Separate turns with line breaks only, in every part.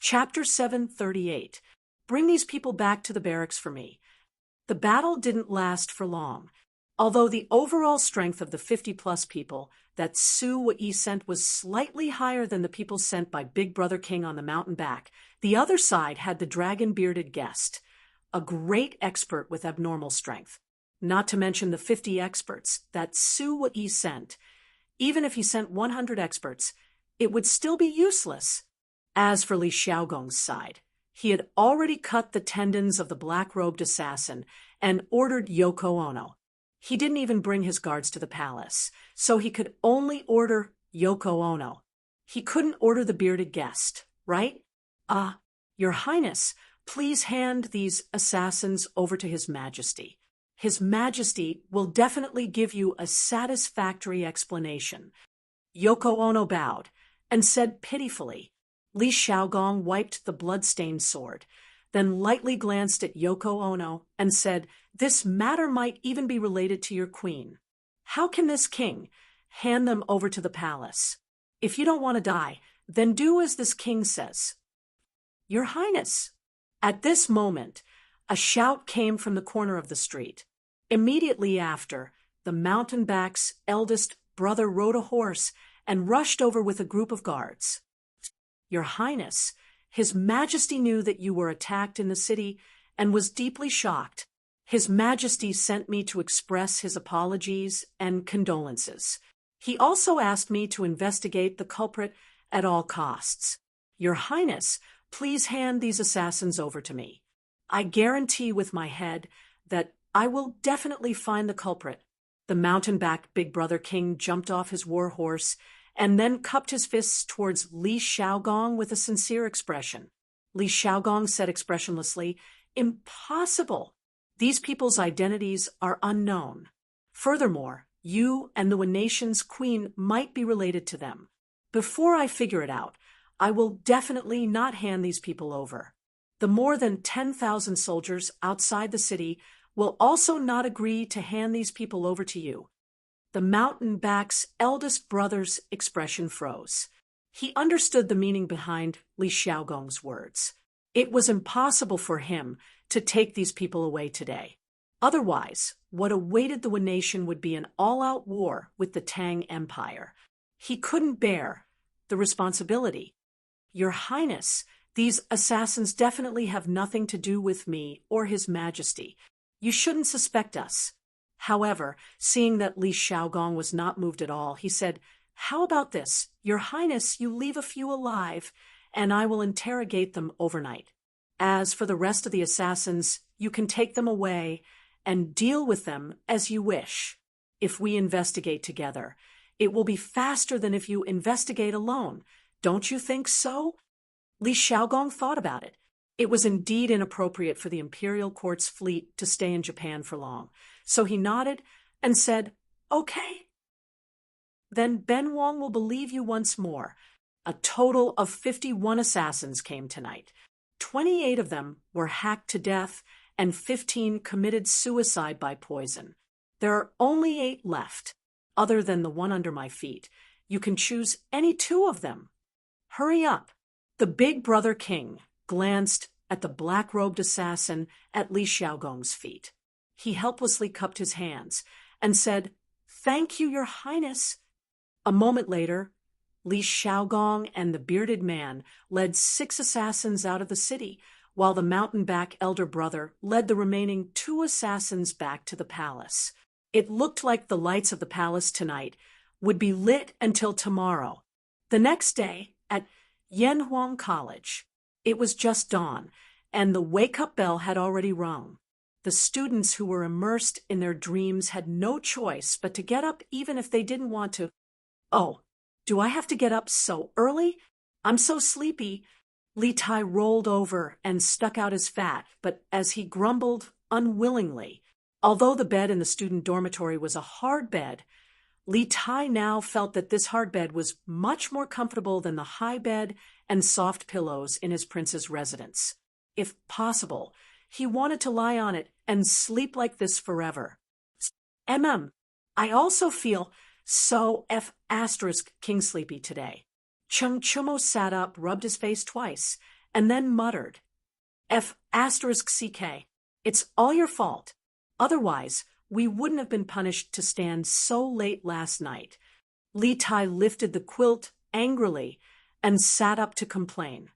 Chapter 738. Bring these people back to the barracks for me. The battle didn't last for long. Although the overall strength of the 50-plus people that Su-Yi sent was slightly higher than the people sent by Big Brother King on the mountain back, the other side had the dragon-bearded guest, a great expert with abnormal strength. Not to mention the 50 experts that Su-Yi sent. Even if he sent 100 experts, it would still be useless. As for Li Xiaogong's side, he had already cut the tendons of the black-robed assassin and ordered Yoko Ono. He didn't even bring his guards to the palace, so he could only order Yoko Ono. He couldn't order the bearded guest, right? Your Highness, please hand these assassins over to His Majesty. His Majesty will definitely give you a satisfactory explanation. Yoko Ono bowed and said pitifully. Li Xiaogong wiped the blood-stained sword, then lightly glanced at Yoko Ono and said, "This matter might even be related to your queen. How can this king hand them over to the palace? If you don't want to die, then do as this king says." "Your Highness." At this moment, a shout came from the corner of the street. Immediately after, the mountain-back's eldest brother rode a horse and rushed over with a group of guards. "Your Highness, His Majesty knew that you were attacked in the city and was deeply shocked. His Majesty sent me to express his apologies and condolences. He also asked me to investigate the culprit at all costs. Your Highness, please hand these assassins over to me. I guarantee with my head that I will definitely find the culprit." The mountain-backed Big Brother King jumped off his war horse and then cupped his fists towards Li Xiaogong with a sincere expression. Li Xiaogong said expressionlessly, "Impossible! These people's identities are unknown. Furthermore, you and the nation's queen might be related to them. Before I figure it out, I will definitely not hand these people over. The more than 10,000 soldiers outside the city will also not agree to hand these people over to you." The mountain-back's eldest brother's expression froze. He understood the meaning behind Li Xiaogong's words. It was impossible for him to take these people away today. Otherwise, what awaited the nation would be an all-out war with the Tang Empire. He couldn't bear the responsibility. "Your Highness, these assassins definitely have nothing to do with me or His Majesty. You shouldn't suspect us." However, seeing that Li Xiaogong was not moved at all, he said, "How about this? Your Highness, you leave a few alive, and I will interrogate them overnight. As for the rest of the assassins, you can take them away and deal with them as you wish. If we investigate together, it will be faster than if you investigate alone. Don't you think so?" Li Xiaogong thought about it. It was indeed inappropriate for the imperial court's fleet to stay in Japan for long, so he nodded and said, "Okay." "Then Ben Wong will believe you once more. A total of 51 assassins came tonight. 28 of them were hacked to death, and 15 committed suicide by poison. There are only 8 left, other than the one under my feet. You can choose any 2 of them. Hurry up." The Big Brother King glanced at the black-robed assassin at Li Xiaogong's feet. He helplessly cupped his hands and said, "Thank you, Your Highness." A moment later, Li Xiaogong and the bearded man led 6 assassins out of the city, while the mountain-back elder brother led the remaining 2 assassins back to the palace. It looked like the lights of the palace tonight would be lit until tomorrow. The next day, at Yanhuang College, it was just dawn, and the wake-up bell had already rung. The students who were immersed in their dreams had no choice but to get up even if they didn't want to. "Oh, do I have to get up so early? I'm so sleepy." Li Tai rolled over and stuck out his fat, but as he grumbled unwillingly, although the bed in the student dormitory was a hard bed, Li Tai now felt that this hard bed was much more comfortable than the high bed and soft pillows in his prince's residence. If possible, he wanted to lie on it and sleep like this forever. I also feel so *King sleepy today." Chung Chumo sat up, rubbed his face twice, and then muttered, F***ck, it's all your fault. Otherwise, we wouldn't have been punished to stand so late last night. Li Tai lifted the quilt angrily and sat up to complain.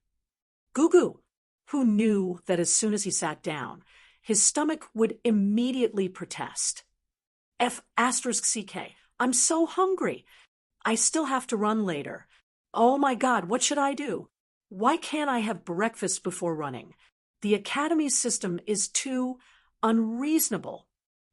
Gugu, who knew that as soon as he sat down, his stomach would immediately protest. F***ck, I'm so hungry. I still have to run later. Oh my God, what should I do? Why can't I have breakfast before running? The academy's system is too unreasonable.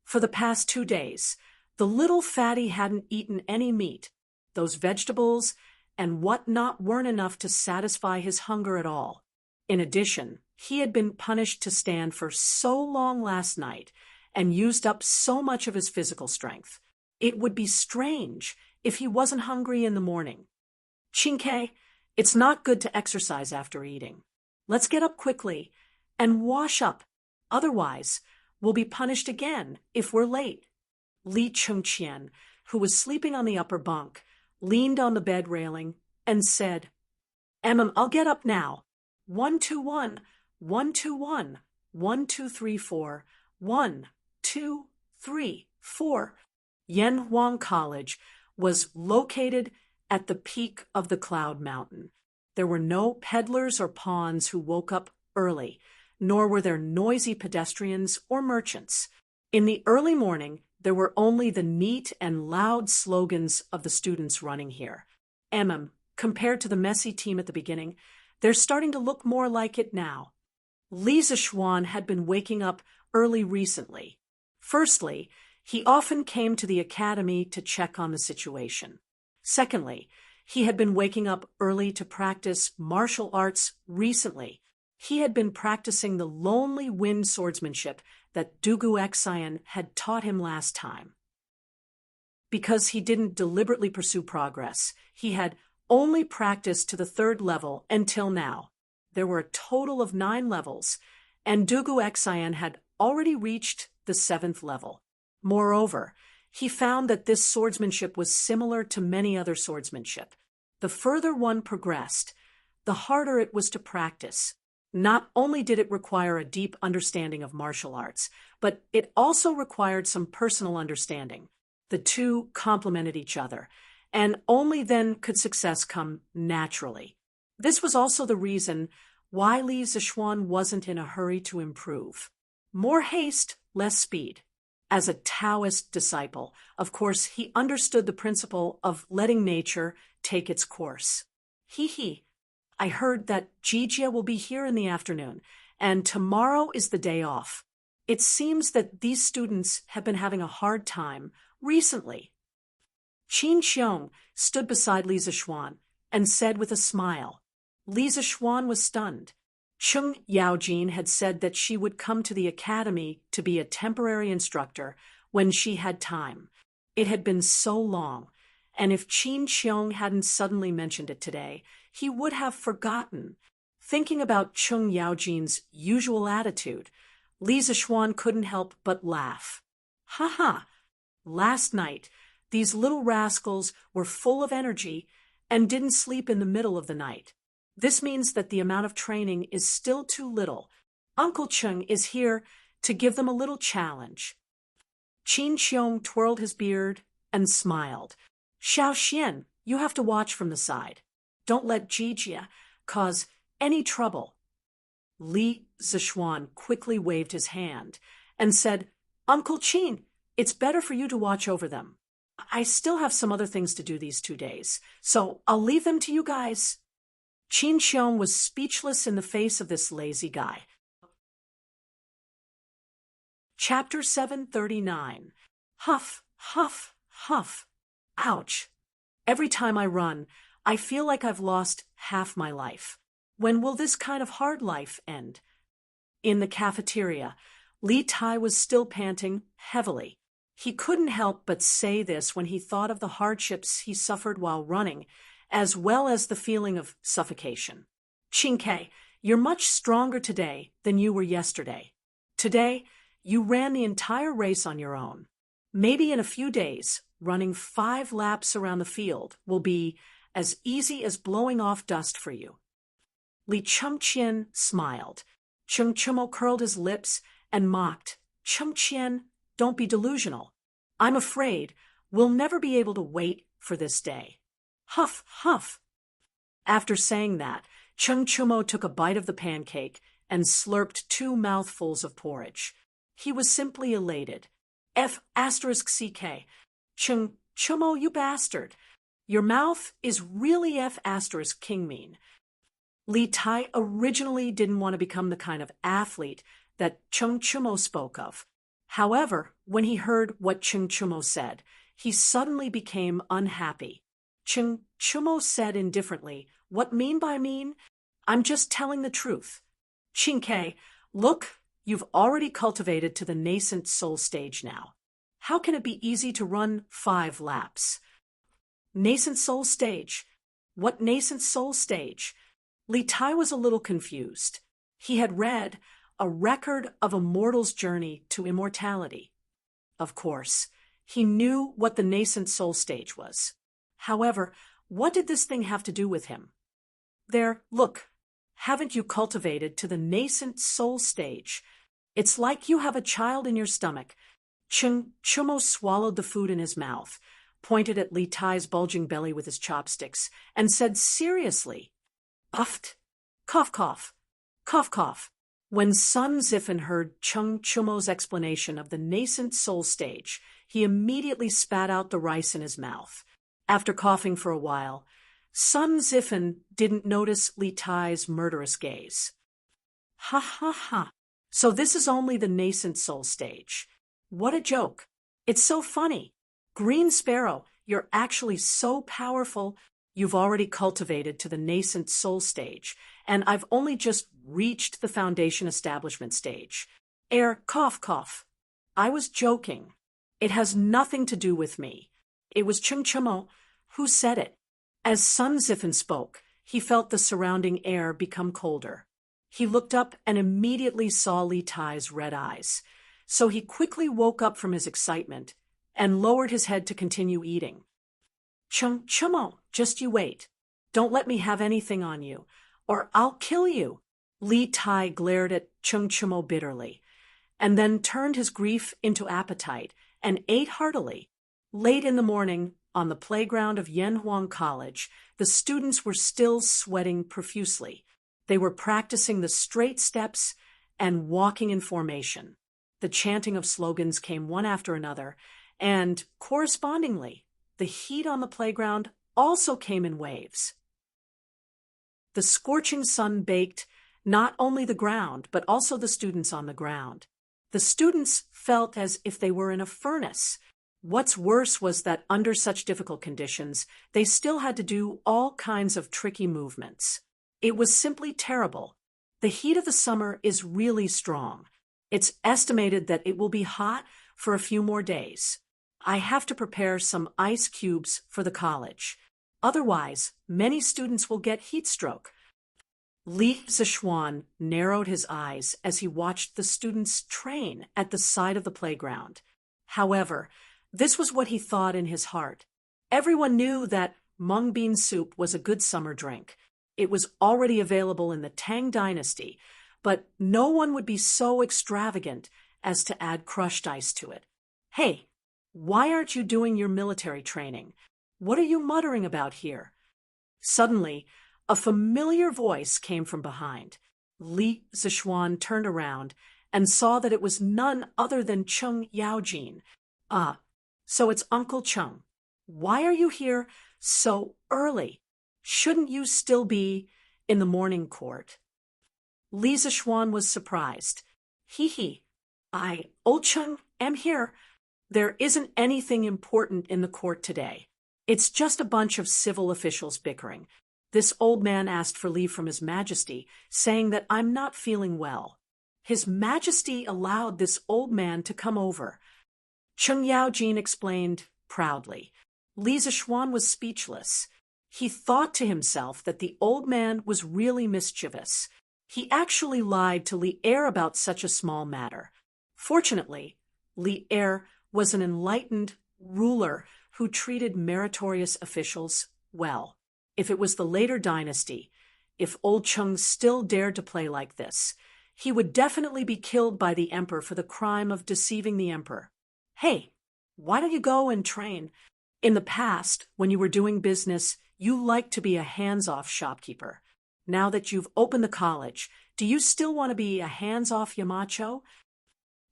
For the past 2 days, the little fatty hadn't eaten any meat. Those vegetables and whatnot weren't enough to satisfy his hunger at all. In addition, he had been punished to stand for so long last night and used up so much of his physical strength. It would be strange if he wasn't hungry in the morning. Chinke, it's not good to exercise after eating. Let's get up quickly and wash up. Otherwise, we'll be punished again if we're late. Li Chengqian, who was sleeping on the upper bunk, leaned on the bed railing and said, I'll get up now. 121, 121, 1234, 1, 2, 3, 4. Yanhuang College was located at the peak of the Cloud Mountain. There were no peddlers or pawns who woke up early, nor were there noisy pedestrians or merchants. In the early morning, there were only the neat and loud slogans of the students running here. Compared to the messy team at the beginning, they're starting to look more like it now. Li Zishuan had been waking up early recently. Firstly, he often came to the academy to check on the situation. Secondly, he had been waking up early to practice martial arts recently. He had been practicing the lonely wind swordsmanship that Dugu Xian had taught him last time. Because he didn't deliberately pursue progress, he had only practiced to the 3rd level until now. There were a total of 9 levels, and Dugu Xian had already reached the 7th level. Moreover, he found that this swordsmanship was similar to many other swordsmanship. The further one progressed, the harder it was to practice. Not only did it require a deep understanding of martial arts, but it also required some personal understanding. The two complemented each other, and only then could success come naturally. This was also the reason why Li Zishuan wasn't in a hurry to improve. More haste, less speed. As a Taoist disciple, of course, he understood the principle of letting nature take its course. I heard that Jijia will be here in the afternoon, and tomorrow is the day off. It seems that these students have been having a hard time recently. Qin Xiong stood beside Li Zishuan and said with a smile. Li Zishuan was stunned. Chung Yaojin had said that she would come to the academy to be a temporary instructor when she had time. It had been so long, and if Qin Xiong hadn't suddenly mentioned it today, he would have forgotten. Thinking about Chung Yaojin's usual attitude, Li Zishuan couldn't help but laugh. Ha! Last night, these little rascals were full of energy and didn't sleep in the middle of the night. This means that the amount of training is still too little. Uncle Chung is here to give them a little challenge. Qin Xiong twirled his beard and smiled. Xiao Xian, you have to watch from the side. Don't let Jijia cause any trouble. Li Zishuan quickly waved his hand and said, Uncle Qin, it's better for you to watch over them. I still have some other things to do these 2 days, so I'll leave them to you guys. Qin Xiong was speechless in the face of this lazy guy. Chapter 739. Huff, huff, huff. Ouch. Every time I run, I feel like I've lost half my life. When will this kind of hard life end? In the cafeteria, Li Tai was still panting heavily. He couldn't help but say this when he thought of the hardships he suffered while running, as well as the feeling of suffocation. Chinke, you're much stronger today than you were yesterday. Today, you ran the entire race on your own. Maybe in a few days, running 5 laps around the field will be as easy as blowing off dust for you. Li Chengqian smiled. Cheng Chumo curled his lips and mocked. Chengqian, don't be delusional. I'm afraid we'll never be able to wait for this day. Huff, huff. After saying that, Cheng Chumo took a bite of the pancake and slurped 2 mouthfuls of porridge. He was simply elated. F*CK. Cheng Chumo, you bastard. Your mouth is really F*King mean. Li Tai originally didn't want to become the kind of athlete that Cheng Chumo spoke of. However, when he heard what Cheng Chumo said, he suddenly became unhappy. Cheng Chumo said indifferently, "What mean by mean? I'm just telling the truth. Chinke, look, you've already cultivated to the nascent soul stage now. How can it be easy to run 5 laps? Nascent soul stage? What nascent soul stage?" Li Tai was a little confused. He had read A Record of a Mortal's Journey to Immortality. Of course, he knew what the nascent soul stage was. However, what did this thing have to do with him? There, look, haven't you cultivated to the nascent soul stage? It's like you have a child in your stomach. Cheng Chumo swallowed the food in his mouth, pointed at Li Tai's bulging belly with his chopsticks, and said seriously, "Uft, cough, cough, cough, cough." When Sun Zifen heard Cheng Chumo's explanation of the nascent soul stage, he immediately spat out the rice in his mouth. After coughing for a while, Sun Zifen didn't notice Li Tai's murderous gaze. "Ha ha ha. So this is only the nascent soul stage. What a joke. It's so funny. Green Sparrow, you're actually so powerful. You've already cultivated to the nascent soul stage, and I've only just reached the foundation establishment stage. Cough, cough. I was joking. It has nothing to do with me. It was Cheng Chumo who said it." As Sun Zifen spoke, he felt the surrounding air become colder. He looked up and immediately saw Li Tai's red eyes, so he quickly woke up from his excitement and lowered his head to continue eating. "Cheng Chumo, just you wait. Don't let me have anything on you, or I'll kill you." Li Tai glared at Cheng Chumo bitterly, and then turned his grief into appetite and ate heartily. Late in the morning, on the playground of Yanhuang College, the students were still sweating profusely. They were practicing the straight steps and walking in formation. The chanting of slogans came one after another, and, correspondingly, the heat on the playground also came in waves. The scorching sun baked not only the ground, but also the students on the ground. The students felt as if they were in a furnace. What's worse was that under such difficult conditions, they still had to do all kinds of tricky movements. It was simply terrible. The heat of the summer is really strong. It's estimated that it will be hot for a few more days. I have to prepare some ice cubes for the college. Otherwise, many students will get heat stroke. Li Zishuan narrowed his eyes as he watched the students train at the side of the playground. However, this was what he thought in his heart. Everyone knew that mung bean soup was a good summer drink. It was already available in the Tang Dynasty, but no one would be so extravagant as to add crushed ice to it. "Hey, why aren't you doing your military training? What are you muttering about here?" Suddenly, a familiar voice came from behind. Li Zishuan turned around and saw that it was none other than Cheng Yaojin. "Ah, so it's Uncle Cheng. Why are you here so early? Shouldn't you still be in the morning court?" Li Zishuan was surprised. "Hee, Old Cheng, am here. There isn't anything important in the court today. It's just a bunch of civil officials bickering. This old man asked for leave from His Majesty, saying that I'm not feeling well. His Majesty allowed this old man to come over." Cheng Yaojin explained proudly. Li Zishuan was speechless. He thought to himself that the old man was really mischievous. He actually lied to Li Er about such a small matter. Fortunately, Li Er was an enlightened ruler who treated meritorious officials well. If it was the later dynasty, if old Chung still dared to play like this. He would definitely be killed by the emperor for the crime of deceiving the emperor. Hey, why don't you go and train? In the past, when you were doing business, you liked to be a hands-off shopkeeper. Now that you've opened the college, do you still want to be a hands-off Yamacho?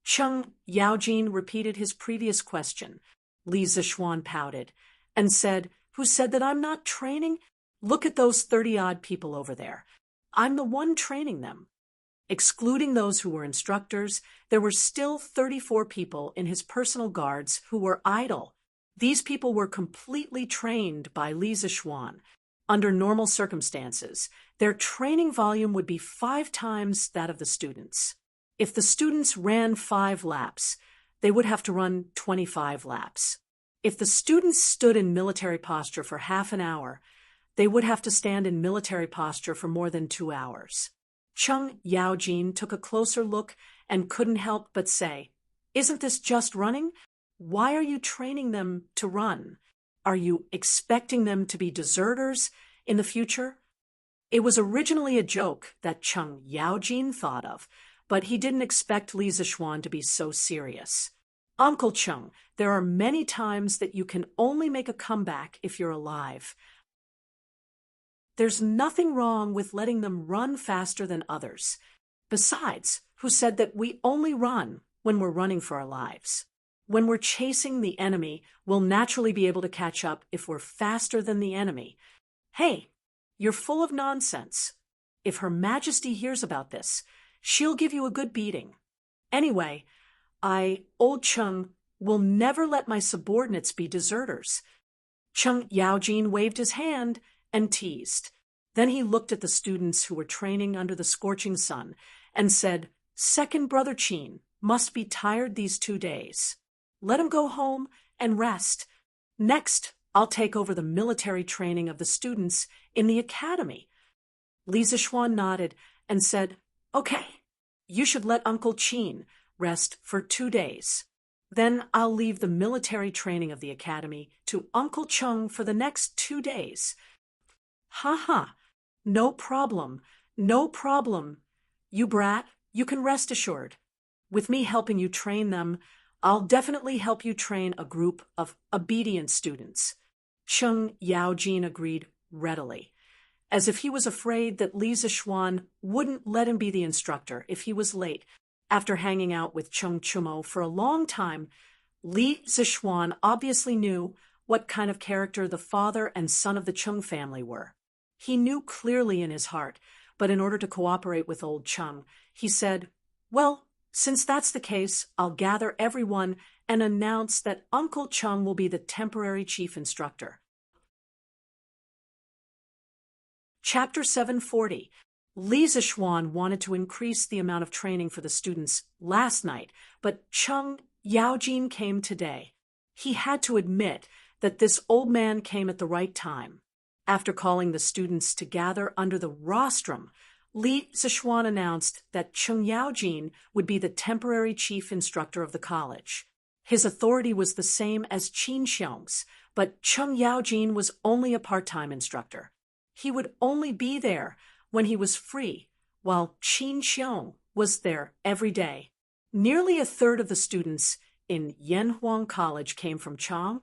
Chung Yaojin repeated his previous question. Li Zixuan pouted and said, "Who said that I'm not training? Look at those 30-odd people over there. I'm the one training them." Excluding those who were instructors, there were still 34 people in his personal guards who were idle. These people were completely trained by Li Zixuan. Under normal circumstances, their training volume would be 5 times that of the students. If the students ran 5 laps, they would have to run 25 laps. If the students stood in military posture for half an hour, they would have to stand in military posture for more than 2 hours. Chung Yaojin took a closer look and couldn't help but say, "Isn't this just running? Why are you training them to run? Are you expecting them to be deserters in the future?" It was originally a joke that Chung Yaojin thought of, but he didn't expect Li Zixuan to be so serious. "Uncle Chung, there are many times that you can only make a comeback if you're alive. There's nothing wrong with letting them run faster than others. Besides, who said that we only run when we're running for our lives? When we're chasing the enemy, we'll naturally be able to catch up if we're faster than the enemy. Hey, you're full of nonsense. If Her Majesty hears about this, she'll give you a good beating. Anyway, old Chung, will never let my subordinates be deserters." Chung Yaojin waved his hand and teased. Then he looked at the students who were training under the scorching sun and said, "Second brother Qin must be tired these 2 days. Let him go home and rest. Next, I'll take over the military training of the students in the academy." Li Zixuan nodded and said, "Okay, you should let Uncle Qin rest for 2 days. Then I'll leave the military training of the academy to Uncle Chung for the next 2 days. "Ha ha, no problem, no problem. You brat, you can rest assured. With me helping you train them, I'll definitely help you train a group of obedient students." Chung Yaojin agreed readily, as if he was afraid that Li Zixuan wouldn't let him be the instructor if he was late. After hanging out with Chung Chumo for a long time, Li Zixuan obviously knew what kind of character the father and son of the Chung family were. He knew clearly in his heart, but in order to cooperate with old Chung, he said, "Well, since that's the case, I'll gather everyone and announce that Uncle Chung will be the temporary chief instructor." Chapter 740. Li Zixuan wanted to increase the amount of training for the students last night, but Chung Yaojin came today. He had to admit that this old man came at the right time. After calling the students to gather under the rostrum, Li Zixuan announced that Chung Yaojin would be the temporary chief instructor of the college. His authority was the same as Qin Xiong's, but Chung Yaojin was only a part-time instructor. He would only be there when he was free, while Qin Xiong was there every day. Nearly a third of the students in Yanhuang College came from Chang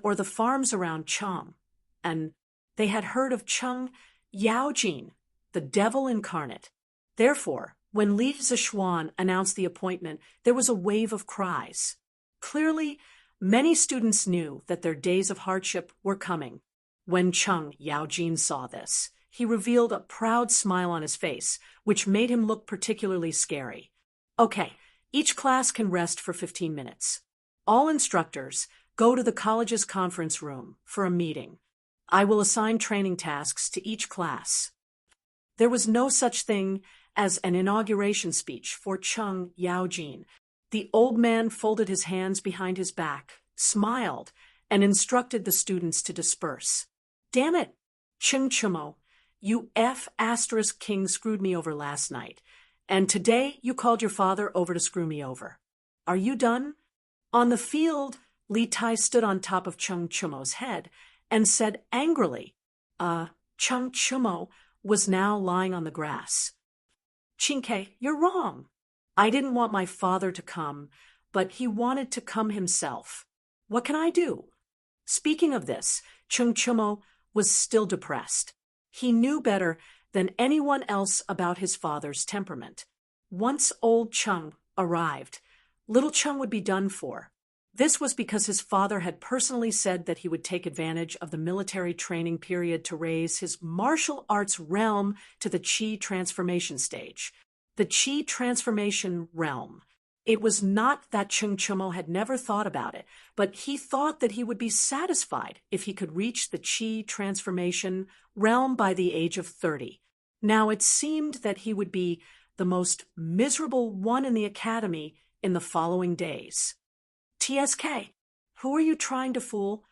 or the farms around Chang, and they had heard of Chung Yaojin, the devil incarnate. Therefore, when Li Zixuan announced the appointment, there was a wave of cries. Clearly, many students knew that their days of hardship were coming. When Chung Yaojin saw this, he revealed a proud smile on his face, which made him look particularly scary. "Okay, each class can rest for 15 minutes. All instructors go to the college's conference room for a meeting. I will assign training tasks to each class." There was no such thing as an inauguration speech for Chung Yaojin. The old man folded his hands behind his back, smiled, and instructed the students to disperse. "Damn it, Chung Chumo, you F***king screwed me over last night, and today you called your father over to screw me over. Are you done?" On the field, Li Tai stood on top of Chung Chumo's head and said angrily, Chung Chumo, was now lying on the grass. Chinke, you're wrong. I didn't want my father to come, but he wanted to come himself. What can I do? Speaking of this, Chung Chumo was still depressed. He knew better than anyone else about his father's temperament. Once old Chung arrived, little Chung would be done for. This was because his father had personally said that he would take advantage of the military training period to raise his martial arts realm to the Qi transformation stage. The Qi transformation realm. It was not that Chung Chumo had never thought about it, but he thought that he would be satisfied if he could reach the Qi transformation realm by the age of 30. Now it seemed that he would be the most miserable one in the academy in the following days. TSK, who are you trying to fool?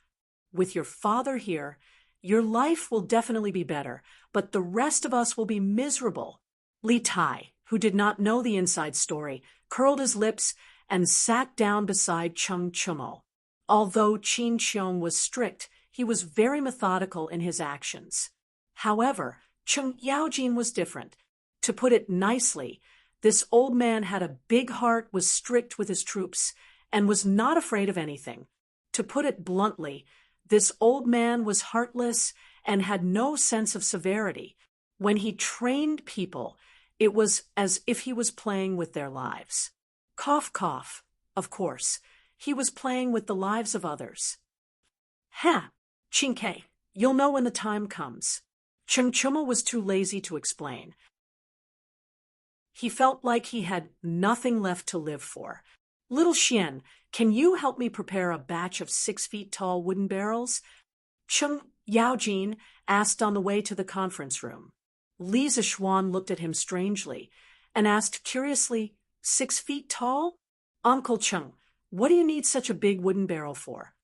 With your father here, your life will definitely be better, but the rest of us will be miserable. Li Tai, who did not know the inside story, curled his lips and sat down beside Chung Chumo. Although Qin Xiong was strict, he was very methodical in his actions. However, Chung Yaojin was different. To put it nicely, this old man had a big heart, was strict with his troops, and was not afraid of anything. To put it bluntly, this old man was heartless and had no sense of severity. When he trained people, it was as if he was playing with their lives. Cough, cough. Of course, he was playing with the lives of others. Ha! Chinke, you'll know when the time comes. Chung Chuma was too lazy to explain. He felt like he had nothing left to live for. Little Xian, can you help me prepare a batch of 6 feet tall wooden barrels? Chung Yaojin asked on the way to the conference room. Li Zishuan looked at him strangely and asked curiously, 6 feet tall? Uncle Chung, what do you need such a big wooden barrel for?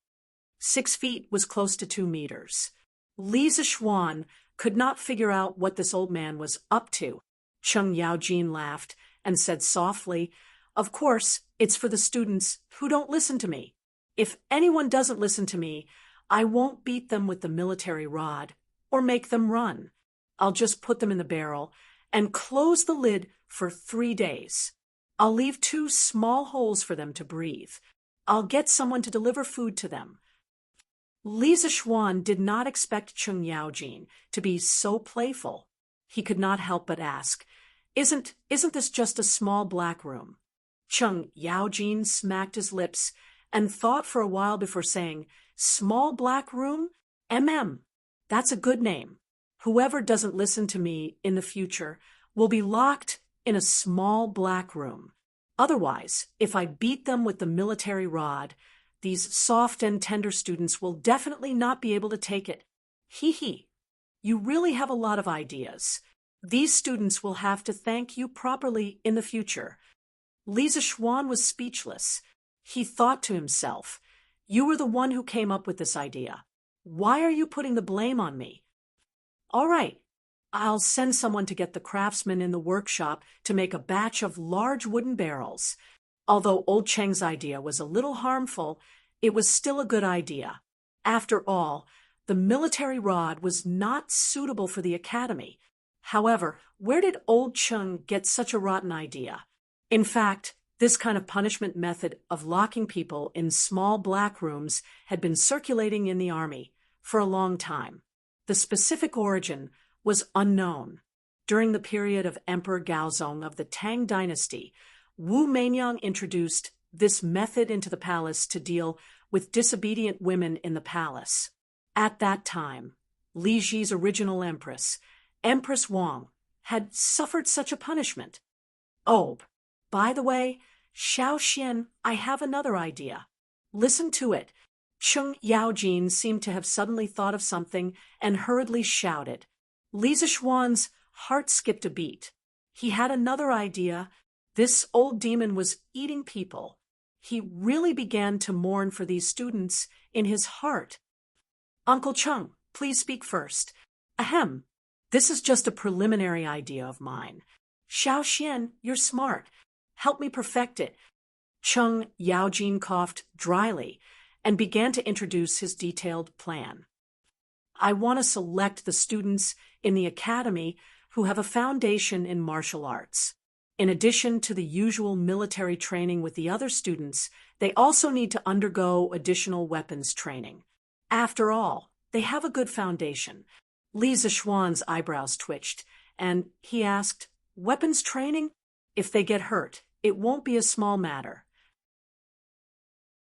6 feet was close to 2 meters. Li Zishuan could not figure out what this old man was up to. Chung Yaojin laughed and said softly, of course, it's for the students who don't listen to me. If anyone doesn't listen to me, I won't beat them with the military rod or make them run. I'll just put them in the barrel and close the lid for 3 days. I'll leave 2 small holes for them to breathe. I'll get someone to deliver food to them. Li Zishuan did not expect Chung Yaojin to be so playful. He could not help but ask, Isn't this just a small black room? Chung Yaojin smacked his lips and thought for a while before saying, Small black room? That's a good name. Whoever doesn't listen to me in the future will be locked in a small black room. Otherwise, if I beat them with the military rod, these soft and tender students will definitely not be able to take it. Hee hee. You really have a lot of ideas. These students will have to thank you properly in the future. Li Zishuan was speechless. He thought to himself, you were the one who came up with this idea. Why are you putting the blame on me? All right, I'll send someone to get the craftsmen in the workshop to make a batch of large wooden barrels. Although old Cheng's idea was a little harmful, it was still a good idea. After all, the military rod was not suitable for the academy. However, where did old Chung get such a rotten idea? In fact, this kind of punishment method of locking people in small black rooms had been circulating in the army for a long time. The specific origin was unknown. During the period of Emperor Gaozong of the Tang Dynasty, Wu Meinyang introduced this method into the palace to deal with disobedient women in the palace. At that time, Li Ji's original empress, Empress Wang, had suffered such a punishment. Oh, by the way, Xiao Xian, I have another idea. Listen to it. Chung Yaojin seemed to have suddenly thought of something and hurriedly shouted. Li Zishuan's heart skipped a beat. He had another idea. This old demon was eating people. He really began to mourn for these students in his heart. Uncle Chung, please speak first. Ahem. This is just a preliminary idea of mine. Xiao Xian, you're smart. Help me perfect it. Chung Yaojin coughed dryly and began to introduce his detailed plan. I want to select the students in the academy who have a foundation in martial arts. In addition to the usual military training with the other students, they also need to undergo additional weapons training. After all, they have a good foundation. Li Zishuan's eyebrows twitched, and he asked, "Weapons training? If they get hurt, it won't be a small matter."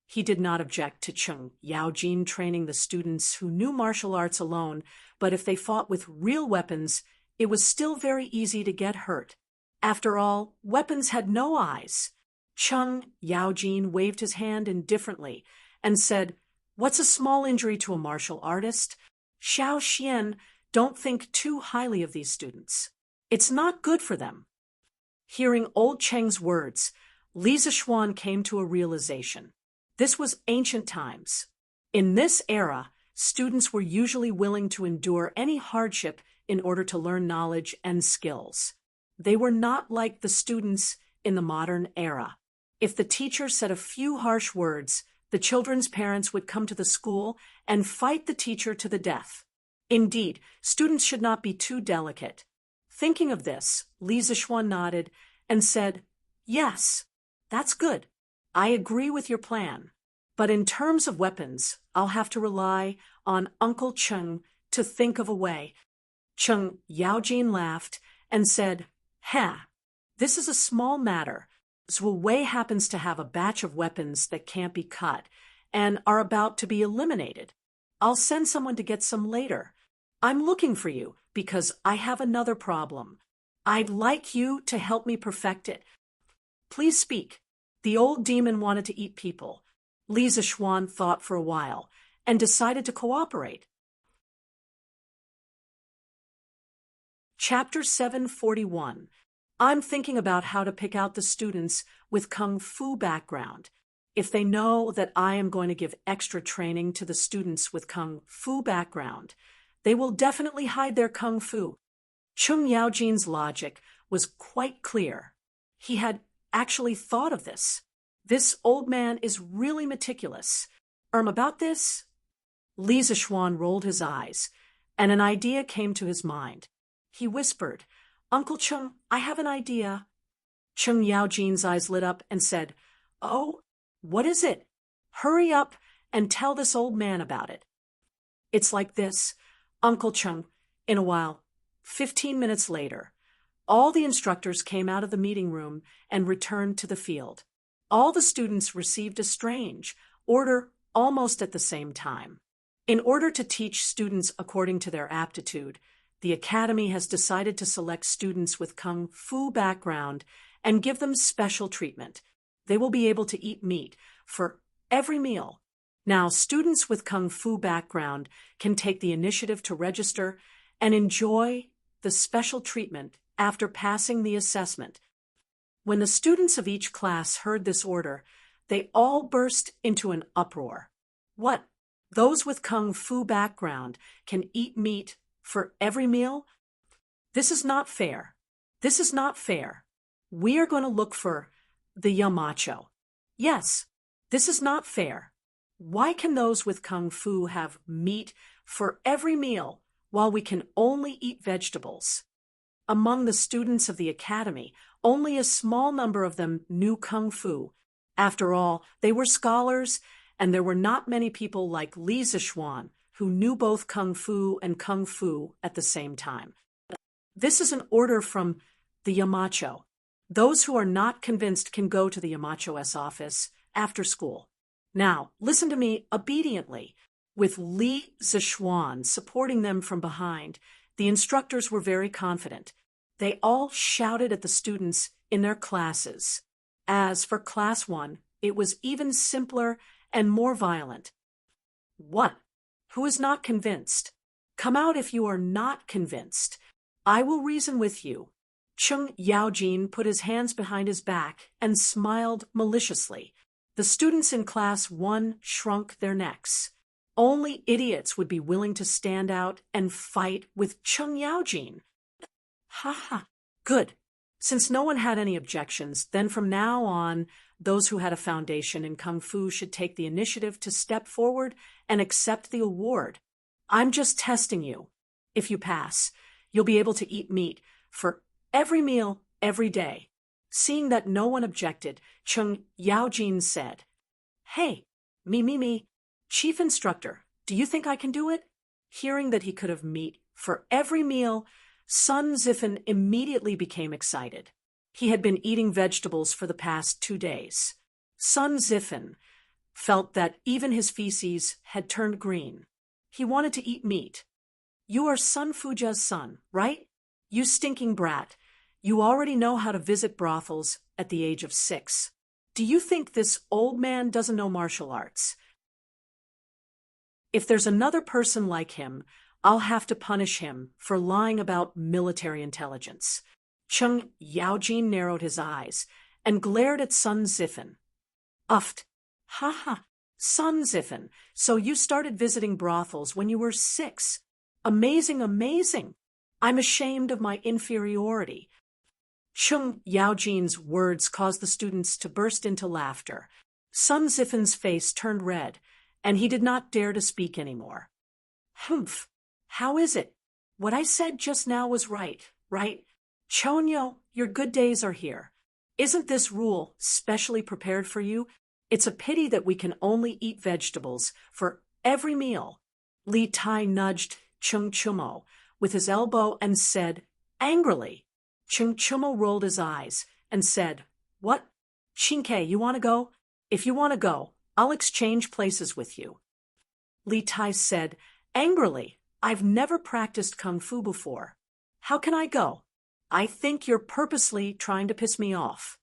He did not object to Cheng Yaojin training the students who knew martial arts alone, but if they fought with real weapons, it was still very easy to get hurt. After all, weapons had no eyes. Cheng Yaojin waved his hand indifferently and said, "What's a small injury to a martial artist? Xiao Xian, don't think too highly of these students. It's not good for them." Hearing old Cheng's words, Li Zishuan came to a realization. This was ancient times. In this era, students were usually willing to endure any hardship in order to learn knowledge and skills. They were not like the students in the modern era. If the teacher said a few harsh words, the children's parents would come to the school and fight the teacher to the death. Indeed, students should not be too delicate. Thinking of this, Li Zishuan nodded and said, "Yes, that's good. I agree with your plan. But in terms of weapons, I'll have to rely on Uncle Cheng to think of a way." Cheng Yaojin laughed and said, This is a small matter. Zhu Wei happens to have a batch of weapons that can't be cut and are about to be eliminated. I'll send someone to get some later. I'm looking for you because I have another problem. I'd like you to help me perfect it. Please speak." The old demon wanted to eat people. Li Zishuan thought for a while and decided to cooperate. Chapter 741. I'm thinking about how to pick out the students with Kung Fu background. If they know that I am going to give extra training to the students with Kung Fu background, they will definitely hide their Kung Fu. Cheng Yaojin's logic was quite clear. He had actually thought of this. This old man is really meticulous. About this? Li Zishuan rolled his eyes, and an idea came to his mind. He whispered, "Uncle Cheng, I have an idea." Cheng Yaojin's eyes lit up and said, "Oh, what is it? Hurry up and tell this old man about it." "It's like this, Uncle Cheng." In a while, 15 minutes later, all the instructors came out of the meeting room and returned to the field. All the students received a strange order almost at the same time. In order to teach students according to their aptitude, the Academy has decided to select students with Kung Fu background and give them special treatment. They will be able to eat meat for every meal. Now, students with Kung Fu background can take the initiative to register and enjoy the special treatment after passing the assessment. When the students of each class heard this order, they all burst into an uproar. What? Those with Kung Fu background can eat meat for every meal? This is not fair. This is not fair. We are going to look for the Yamacho. Yes, this is not fair. Why can those with Kung Fu have meat for every meal while we can only eat vegetables? Among the students of the Academy, only a small number of them knew Kung Fu. After all, they were scholars, and there were not many people like Li Zishuan who knew both Kung Fu and Kung Fu at the same time. This is an order from the Yamacho. Those who are not convinced can go to the Yamacho's office after school. Now, listen to me obediently. With Li Zishuan supporting them from behind, the instructors were very confident. They all shouted at the students in their classes. As for Class 1, it was even simpler and more violent. What? Who is not convinced? Come out if you are not convinced. I will reason with you. Cheng Yaojin put his hands behind his back and smiled maliciously. The students in Class 1 shrunk their necks. Only idiots would be willing to stand out and fight with Cheng Yaojin. Ha ha. Good. Since no one had any objections, then from now on, those who had a foundation in Kung Fu should take the initiative to step forward and accept the award. I'm just testing you. If you pass, You'll be able to eat meat for every meal, every day. Seeing that no one objected, Cheng Yaojin said, "Hey, me, Chief Instructor, do you think I can do it?" Hearing that he could have meat for every meal, Sun Zifen immediately became excited. He had been eating vegetables for the past 2 days. Sun Zifen felt that even his feces had turned green. He wanted to eat meat. "You are Sun Fujia's son, right? You stinking brat. You already know how to visit brothels at the age of 6. Do you think this old man doesn't know martial arts? If there's another person like him, I'll have to punish him for lying about military intelligence." Cheng Yaojin narrowed his eyes and glared at Sun Zifen. Uffed. "Ha, Sun Zifen, so you started visiting brothels when you were 6. Amazing. I'm ashamed of my inferiority." Cheng Yaojin's words caused the students to burst into laughter. Sun Zifen's face turned red, and he did not dare to speak anymore. "Humph, how is it? What I said just now was right? Chonyo, your good days are here. Isn't this rule specially prepared for you? It's a pity that we can only eat vegetables for every meal." Li Tai nudged Cheng Chumo with his elbow and said angrily. Cheng Chumo rolled his eyes and said, "What? Chinke, you want to go? If you want to go, I'll exchange places with you." Li Tai said angrily, "I've never practiced kung fu before. How can I go? I think you're purposely trying to piss me off."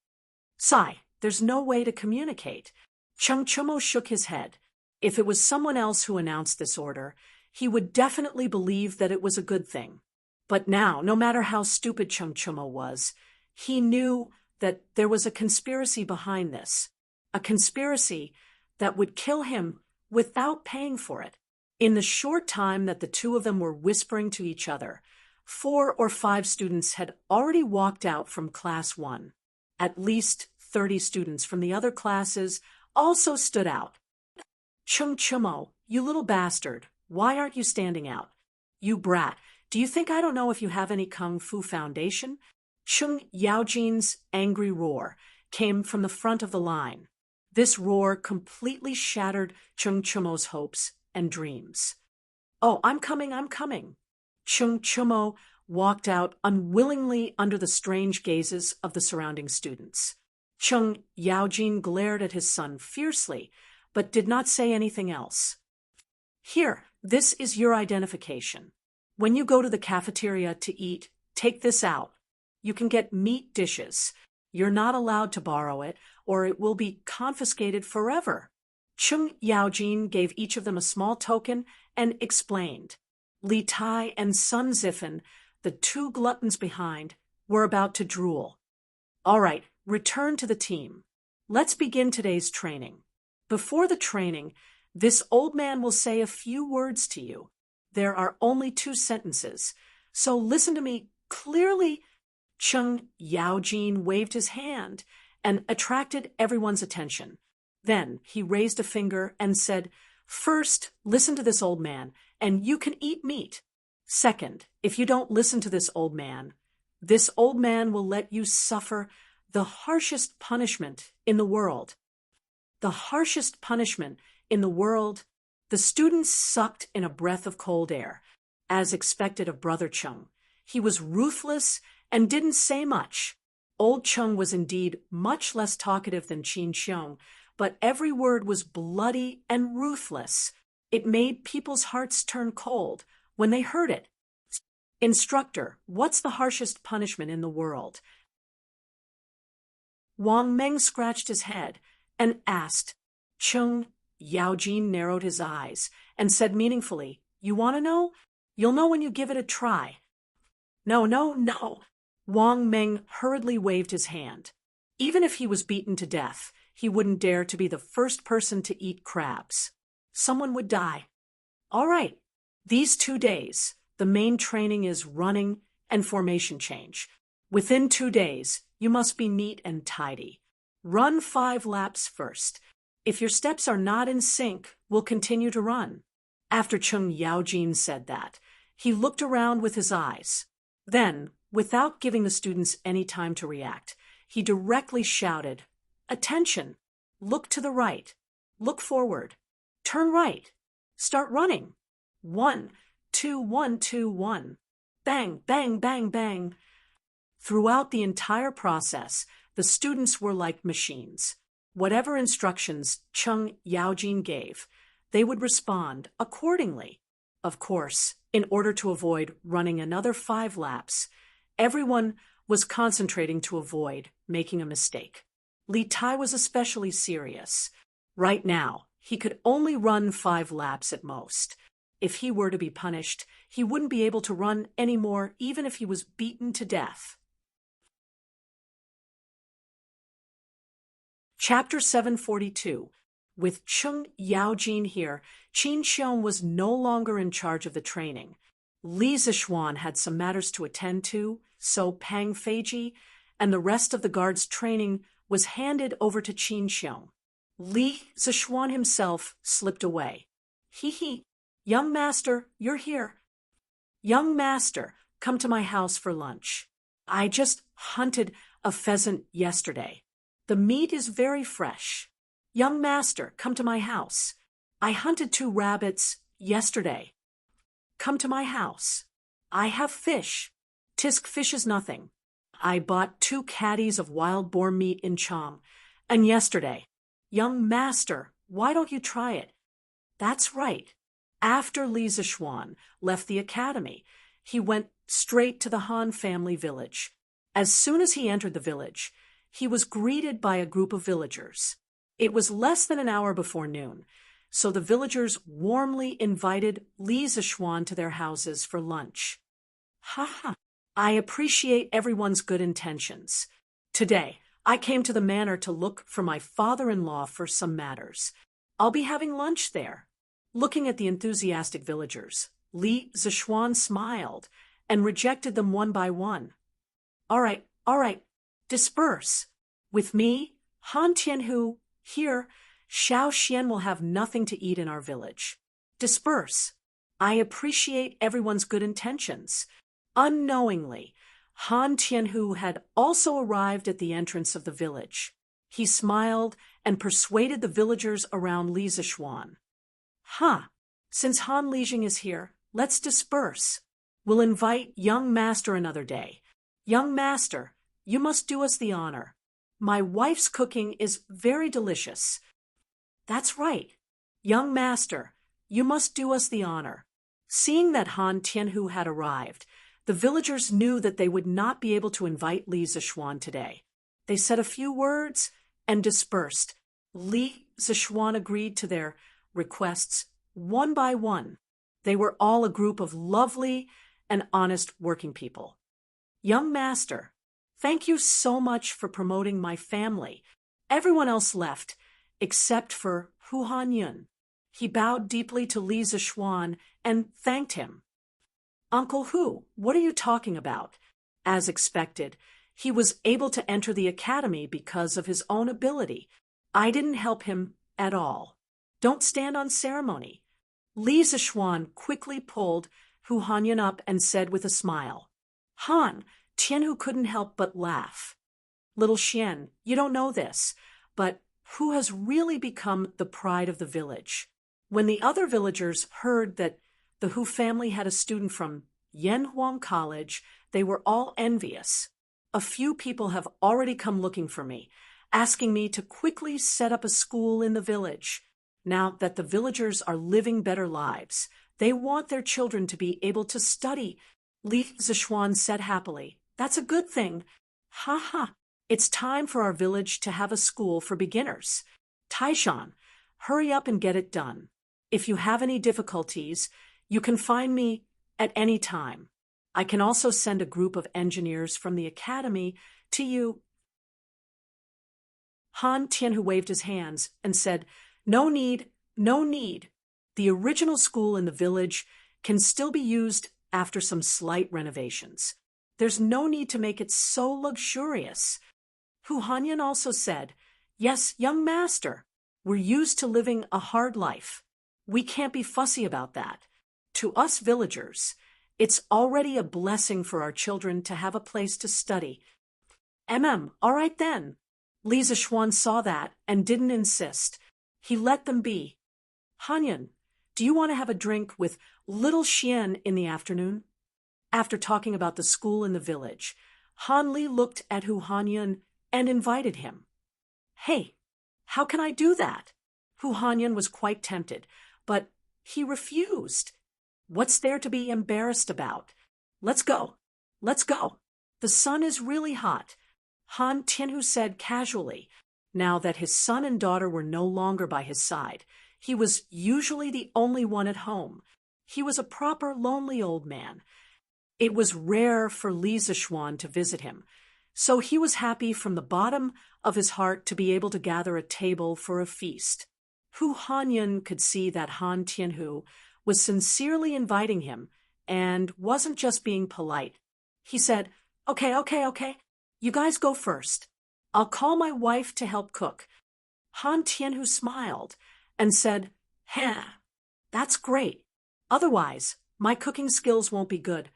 "Sai, there's no way to communicate." Cheng Chumo shook his head. If it was someone else who announced this order, he would definitely believe that it was a good thing. But now, no matter how stupid Cheng Chumo was, he knew that there was a conspiracy behind this, a conspiracy that would kill him without paying for it. In the short time that the two of them were whispering to each other, 4 or 5 students had already walked out from Class 1. At least 30 students from the other classes also stood out. "Cheng Chumo, you little bastard, why aren't you standing out? You brat, do you think I don't know if you have any kung fu foundation?" Cheng Yaojin's angry roar came from the front of the line. This roar completely shattered Cheng Chumo's hopes and dreams. "Oh, I'm coming. Cheng Chumo walked out unwillingly under the strange gazes of the surrounding students. Cheng Yaojin glared at his son fiercely, but did not say anything else. "Here, this is your identification. When you go to the cafeteria to eat, take this out. You can get meat dishes. You're not allowed to borrow it, or it will be confiscated forever." Cheng Yaojin gave each of them a small token and explained. Li Tai and Sun Zifen, the 2 gluttons behind, were about to drool. "All right, return to the team. Let's begin today's training. Before the training, this old man will say a few words to you. There are only 2 sentences, so listen to me clearly." Cheng Yaojin waved his hand and attracted everyone's attention. Then he raised a finger and said, "First, listen to this old man, and you can eat meat. Second, if you don't listen to this old man will let you suffer the harshest punishment in the world." The harshest punishment in the world. The students sucked in a breath of cold air, as expected of Brother Cheng. He was ruthless and didn't say much. Old Cheng was indeed much less talkative than Qin Xiong, but every word was bloody and ruthless. It made people's hearts turn cold when they heard it. "Instructor, what's the harshest punishment in the world?" Wang Meng scratched his head and asked. Cheng Yaojin narrowed his eyes and said meaningfully, "You want to know? You'll know when you give it a try." No. Wang Meng hurriedly waved his hand. Even if he was beaten to death, he wouldn't dare to be the first person to eat crabs. Someone would die. "All right. These 2 days, the main training is running and formation change. Within 2 days, you must be neat and tidy. Run 5 laps first. If your steps are not in sync, we'll continue to run." After Cheng Yaojin said that, he looked around with his eyes. Then, without giving the students any time to react, he directly shouted, "Attention! Look to the right. Look forward. Turn right. Start running. 1, 2, 1, 2, 1. Bang, bang, bang, bang." Throughout the entire process, the students were like machines. Whatever instructions Chung Yaojin gave, they would respond accordingly. Of course, in order to avoid running another 5 laps, everyone was concentrating to avoid making a mistake. Li Tai was especially serious. Right now, he could only run 5 laps at most. If he were to be punished, he wouldn't be able to run anymore even if he was beaten to death. Chapter 742. With Chung Yaojin here, Qin Xiong was no longer in charge of the training. Li Zixuan had some matters to attend to, so Pang Feiji and the rest of the guards' training was handed over to Qin Xiong. Li Zixuan himself slipped away. "Hee, young master, you're here. Young master, come to my house for lunch. I just hunted a pheasant yesterday. The meat is very fresh. Young master, come to my house. I hunted 2 rabbits yesterday. Come to my house. I have fish. Tisk fish is nothing. I bought 2 caddies of wild boar meat in Cham. And yesterday, young master, why don't you try it?" That's right. After Li Zixuan left the academy, he went straight to the Han family village. As soon as he entered the village, he was greeted by a group of villagers. It was less than an hour before noon, so the villagers warmly invited Li Zixuan to their houses for lunch. "Ha! I appreciate everyone's good intentions. Today, I came to the manor to look for my father-in-law for some matters. I'll be having lunch there." Looking at the enthusiastic villagers, Li Zixuan smiled and rejected them one by one. All right, disperse. With me, Han Tianhu, here, Xiao Xian will have nothing to eat in our village. Disperse. I appreciate everyone's good intentions." Unknowingly, Han Tianhu had also arrived at the entrance of the village. He smiled and persuaded the villagers around Li Zixuan. Since Han Lijing is here, let's disperse. We'll invite young master another day. Young master, you must do us the honor. My wife's cooking is very delicious. That's right. Young master, you must do us the honor. Seeing that Han Tianhu had arrived, the villagers knew that they would not be able to invite Li Zixuan today. They said a few words and dispersed. Li Zixuan agreed to their requests one by one. They were all a group of lovely and honest working people. Young master, thank you so much for promoting my family. Everyone else left, except for Hu Hanyun. He bowed deeply to Li Zixuan and thanked him. Uncle Hu, what are you talking about? As expected, he was able to enter the academy because of his own ability. I didn't help him at all. Don't stand on ceremony. Li Zixuan quickly pulled Hu Hanyun up and said with a smile, Han, Tianhu couldn't help but laugh. Little Xian, you don't know this, but Hu has really become the pride of the village. When the other villagers heard that the Hu family had a student from Yanhuang College, they were all envious. A few people have already come looking for me, asking me to quickly set up a school in the village. Now that the villagers are living better lives, they want their children to be able to study. Li Zixuan said happily, That's a good thing. It's time for our village to have a school for beginners. Taishan, hurry up and get it done. If you have any difficulties, you can find me at any time. I can also send a group of engineers from the academy to you. Han Tianhu waved his hands and said, No need, no need. The original school in the village can still be used after some slight renovations. There's no need to make it so luxurious. Hu Hanyan also said, Yes, young master, we're used to living a hard life. We can't be fussy about that. To us villagers, It's already a blessing for our children to have a place to study. All right then. Li Zishuan saw that and didn't insist. He let them be. Hanyan, do you want to have a drink with little Xian in the afternoon? After talking about the school in the village, Han Li looked at Hu Hanyan and invited him. Hey, how can I do that? Hu Hanyan was quite tempted, but he refused. What's there to be embarrassed about? Let's go. Let's go. The sun is really hot. Han Tianhu said casually. Now that his son and daughter were no longer by his side, he was usually the only one at home. He was a proper lonely old man. It was rare for Li Zishuan to visit him, so he was happy from the bottom of his heart to be able to gather a table for a feast. Hu Hanyan could see that Han Tianhu was sincerely inviting him and wasn't just being polite. He said, Okay. You guys go first. I'll call my wife to help cook. Han Tianhu smiled and said, that's great. Otherwise, my cooking skills won't be good.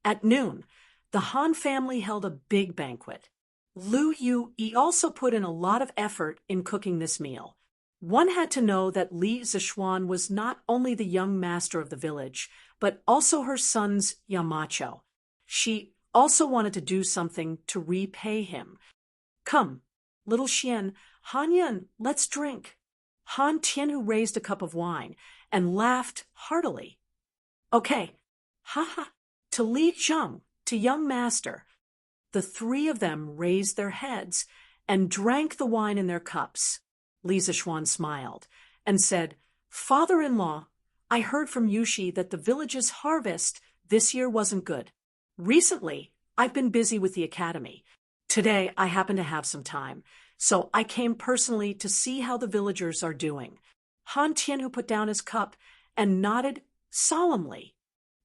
At noon, the Han family held a big banquet. Lu Yu also put in a lot of effort in cooking this meal. One had to know that Li Zishuan was not only the young master of the village, but also her son's Yamacho. She also wanted to do something to repay him. Come, little Xian, Hanyan, let's drink. Han Tianhu raised a cup of wine and laughed heartily. Okay, to Li Zheng, to young master. The three of them raised their heads and drank the wine in their cups. Li Zishuan smiled and said, Father-in-law, I heard from Yushi that the village's harvest this year wasn't good. Recently, I've been busy with the academy. Today, I happen to have some time, so I came personally to see how the villagers are doing. Han Tianhu put down his cup and nodded solemnly.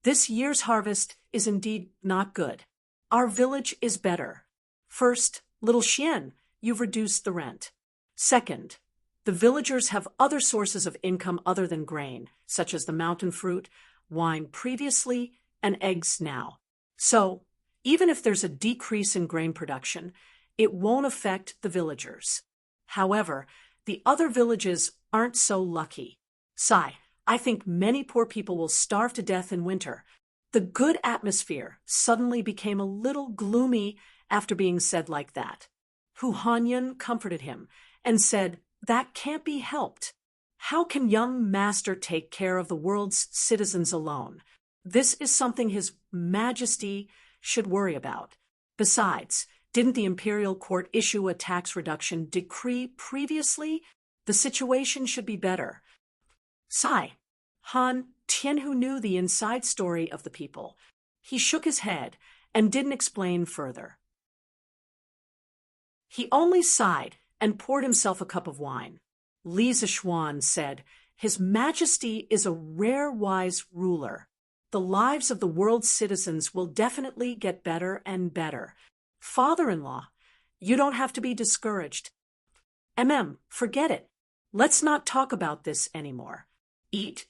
This year's harvest is indeed not good. Our village is better. First, little Xian, you've reduced the rent. Second, the villagers have other sources of income other than grain, such as the mountain fruit, wine previously, and eggs now. So, even if there's a decrease in grain production, it won't affect the villagers. However, the other villages aren't so lucky. Sai, I think many poor people will starve to death in winter. The good atmosphere suddenly became a little gloomy after being said like that. Hu Hanyan comforted him and said, that can't be helped. How can young master take care of the world's citizens alone? This is something His Majesty should worry about. Besides, didn't the imperial court issue a tax reduction decree previously? The situation should be better. Sai, Han Tianhu knew the inside story of the people. He shook his head and didn't explain further. He only sighed and poured himself a cup of wine. Li Zishuan said, His Majesty is a rare wise ruler. The lives of the world's citizens will definitely get better and better. Father-in-law, you don't have to be discouraged. Forget it. Let's not talk about this anymore. Eat.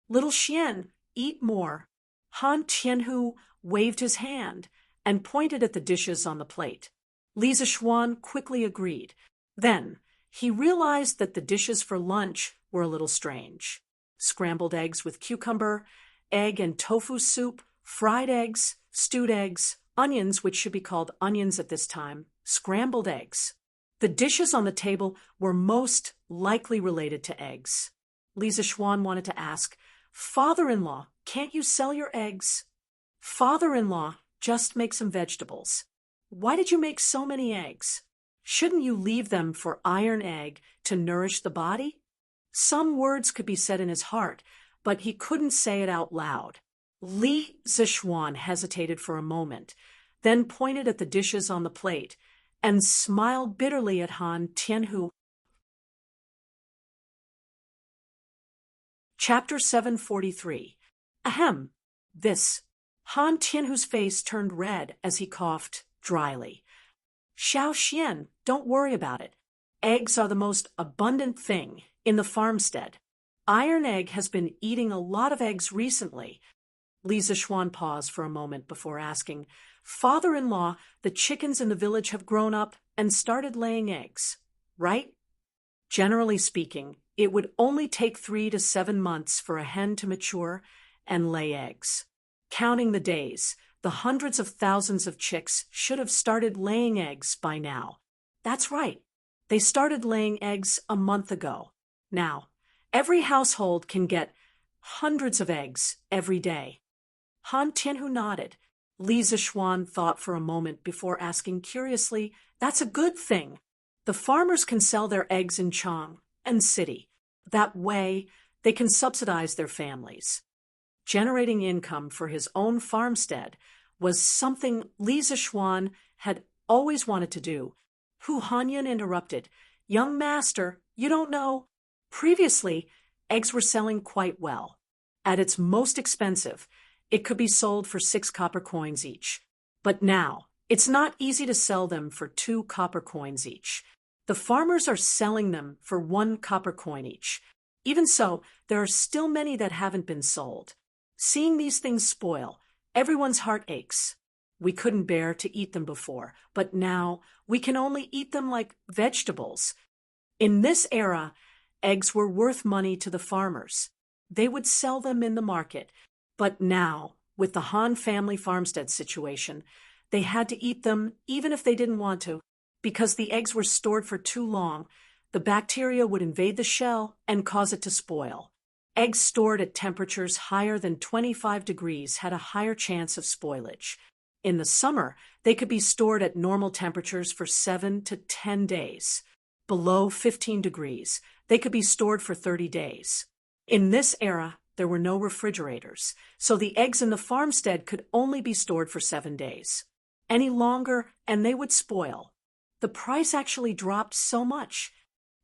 Little Xian, eat more. Han Tianhu waved his hand and pointed at the dishes on the plate. Li Zishuan quickly agreed. Then, he realized that the dishes for lunch were a little strange. Scrambled eggs with cucumber, egg and tofu soup, fried eggs, stewed eggs, onions, which should be called onions at this time, scrambled eggs. The dishes on the table were most likely related to eggs. Li Zishuan wanted to ask, Father-in-law, can't you sell your eggs? Father-in-law, just make some vegetables. Why did you make so many eggs? Shouldn't you leave them for iron egg to nourish the body? Some words could be said in his heart, but he couldn't say it out loud. Li Zishuan hesitated for a moment, then pointed at the dishes on the plate and smiled bitterly at Han Tianhu. Chapter 743. This. Han Tianhu's face turned red as he coughed dryly. Xiao Xian, don't worry about it. Eggs are the most abundant thing in the farmstead. Iron Egg has been eating a lot of eggs recently. Li Zishuan paused for a moment before asking, Father-in-law, the chickens in the village have grown up and started laying eggs, right? Generally speaking, it would only take 3 to 7 months for a hen to mature and lay eggs. Counting the days, the hundreds of thousands of chicks should have started laying eggs by now. That's right. They started laying eggs a month ago. Now, every household can get hundreds of eggs every day. Han Tianhu nodded. Li Zishuan thought for a moment before asking curiously, That's a good thing. The farmers can sell their eggs in Chang and city. That way, they can subsidize their families. Generating income for his own farmstead was something Li Zishuan had always wanted to do. Hu Hanyan interrupted. Young master, you don't know. Previously, eggs were selling quite well. At its most expensive, it could be sold for 6 copper coins each. But now, it's not easy to sell them for 2 copper coins each. The farmers are selling them for 1 copper coin each. Even so, there are still many that haven't been sold. Seeing these things spoil, everyone's heart aches. We couldn't bear to eat them before, but now we can only eat them like vegetables. In this era, eggs were worth money to the farmers. They would sell them in the market. But now, with the Han family farmstead situation, they had to eat them even if they didn't want to. Because the eggs were stored for too long, the bacteria would invade the shell and cause it to spoil. Eggs stored at temperatures higher than 25 degrees had a higher chance of spoilage. In the summer, they could be stored at normal temperatures for 7 to 10 days. Below 15 degrees, they could be stored for 30 days. In this era, there were no refrigerators, so the eggs in the farmstead could only be stored for 7 days. Any longer, and they would spoil. The price actually dropped so much.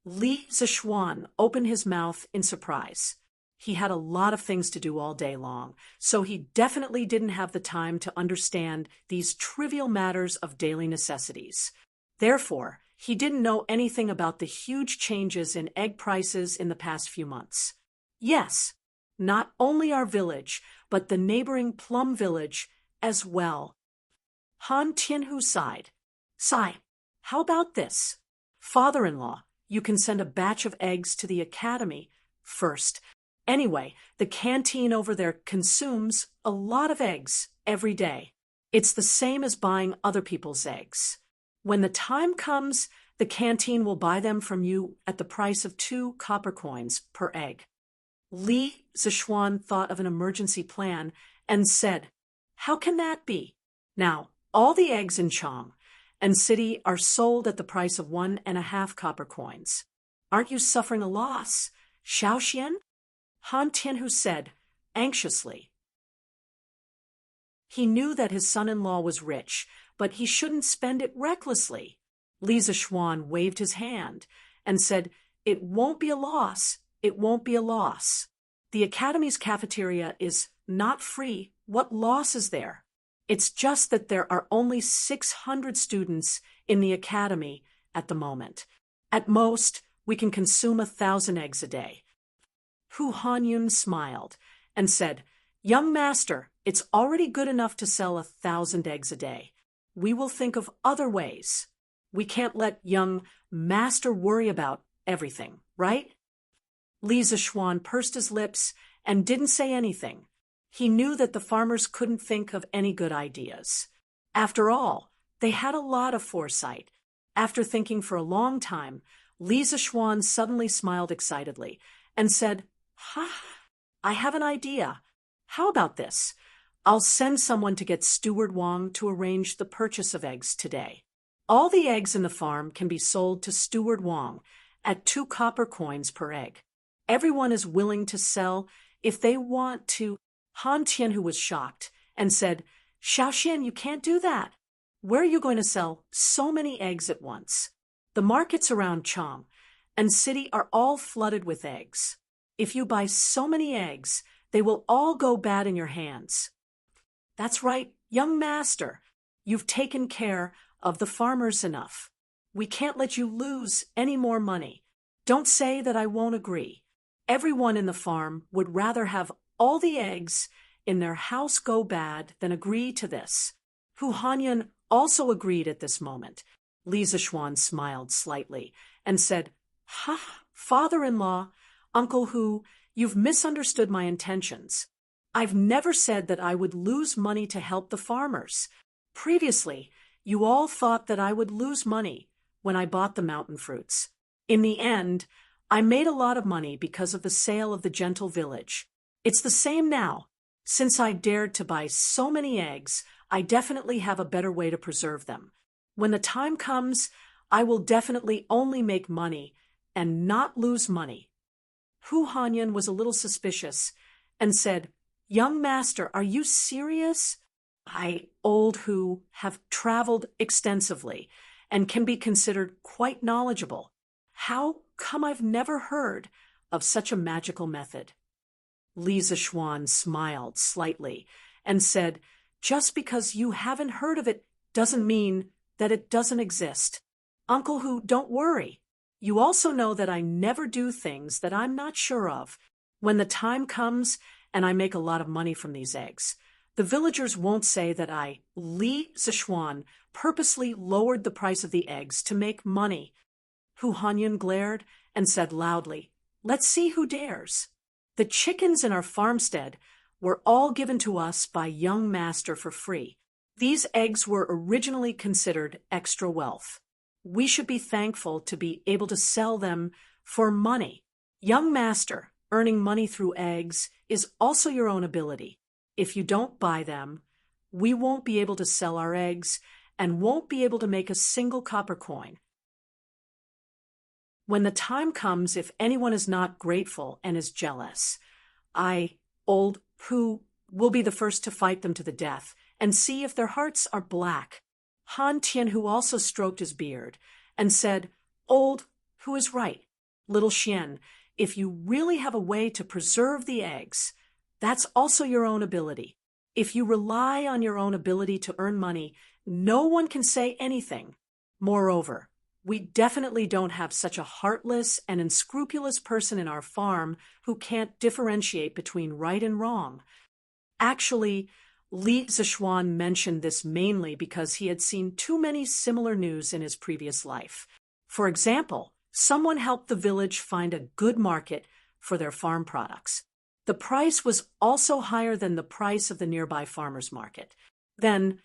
Li Zishuan opened his mouth in surprise. He had a lot of things to do all day long, so he definitely didn't have the time to understand these trivial matters of daily necessities. Therefore, he didn't know anything about the huge changes in egg prices in the past few months. Yes, not only our village, but the neighboring plum village as well. Han Tianhu sighed. Sigh, how about this? Father-in-law, you can send a batch of eggs to the academy first. Anyway, the canteen over there consumes a lot of eggs every day. It's the same as buying other people's eggs. When the time comes, the canteen will buy them from you at the price of 2 copper coins per egg. Li Zishuan thought of an emergency plan and said, How can that be? Now, all the eggs in Chang and city are sold at the price of 1.5 copper coins. Aren't you suffering a loss, Xiaoxian? Han Tianhu said, anxiously. He knew that his son-in-law was rich, but he shouldn't spend it recklessly. Li Zishuan waved his hand and said, It won't be a loss. It won't be a loss. The academy's cafeteria is not free. What loss is there? It's just that there are only 600 students in the academy at the moment. At most, we can consume 1,000 eggs a day. Hu Hanyun smiled and said, Young master, it's already good enough to sell 1,000 eggs a day. We will think of other ways. We can't let young master worry about everything, right? Li Zishuan pursed his lips and didn't say anything. He knew that the farmers couldn't think of any good ideas. After all, they had a lot of foresight. After thinking for a long time, Li Zishuan suddenly smiled excitedly and said, I have an idea. How about this? I'll send someone to get Steward Wang to arrange the purchase of eggs today. All the eggs in the farm can be sold to Steward Wang at 2 copper coins per egg. Everyone is willing to sell if they want to. Han Tianhu was shocked and said, Xiaoxian, you can't do that. Where are you going to sell so many eggs at once? The markets around Chang and city are all flooded with eggs. If you buy so many eggs, they will all go bad in your hands. That's right, young master. You've taken care of the farmers enough. We can't let you lose any more money. Don't say that I won't agree. everyone in the farm would rather have all the eggs in their house go bad than agree to this. Hu Hanyan also agreed at this moment. Li Zixuan smiled slightly and said, "Ha, father-in-law, Uncle Hu, you've misunderstood my intentions. I've never said that I would lose money to help the farmers. Previously, you all thought that I would lose money when I bought the mountain fruits. In the end, I made a lot of money because of the sale of the gentle village. It's the same now. Since I dared to buy so many eggs, I definitely have a better way to preserve them. When the time comes, I will definitely only make money and not lose money." Hu Hanyan was a little suspicious and said, "Young master, are you serious? I, old Hu, have traveled extensively and can be considered quite knowledgeable. How come I've never heard of such a magical method?" Li Zixuan smiled slightly and said, "Just because you haven't heard of it doesn't mean that it doesn't exist. Uncle Hu, don't worry. You also know that I never do things that I'm not sure of. When the time comes and I make a lot of money from these eggs, the villagers won't say that I, Li Zixuan, purposely lowered the price of the eggs to make money." Hu Hanyan glared and said loudly, "Let's see who dares. The chickens in our farmstead were all given to us by young master for free. These eggs were originally considered extra wealth. We should be thankful to be able to sell them for money. Young master, earning money through eggs is also your own ability. If you don't buy them, we won't be able to sell our eggs and won't be able to make a single copper coin. When the time comes, if anyone is not grateful and is jealous, I, old Hu, will be the first to fight them to the death and see if their hearts are black." Han Tianhu also stroked his beard and said, "Old Hu is right. Little Xian, if you really have a way to preserve the eggs, that's also your own ability. If you rely on your own ability to earn money, no one can say anything. Moreover, we definitely don't have such a heartless and unscrupulous person in our farm who can't differentiate between right and wrong." Actually, Li Zixuan mentioned this mainly because he had seen too many similar news in his previous life. For example, someone helped the village find a good market for their farm products. The price was also higher than the price of the nearby farmer's market. Then,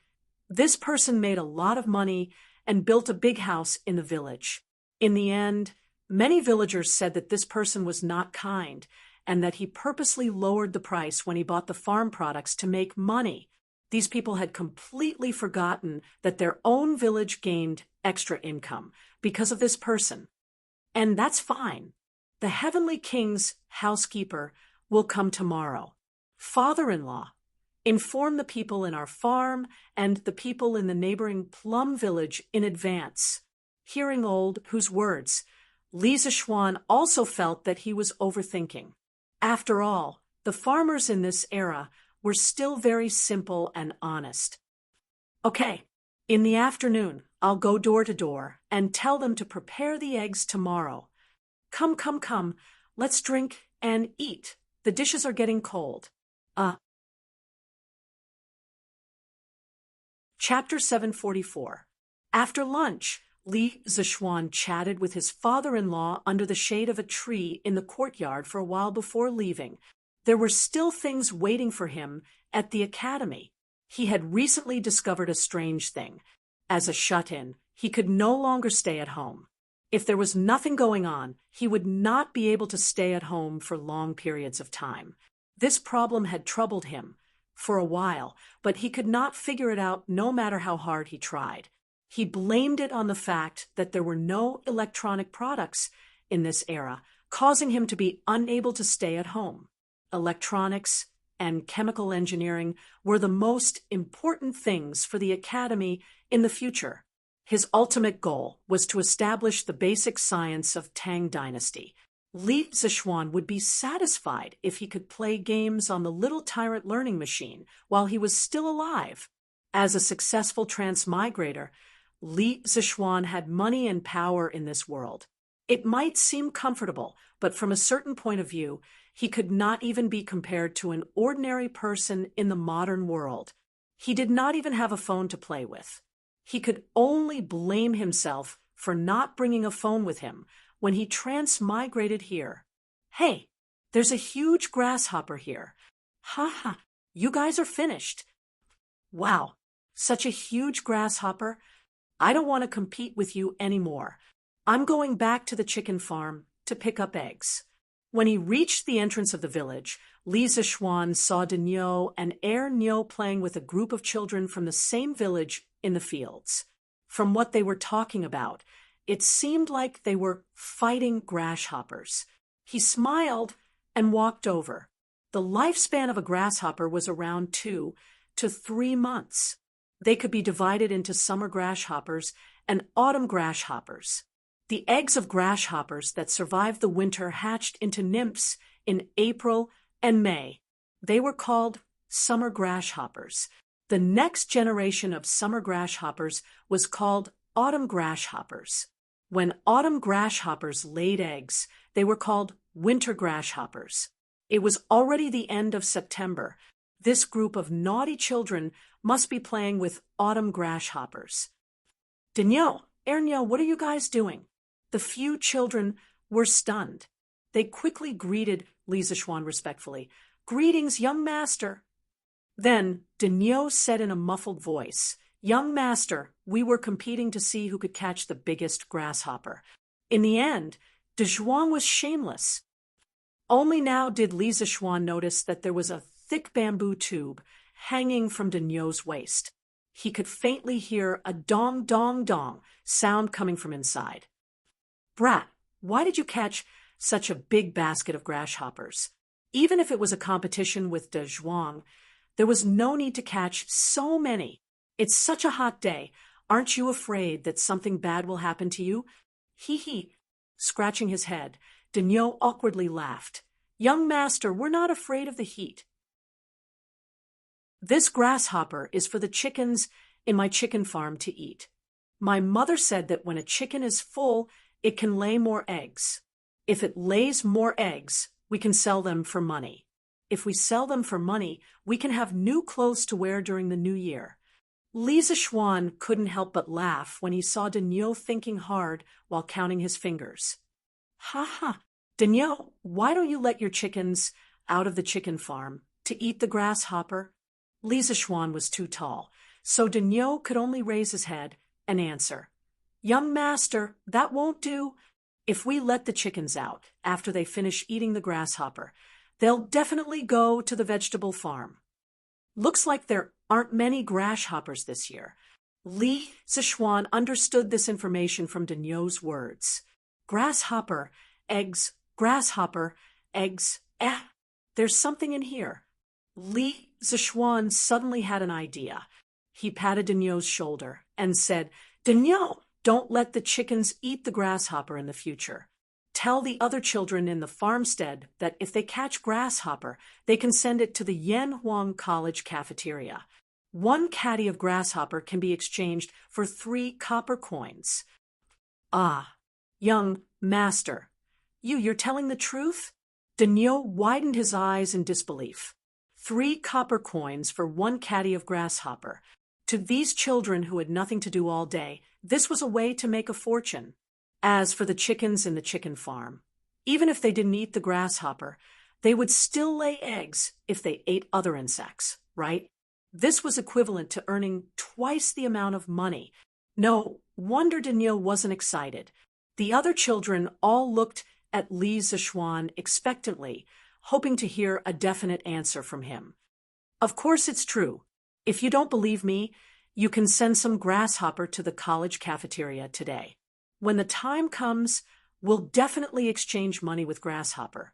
this person made a lot of money and built a big house in the village. In the end, many villagers said that this person was not kind and that he purposely lowered the price when he bought the farm products to make money. These people had completely forgotten that their own village gained extra income because of this person. And that's fine. The Heavenly King's housekeeper will come tomorrow. Father-in-law, inform the people in our farm and the people in the neighboring plum village in advance." Hearing old Hu's words, Li Zixuan also felt that he was overthinking. After all, the farmers in this era were still very simple and honest. "Okay, in the afternoon, I'll go door to door and tell them to prepare the eggs tomorrow. Come, come, come, let's drink and eat. The dishes are getting cold." Chapter 744. After lunch, Li Zixuan chatted with his father-in-law under the shade of a tree in the courtyard for a while before leaving. There were still things waiting for him at the academy. He had recently discovered a strange thing. As a shut-in, he could no longer stay at home. If there was nothing going on, he would not be able to stay at home for long periods of time. This problem had troubled him for a while, but he could not figure it out no matter how hard he tried. He blamed it on the fact that there were no electronic products in this era, causing him to be unable to stay at home. Electronics and chemical engineering were the most important things for the academy in the future. His ultimate goal was to establish the basic science of Tang Dynasty. Li Zixuan would be satisfied if he could play games on the Little Tyrant learning machine while he was still alive. As a successful transmigrator, Li Zixuan had money and power in this world. It might seem comfortable, but from a certain point of view, he could not even be compared to an ordinary person in the modern world. He did not even have a phone to play with. He could only blame himself for not bringing a phone with him when he transmigrated here. Hey, there's a huge grasshopper here. Ha ha, you guys are finished. Wow, such a huge grasshopper. I don't want to compete with you anymore. I'm going back to the chicken farm to pick up eggs. When he reached the entrance of the village, Li Zixuan saw Dinyo and Nyo playing with a group of children from the same village in the fields. From what they were talking about, it seemed like they were fighting grasshoppers. He smiled and walked over. The lifespan of a grasshopper was around 2 to 3 months. They could be divided into summer grasshoppers and autumn grasshoppers. The eggs of grasshoppers that survived the winter hatched into nymphs in April and May. They were called summer grasshoppers. The next generation of summer grasshoppers was called autumn grasshoppers. When autumn grasshoppers laid eggs, they were called winter grasshoppers. It was already the end of September. This group of naughty children must be playing with autumn grasshoppers. Dinyo, Nyo, what are you guys doing? The few children were stunned. They quickly greeted Li Zixuan respectfully. Greetings, young master. Then Dinyo said in a muffled voice, Young master, we were competing to see who could catch the biggest grasshopper. In the end, De Zhuang was shameless. Only now did Li Zixuan notice that there was a thick bamboo tube hanging from Dinyo's waist. He could faintly hear a dong dong dong sound coming from inside. Brat, why did you catch such a big basket of grasshoppers? Even if it was a competition with De Zhuang, there was no need to catch so many. It's such a hot day. Aren't you afraid that something bad will happen to you? Hee. Scratching his head, Dinyo awkwardly laughed. Young master, we're not afraid of the heat. This grasshopper is for the chickens in my chicken farm to eat. My mother said that when a chicken is full, it can lay more eggs. If it lays more eggs, we can sell them for money. If we sell them for money, we can have new clothes to wear during the new year. Li Zixuan couldn't help but laugh when he saw Dinyo thinking hard while counting his fingers. Ha ha, Dinyo, why don't you let your chickens out of the chicken farm to eat the grasshopper? Li Zixuan was too tall, so Dinyo could only raise his head and answer. Young master, that won't do. If we let the chickens out after they finish eating the grasshopper, they'll definitely go to the vegetable farm. Looks like there aren't many grasshoppers this year. Li Zixuan understood this information from Dinyo's words. Grasshopper, eggs, grasshopper, eggs, there's something in here. Li Zixuan suddenly had an idea. He patted Dinyo's shoulder and said, Dinyo, don't let the chickens eat the grasshopper in the future. Tell the other children in the farmstead that if they catch grasshopper, they can send it to the Yanhuang College cafeteria. 1 caddy of grasshopper can be exchanged for 3 copper coins. Ah, young master, you're telling the truth? Dinyo widened his eyes in disbelief. 3 copper coins for 1 caddy of grasshopper. To these children who had nothing to do all day, this was a way to make a fortune. As for the chickens in the chicken farm, even if they didn't eat the grasshopper, they would still lay eggs if they ate other insects, right? This was equivalent to earning twice the amount of money. No wonder Dinyo wasn't excited. The other children all looked at Li Zixuan expectantly, hoping to hear a definite answer from him. Of course it's true. If you don't believe me, you can send some grasshopper to the college cafeteria today. When the time comes, we'll definitely exchange money with grasshopper.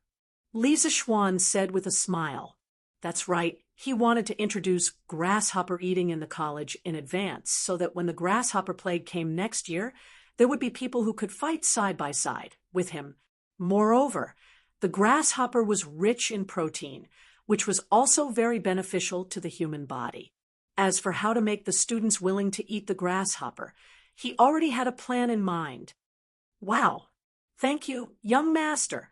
Li Zixuan said with a smile. That's right, he wanted to introduce grasshopper eating in the college in advance so that when the grasshopper plague came next year, there would be people who could fight side by side with him. Moreover, the grasshopper was rich in protein, which was also very beneficial to the human body. As for how to make the students willing to eat the grasshopper, he already had a plan in mind. Wow, Thank you, young master.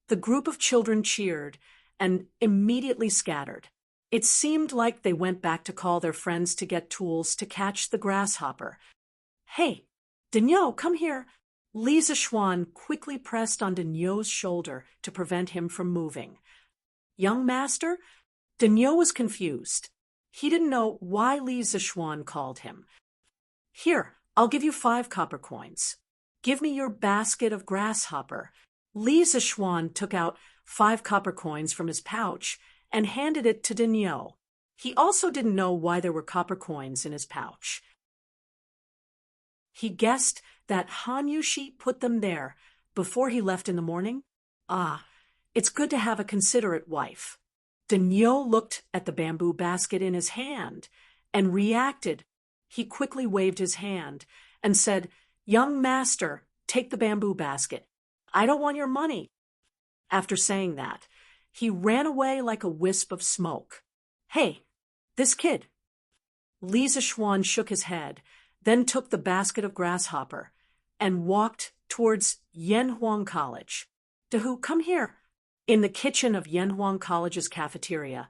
The group of children cheered and immediately scattered. It seemed like they went back to call their friends to get tools to catch the grasshopper. Hey, Daniel, come here. Lisa Schwan quickly pressed on Daniel's shoulder to prevent him from moving. Young master? Daniel was confused. He didn't know why Lisa Schwan called him. Here, I'll give you 5 copper coins. Give me your basket of grasshopper. Lisa Schwan took out 5 copper coins from his pouch and handed it to Daniel. He also didn't know why there were copper coins in his pouch. He guessed that Han Yushi put them there before he left in the morning. Ah, it's good to have a considerate wife. Daniel looked at the bamboo basket in his hand and reacted. He quickly waved his hand and said, "Young master, take the bamboo basket. I don't want your money." After saying that, he ran away like a wisp of smoke. Hey, this kid. Lisa Schwan shook his head, then took the basket of grasshopper and walked towards Yanhuang College. Dahu, come here. In the kitchen of Yanhuang College's cafeteria,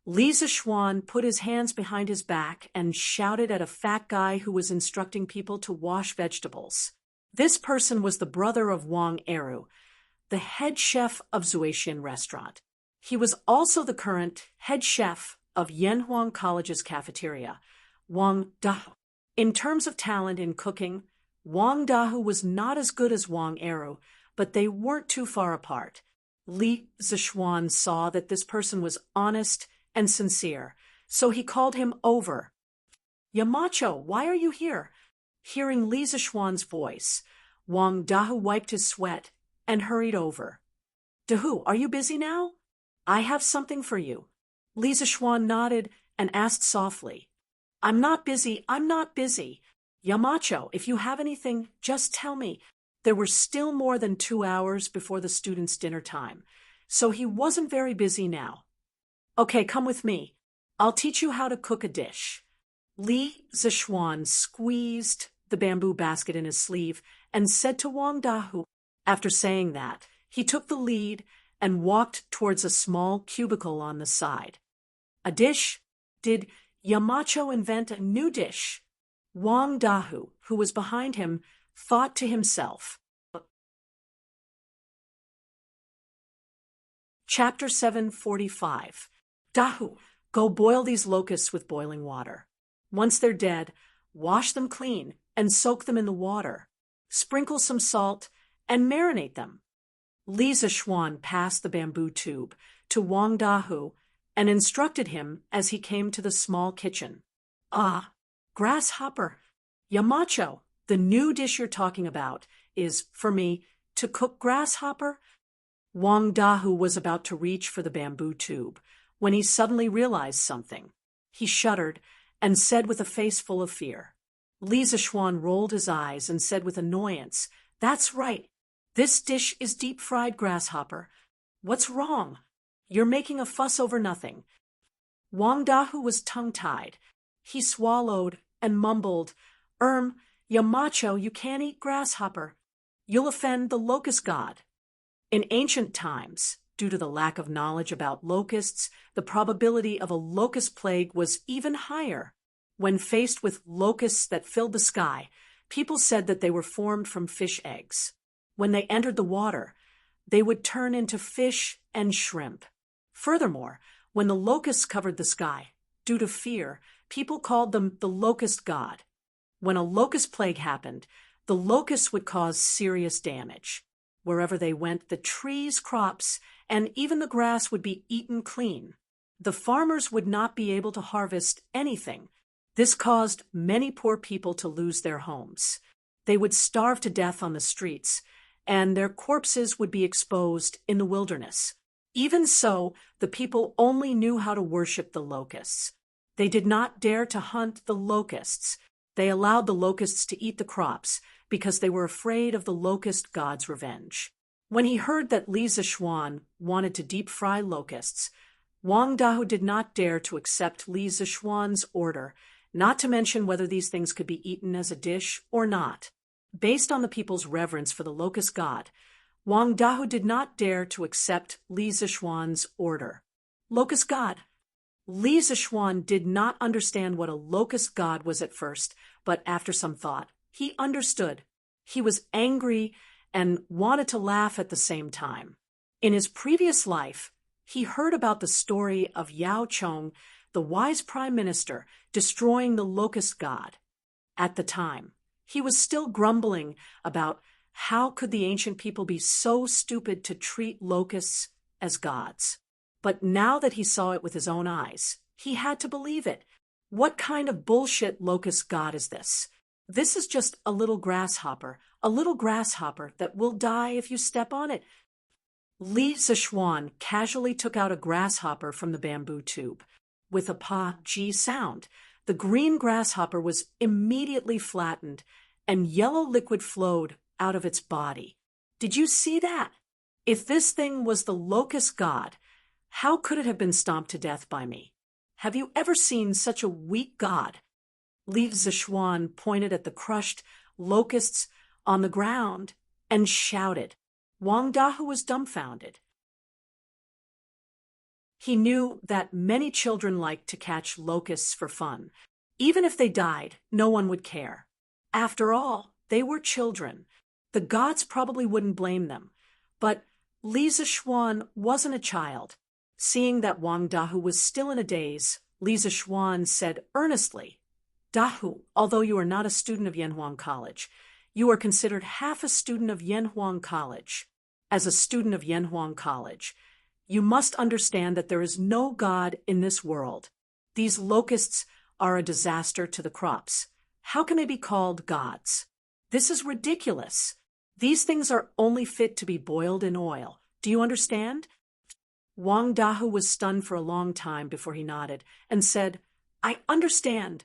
Lisa Schwan put his hands behind his back and shouted at a fat guy who was instructing people to wash vegetables. This person was the brother of Wang Eru, the head chef of Zuishin Restaurant. He was also the current head chef of Yanhuang College's cafeteria, Wang Dahu. In terms of talent in cooking, Wang Dahu was not as good as Wang Eru, but they weren't too far apart. Li Zixuan saw that this person was honest and sincere, so he called him over. "Yamacho, why are you here?" Hearing Li Zixuan's voice, Wang Dahu wiped his sweat and hurried over. "Dahu, are you busy now? I have something for you." Li Zixuan nodded and asked softly, I'm not busy. Yamacho, if you have anything, just tell me." There were still more than 2 hours before the students' dinner time, so he wasn't very busy now. "Okay, come with me. I'll teach you how to cook a dish." Li Zixuan squeezed the bamboo basket in his sleeve and said to Wang Dahu. After saying that, he took the lead and walked towards a small cubicle on the side. A dish? Did Yamacho invent a new dish? Wang Dahu, who was behind him, thought to himself. Chapter 745. Dahu, go boil these locusts with boiling water. Once they're dead, wash them clean and soak them in the water. Sprinkle some salt and marinate them. Li Zixuan passed the bamboo tube to Wang Dahu and instructed him as he came to the small kitchen. "Ah, grasshopper. Yamacho, the new dish you're talking about is, for me, to cook grasshopper?" Wang Dahu was about to reach for the bamboo tube when he suddenly realized something. He shuddered and said with a face full of fear. Li Zixuan rolled his eyes and said with annoyance, "That's right. This dish is deep-fried grasshopper. What's wrong? You're making a fuss over nothing." Wang Dahu was tongue-tied. He swallowed and mumbled, Yamacho, you can't eat grasshopper. You'll offend the locust god." In ancient times, due to the lack of knowledge about locusts, the probability of a locust plague was even higher. When faced with locusts that filled the sky, people said that they were formed from fish eggs. When they entered the water, they would turn into fish and shrimp. Furthermore, when the locusts covered the sky, due to fear, people called them the locust god. When a locust plague happened, the locusts would cause serious damage. Wherever they went, the trees, crops, and even the grass would be eaten clean. The farmers would not be able to harvest anything. This caused many poor people to lose their homes. They would starve to death on the streets, and their corpses would be exposed in the wilderness. Even so, the people only knew how to worship the locusts. They did not dare to hunt the locusts. They allowed the locusts to eat the crops because they were afraid of the locust god's revenge. When he heard that Li Zixuan wanted to deep-fry locusts, Wang Dahu did not dare to accept Li Zixuan's order, not to mention whether these things could be eaten as a dish or not. Based on the people's reverence for the locust god, Wang Dahu did not dare to accept Li Zishuan's order. Locust god. Li Zishuan did not understand what a locust god was at first, but after some thought, he understood. He was angry and wanted to laugh at the same time. In his previous life, he heard about the story of Yao Chong, the wise prime minister, destroying the locust god. At the time, he was still grumbling about how could the ancient people be so stupid to treat locusts as gods. But now that he saw it with his own eyes, he had to believe it. What kind of bullshit locust god is this? This is just a little grasshopper that will die if you step on it. Li Zishuan casually took out a grasshopper from the bamboo tube. With a pa-ji sound, the green grasshopper was immediately flattened, and yellow liquid flowed out of its body. Did you see that? If this thing was the locust god, how could it have been stomped to death by me? Have you ever seen such a weak god? Li Zishuan pointed at the crushed locusts on the ground and shouted. Wang Dahu was dumbfounded. He knew that many children liked to catch locusts for fun. Even if they died, no one would care. After all, they were children. The gods probably wouldn't blame them. But Li Zishuan wasn't a child. Seeing that Wang Dahu was still in a daze, Li Zishuan said earnestly, Dahu, although you are not a student of Yanhuang College, you are considered half a student of Yanhuang College. As a student of Yanhuang College, you must understand that there is no God in this world. These locusts are a disaster to the crops. How can they be called gods? This is ridiculous. These things are only fit to be boiled in oil. Do you understand? Wang Dahu was stunned for a long time before he nodded and said, I understand.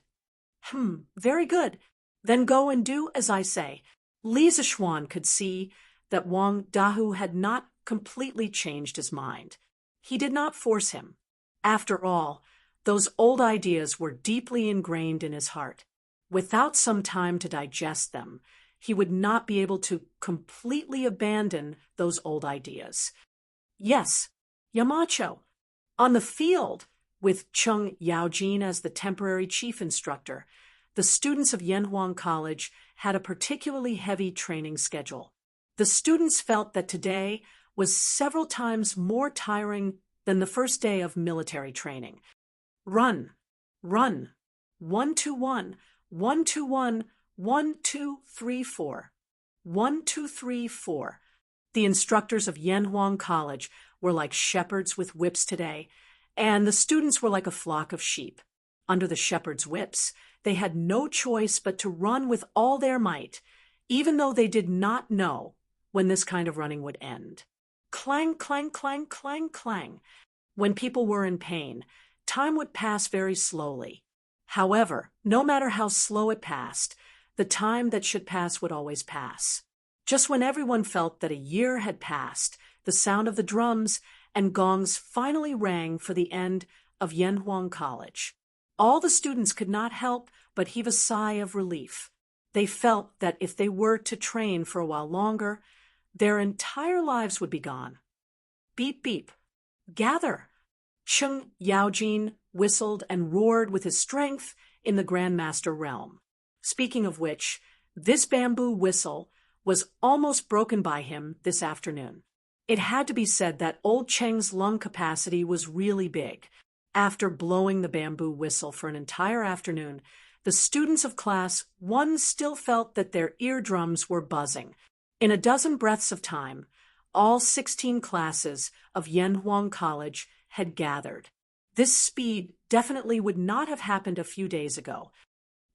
Very good. Then go and do as I say. Li Zishuan could see that Wang Dahu had not completely changed his mind. He did not force him. After all, those old ideas were deeply ingrained in his heart. Without some time to digest them, he would not be able to completely abandon those old ideas. Yes, Yamacho. On the field, with Chung Yaojin as the temporary chief instructor, the students of Yanhuang College had a particularly heavy training schedule. The students felt that today was several times more tiring than the first day of military training. Run, 1 2 1, 1 2 1, 1 2 3 4, 1 2 3 4. The instructors of Yanhuang College were like shepherds with whips today, and the students were like a flock of sheep. Under the shepherds' whips, they had no choice but to run with all their might, even though they did not know when this kind of running would end. Clang, clang, clang, clang, clang. When people were in pain, time would pass very slowly. However, no matter how slow it passed, the time that should pass would always pass. Just when everyone felt that a year had passed, the sound of the drums and gongs finally rang for the end of Yanhuang College. All the students could not help but heave a sigh of relief. They felt that if they were to train for a while longer, their entire lives would be gone. Beep, beep. Gather! Chung Yaojin whistled and roared with his strength in the Grandmaster realm. Speaking of which, this bamboo whistle was almost broken by him this afternoon. It had to be said that old Cheng's lung capacity was really big. After blowing the bamboo whistle for an entire afternoon, the students of Class 1 still felt that their eardrums were buzzing. In a dozen breaths of time, all 16 classes of Yanhuang College had gathered. This speed definitely would not have happened a few days ago.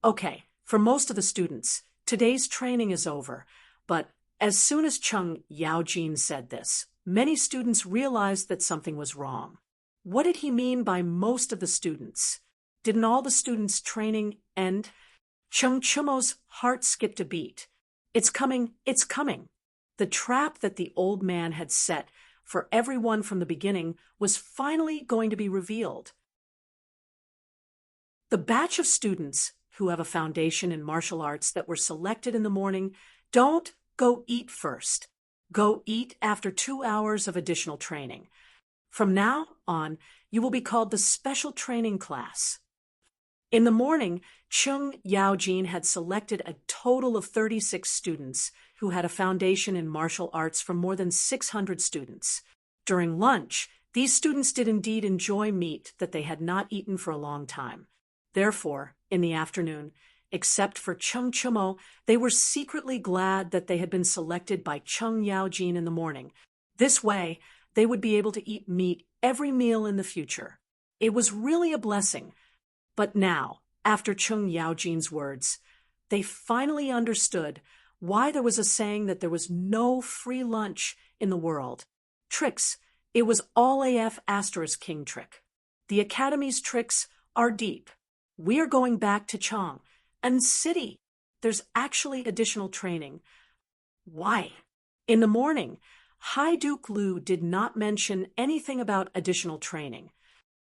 Okay, for most of the students, today's training is over, but as soon as Chung Yaojin said this, many students realized that something was wrong. What did he mean by most of the students? Didn't all the students' training end? Chung Chumo's heart skipped a beat. It's coming, it's coming. The trap that the old man had set for everyone from the beginning was finally going to be revealed. The batch of students who have a foundation in martial arts that were selected in the morning don't go eat first. Go eat after 2 hours of additional training. From now on, you will be called the special training class. In the morning, Chung Yaojin had selected a total of 36 students who had a foundation in martial arts from more than 600 students. During lunch, these students did indeed enjoy meat that they had not eaten for a long time. Therefore, in the afternoon, except for Chung Chumo, they were secretly glad that they had been selected by Chung Yaojin in the morning. This way, they would be able to eat meat every meal in the future. It was really a blessing. But now, after Chung Yaojin's words, they finally understood why there was a saying that there was no free lunch in the world. Tricks. It was all AF * king trick. The Academy's tricks are deep. We are going back to Chang. And city. There's actually additional training. Why? In the morning, Hai Duke Lu did not mention anything about additional training.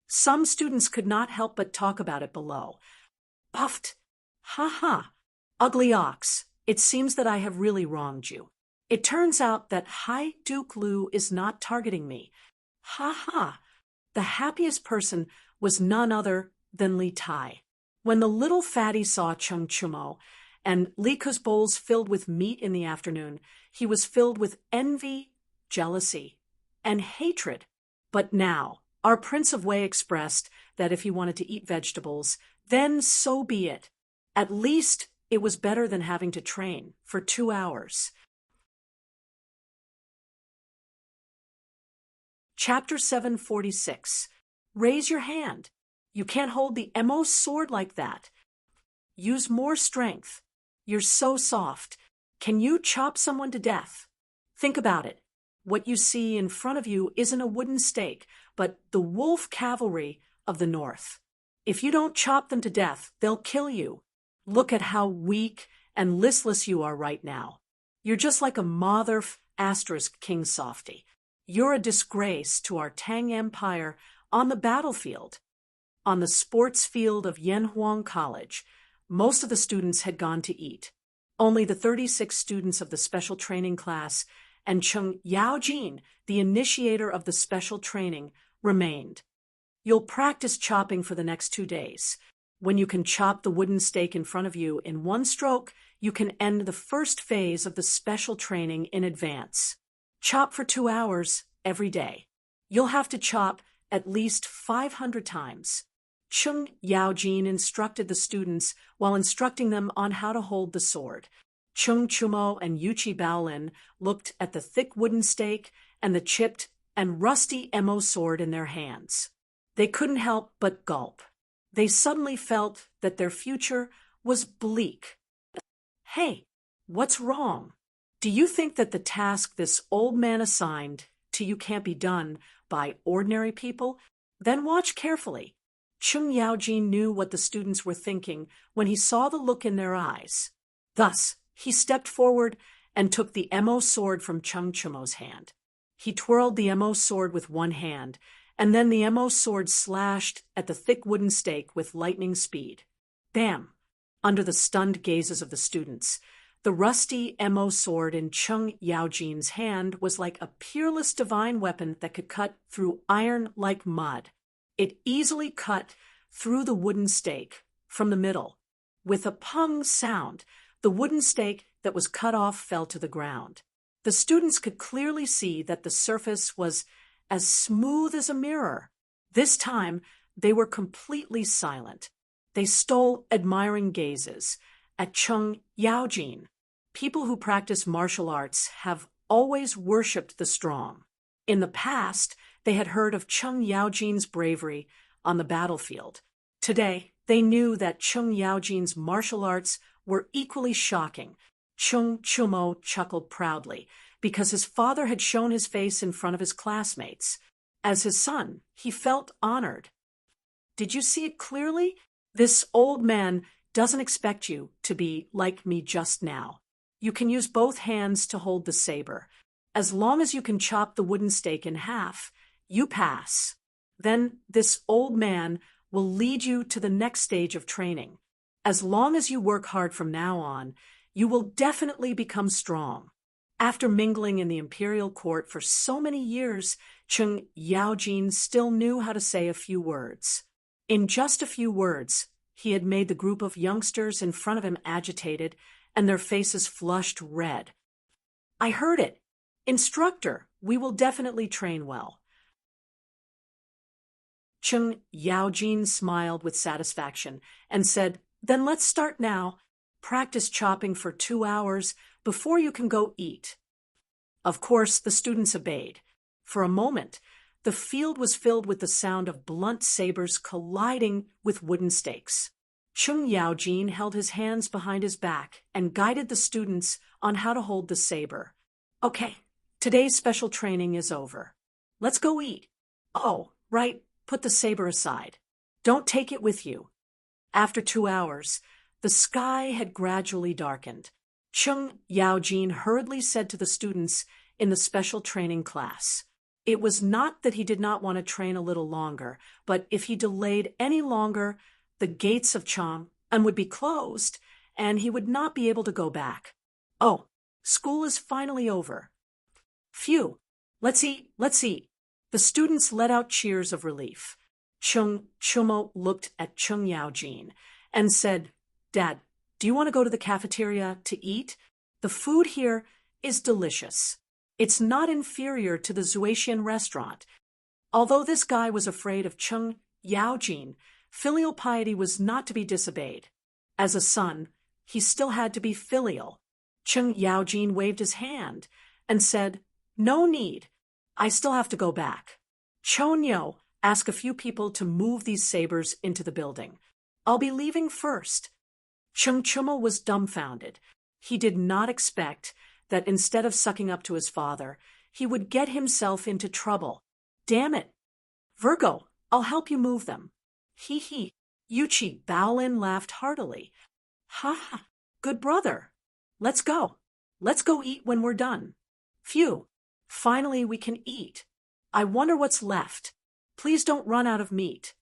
Some students could not help but talk about it below. Puffed. Ha ha. Ugly ox. It seems that I have really wronged you. It turns out that Hai Duke Lu is not targeting me. Ha ha. The happiest person was none other than Li Tai. When the little fatty saw Chung Chumo and Lika's bowls filled with meat in the afternoon, he was filled with envy, jealousy, and hatred. But now, our Prince of Wei expressed that if he wanted to eat vegetables, then so be it. At least it was better than having to train for 2 hours. Chapter 746. Raise your hand. You can't hold the Emo sword like that. Use more strength. You're so soft. Can you chop someone to death? Think about it. What you see in front of you isn't a wooden stake, but the wolf cavalry of the north. If you don't chop them to death, they'll kill you. Look at how weak and listless you are right now. You're just like a mother * king softy. You're a disgrace to our Tang Empire on the battlefield. On the sports field of Yanhuang College, most of the students had gone to eat. Only the 36 students of the special training class and Chung Yaojin, the initiator of the special training, remained. You'll practice chopping for the next 2 days. When you can chop the wooden stake in front of you in one stroke, you can end the first phase of the special training in advance. Chop for 2 hours every day. You'll have to chop at least 500 times. Chung Yaojin instructed the students while instructing them on how to hold the sword. Chung Chumo and Yuchi Baolin looked at the thick wooden stake and the chipped and rusty Emo sword in their hands. They couldn't help but gulp. They suddenly felt that their future was bleak. Hey, what's wrong? Do you think that the task this old man assigned to you can't be done by ordinary people? Then watch carefully. Chung Yaojin knew what the students were thinking when he saw the look in their eyes. Thus, he stepped forward and took the Emo sword from Chung Chumo's hand. He twirled the Emo sword with one hand, and then the Emo sword slashed at the thick wooden stake with lightning speed. Bam! Under the stunned gazes of the students, the rusty Emo sword in Chung Yaojin's hand was like a peerless divine weapon that could cut through iron like mud. It easily cut through the wooden stake from the middle. With a pung sound, the wooden stake that was cut off fell to the ground. The students could clearly see that the surface was as smooth as a mirror. This time, they were completely silent. They stole admiring gazes at Chung Yaojin. People who practice martial arts have always worshipped the strong. In the past, they had heard of Chung Yaojin's bravery on the battlefield. Today, they knew that Chung Yaojin's martial arts were equally shocking. Chung Chumo chuckled proudly because his father had shown his face in front of his classmates. As his son, he felt honored. Did you see it clearly? This old man doesn't expect you to be like me just now. You can use both hands to hold the saber. As long as you can chop the wooden stake in half, you pass. Then this old man will lead you to the next stage of training. As long as you work hard from now on, you will definitely become strong. After mingling in the imperial court for so many years, Cheng Yaojin still knew how to say a few words. In just a few words, he had made the group of youngsters in front of him agitated, and their faces flushed red. I heard it. Instructor, we will definitely train well. Cheng Yaojin smiled with satisfaction and said, Then let's start now. Practice chopping for 2 hours before you can go eat. Of course, the students obeyed. For a moment, the field was filled with the sound of blunt sabers colliding with wooden stakes. Cheng Yaojin held his hands behind his back and guided the students on how to hold the saber. Okay, today's special training is over. Let's go eat. Oh, right, put the saber aside. Don't take it with you. After 2 hours, the sky had gradually darkened. Cheng Yaojin hurriedly said to the students in the special training class, it was not that he did not want to train a little longer, but if he delayed any longer, the gates of Chang would be closed, and he would not be able to go back. Oh, school is finally over. Phew, let's eat, let's eat. The students let out cheers of relief. Cheng Chumo looked at Cheng Yaojin and said, Dad, do you want to go to the cafeteria to eat? The food here is delicious. It's not inferior to the Zuetian restaurant. Although this guy was afraid of Cheng Yaojin, filial piety was not to be disobeyed. As a son, he still had to be filial. Cheng Yaojin waved his hand and said, No need. I still have to go back. Chonyo, ask a few people to move these sabers into the building. I'll be leaving first. Cheng Chumo was dumbfounded. He did not expect that instead of sucking up to his father, he would get himself into trouble. Damn it. Virgo, I'll help you move them. Hee hee. Yuchi Baolin laughed heartily. Ha ha. Good brother. Let's go. Let's go eat when we're done. Phew. Finally we can eat. I wonder what's left. Please don't run out of meat.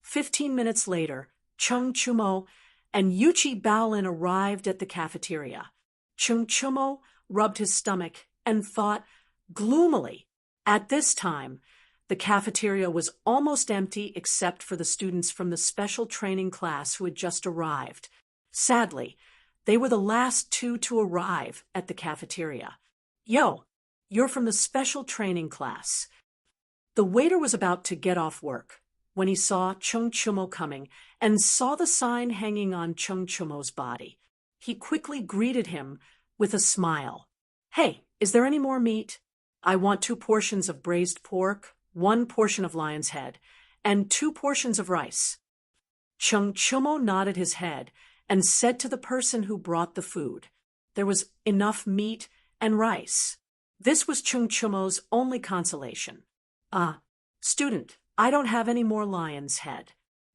15 minutes later, Cheng Chumo and Yuchi Baolin arrived at the cafeteria. Cheng Chumo rubbed his stomach and thought gloomily. At this time, the cafeteria was almost empty except for the students from the special training class who had just arrived. Sadly, they were the last 2 to arrive at the cafeteria. Yo, you're from the special training class. The waiter was about to get off work when he saw Cheng Chumo coming and saw the sign hanging on Cheng Chumo's body. He quickly greeted him with a smile. Hey, is there any more meat? I want 2 portions of braised pork, 1 portion of lion's head, and 2 portions of rice. Cheng Chumo nodded his head and said to the person who brought the food, there was enough meat and rice. This was Cheng Chumo's only consolation. Student, I don't have any more lion's head.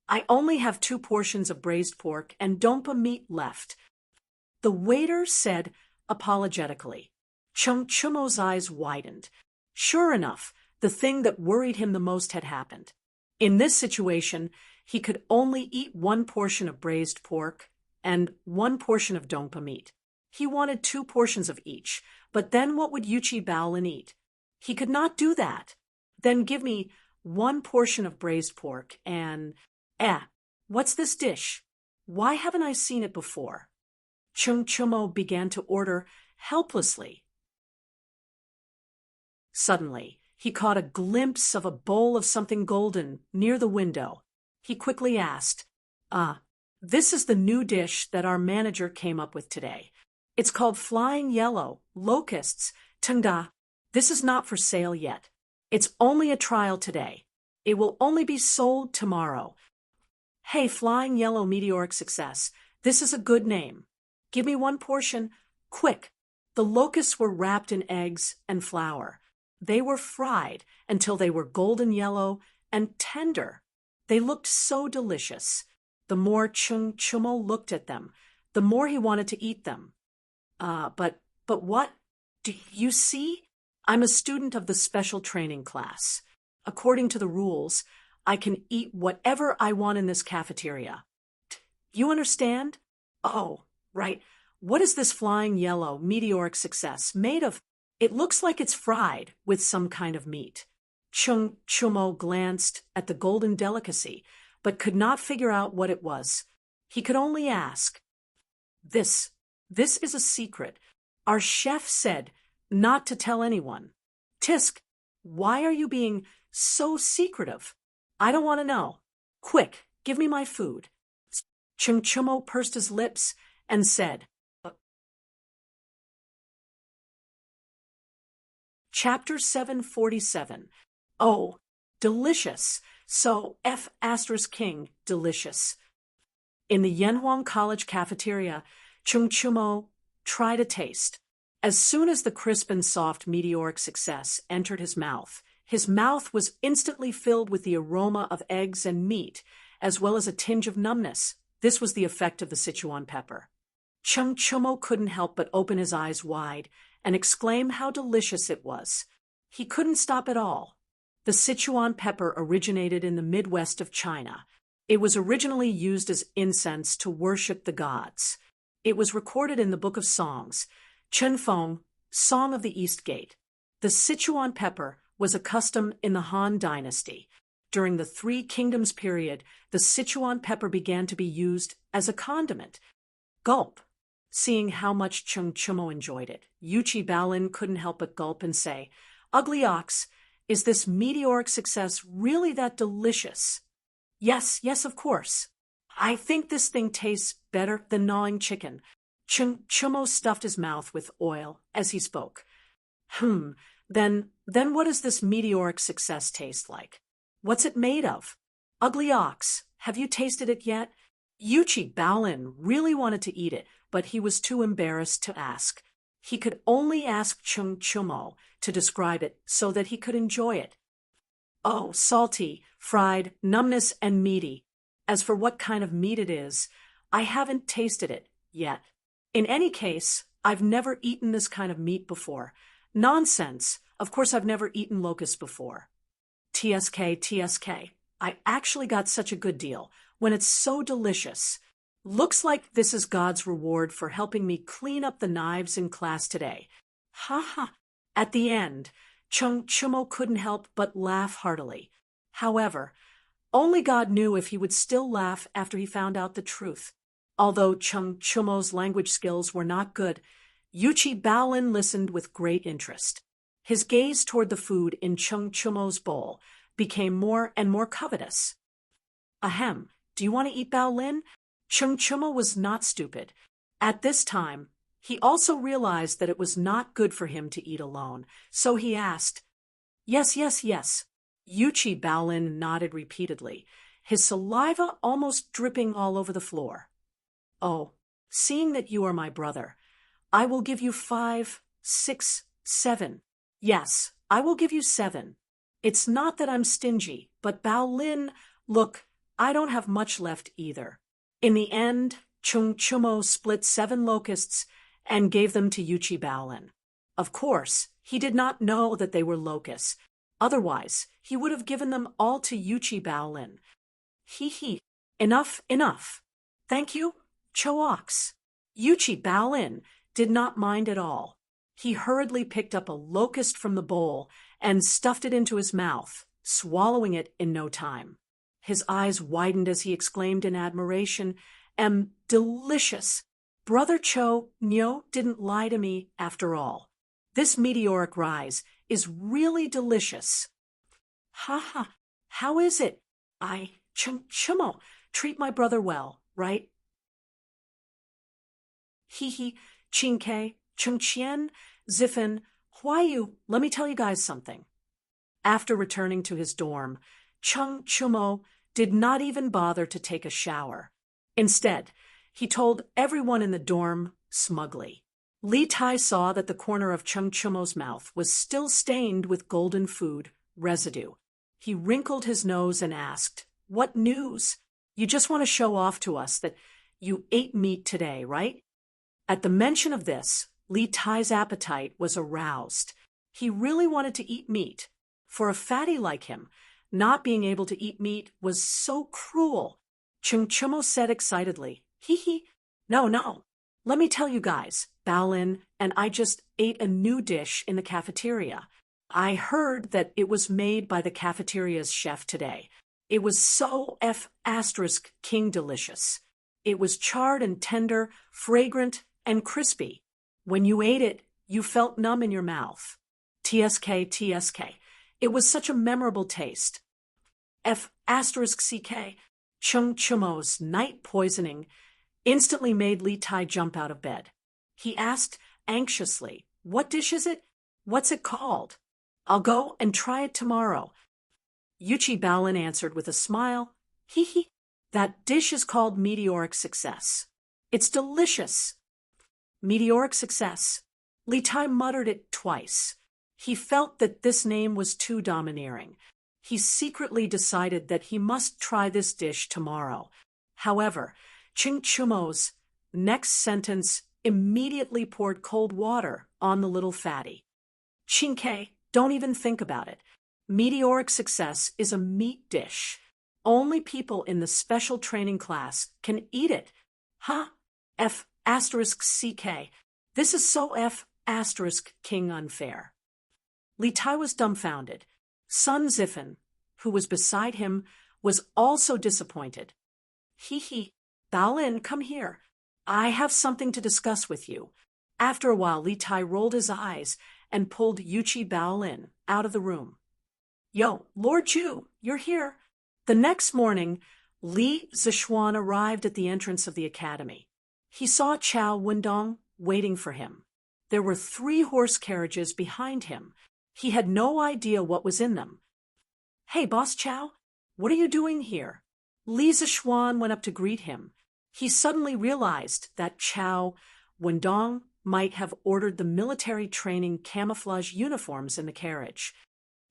I only have 2 portions of braised pork and dompa meat left. The waiter said apologetically. Cheng Chumo's eyes widened. Sure enough, the thing that worried him the most had happened. In this situation, he could only eat 1 portion of braised pork and 1 portion of dompa meat. He wanted 2 portions of each, but then what would Yuchi Baolin eat? He could not do that. Then give me 1 portion of braised pork and... what's this dish? Why haven't I seen it before? Cheng Chumo began to order helplessly. Suddenly, he caught a glimpse of a bowl of something golden near the window. He quickly asked, this is the new dish that our manager came up with today. It's called flying yellow, locusts, tangda. This is not for sale yet. It's only a trial today. It will only be sold tomorrow. Hey, flying yellow meteoric success. This is a good name. Give me 1 portion, quick. The locusts were wrapped in eggs and flour. They were fried until they were golden yellow and tender. They looked so delicious. The more Cheng Chumo looked at them, the more he wanted to eat them. But what? Do you see? I'm a student of the special training class. According to the rules, I can eat whatever I want in this cafeteria. You understand? Oh, right. What is this flying yellow, meteoric success made of? It looks like it's fried with some kind of meat. Chung Chumo glanced at the golden delicacy, but could not figure out what it was. He could only ask, This is a secret. Our chef said not to tell anyone. Tisk, why are you being so secretive? I don't want to know. Quick, give me my food. Chung Chumo pursed his lips and said, Chapter 747. Oh, delicious. So F*** King, delicious. In the Yanhuang College cafeteria, Chung Chumo tried a taste. As soon as the crisp and soft meteoric success entered his mouth was instantly filled with the aroma of eggs and meat, as well as a tinge of numbness. This was the effect of the Sichuan pepper. Chung Chumo couldn't help but open his eyes wide and exclaim how delicious it was. He couldn't stop at all. The Sichuan pepper originated in the Midwest of China. It was originally used as incense to worship the gods. It was recorded in the Book of Songs, Chenfeng, Song of the East Gate. The Sichuan pepper was a custom in the Han Dynasty. During the Three Kingdoms period, the Sichuan pepper began to be used as a condiment. Gulp. Seeing how much Chung Chumo enjoyed it, Yuchi Baolin couldn't help but gulp and say, Ugly ox, is this meteoric success really that delicious? Yes, of course. I think this thing tastes better than gnawing chicken. Chung Chumo stuffed his mouth with oil as he spoke. Then what does this meteoric success taste like? What's it made of? Ugly ox, have you tasted it yet? Yuchi Baolin really wanted to eat it, but he was too embarrassed to ask. He could only ask Chung Chumo to describe it so that he could enjoy it. Oh, salty, fried, numbness, and meaty. As for what kind of meat it is, I haven't tasted it yet. In any case, I've never eaten this kind of meat before. Nonsense. Of course I've never eaten locusts before. TSK. I actually got such a good deal when it's so delicious. Looks like this is God's reward for helping me clean up the knives in class today. Ha ha. At the end, Chung Chumo couldn't help but laugh heartily. However, only God knew if he would still laugh after he found out the truth. Although Chung Chumo's language skills were not good, Yuchi Baolin listened with great interest. His gaze toward the food in Chung Chumo's bowl became more and more covetous. Ahem, do you want to eat Baolin? Chung Chumo was not stupid. At this time, he also realized that it was not good for him to eat alone, so he asked, Yes. Yuchi Baolin nodded repeatedly, his saliva almost dripping all over the floor. Oh, seeing that you are my brother, I will give you 5, 6, 7. Yes, I will give you 7. It's not that I'm stingy, but Baolin, look, I don't have much left either. In the end, Chung Chumo split 7 locusts and gave them to Yuchi Baolin. Of course, he did not know that they were locusts. Otherwise, he would have given them all to Yuchi Baolin. He. Enough. Thank you, Cho-ox. Yuchi Baolin did not mind at all. He hurriedly picked up a locust from the bowl and stuffed it into his mouth, swallowing it in no time. His eyes widened as he exclaimed in admiration, delicious. Brother Cho Nyo didn't lie to me after all. This meteoric rise is really delicious. Ha, how is it? Chung Chumo, treat my brother well, right? He, Chinke, Chung Chien, Ziffin, Huayu, let me tell you guys something. After returning to his dorm, Chung Chumo did not even bother to take a shower. Instead, he told everyone in the dorm smugly. Li Tai saw that the corner of Chung Chumo's mouth was still stained with golden food residue. He wrinkled his nose and asked, What news? You just want to show off to us that you ate meat today, right? At the mention of this, Li Tai's appetite was aroused. He really wanted to eat meat. For a fatty like him, not being able to eat meat was so cruel. Chung Chumo said excitedly, No, Let me tell you guys, Baolin and I just ate a new dish in the cafeteria. I heard that it was made by the cafeteria's chef today. It was so *king delicious. It was charred and tender, fragrant and crispy. When you ate it, you felt numb in your mouth. TSK. It was such a memorable taste. *CK. Chung Chumo's night poisoning instantly made Li Tai jump out of bed. He asked anxiously, "What dish is it? What's it called? I'll go and try it tomorrow." Yuchi Baolin answered with a smile, "Hee hee. That dish is called Meteoric Success. It's delicious." Meteoric Success. Li Tai muttered it twice. He felt that this name was too domineering. He secretly decided that he must try this dish tomorrow. However, Ching Chumo's next sentence immediately poured cold water on the little fatty. "Chinke, don't even think about it. Meteoric Success is a meat dish. Only people in the special training class can eat it." Huh? *CK. This is so *king unfair. Li Tai was dumbfounded. Sun Zifen, who was beside him, was also disappointed. "Hee hee. Baolin, come here. I have something to discuss with you." After a while, Li Tai rolled his eyes and pulled Yuchi Baolin out of the room. "Yo, Lord Ju, you're here." The next morning, Li Zishuan arrived at the entrance of the academy. He saw Chao Wendong waiting for him. There were 3 horse carriages behind him. He had no idea what was in them. "Hey, Boss Chao, what are you doing here?" Li Zishuan went up to greet him. He suddenly realized that Chao Wendong might have ordered the military training camouflage uniforms in the carriage.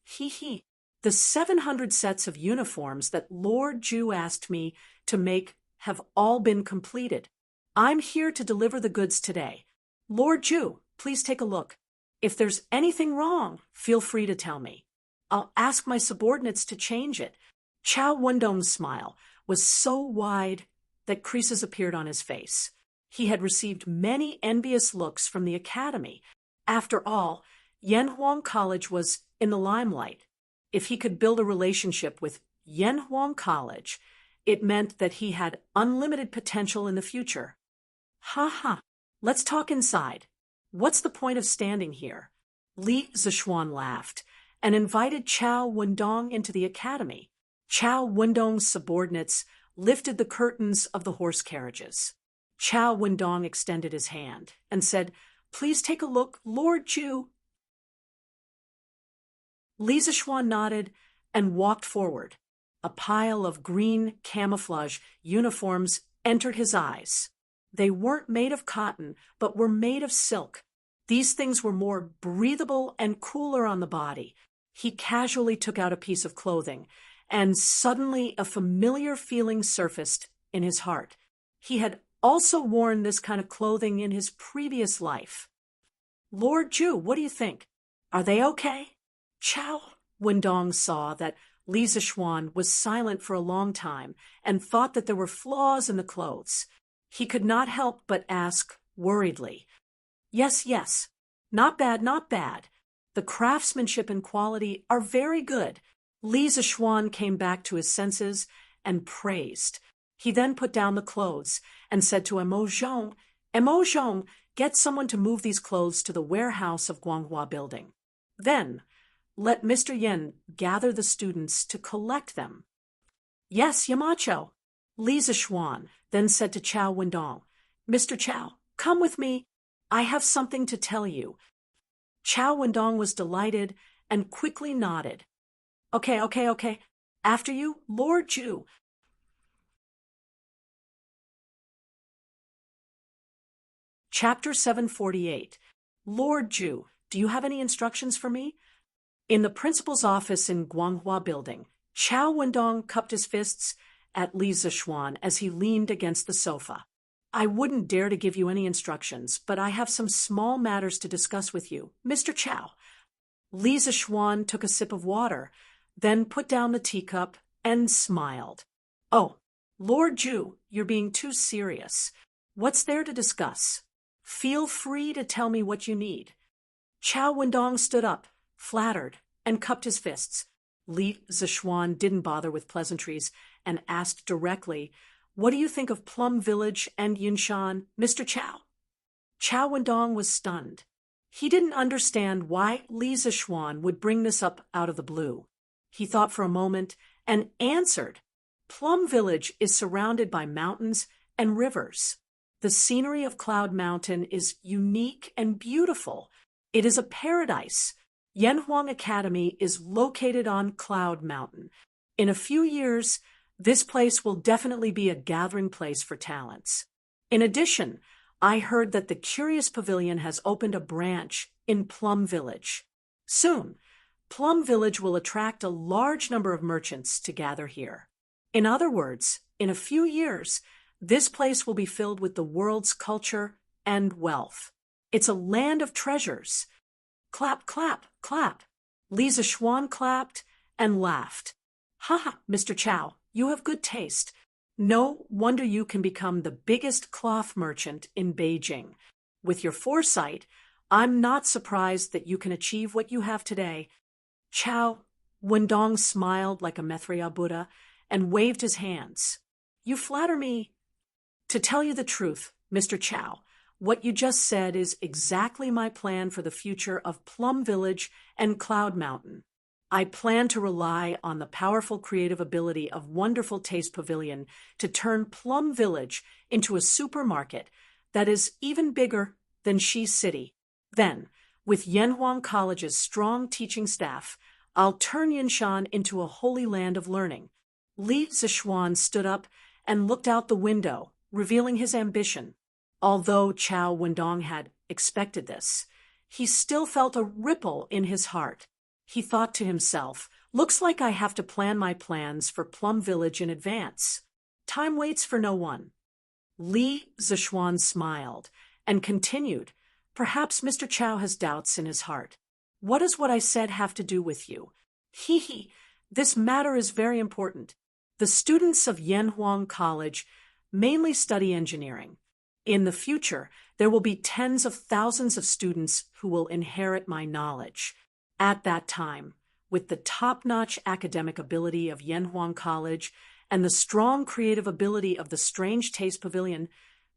Hee hee. The 700 sets of uniforms that Lord Ju asked me to make have all been completed. I'm here to deliver the goods today. Lord Ju, please take a look. If there's anything wrong, feel free to tell me. I'll ask my subordinates to change it. Chao Wendong's smile was so wide that creases appeared on his face. He had received many envious looks from the academy. After all, Yanhuang College was in the limelight. If he could build a relationship with Yanhuang College, it meant that he had unlimited potential in the future. "Ha ha, let's talk inside. What's the point of standing here?" Li Zishuan laughed and invited Chao Wendong into the academy. Chao Wendong's subordinates lifted the curtains of the horse carriages. Chao Wendong extended his hand and said, "Please take a look, Lord Ju." Li Zishuan nodded and walked forward. A pile of green camouflage uniforms entered his eyes. They weren't made of cotton, but were made of silk. These things were more breathable and cooler on the body. He casually took out a piece of clothing, and suddenly a familiar feeling surfaced in his heart. He had also worn this kind of clothing in his previous life. "Lord Ju, what do you think? Are they okay?" Chao Wendong saw that Li Zishuan was silent for a long time and thought that there were flaws in the clothes. He could not help but ask worriedly, Yes. Not bad. The craftsmanship and quality are very good." Li Zishuan came back to his senses and praised. He then put down the clothes and said to Emo Zhong, "Get someone to move these clothes to the warehouse of Guanghua Building. Then, let Mr. Yen gather the students to collect them." "Yes, Yamacho." Li Zishuan then said to Chao Wendong, "Mr. Chao, come with me. I have something to tell you." Chao Wendong was delighted and quickly nodded. Okay. After you, Lord Ju." Chapter 748. Lord Ju, do you have any instructions for me? In the principal's office in Guanghua Building, Chao Wendong cupped his fists at Li Zishuan as he leaned against the sofa. "I wouldn't dare to give you any instructions, but I have some small matters to discuss with you, Mr. Chao." Li Zishuan took a sip of water, then put down the teacup and smiled. "Oh, Lord Ju, you're being too serious. What's there to discuss? Feel free to tell me what you need. Chao Wendong stood up, flattered, and cupped his fists. Li Zishuan didn't bother with pleasantries and asked directly, "What do you think of Plum Village and Yinshan, Mr. Chao?" Chao Wendong was stunned. He didn't understand why Li Zishuan would bring this up out of the blue. He thought for a moment and answered, "Plum Village is surrounded by mountains and rivers. The scenery of Cloud Mountain is unique and beautiful. It is a paradise. Yanhuang Academy is located on Cloud Mountain. In a few years, this place will definitely be a gathering place for talents. In addition, I heard that the Curious Pavilion has opened a branch in Plum Village. Soon, Plum Village will attract a large number of merchants to gather here. In other words, in a few years, this place will be filled with the world's culture and wealth. It's a land of treasures." Clap, clap, clap. Li Zishuan clapped and laughed. "Ha ha, Mr. Chao, you have good taste. No wonder you can become the biggest cloth merchant in Beijing. With your foresight, I'm not surprised that you can achieve what you have today." Chao Wendong smiled like a Maitreya Buddha and waved his hands. "You flatter me." "To tell you the truth, Mr. Chao, what you just said is exactly my plan for the future of Plum Village and Cloud Mountain. I plan to rely on the powerful creative ability of Wonderful Taste Pavilion to turn Plum Village into a supermarket that is even bigger than Shi City. Then, with Yanhuang College's strong teaching staff, I'll turn Yinshan into a holy land of learning." Li Zishuan stood up and looked out the window, revealing his ambition. Although Chao Wendong had expected this, he still felt a ripple in his heart. He thought to himself, "Looks like I have to plan my plans for Plum Village in advance. Time waits for no one." Li Zishuan smiled and continued, "Perhaps Mr. Chao has doubts in his heart. What does what I said have to do with you? Hee, this matter is very important. The students of Yanhuang College mainly study engineering. In the future, there will be tens of thousands of students who will inherit my knowledge. At that time, with the top-notch academic ability of Yanhuang College and the strong creative ability of the Strange Taste Pavilion,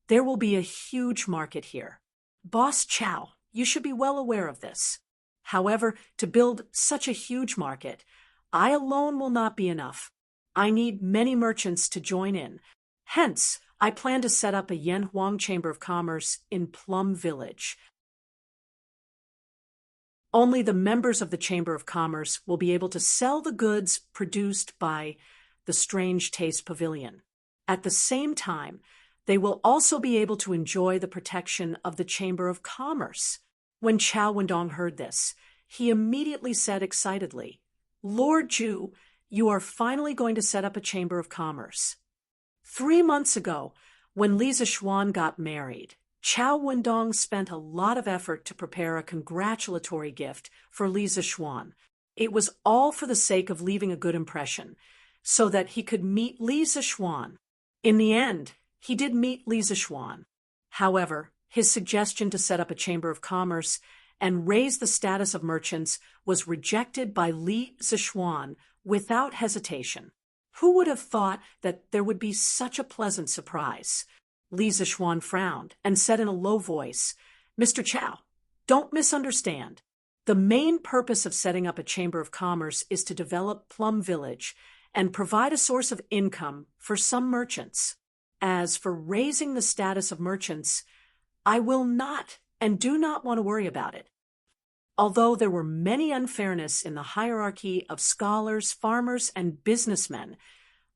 there will be a huge market here. Boss Chao, you should be well aware of this. However, to build such a huge market, I alone will not be enough. I need many merchants to join in. Hence, I plan to set up a Yanhuang Chamber of Commerce in Plum Village. Only the members of the Chamber of Commerce will be able to sell the goods produced by the Strange Taste Pavilion. At the same time, they will also be able to enjoy the protection of the Chamber of Commerce." When Chao Wendong heard this, he immediately said excitedly, "Lord Zhu, you are finally going to set up a Chamber of Commerce." 3 months ago, when Li Zishuan got married, Chao Wendong spent a lot of effort to prepare a congratulatory gift for Li Zishuan. It was all for the sake of leaving a good impression, so that he could meet Li Zishuan. In the end, he did meet Li Zishuan. However, his suggestion to set up a Chamber of Commerce and raise the status of merchants was rejected by Li Zishuan without hesitation. Who would have thought that there would be such a pleasant surprise? Li Zishuan frowned and said in a low voice, "Mr. Chao, don't misunderstand. The main purpose of setting up a Chamber of Commerce is to develop Plum Village and provide a source of income for some merchants. As for raising the status of merchants, I will not and do not want to worry about it." Although there were many unfairness in the hierarchy of scholars, farmers, and businessmen,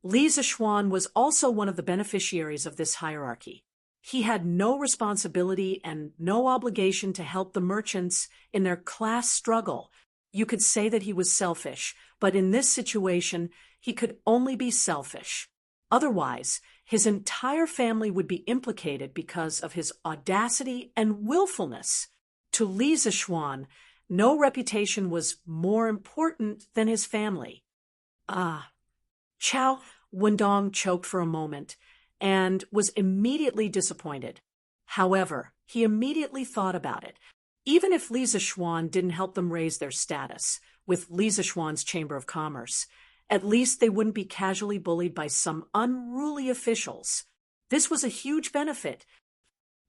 Li Zishuan was also one of the beneficiaries of this hierarchy. He had no responsibility and no obligation to help the merchants in their class struggle. You could say that he was selfish, but in this situation, he could only be selfish. Otherwise, his entire family would be implicated because of his audacity and willfulness. To Li Zishuan, no reputation was more important than his family. Chao Wendong choked for a moment and was immediately disappointed. However, he immediately thought about it. Even if Li Zishuan didn't help them raise their status with Li Zishuan's Chamber of Commerce, at least they wouldn't be casually bullied by some unruly officials. This was a huge benefit.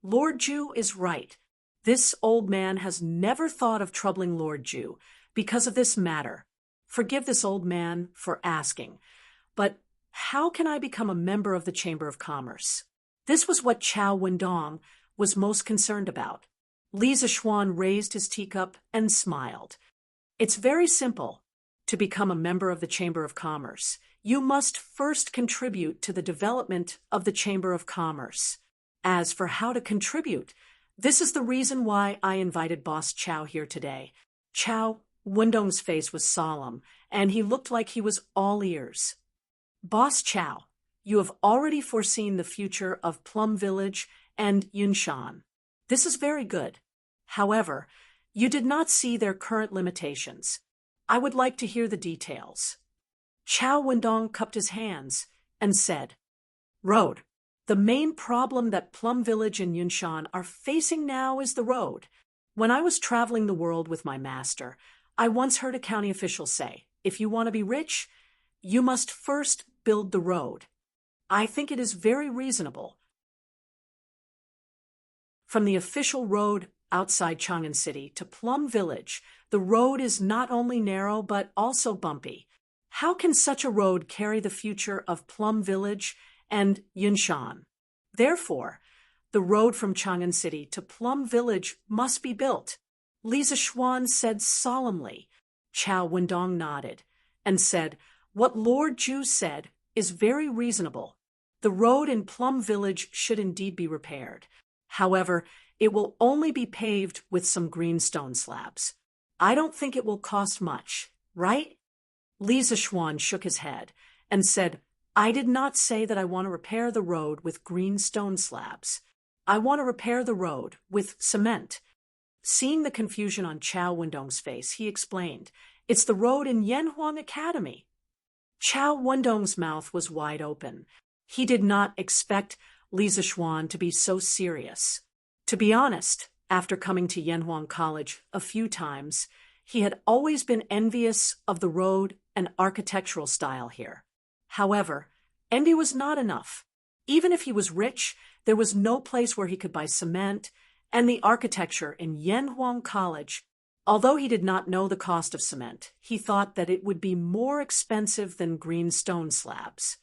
Lord Ju is right. This old man has never thought of troubling Lord Ju because of this matter. Forgive this old man for asking, but how can I become a member of the Chamber of Commerce? This was what Chao Wendong was most concerned about. Li Zishuan raised his teacup and smiled. It's very simple. To become a member of the Chamber of Commerce, you must first contribute to the development of the Chamber of Commerce. As for how to contribute, this is the reason why I invited Boss Chao here today. Chao Wendong's face was solemn, and he looked like he was all ears. Boss Chao, you have already foreseen the future of Plum Village and Yunshan. This is very good. However, you did not see their current limitations. I would like to hear the details. Chao Wendong cupped his hands and said, Road. The main problem that Plum Village and Yunshan are facing now is the road. When I was traveling the world with my master, I once heard a county official say, if you want to be rich, you must first build the road. I think it is very reasonable. From the official road outside Chang'an City to Plum Village, the road is not only narrow but also bumpy. How can such a road carry the future of Plum Village and Yunshan? Therefore, the road from Chang'an City to Plum Village must be built. Li Zishuan said solemnly. Chao Wendong nodded and said, what Lord Ju said is very reasonable. The road in Plum Village should indeed be repaired. However, it will only be paved with some green stone slabs. I don't think it will cost much, right? Li Zishuan shook his head and said, I did not say that I want to repair the road with green stone slabs. I want to repair the road with cement. Seeing the confusion on Chao Wendong's face, he explained, it's the road in Yanhuang Academy. Chao Wendong's mouth was wide open. He did not expect Li Zishuan to be so serious. To be honest, after coming to Yanhuang College a few times, he had always been envious of the road and architectural style here. However, envy was not enough. Even if he was rich, there was no place where he could buy cement, and the architecture in Yanhuang College, although he did not know the cost of cement, he thought that it would be more expensive than green stone slabs.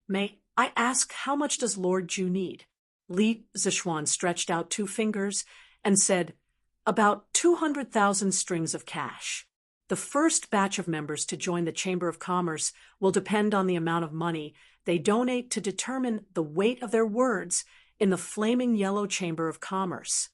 May I ask, how much does Lord Ju need? Li Zishuan stretched out 2 fingers and said, about 200,000 strings of cash. The first batch of members to join the Chamber of Commerce will depend on the amount of money they donate to determine the weight of their words in the flaming yellow Chamber of Commerce.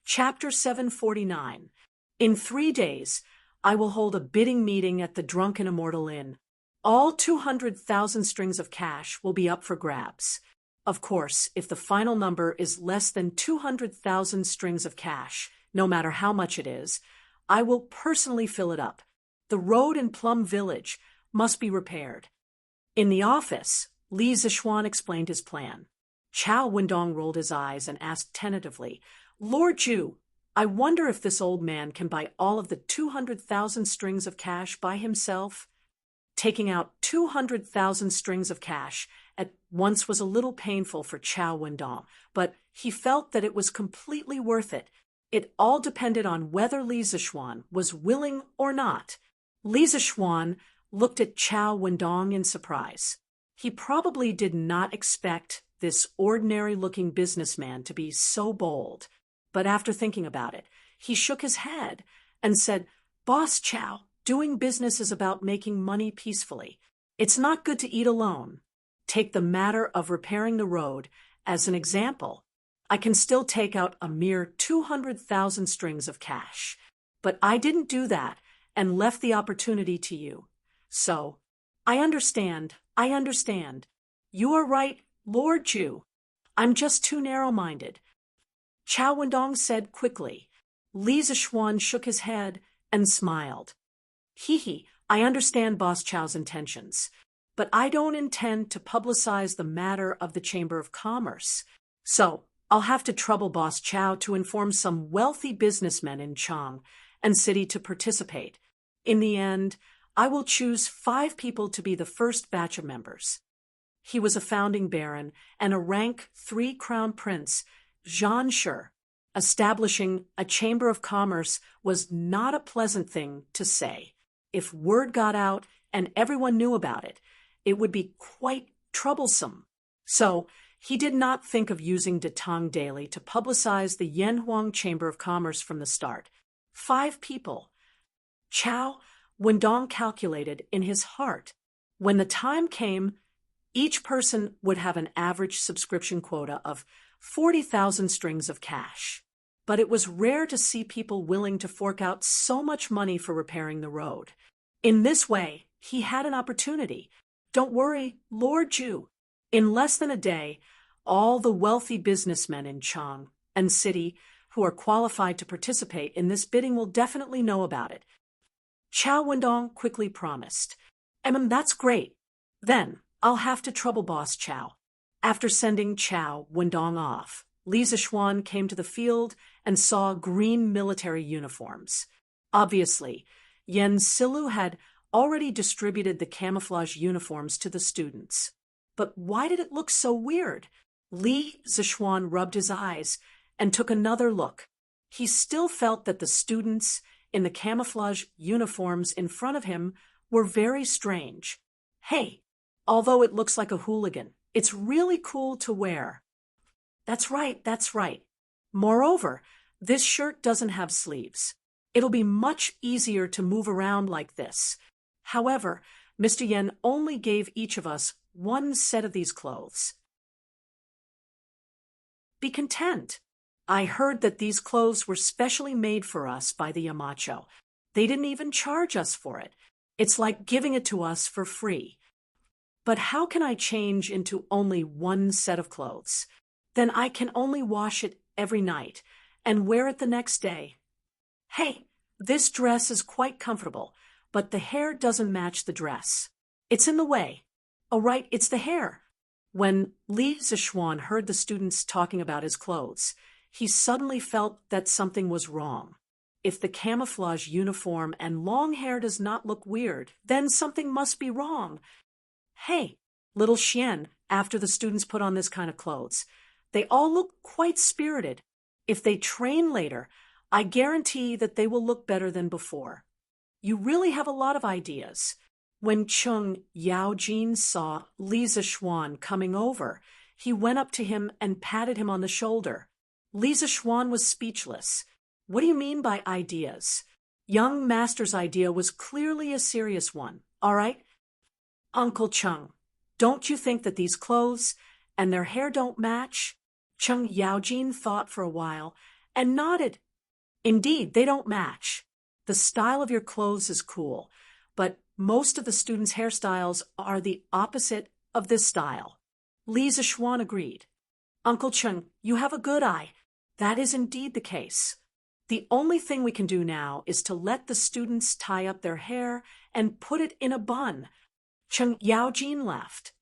Chapter 749. In 3 days, I will hold a bidding meeting at the Drunken Immortal Inn. All 200,000 strings of cash will be up for grabs. Of course, if the final number is less than 200,000 strings of cash, no matter how much it is, I will personally fill it up. The road in Plum Village must be repaired. In the office, Li Zishuan explained his plan. Chao Wendong rolled his eyes and asked tentatively, Lord Ju, I wonder if this old man can buy all of the 200,000 strings of cash by himself? Taking out 200,000 strings of cash at once was a little painful for Chao Wendong, but he felt that it was completely worth it. It all depended on whether Li Zishuan was willing or not. Li Zishuan looked at Chao Wendong in surprise. He probably did not expect this ordinary-looking businessman to be so bold. But after thinking about it, he shook his head and said, Boss Chao, doing business is about making money peacefully. It's not good to eat alone. Take the matter of repairing the road as an example. I can still take out a mere 200,000 strings of cash. But I didn't do that and left the opportunity to you. So, I understand. You are right, Lord Ju. I'm just too narrow-minded. Chao Wendong said quickly. Li Zishuan shook his head and smiled. Hee, I understand Boss Chow's intentions, but I don't intend to publicize the matter of the Chamber of Commerce. So, I'll have to trouble Boss Chow to inform some wealthy businessmen in Chang and city to participate. In the end, I will choose 5 people to be the first batch of members. He was a founding baron and a rank 3 crown prince, Jean Sure. Establishing a chamber of commerce was not a pleasant thing to say. If word got out and everyone knew about it, it would be quite troublesome. So, he did not think of using the Tang Daily to publicize the Yanhuang Chamber of Commerce from the start. 5 people. Chow Wendong calculated in his heart. When the time came, each person would have an average subscription quota of 40,000 strings of cash. But it was rare to see people willing to fork out so much money for repairing the road. In this way, he had an opportunity. Don't worry, Lord Ju. In less than a day, all the wealthy businessmen in Chang and city who are qualified to participate in this bidding will definitely know about it. Chow Wendong quickly promised. That's great. Then, I'll have to trouble Boss Chow. After sending Chow Wendong off, Li Zixuan came to the field and saw green military uniforms. Obviously, Yen Silu had already distributed the camouflage uniforms to the students. But why did it look so weird? Li Zixuan rubbed his eyes and took another look. He still felt that the students in the camouflage uniforms in front of him were very strange. Hey, although it looks like a hooligan, it's really cool to wear. That's right, that's right. Moreover, this shirt doesn't have sleeves. It'll be much easier to move around like this. However, Mr. Yen only gave each of us 1 set of these clothes. Be content. I heard that these clothes were specially made for us by the Yamacho. They didn't even charge us for it. It's like giving it to us for free. But how can I change into only 1 set of clothes? Then I can only wash it every night and wear it the next day. Hey, this dress is quite comfortable, but the hair doesn't match the dress. It's in the way. Oh, right, it's the hair. When Li Zixuan heard the students talking about his clothes, he suddenly felt that something was wrong. If the camouflage uniform and long hair does not look weird, then something must be wrong. Hey, little Xian, after the students put on this kind of clothes, they all look quite spirited. If they train later, I guarantee that they will look better than before. You really have a lot of ideas. When Chung Yaojin saw Li Zixuan coming over, he went up to him and patted him on the shoulder. Li Zixuan was speechless. What do you mean by ideas? Young master's idea was clearly a serious one, all right? Uncle Chung, don't you think that these clothes and their hair don't match? Chung Yaojin thought for a while and nodded. Indeed, they don't match. The style of your clothes is cool, but most of the students' hairstyles are the opposite of this style. Li Zixuan agreed. Uncle Chung, you have a good eye. That is indeed the case. The only thing we can do now is to let the students tie up their hair and put it in a bun. Chung Yaojin laughed.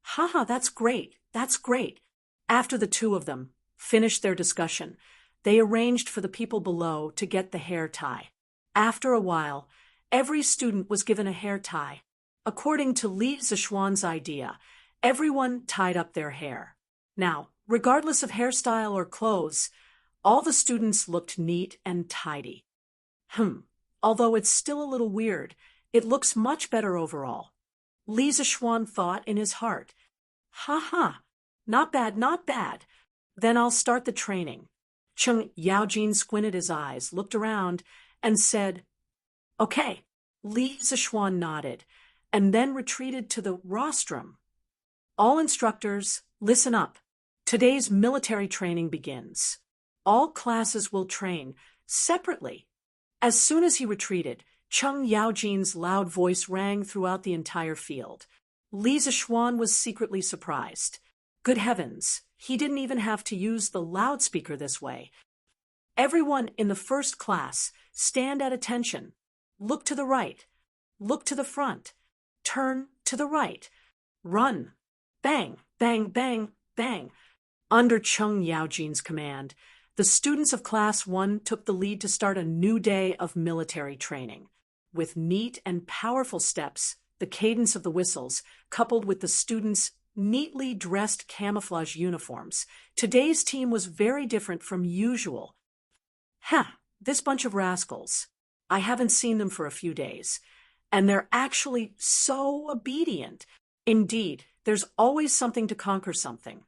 Haha, that's great, that's great. After the 2 of them finished their discussion, they arranged for the people below to get the hair tie. After a while, every student was given a hair tie. According to Li Zixuan's idea, everyone tied up their hair. Now, regardless of hairstyle or clothes, all the students looked neat and tidy. Although it's still a little weird, it looks much better overall. Li Zixuan thought in his heart. Not bad, not bad. Then I'll start the training. Chung Yaojin squinted his eyes, looked around, and said, Okay. Li Zixuan nodded, and then retreated to the rostrum. All instructors, listen up. Today's military training begins. All classes will train separately. As soon as he retreated, Chung Yaojin's loud voice rang throughout the entire field. Li Zixuan was secretly surprised. Good heavens, he didn't even have to use the loudspeaker this way. Everyone in the first class, stand at attention. Look to the right. look to the front, turn to the right, run, bang, bang, bang, bang. Under Chung Yaojin's command, the students of Class 1 took the lead to start a new day of military training. With neat and powerful steps, the cadence of the whistles, coupled with the students' neatly dressed camouflage uniforms, today's team was very different from usual. This bunch of rascals. I haven't seen them for a few days, and they're actually so obedient. Indeed, there's always something to conquer something.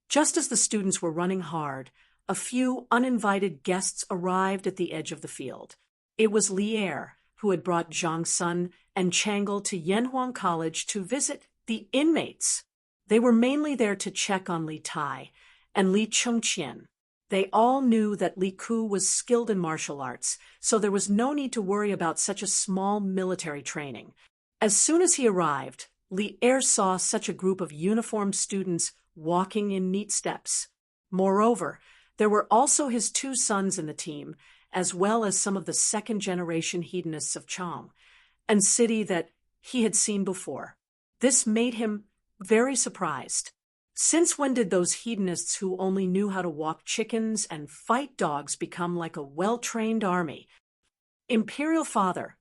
Just as the students were running hard, a few uninvited guests arrived at the edge of the field. It was Li Er, who had brought Zhang Sun and Chang'e to Yanhuang College to visit the inmates. They were mainly there to check on Li Tai and Li Chengqian. They all knew that Li Ku was skilled in martial arts, so there was no need to worry about such a small military training. As soon as he arrived, Li Er saw such a group of uniformed students walking in neat steps. Moreover, there were also his two sons in the team, as well as some of the second-generation hedonists of Chang, and city that he had seen before. This made him very surprised. Since when did those hedonists who only knew how to walk chickens and fight dogs become like a well-trained army? Imperial Father,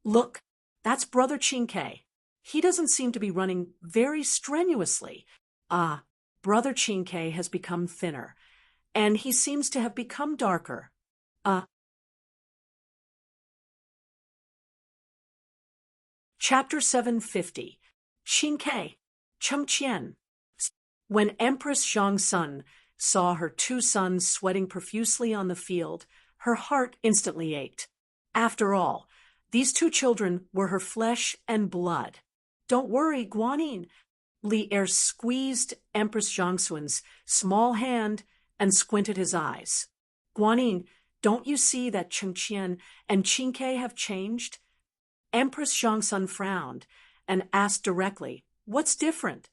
look, that's Brother Qingke. He doesn't seem to be running very strenuously. Brother Qingke has become thinner, and he seems to have become darker. Chapter 750. Qingke, Chengqian. When Empress Zhang Sun saw her two sons sweating profusely on the field, her heart instantly ached. After all, these two children were her flesh and blood. Don't worry, Guanyin. Li Er squeezed Empress Zhangsun's small hand and squinted his eyes. Guanyin, don't you see that Chengqian and Qingke have changed? Empress Zhangsun frowned and asked directly, what's different?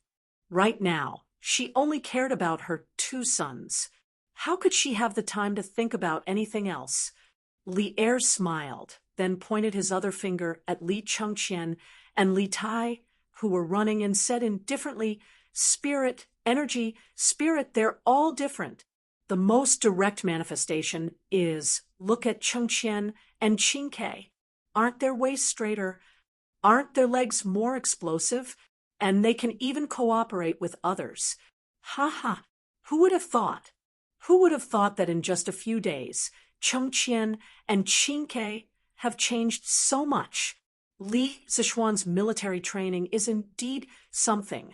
Right now, she only cared about her two sons. How could she have the time to think about anything else? Li Er smiled, then pointed his other finger at Li Chengqian and Li Tai, who were running, and said indifferently, spirit, energy, spirit, they're all different. The most direct manifestation is, look at Chengqian and Qingke. Aren't their waists straighter? Aren't their legs more explosive? And they can even cooperate with others. Who would have thought? Who would have thought that in just a few days, Chengqian and Qingke have changed so much? Li Zishuan's military training is indeed something.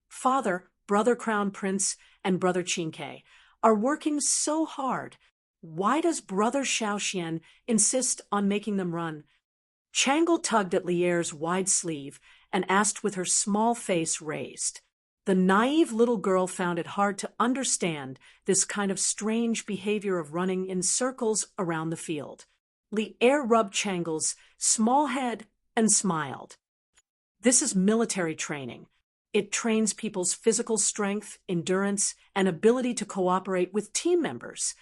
Father, Brother Crown Prince, and Brother Qingke are working so hard. Why does Brother Xiaoxian insist on making them run? Chang'e tugged at Li Er's wide sleeve and asked with her small face raised. The naive little girl found it hard to understand this kind of strange behavior of running in circles around the field. Li Er rubbed Chang'e's small head and smiled. This is military training. It trains people's physical strength, endurance, and ability to cooperate with team members.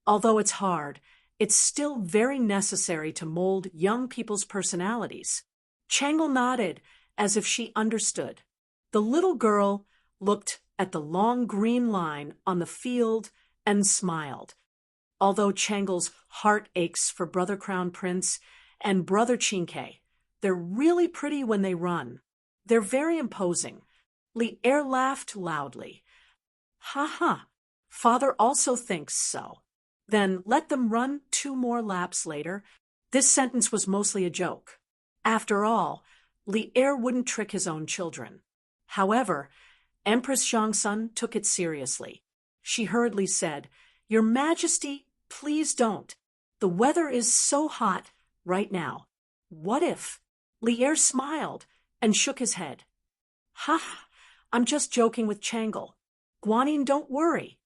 Although it's hard, it's still very necessary to mold young people's personalities. Chang'e nodded as if she understood. The little girl looked at the long green line on the field and smiled. Although Chang'e's heart aches for Brother Crown Prince and Brother Qingke, they're really pretty when they run. They're very imposing. Li Er laughed loudly. Father also thinks so. Then let them run 2 more laps later. This sentence was mostly a joke. After all, Li Er wouldn't trick his own children. However, Empress Zhangsun took it seriously. She hurriedly said, Your Majesty, please don't. The weather is so hot right now. What if? Li Er smiled and shook his head. I'm just joking with Chang'e. Guanyin, don't worry.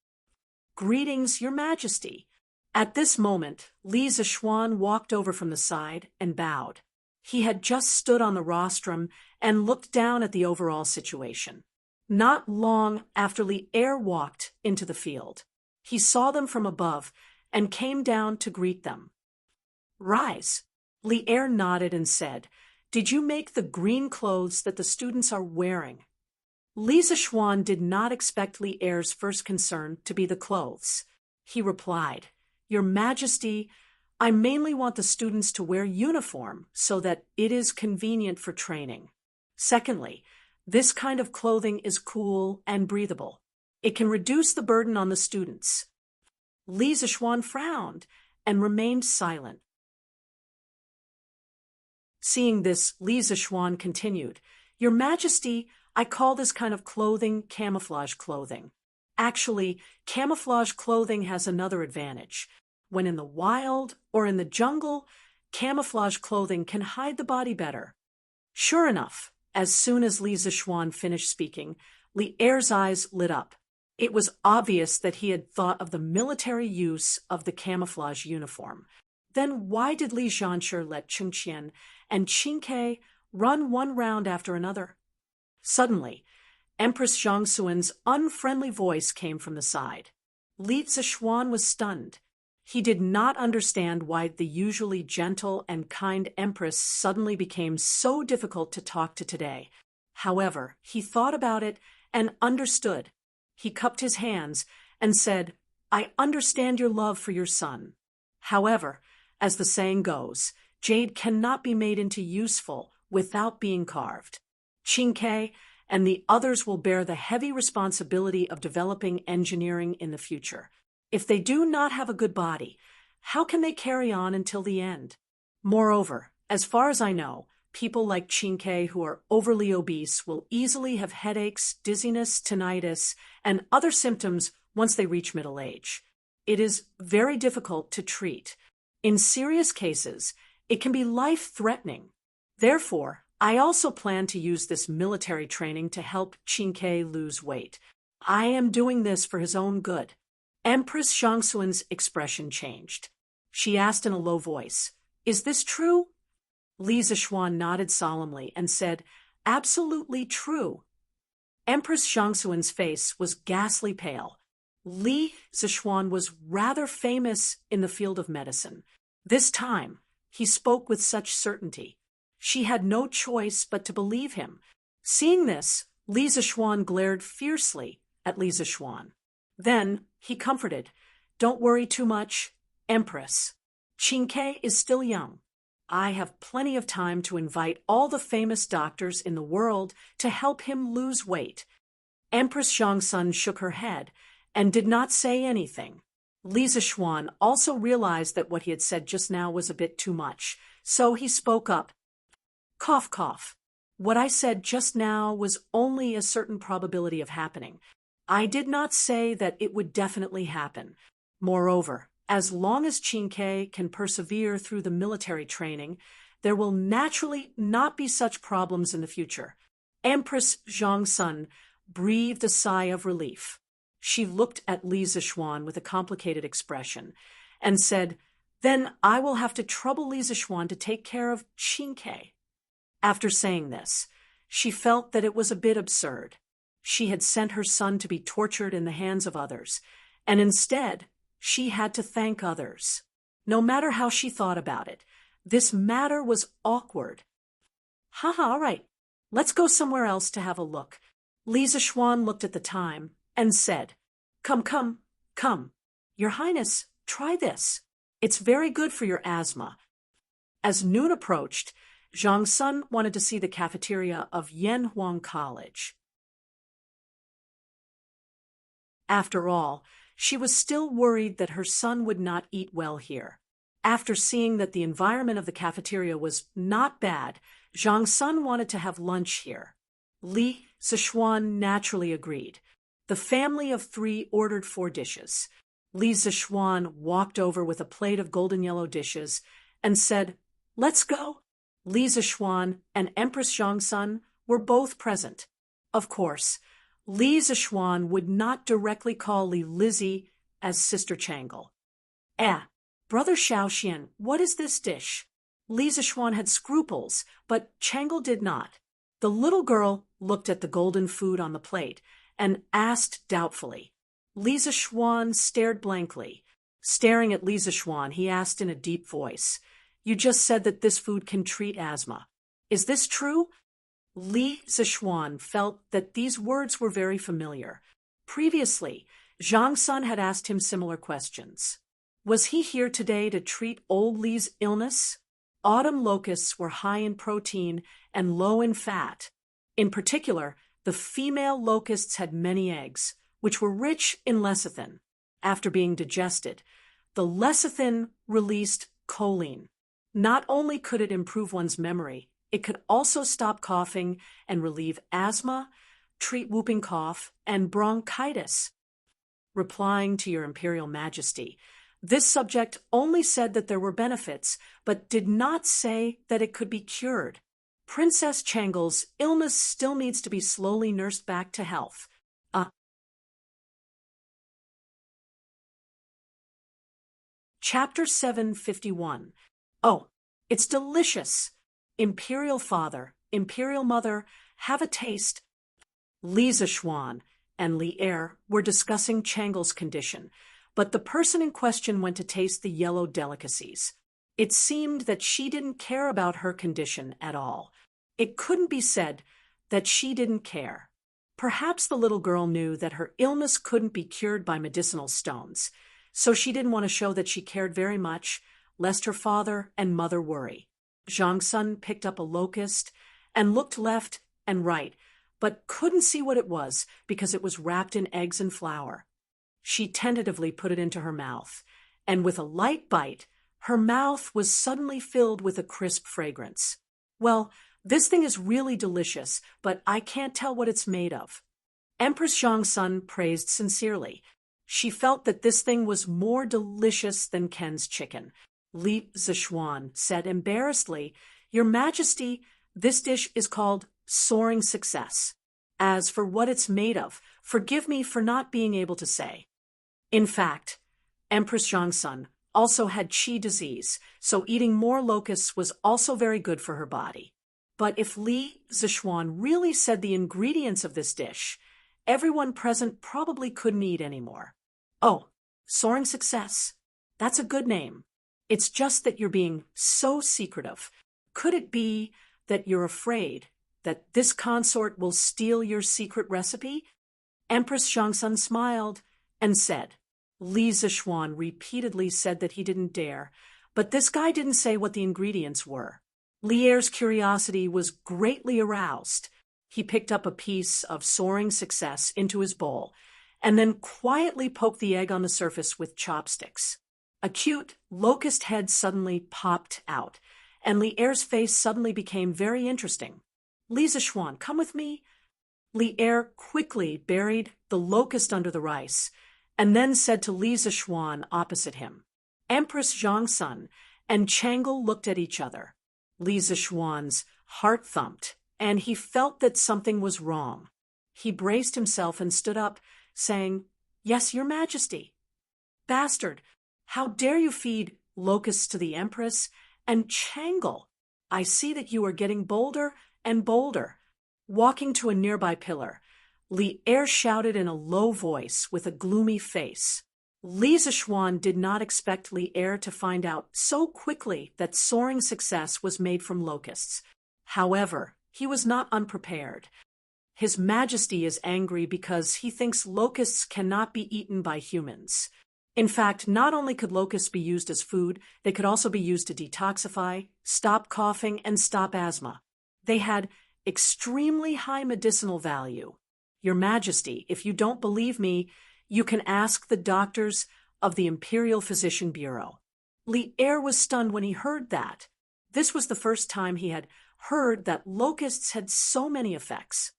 Greetings, Your Majesty. At this moment, Li Zishuan walked over from the side and bowed. He had just stood on the rostrum and looked down at the overall situation. Not long after Li Er walked into the field, he saw them from above and came down to greet them. Rise. Li Er nodded and said, "Did you make the green clothes that the students are wearing?" Li Zishuan did not expect Li Er's first concern to be the clothes. He replied, "Your Majesty, I mainly want the students to wear uniform so that it is convenient for training. Secondly, this kind of clothing is cool and breathable. It can reduce the burden on the students." Li Zishuan frowned and remained silent. Seeing this, Li Zishuan continued, "Your Majesty, I call this kind of clothing camouflage clothing. Actually, camouflage clothing has another advantage. When in the wild or in the jungle, camouflage clothing can hide the body better." Sure enough, as soon as Li Zishuan finished speaking, Li Er's eyes lit up. It was obvious that he had thought of the military use of the camouflage uniform. Then why did Li Zhanshi let Chengqian and Qingke run one round after another? Suddenly, Empress Zhangsuan's unfriendly voice came from the side. Li Zishuan was stunned. He did not understand why the usually gentle and kind Empress suddenly became so difficult to talk to today. However, he thought about it and understood. He cupped his hands and said, "I understand your love for your son. However, as the saying goes, jade cannot be made into useful without being carved. Qingke and the others will bear the heavy responsibility of developing engineering in the future. If they do not have a good body, how can they carry on until the end? Moreover, as far as I know, people like Qingke who are overly obese will easily have headaches, dizziness, tinnitus, and other symptoms once they reach middle age. It is very difficult to treat. In serious cases, it can be life-threatening. Therefore, I also plan to use this military training to help Qingke lose weight. I am doing this for his own good." Empress Zhangsuan's expression changed. She asked in a low voice, "Is this true?" Li Zishuan nodded solemnly and said, "Absolutely true." Empress Zhangsuan's face was ghastly pale. Li Zishuan was rather famous in the field of medicine. This time, he spoke with such certainty. She had no choice but to believe him. Seeing this, Li Zishuan glared fiercely at Li Zishuan. Then he comforted, "Don't worry too much, Empress. Qingke is still young. I have plenty of time to invite all the famous doctors in the world to help him lose weight." Empress Zhangsun shook her head and did not say anything. Li Zishuan also realized that what he had said just now was a bit too much, so he spoke up. "Cough, cough. What I said just now was only a certain probability of happening. I did not say that it would definitely happen. Moreover, as long as Qingke can persevere through the military training, there will naturally not be such problems in the future." Empress Zhangsun breathed a sigh of relief. She looked at Li Zishuan with a complicated expression and said, "Then I will have to trouble Li Zishuan to take care of Qingke." After saying this, she felt that it was a bit absurd. She had sent her son to be tortured in the hands of others, and instead, she had to thank others. No matter how she thought about it, this matter was awkward. "Haha, all right. Let's go somewhere else to have a look." Li Zishuan looked at the time and said, Come, come. Your Highness, try this. It's very good for your asthma." As noon approached, Zhang Sun wanted to see the cafeteria of Yanhuang College. After all, she was still worried that her son would not eat well here. After seeing that the environment of the cafeteria was not bad, Zhang Sun wanted to have lunch here. Li Zishuan naturally agreed. The family of 3 ordered 4 dishes. Li Zishuan walked over with a plate of golden yellow dishes and said, "Let's go." Li Zishuan and Empress Zhangsun were both present. Of course, Li Zishuan would not directly call Li Lizzie as Sister Changle. Brother Xiaoxian, what is this dish?" Li Zishuan had scruples, but Changle did not. The little girl looked at the golden food on the plate and asked doubtfully. Li Zishuan stared blankly. Staring at Li Zishuan, he asked in a deep voice, You just said that this food can treat asthma. Is this true? Li Zixuan felt that these words were very familiar. Previously, Zhang Sun had asked him similar questions. Was he here today to treat old Li's illness? Autumn locusts were high in protein and low in fat. In particular, the female locusts had many eggs, which were rich in lecithin. After being digested, the lecithin released choline. Not only could it improve one's memory, it could also stop coughing and relieve asthma, treat whooping cough, and bronchitis. Replying to your Imperial Majesty, this subject only said that there were benefits, but did not say that it could be cured. Princess Changle's illness still needs to be slowly nursed back to health. Chapter 751. Oh, it's delicious. Imperial Father, Imperial Mother, have a taste. Li Zixuan and Li Er were discussing Changle's condition, but the person in question went to taste the yellow delicacies. It seemed that she didn't care about her condition at all. It couldn't be said that she didn't care. Perhaps the little girl knew that her illness couldn't be cured by medicinal stones, so she didn't want to show that she cared very much, lest her father and mother worry. Zhang Sun picked up a locust and looked left and right, but couldn't see what it was because it was wrapped in eggs and flour. She tentatively put it into her mouth, and with a light bite, her mouth was suddenly filled with a crisp fragrance. Well, this thing is really delicious, but I can't tell what it's made of. Empress Zhang Sun praised sincerely. She felt that this thing was more delicious than Ken's chicken. Li Zixuan said embarrassedly, Your Majesty, this dish is called Soaring Success. As for what it's made of, forgive me for not being able to say. In fact, Empress Zhang Sun also had qi disease, so eating more locusts was also very good for her body. But if Li Zixuan really said the ingredients of this dish, everyone present probably couldn't eat anymore. Oh, Soaring Success. That's a good name. It's just that you're being so secretive. Could it be that you're afraid that this consort will steal your secret recipe? Empress Zhangsun smiled and said. Li Zixuan repeatedly said that he didn't dare, but this guy didn't say what the ingredients were. Li Er's curiosity was greatly aroused. He picked up a piece of Soaring Success into his bowl and then quietly poked the egg on the surface with chopsticks. A cute locust head suddenly popped out, and Li Er's face suddenly became very interesting. Li Zixuan, come with me. Li Er quickly buried the locust under the rice, and then said to Li Zixuan opposite him. Empress Zhangsun and Changle looked at each other. Li Zixuan's heart thumped, and he felt that something was wrong. He braced himself and stood up, saying, Yes, Your Majesty. Bastard, how dare you feed locusts to the Empress? And Changle, I see that you are getting bolder and bolder. Walking to a nearby pillar, Li Er shouted in a low voice with a gloomy face. Li Zixuan did not expect Li Er to find out so quickly that Soaring Success was made from locusts. However, he was not unprepared. His Majesty is angry because he thinks locusts cannot be eaten by humans. In fact, not only could locusts be used as food, they could also be used to detoxify, stop coughing, and stop asthma. They had extremely high medicinal value. Your Majesty, if you don't believe me, you can ask the doctors of the Imperial Physician Bureau. Li Er was stunned when he heard that. This was the first time he had heard that locusts had so many effects.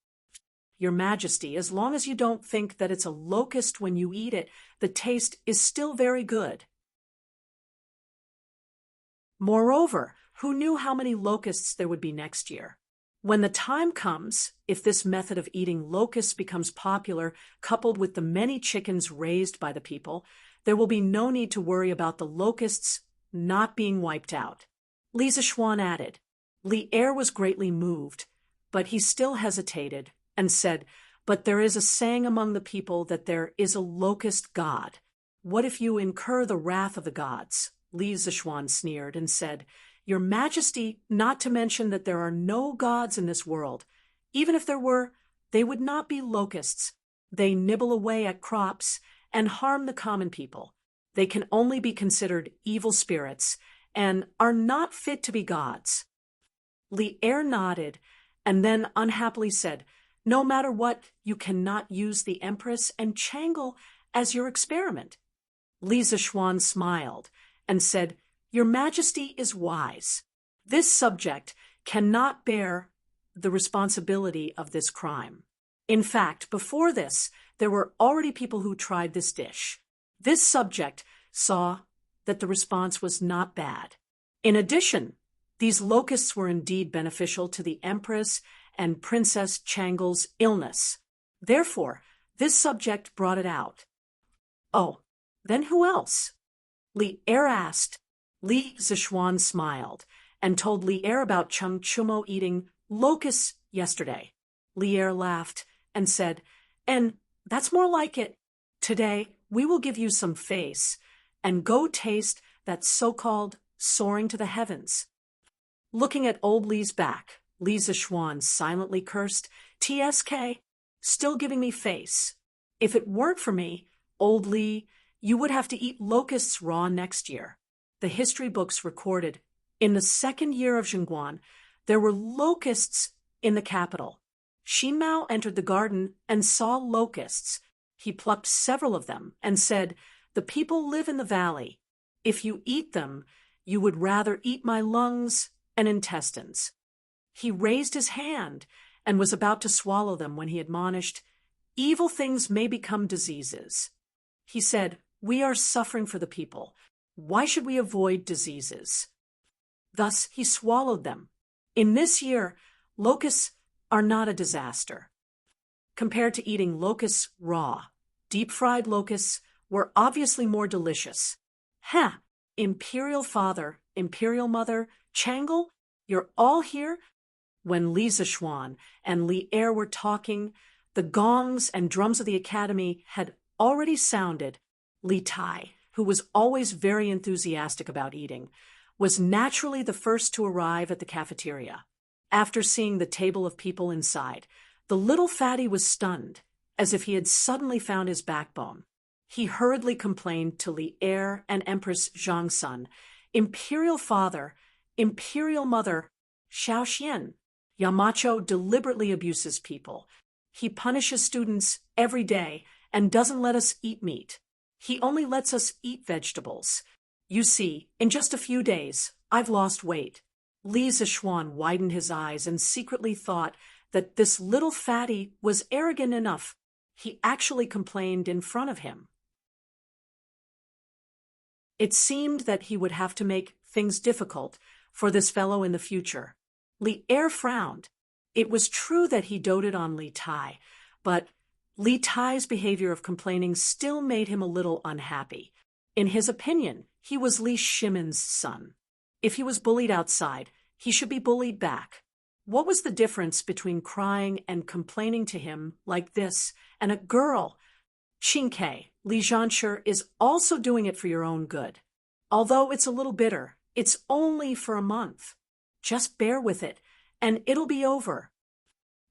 Your Majesty, as long as you don't think that it's a locust when you eat it, the taste is still very good. Moreover, who knew how many locusts there would be next year? When the time comes, if this method of eating locusts becomes popular, coupled with the many chickens raised by the people, there will be no need to worry about the locusts not being wiped out. Li Zixuan added. Li Er was greatly moved, but he still hesitated and said, But there is a saying among the people that there is a locust god. What if you incur the wrath of the gods? Li Zixuan sneered and said, "Your Majesty, not to mention that there are no gods in this world. Even if there were, they would not be locusts. They nibble away at crops and harm the common people. They can only be considered evil spirits and are not fit to be gods." Li Er nodded and then unhappily said, "No matter what, you cannot use the Empress and Changle as your experiment." Li Zishuan smiled and said, "Your Majesty is wise. This subject cannot bear the responsibility of this crime. In fact, before this, there were already people who tried this dish. This subject saw that the response was not bad. In addition, these locusts were indeed beneficial to the Empress and Princess Changle's illness. Therefore, this subject brought it out." "Oh, then who else?" Li Er asked. Li Zishuan smiled and told Li Er about Chung Chumo eating locusts yesterday. Li Er laughed and said, "And that's more like it. Today, we will give you some face and go taste that so-called soaring to the heavens." Looking at old Li's back, Li Zishuan silently cursed, "TSK, still giving me face. If it weren't for me, old Li, you would have to eat locusts raw next year." The history books recorded, in the second year of Jingguan, there were locusts in the capital. Xin Mao entered the garden and saw locusts. He plucked several of them and said, "The people live in the valley. If you eat them, you would rather eat my lungs and intestines." He raised his hand and was about to swallow them when he admonished, "Evil things may become diseases." He said, "We are suffering for the people. Why should we avoid diseases?" Thus he swallowed them. In this year, locusts are not a disaster. Compared to eating locusts raw, deep-fried locusts were obviously more delicious. "Huh, Imperial Father, Imperial Mother, Changle, you're all here?" When Li Zishuan and Li Er were talking, the gongs and drums of the academy had already sounded. Li Tai, who was always very enthusiastic about eating, was naturally the first to arrive at the cafeteria. After seeing the table of people inside, the little fatty was stunned, as if he had suddenly found his backbone. He hurriedly complained to Li Er and Empress Zhangsun, "Imperial Father, Imperial Mother, Xiaoxian, Yamacho deliberately abuses people. He punishes students every day and doesn't let us eat meat. He only lets us eat vegetables. You see, in just a few days, I've lost weight." Li Zishuan widened his eyes and secretly thought that this little fatty was arrogant enough. He actually complained in front of him. It seemed that he would have to make things difficult for this fellow in the future. Li Er frowned. It was true that he doted on Li Tai, but Li Tai's behavior of complaining still made him a little unhappy. In his opinion, he was Li Shimon's son. If he was bullied outside, he should be bullied back. What was the difference between crying and complaining to him like this and a girl? "Qingke, Li Zhanshi is also doing it for your own good. Although it's a little bitter, it's only for a month. Just bear with it, and it'll be over."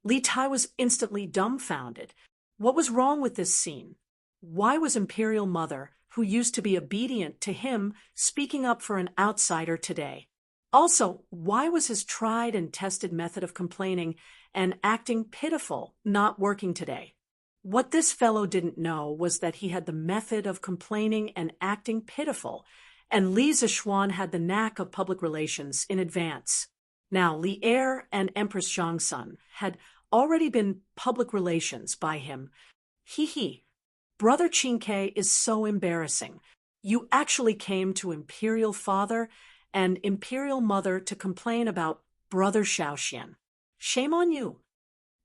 Li Tai was instantly dumbfounded. What was wrong with this scene? Why was Imperial Mother, who used to be obedient to him, speaking up for an outsider today? Also, why was his tried and tested method of complaining and acting pitiful not working today? What this fellow didn't know was that he had the method of complaining and acting pitiful, and Li Zishuan had the knack of public relations in advance. Now, Li Er and Empress Zhangsun had already been public relations by him. "Hee, Brother Qingke is so embarrassing. You actually came to Imperial Father and Imperial Mother to complain about Brother Xiaoxian. Shame on you."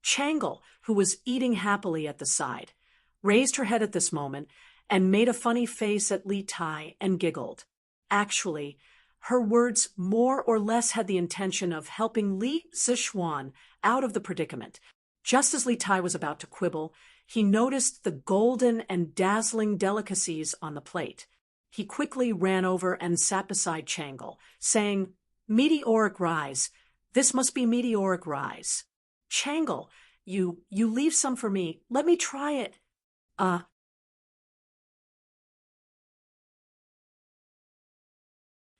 Changle, who was eating happily at the side, raised her head at this moment and made a funny face at Li Tai and giggled. Actually, her words more or less had the intention of helping Li Zishuan out of the predicament. Just as Li Tai was about to quibble, he noticed the golden and dazzling delicacies on the plate. He quickly ran over and sat beside Changle, saying, Meteoric rise. This must be meteoric rise. Changle, you leave some for me. Let me try it.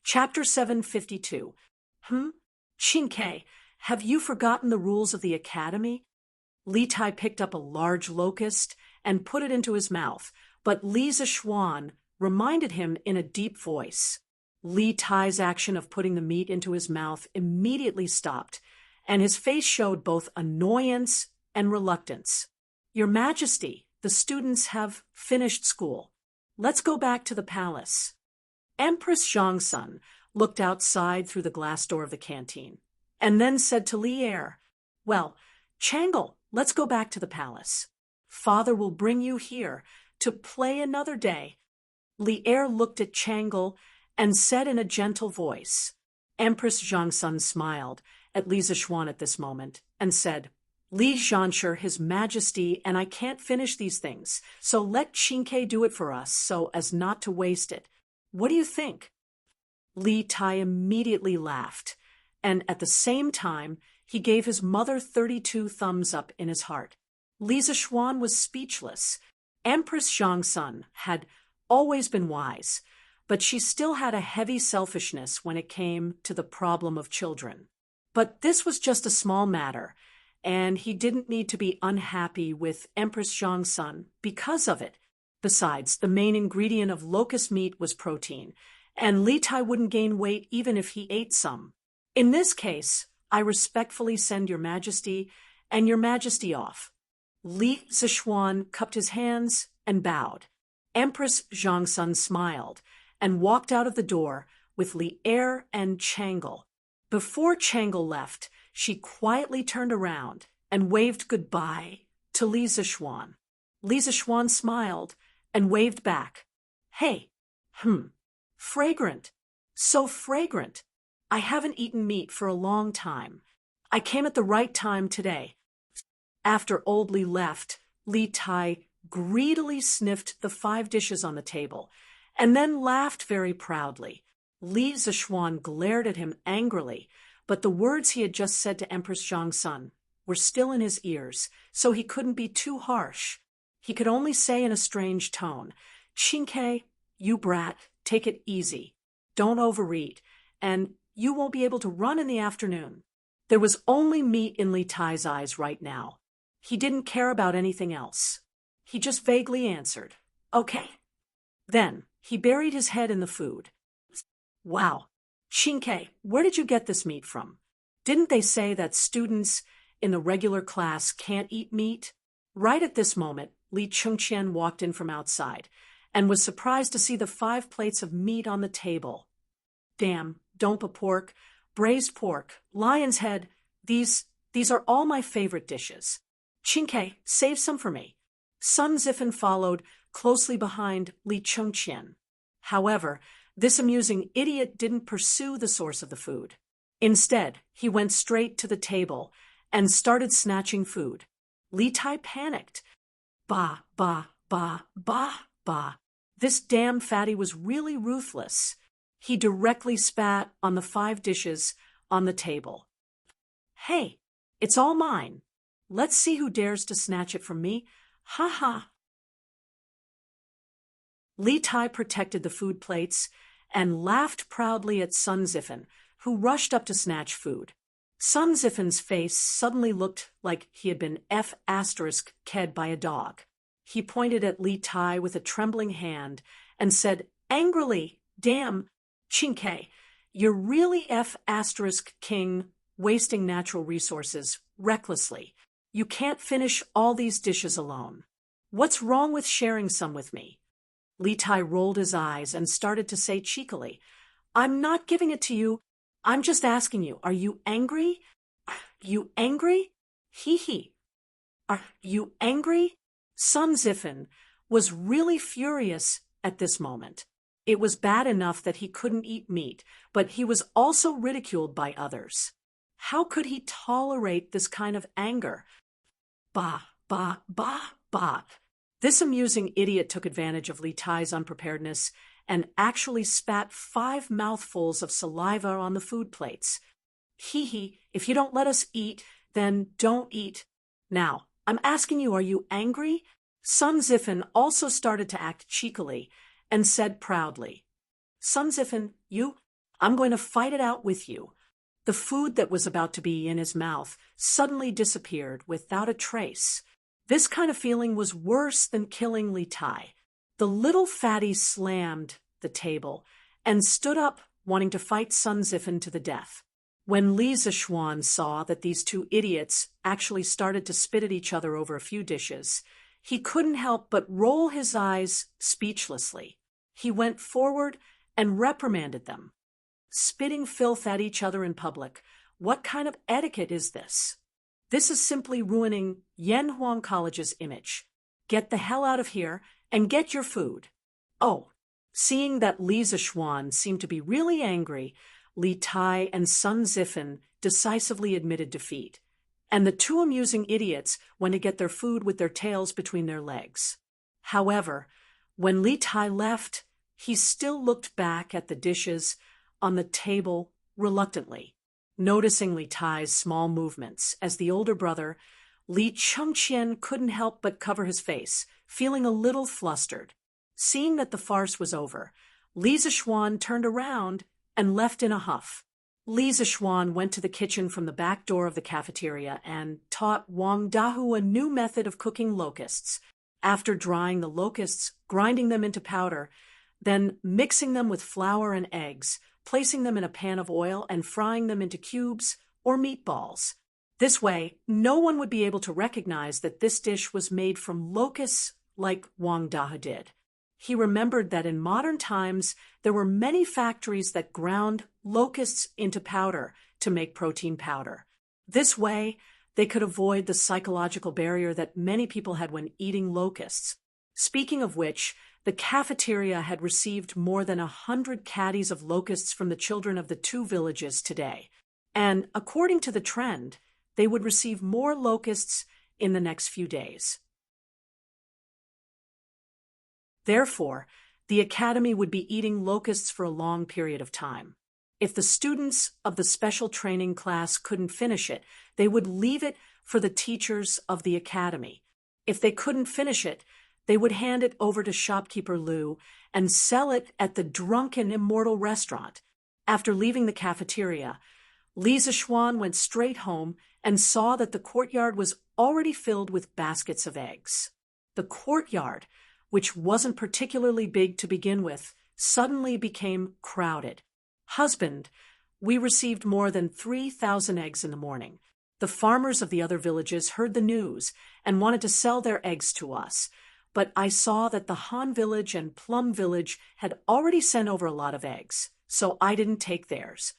Chapter 752. Chinke, have you forgotten the rules of the academy? Li Tai picked up a large locust and put it into his mouth, but Li Zishuan reminded him in a deep voice. Li Tai's action of putting the meat into his mouth immediately stopped, and his face showed both annoyance and reluctance. Your Majesty, the students have finished school. Let's go back to the palace. Empress Zhongsun looked outside through the glass door of the canteen, and then said to Li Er, well, Changle, let's go back to the palace. Father will bring you here to play another day. Li Er looked at Changle and said in a gentle voice. Empress Zhongsun smiled at Li Zishuan at this moment and said, Li Zhanshur, His Majesty, and I can't finish these things, so let Chinke do it for us so as not to waste it. What do you think? Li Tai immediately laughed, and at the same time, he gave his mother 32 thumbs up in his heart. Li Zishuan was speechless. Empress Zhongsun had always been wise, but she still had a heavy selfishness when it came to the problem of children. But this was just a small matter, and he didn't need to be unhappy with Empress Zhongsun because of it. Besides, the main ingredient of locust meat was protein, and Li Tai wouldn't gain weight even if he ate some. In this case, I respectfully send Your Majesty and Your Majesty off. Li Zishuan cupped his hands and bowed. Empress Zhongsun smiled and walked out of the door with Li Er and Changle. Before Changle left, she quietly turned around and waved goodbye to Li Zishuan. Li Zishuan smiled and waved back. Hey, fragrant, so fragrant. I haven't eaten meat for a long time. I came at the right time today. After old Li left, Li Tai greedily sniffed the 5 dishes on the table and then laughed very proudly. Li Zishuan glared at him angrily, but the words he had just said to Empress Zhongsun were still in his ears, so he couldn't be too harsh. He could only say in a strange tone, Chinke, you brat, take it easy. Don't overeat, and you won't be able to run in the afternoon. There was only meat in Li Tai's eyes right now. He didn't care about anything else. He just vaguely answered, okay. Then he buried his head in the food. Wow, Chinke, where did you get this meat from? Didn't they say that students in the regular class can't eat meat? Right at this moment, Li Chengqian walked in from outside and was surprised to see the 5 plates of meat on the table. Damn, dompa pork, braised pork, lion's head, these are all my favorite dishes. Chinke, save some for me. Sun Zifen followed closely behind Li Chengqian. However, this amusing idiot didn't pursue the source of the food. Instead, he went straight to the table and started snatching food. Li Tai panicked. Bah, bah, bah, bah, bah. This damn fatty was really ruthless. He directly spat on the 5 dishes on the table. Hey, it's all mine. Let's see who dares to snatch it from me. Ha ha. Li Tai protected the food plates and laughed proudly at Sun Zifen, who rushed up to snatch food. Sun Zifen's face suddenly looked like he had been F***ed by a dog. He pointed at Li Tai with a trembling hand and said angrily, damn, Chinke, you're really F***king, wasting natural resources recklessly. You can't finish all these dishes alone. What's wrong with sharing some with me? Li Tai rolled his eyes and started to say cheekily, I'm not giving it to you. I'm just asking you, are you angry? You angry? Hee. Are you angry? Sun Zifen was really furious at this moment. It was bad enough that he couldn't eat meat, but he was also ridiculed by others. How could he tolerate this kind of anger? Bah, bah, bah, bah. This amusing idiot took advantage of Li Tai's unpreparedness and actually spat 5 mouthfuls of saliva on the food plates. Hee hee, if you don't let us eat, then don't eat. Now, I'm asking you, are you angry? Sun Zifen also started to act cheekily and said proudly, Sun Zifen, I'm going to fight it out with you. The food that was about to be in his mouth suddenly disappeared without a trace. This kind of feeling was worse than killing Li Tai. The little fatty slammed the table and stood up, wanting to fight Sun Zifen to the death. When Li Zishuan saw that these two idiots actually started to spit at each other over a few dishes, he couldn't help but roll his eyes speechlessly. He went forward and reprimanded them. Spitting filth at each other in public, what kind of etiquette is this? This is simply ruining Yanhuang College's image. Get the hell out of here and get your food. Oh, seeing that Li Zishuan seemed to be really angry, Li Tai and Sun Zifen decisively admitted defeat, and the two amusing idiots went to get their food with their tails between their legs. However, when Li Tai left, he still looked back at the dishes on the table reluctantly, noticing Li Tai's small movements. As the older brother, Li Chengqian couldn't help but cover his face, feeling a little flustered. Seeing that the farce was over, Li Zishuan turned around and left in a huff. Li Zishuan went to the kitchen from the back door of the cafeteria and taught Wang Dahu a new method of cooking locusts. After drying the locusts, grinding them into powder, then mixing them with flour and eggs, placing them in a pan of oil and frying them into cubes or meatballs. This way, no one would be able to recognize that this dish was made from locusts like Wang Dahu did. He remembered that in modern times, there were many factories that ground locusts into powder to make protein powder. This way, they could avoid the psychological barrier that many people had when eating locusts. Speaking of which, the cafeteria had received more than 100 caddies of locusts from the children of the two villages today. And according to the trend, they would receive more locusts in the next few days. Therefore, the academy would be eating locusts for a long period of time. If the students of the special training class couldn't finish it, they would leave it for the teachers of the academy. If they couldn't finish it, they would hand it over to shopkeeper Liu and sell it at the Drunken Immortal restaurant. After leaving the cafeteria, Li Zishuan went straight home and saw that the courtyard was already filled with baskets of eggs. The courtyard, which wasn't particularly big to begin with, suddenly became crowded. Husband, we received more than 3,000 eggs in the morning. The farmers of the other villages heard the news and wanted to sell their eggs to us. But I saw that the Han village and Plum village had already sent over a lot of eggs, so I didn't take theirs.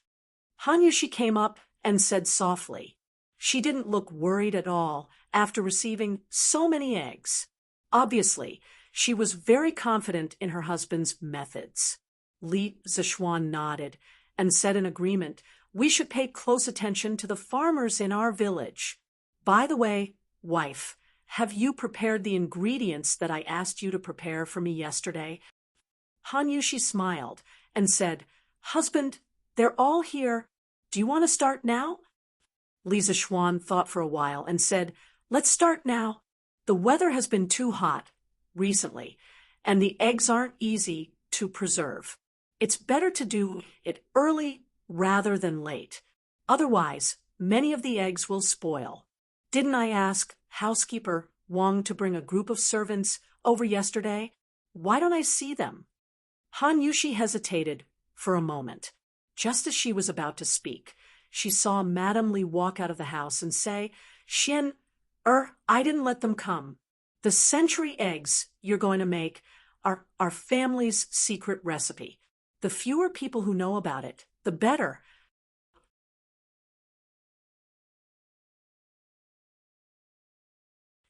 Han Yushi came up and said softly. She didn't look worried at all after receiving so many eggs. Obviously, she was very confident in her husband's methods. Li Zishuan nodded and said in agreement, we should pay close attention to the farmers in our village. By the way, wife, have you prepared the ingredients that I asked you to prepare for me yesterday? Han Yushi smiled and said, Husband, they're all here. Do you want to start now? Li Zishuan thought for a while and said, Let's start now. The weather has been too hot recently, and the eggs aren't easy to preserve. It's better to do it early rather than late. Otherwise, many of the eggs will spoil. Didn't I ask housekeeper Wang to bring a group of servants over yesterday? Why don't I see them? Han Yushi hesitated for a moment. Just as she was about to speak, she saw Madame Li walk out of the house and say, I didn't let them come. The century eggs you're going to make are our family's secret recipe. The fewer people who know about it, the better.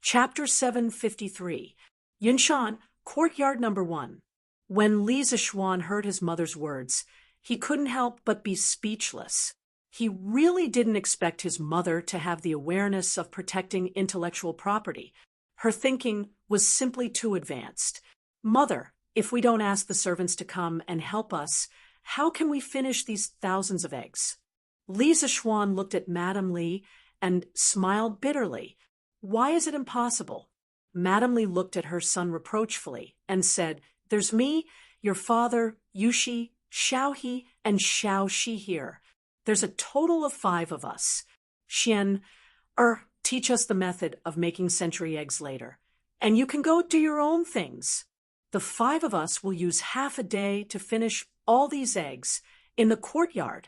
Chapter 753. Yinshan, Courtyard Number 1. When Li Zishuan heard his mother's words, he couldn't help but be speechless. He really didn't expect his mother to have the awareness of protecting intellectual property. Her thinking was simply too advanced. Mother, if we don't ask the servants to come and help us, how can we finish these thousands of eggs? Li Zixuan looked at Madame Li and smiled bitterly. Why is it impossible? Madame Li looked at her son reproachfully and said, There's me, your father, Yushi, Xiaohe, and Xiaoxi here. There's a total of 5 of us. Xian, teach us the method of making century eggs later. And you can go do your own things. The 5 of us will use half a day to finish all these eggs in the courtyard.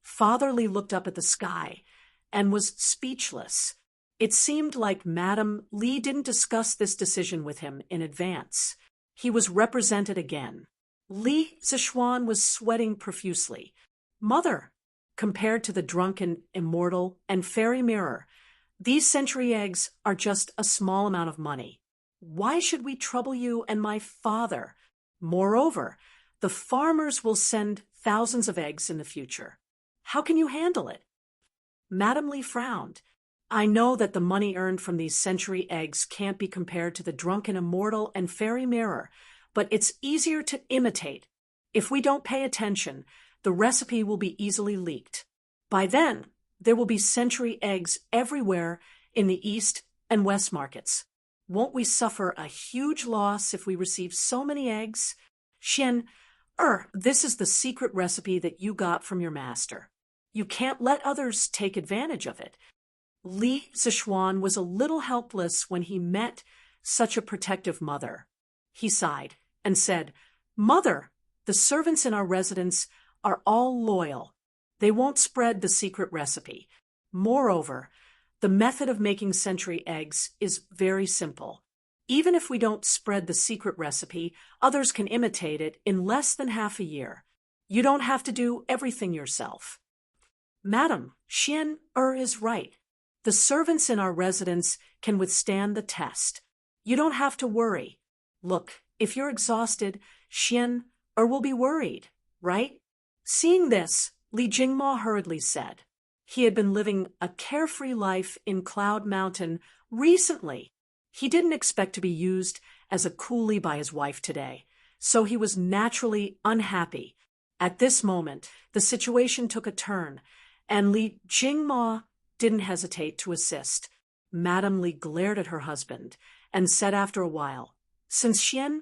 Father Li looked up at the sky and was speechless. It seemed like Madame Li didn't discuss this decision with him in advance. He was represented again. Li Zixuan was sweating profusely. Mother, compared to the drunken, immortal, and fairy mirror, these century eggs are just a small amount of money. Why should we trouble you and my father? Moreover, the farmers will send thousands of eggs in the future. How can you handle it? Madame Li frowned. I know that the money earned from these century eggs can't be compared to the drunken immortal and fairy mirror, but it's easier to imitate. If we don't pay attention, the recipe will be easily leaked. By then, there will be century eggs everywhere in the East and West markets. Won't we suffer a huge loss if we receive so many eggs? Xian, this is the secret recipe that you got from your master. You can't let others take advantage of it. Li Zixuan was a little helpless when he met such a protective mother. He sighed and said, Mother, the servants in our residence are all loyal. They won't spread the secret recipe. Moreover, the method of making century eggs is very simple. Even if we don't spread the secret recipe, others can imitate it in less than half a year. You don't have to do everything yourself. Madam, Xian is right. The servants in our residence can withstand the test. You don't have to worry. Look, if you're exhausted, Xian will be worried, right? Seeing this, Li Jingma hurriedly said. He had been living a carefree life in Cloud Mountain recently. He didn't expect to be used as a coolie by his wife today, so he was naturally unhappy. At this moment, the situation took a turn, and Li Jingma didn't hesitate to assist. Madame Li glared at her husband and said after a while, Since Xian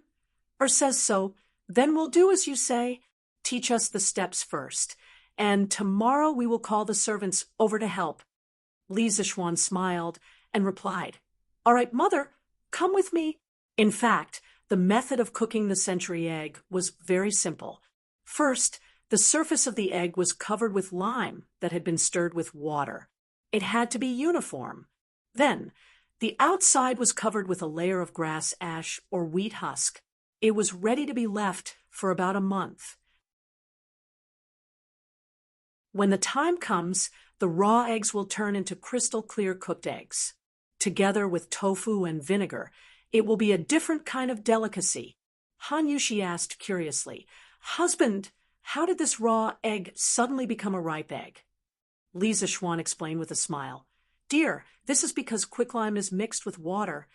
says so, then we'll do as you say. Teach us the steps first, and tomorrow we will call the servants over to help. Li Zixuan smiled and replied, All right, Mother, come with me. In fact, the method of cooking the century egg was very simple. First, the surface of the egg was covered with lime that had been stirred with water. It had to be uniform. Then, the outside was covered with a layer of grass ash or wheat husk. It was ready to be left for about a month. When the time comes, the raw eggs will turn into crystal clear cooked eggs. Together with tofu and vinegar, it will be a different kind of delicacy. Han Yushi asked curiously, Husband, how did this raw egg suddenly become a ripe egg? Li Zixuan explained with a smile. Dear, this is because quicklime is mixed with water.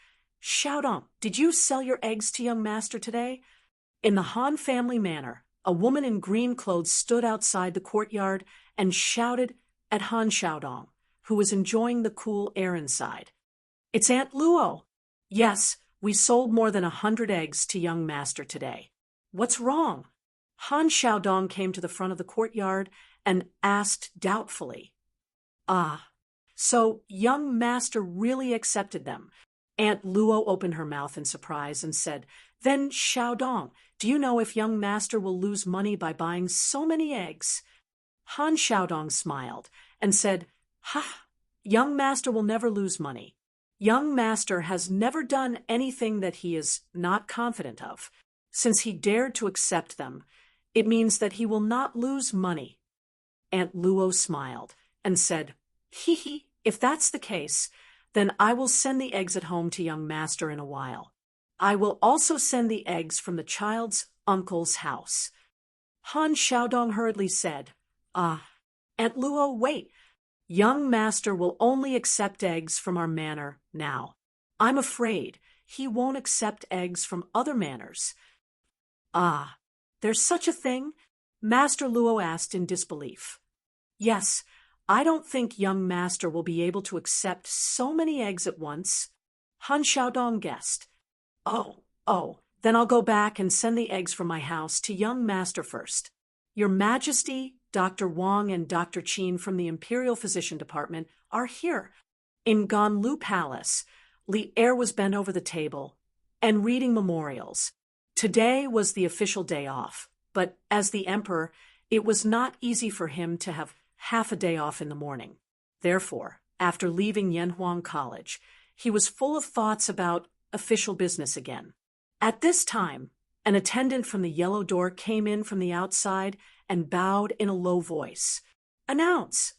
Xiaodong, did you sell your eggs to young master today? In the Han family manner, a woman in green clothes stood outside the courtyard and shouted at Han Xiaodong, who was enjoying the cool air inside. It's Aunt Luo. Yes, we sold more than 100 eggs to young master today. What's wrong? Han Xiaodong came to the front of the courtyard and asked doubtfully. So young master really accepted them. Aunt Luo opened her mouth in surprise and said, Then, Xiaodong, do you know if young master will lose money by buying so many eggs? Han Xiaodong smiled and said, young master will never lose money. Young master has never done anything that he is not confident of. Since he dared to accept them, it means that he will not lose money. Aunt Luo smiled and said, if that's the case, then I will send the eggs at home to young master in a while. I will also send the eggs from the child's uncle's house. Han Xiaodong hurriedly said, Aunt Luo, wait. Young master will only accept eggs from our manor now. I'm afraid he won't accept eggs from other manors. Ah, there's such a thing? Master Luo asked in disbelief. Yes, I don't think young master will be able to accept so many eggs at once. Han Xiaodong guessed. Oh, then I'll go back and send the eggs from my house to young master first. Your Majesty, Dr. Wang and Dr. Qin from the Imperial Physician Department are here. In Ganlu Palace, Li Er was bent over the table and reading memorials. Today was the official day off, but as the emperor, it was not easy for him to have half a day off in the morning. Therefore, after leaving Yanhuang College, he was full of thoughts about official business again. At this time, an attendant from the yellow door came in from the outside and bowed in a low voice. Announce!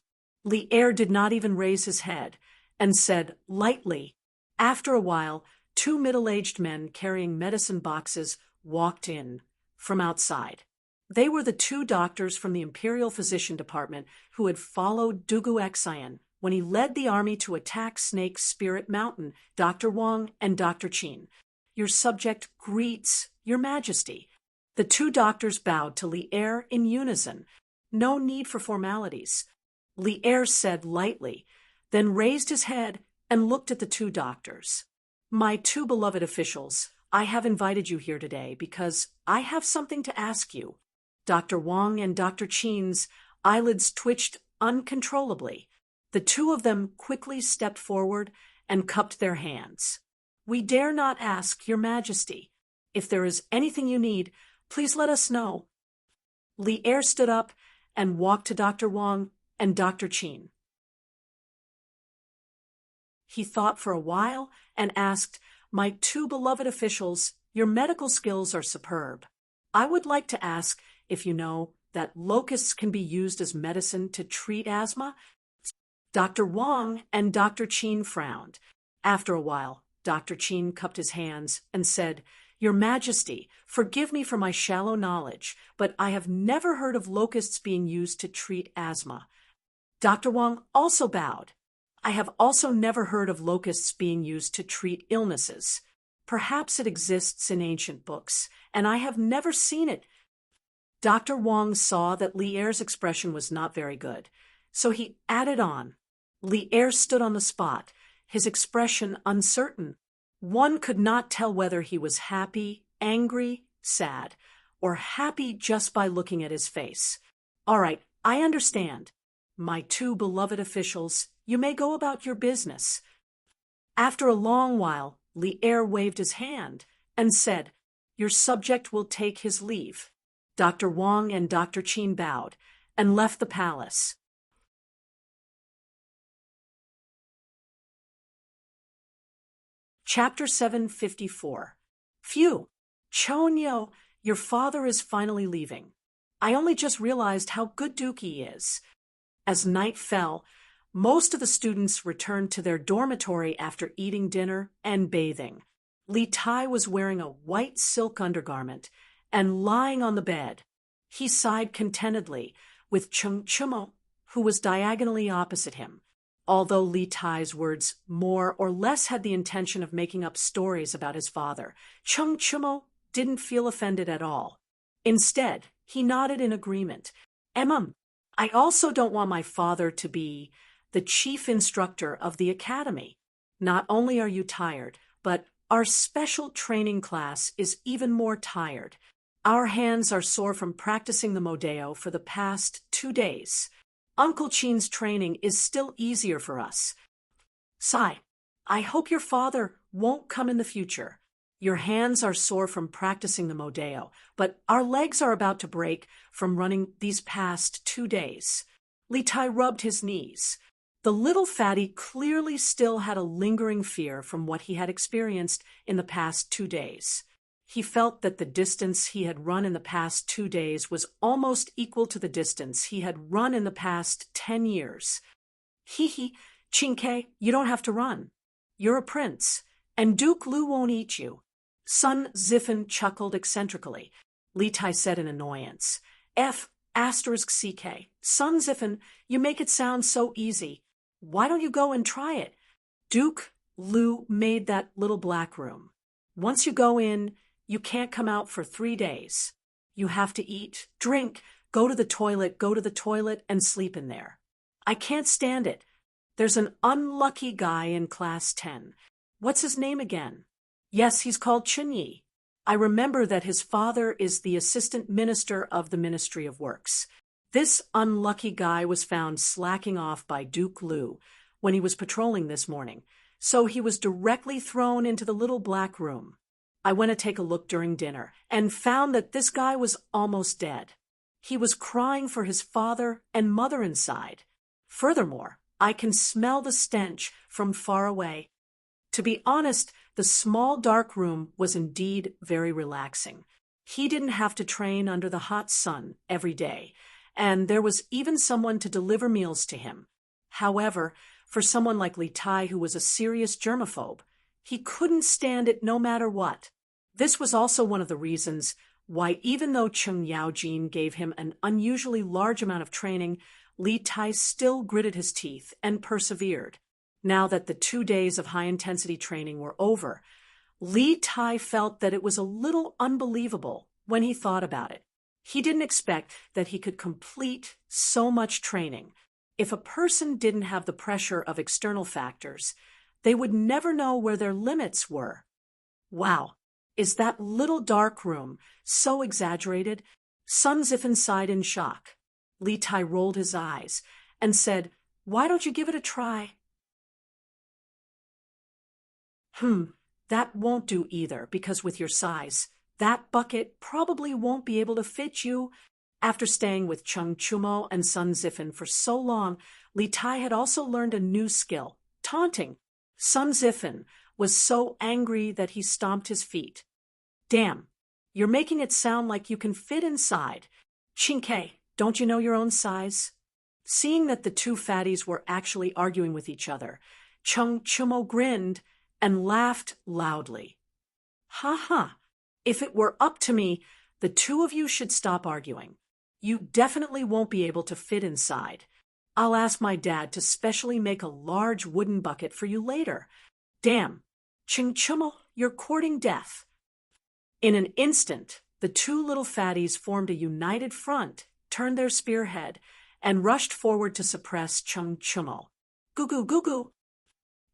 Li Er did not even raise his head and said lightly. After a while, two middle-aged men carrying medicine boxes walked in from outside. They were the two doctors from the Imperial Physician Department who had followed Dugu Xian when he led the army to attack Snake Spirit Mountain, Dr. Wang and Dr. Qin. Your subject greets Your Majesty. The two doctors bowed to Li Er in unison. No need for formalities. Li Er said lightly, then raised his head and looked at the two doctors. My two beloved officials, I have invited you here today because I have something to ask you. Dr. Wang and Dr. Qin's eyelids twitched uncontrollably. The two of them quickly stepped forward and cupped their hands. We dare not ask, Your Majesty. If there is anything you need, please let us know. Li Er stood up and walked to Dr. Wang and Dr. Qin. He thought for a while and asked, My two beloved officials, your medical skills are superb. I would like to ask if you know that locusts can be used as medicine to treat asthma. Dr. Wang and Dr. Qin frowned. After a while, Dr. Qin cupped his hands and said, Your Majesty, forgive me for my shallow knowledge, but I have never heard of locusts being used to treat asthma. Dr. Wang also bowed. I have also never heard of locusts being used to treat illnesses. Perhaps it exists in ancient books, and I have never seen it. Dr. Wang saw that Li Er's expression was not very good, so he added on. Li Er stood on the spot, his expression uncertain. One could not tell whether he was happy, angry, sad, or happy just by looking at his face. All right, I understand. My two beloved officials, you may go about your business. After a long while, Li Er waved his hand and said, Your subject will take his leave. Dr. Wang and Dr. Qin bowed and left the palace. Chapter 754. Phew! Chonyo, your father is finally leaving. I only just realized how good Duke he is. As night fell, most of the students returned to their dormitory after eating dinner and bathing. Li Tai was wearing a white silk undergarment and lying on the bed. He sighed contentedly with Chung Chumo, who was diagonally opposite him. Although Li Tai's words more or less had the intention of making up stories about his father, Chung Chumo didn't feel offended at all. Instead, he nodded in agreement. I also don't want my father to be the chief instructor of the academy. Not only are you tired, but our special training class is even more tired. Our hands are sore from practicing the Modeo for the past 2 days. Uncle Qin's training is still easier for us. Sigh, I hope your father won't come in the future. Your hands are sore from practicing the Modeo, but our legs are about to break from running these past 2 days. Li Tai rubbed his knees. The little fatty clearly still had a lingering fear from what he had experienced in the past 2 days. He felt that the distance he had run in the past 2 days was almost equal to the distance he had run in the past 10 years. Hee, Qingke, you don't have to run. You're a prince, and Duke Lu won't eat you. Sun Zifen chuckled eccentrically. Li Tai said in annoyance. F***CK. Sun Zifen, you make it sound so easy. Why don't you go and try it? Duke Lu made that little black room. Once you go in, you can't come out for 3 days. You have to eat, drink, go to the toilet, and sleep in there. I can't stand it. There's an unlucky guy in class 10. What's his name again? Yes, he's called Chunyi. I remember that his father is the assistant minister of the Ministry of Works. This unlucky guy was found slacking off by Duke Lu when he was patrolling this morning, so he was directly thrown into the little black room. I went to take a look during dinner and found that this guy was almost dead. He was crying for his father and mother inside. Furthermore, I can smell the stench from far away. To be honest, the small dark room was indeed very relaxing. He didn't have to train under the hot sun every day, and there was even someone to deliver meals to him. However, for someone like Li Tai, who was a serious germaphobe, he couldn't stand it no matter what. This was also one of the reasons why, even though Cheng Yaojin gave him an unusually large amount of training, Li Tai still gritted his teeth and persevered. Now that the 2 days of high-intensity training were over, Li Tai felt that it was a little unbelievable when he thought about it. He didn't expect that he could complete so much training. If a person didn't have the pressure of external factors, they would never know where their limits were. Wow, is that little dark room so exaggerated? Sun Zifen sighed in shock. Li Tai rolled his eyes and said, "Why don't you give it a try?" That won't do either, because with your size, that bucket probably won't be able to fit you. After staying with Cheng Chumo and Sun Zifen for so long, Li Tai had also learned a new skill, taunting. Sun Zifen was so angry that he stomped his feet. "Damn, you're making it sound like you can fit inside. Chinke, don't you know your own size?" Seeing that the two fatties were actually arguing with each other, Cheng Chumo grinned and laughed loudly. "Ha ha! If it were up to me, the two of you should stop arguing. You definitely won't be able to fit inside. I'll ask my dad to specially make a large wooden bucket for you later. Damn, Cheng Chumo, you're courting death." In an instant, the two little fatties formed a united front, turned their spearhead, and rushed forward to suppress Cheng Chumo. Goo goo goo goo.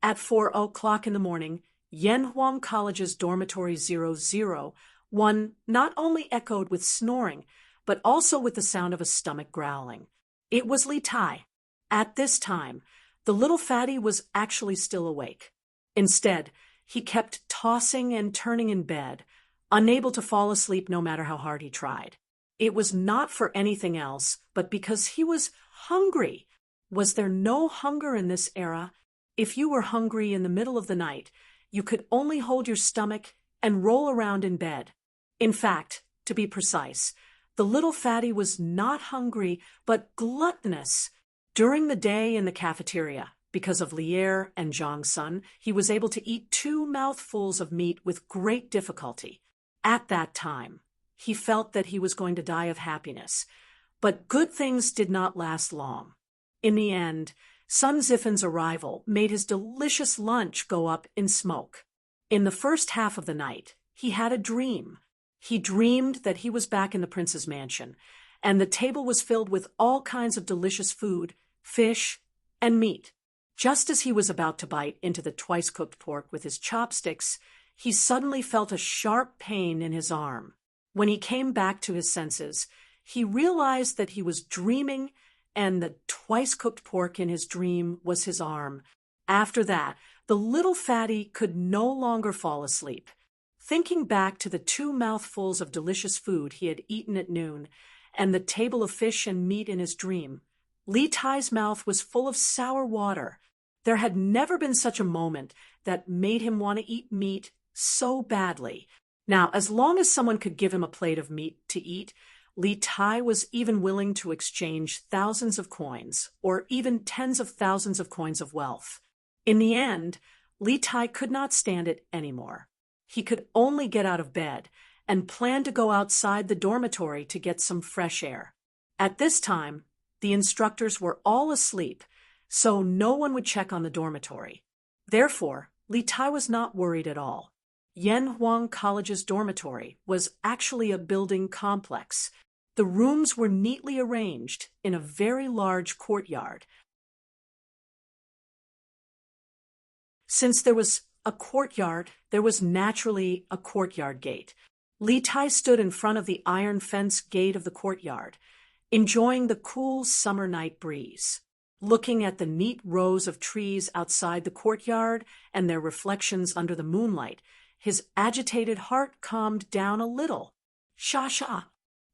At 4 o'clock in the morning, Yanhuang College's dormitory 001 not only echoed with snoring, but also with the sound of a stomach growling. It was Li Tai. At this time, the little fatty was actually still awake. Instead, he kept tossing and turning in bed, unable to fall asleep no matter how hard he tried. It was not for anything else, but because he was hungry. Was there no hunger in this era? If you were hungry in the middle of the night, you could only hold your stomach and roll around in bed. In fact, to be precise, the little fatty was not hungry, but gluttonous. During the day in the cafeteria, because of Lier and Zhang Sun, he was able to eat 2 mouthfuls of meat with great difficulty. At that time, he felt that he was going to die of happiness. But good things did not last long. In the end, Sun Zifen's arrival made his delicious lunch go up in smoke. In the first half of the night, he had a dream. He dreamed that he was back in the prince's mansion, and the table was filled with all kinds of delicious food, fish, and meat. Just as he was about to bite into the twice-cooked pork with his chopsticks, he suddenly felt a sharp pain in his arm. When he came back to his senses, he realized that he was dreaming, and the twice-cooked pork in his dream was his arm. After that, the little fatty could no longer fall asleep. Thinking back to the 2 mouthfuls of delicious food he had eaten at noon, and the table of fish and meat in his dream, Li Tai's mouth was full of sour water. There had never been such a moment that made him want to eat meat so badly. Now, as long as someone could give him a plate of meat to eat, Li Tai was even willing to exchange thousands of coins, or even tens of thousands of coins of wealth. In the end, Li Tai could not stand it anymore. He could only get out of bed and planned to go outside the dormitory to get some fresh air. At this time, the instructors were all asleep, so no one would check on the dormitory. Therefore, Li Tai was not worried at all. Yan Huang College's dormitory was actually a building complex. The rooms were neatly arranged in a very large courtyard. Since there was a courtyard, there was naturally a courtyard gate. Li Tai stood in front of the iron fence gate of the courtyard, enjoying the cool summer night breeze. Looking at the neat rows of trees outside the courtyard and their reflections under the moonlight, his agitated heart calmed down a little. Sha.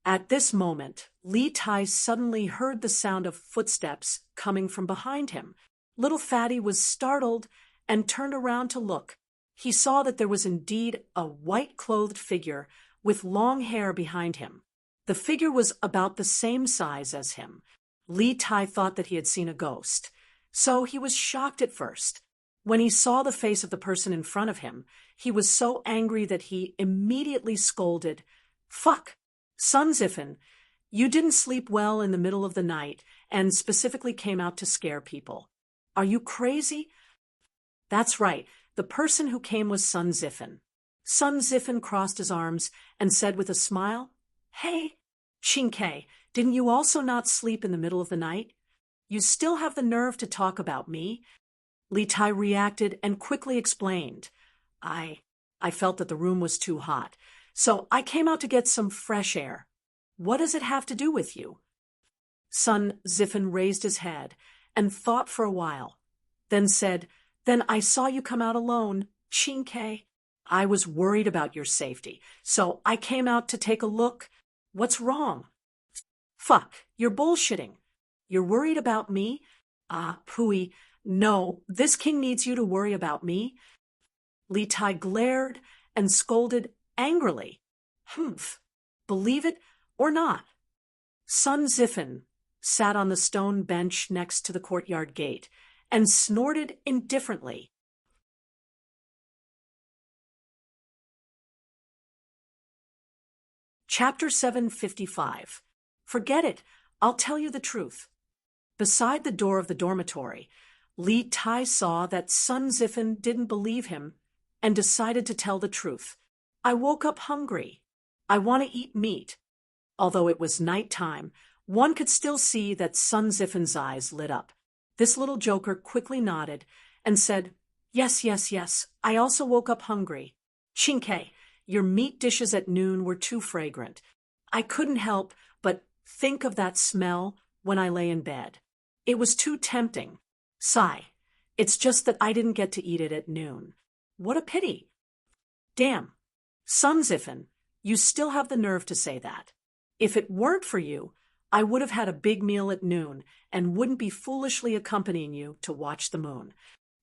At this moment, Li Tai suddenly heard the sound of footsteps coming from behind him. Little Fatty was startled and turned around to look. He saw that there was indeed a white-clothed figure with long hair behind him. The figure was about the same size as him. Li Tai thought that he had seen a ghost, so he was shocked at first. When he saw the face of the person in front of him, he was so angry that he immediately scolded, "Fuck! Sun Zifen, you didn't sleep well in the middle of the night and specifically came out to scare people. Are you crazy?" That's right, the person who came was Sun Zifen. Sun Zifen crossed his arms and said with a smile, "Hey, Qingke, didn't you also not sleep in the middle of the night? You still have the nerve to talk about me?" Li Tai reacted and quickly explained, I felt that the room was too hot, so I came out to get some fresh air. What does it have to do with you?" Sun Zifen raised his head and thought for a while, then said, "Then I saw you come out alone, Qingke. I was worried about your safety, so I came out to take a look. What's wrong?" "Fuck, you're bullshitting. You're worried about me? Pooey, no, this king needs you to worry about me." Li Tai glared and scolded angrily. "Humph, believe it or not." Sun Zifen sat on the stone bench next to the courtyard gate and snorted indifferently. Chapter 755. Forget it. I'll tell you the truth. Beside the door of the dormitory, Li Tai saw that Sun Zifen didn't believe him and decided to tell the truth. "I woke up hungry. I want to eat meat." Although it was night time, one could still see that Sun Zifen's eyes lit up. This little joker quickly nodded and said, Yes, I also woke up hungry. Qingke, your meat dishes at noon were too fragrant. I couldn't help but think of that smell when I lay in bed. It was too tempting. Sigh. It's just that I didn't get to eat it at noon. What a pity. Damn. Sun Zifen, you still have the nerve to say that. If it weren't for you, I would have had a big meal at noon and wouldn't be foolishly accompanying you to watch the moon.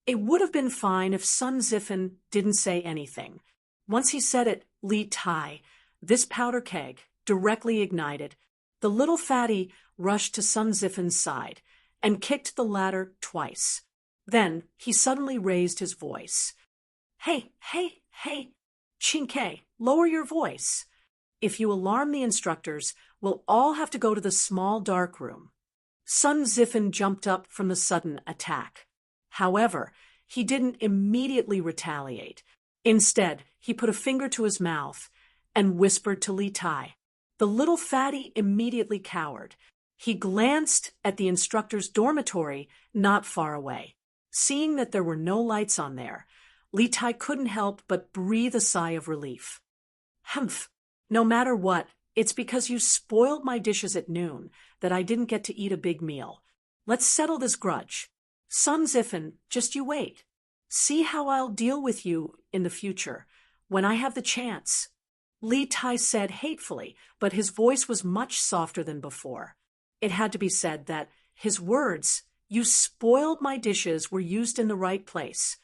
It would have been fine if Sun Zifen didn't say anything. Once he said it, Li Tai, this powder keg, directly ignited. The little fatty rushed to Sun Zifen's side and kicked the ladder twice. Then he suddenly raised his voice. Hey, Qingke, lower your voice. If you alarm the instructors, we'll all have to go to the small dark room. Sun Zifen jumped up from the sudden attack. However, he didn't immediately retaliate. Instead, he put a finger to his mouth and whispered to Li Tai. The little fatty immediately cowered. He glanced at the instructor's dormitory not far away. Seeing that there were no lights on there, Li Tai couldn't help but breathe a sigh of relief. Humph, no matter what, it's because you spoiled my dishes at noon that I didn't get to eat a big meal. Let's settle this grudge. Sun Zifen, just you wait. See how I'll deal with you in the future, when I have the chance. Li Tai said hatefully, but his voice was much softer than before. It had to be said that his words, you spoiled my dishes, were used in the right place.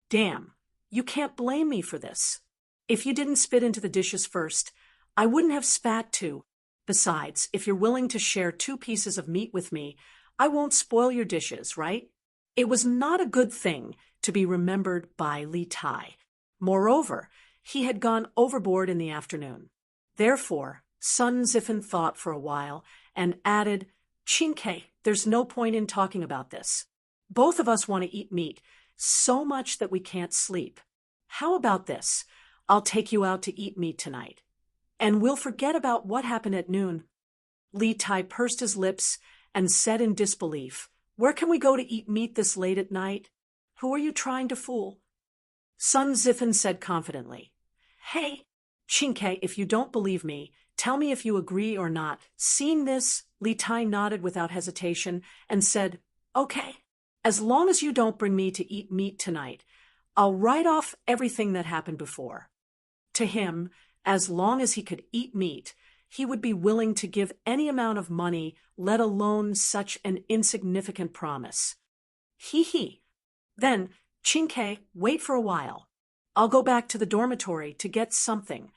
Damn, you can't blame me for this. If you didn't spit into the dishes first, I wouldn't have spat too. Besides, if you're willing to share 2 pieces of meat with me, I won't spoil your dishes, right? It was not a good thing to be remembered by Li Tai. Moreover, he had gone overboard in the afternoon. Therefore, Sun Zifen thought for a while and added, Qingke, there's no point in talking about this. Both of us want to eat meat, So much that we can't sleep. How about this? I'll take you out to eat meat tonight. And we'll forget about what happened at noon. Li Tai pursed his lips and said in disbelief, "Where can we go to eat meat this late at night? Who are you trying to fool?" Sun Zifen said confidently, "Hey, Chinke, if you don't believe me, tell me if you agree or not." Seeing this, Li Tai nodded without hesitation and said, "Okay, as long as you don't bring me to eat meat tonight, I'll write off everything that happened before." To him, as long as he could eat meat, he would be willing to give any amount of money, let alone such an insignificant promise. Hee. Then, Chinke, wait for a while. I'll go back to the dormitory to get something.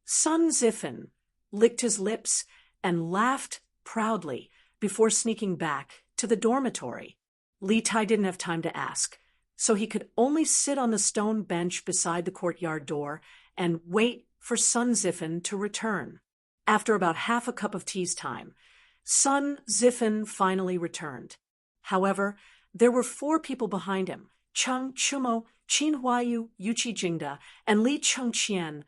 Sun Zifen licked his lips and laughed proudly before sneaking back to the dormitory. Li Tai didn't have time to ask, so he could only sit on the stone bench beside the courtyard door and wait for Sun Zifen to return. After about half a cup of tea's time, Sun Zifen finally returned. However, there were 4 people behind him: Cheng Chumo, Qin Huayu, Yuqi Jingda, and Li Chengqian.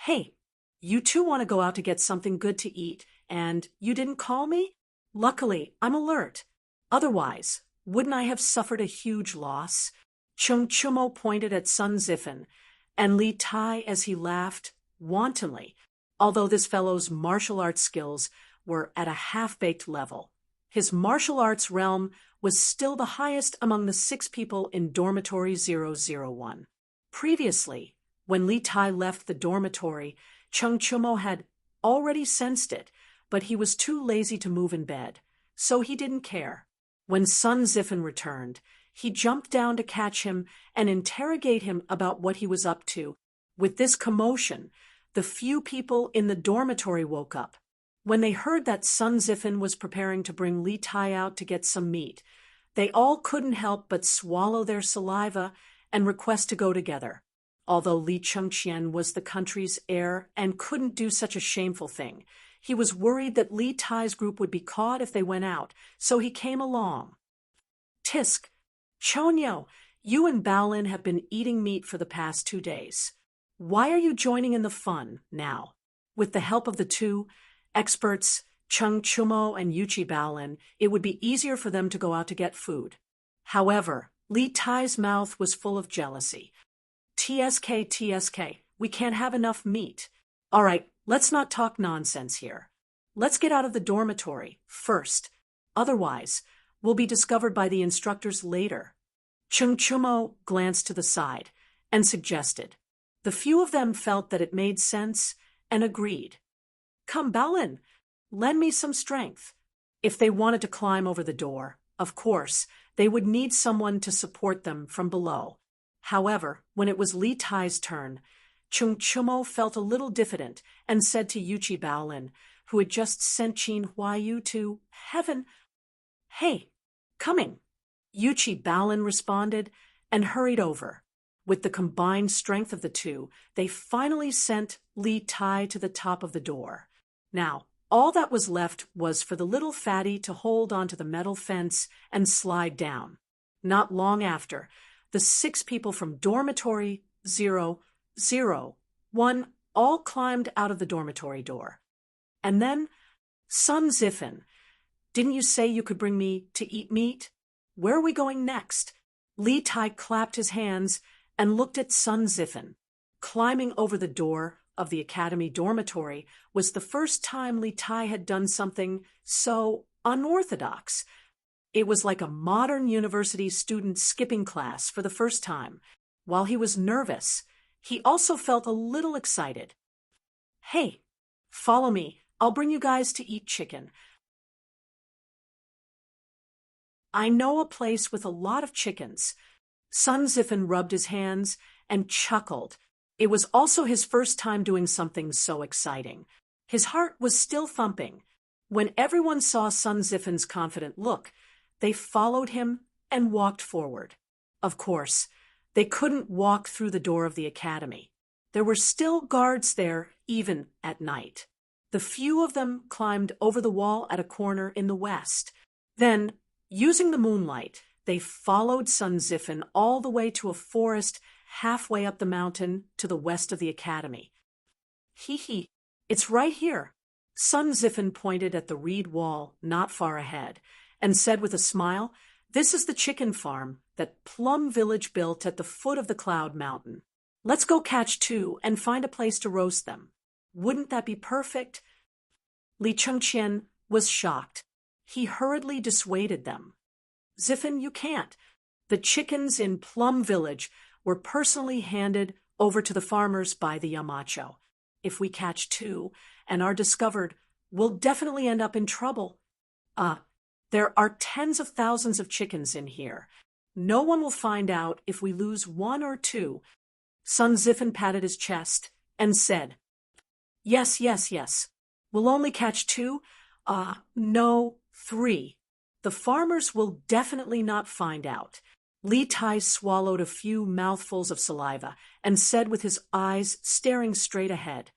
"Hey, you two want to go out to get something good to eat, and you didn't call me? Luckily, I'm alert. Otherwise, wouldn't I have suffered a huge loss?" Cheng Chumo pointed at Sun Zifen, and Li Tai as he laughed wantonly, although this fellow's martial arts skills were at a half-baked level. His martial arts realm was still the highest among the 6 people in Dormitory 001. Previously, when Li Tai left the dormitory, Cheng Chumo had already sensed it, but he was too lazy to move in bed, so he didn't care. When Sun Zifen returned, he jumped down to catch him and interrogate him about what he was up to. With this commotion, the few people in the dormitory woke up. When they heard that Sun Zifen was preparing to bring Li Tai out to get some meat, they all couldn't help but swallow their saliva and request to go together. Although Li Chengqian was the country's heir and couldn't do such a shameful thing, he was worried that Li Tai's group would be caught if they went out, so he came along. "Tisk, Chonyo, you and Baolin have been eating meat for the past 2 days. Why are you joining in the fun now?" With the help of the 2 experts, Cheng Chumo and Yuqi Baolin, it would be easier for them to go out to get food. However, Li Tai's mouth was full of jealousy. TSK, we can't have enough meat. All right, let's not talk nonsense here. Let's get out of the dormitory first. Otherwise, we'll be discovered by the instructors later. Cheng Chumo glanced to the side and suggested. The few of them felt that it made sense and agreed. "Come, Baolin, lend me some strength." If they wanted to climb over the door, of course, they would need someone to support them from below. However, when it was Li Tai's turn, Cheng Chumo felt a little diffident and said to Yuqi Baolin, who had just sent Qin Huayu to heaven, "Hey, coming." Yuqi Baolin responded and hurried over. With the combined strength of the 2, they finally sent Li Tai to the top of the door. Now, all that was left was for the little fatty to hold onto the metal fence and slide down. Not long after, the 6 people from Dormitory 001 all climbed out of the dormitory door. And then, "Sun Zifen, didn't you say you could bring me to eat meat? Where are we going next?" Li Tai clapped his hands and looked at Sun Zifen. Climbing over the door of the academy dormitory was the first time Li Tai had done something so unorthodox. It was like a modern university student skipping class for the first time. While he was nervous, he also felt a little excited. "Hey, follow me. I'll bring you guys to eat chicken. I know a place with a lot of chickens." Sun Zifen rubbed his hands and chuckled. It was also his first time doing something so exciting. His heart was still thumping. When everyone saw Sun Zifen's confident look, they followed him and walked forward. Of course, they couldn't walk through the door of the academy. There were still guards there even at night. The few of them climbed over the wall at a corner in the west. Then Using the moonlight, they followed Sun Zifen all the way to a forest halfway up the mountain to the west of the academy. Hee, it's right here. Sun Zifen pointed at the reed wall not far ahead and said with a smile, "This is the chicken farm that Plum Village built at the foot of the Cloud Mountain. Let's go catch two and find a place to roast them. Wouldn't that be perfect?" Li Chengqian was shocked. He hurriedly dissuaded them. "Zifen, you can't. The chickens in Plum Village were personally handed over to the farmers by the Yamacho. If we catch two and are discovered, we'll definitely end up in trouble. There are tens of thousands of chickens in here. No one will find out if we lose one or two." Sun Zifen patted his chest and said, Yes. We'll only catch two. No, three. The farmers will definitely not find out." Li Tai swallowed a few mouthfuls of saliva and said with his eyes staring straight ahead,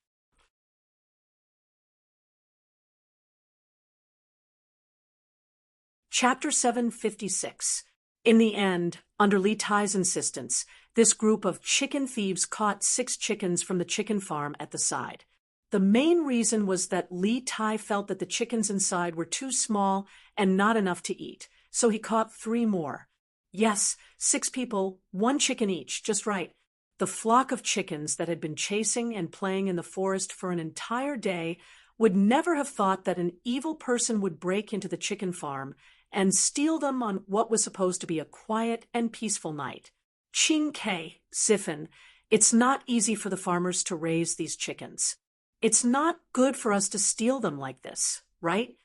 Chapter 756. In the end, under Li Tai's insistence, this group of chicken thieves caught 6 chickens from the chicken farm at the side. The main reason was that Li Tai felt that the chickens inside were too small and not enough to eat, so he caught 3 more. Yes, 6 people, 1 chicken each, just right. The flock of chickens that had been chasing and playing in the forest for an entire day would never have thought that an evil person would break into the chicken farm and steal them on what was supposed to be a quiet and peaceful night. Qing Ke, Zifen, it's not easy for the farmers to raise these chickens. It's not good for us to steal them like this, right?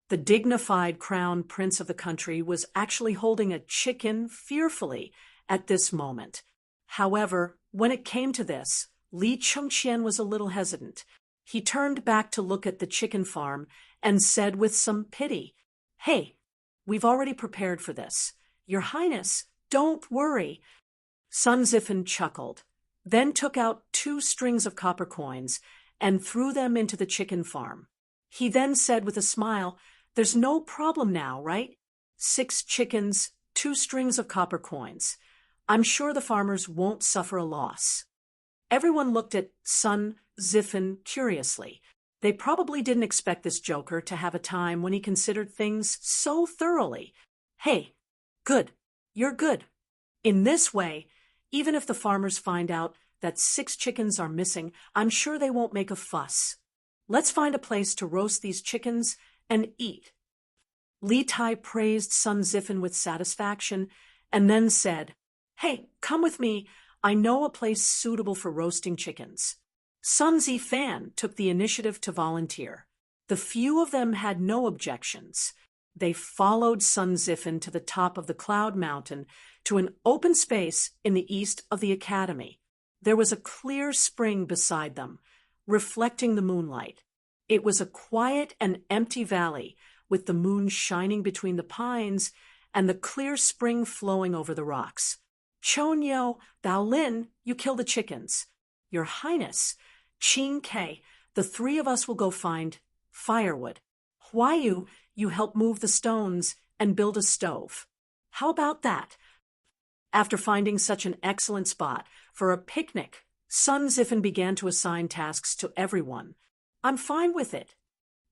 The dignified crown prince of the country was actually holding a chicken fearfully at this moment. However, when it came to this, Li Chengqian was a little hesitant. He turned back to look at the chicken farm and said with some pity, "Hey, we've already prepared for this. Your Highness, don't worry." Sun Zifen chuckled, then took out 2 strings of copper coins and threw them into the chicken farm. He then said with a smile, "There's no problem now, right? 6 chickens, 2 strings of copper coins. I'm sure the farmers won't suffer a loss." Everyone looked at Sun Zifen curiously. They probably didn't expect this joker to have a time when he considered things so thoroughly. "Hey, good. You're good. In this way, even if the farmers find out that 6 chickens are missing, I'm sure they won't make a fuss. Let's find a place to roast these chickens and eat." Li Tai praised Sun Zifen with satisfaction and then said, "Hey, come with me. I know a place suitable for roasting chickens." Sun Zifan took the initiative to volunteer. The few of them had no objections. They followed Sun Zifen to the top of the Cloud Mountain to an open space in the east of the academy. There was a clear spring beside them, reflecting the moonlight. It was a quiet and empty valley, with the moon shining between the pines and the clear spring flowing over the rocks. "Chonyo, Baolin, you kill the chickens. Your Highness, Qing Ke, the 3 of us will go find firewood. Huayu, you help move the stones and build a stove. How about that?" After finding such an excellent spot for a picnic, Sun Zifen began to assign tasks to everyone. "I'm fine with it.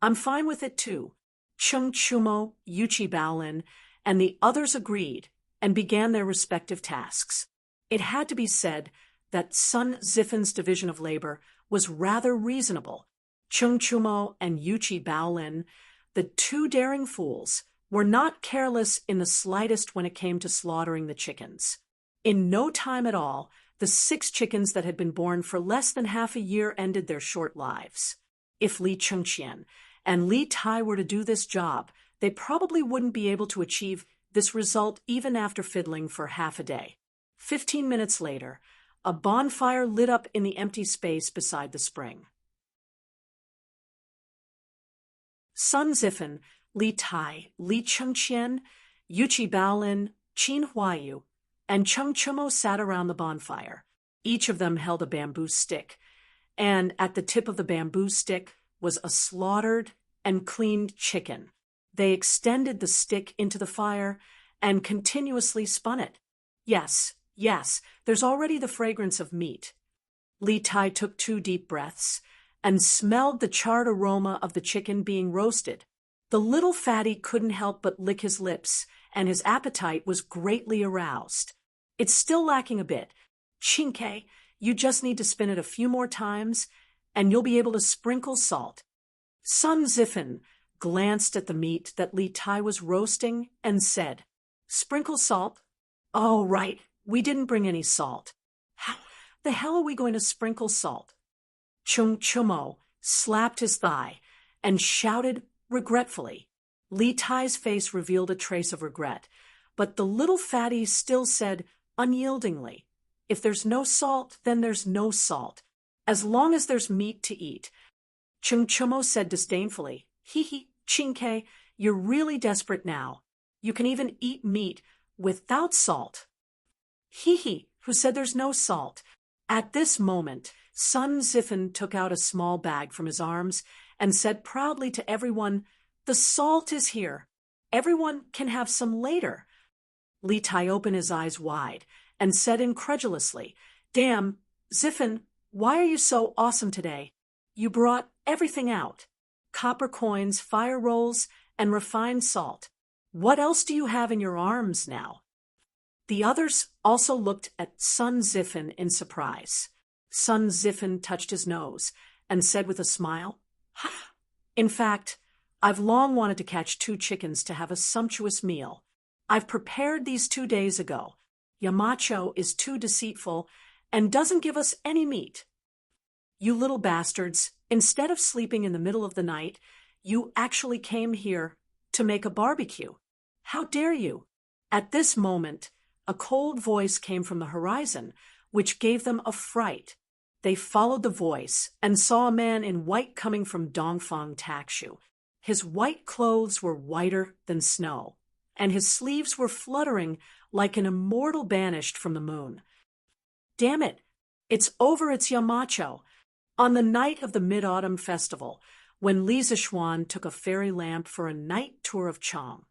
I'm fine with it too." Chung Chumo, Yuchi Baolin, and the others agreed and began their respective tasks. It had to be said that Sun Zifen's division of labor was rather reasonable. Chung Chumo and Yuchi Baolin, the 2 daring fools, were not careless in the slightest when it came to slaughtering the chickens. In no time at all, the 6 chickens that had been born for less than half a year ended their short lives. If Li Chengqian and Li Tai were to do this job, they probably wouldn't be able to achieve this result even after fiddling for half a day. 15 minutes later, a bonfire lit up in the empty space beside the spring. Sun Zifen, Li Tai, Li Chengqian, Yuchi Baolin, Qin Huayu, and Chung Chumo sat around the bonfire. Each of them held a bamboo stick, and at the tip of the bamboo stick was a slaughtered and cleaned chicken. They extended the stick into the fire and continuously spun it. Yes, yes, there's already the fragrance of meat. Li Tai took 2 deep breaths and smelled the charred aroma of the chicken being roasted. The little fatty couldn't help but lick his lips, and his appetite was greatly aroused. It's still lacking a bit. Chinke, you just need to spin it a few more times, and you'll be able to sprinkle salt. Sun Zifen glanced at the meat that Li Tai was roasting and said, Sprinkle salt? Oh, right, we didn't bring any salt. How the hell are we going to sprinkle salt? Chung Chumo slapped his thigh and shouted regretfully. Li Tai's face revealed a trace of regret, but the little fatty still said unyieldingly, If there's no salt, then there's no salt, as long as there's meat to eat. Chung Chumo said disdainfully, Hee, Chinke, you're really desperate now. You can even eat meat without salt. Hee, who said there's no salt? At this moment, Sun Zifen took out a small bag from his arms and said proudly to everyone, The salt is here. Everyone can have some later. Li Tai opened his eyes wide and said incredulously, Damn, Zifen, why are you so awesome today? You brought everything out. Copper coins, fire rolls, and refined salt. What else do you have in your arms now? The others also looked at Sun Zifen in surprise. Sun Zifen touched his nose and said with a smile, Ha! In fact, I've long wanted to catch 2 chickens to have a sumptuous meal. I've prepared these 2 days ago. Yamacho is too deceitful and doesn't give us any meat. You little bastards, instead of sleeping in the middle of the night, you actually came here to make a barbecue. How dare you? At this moment, a cold voice came from the horizon, which gave them a fright. They followed the voice and saw a man in white coming from Dongfang Takshu. His white clothes were whiter than snow, and his sleeves were fluttering like an immortal banished from the moon. Damn it! It's over, it's Yamacho. On the night of the Mid-Autumn Festival, when Li Zixuan took a fairy lamp for a night tour of Chang,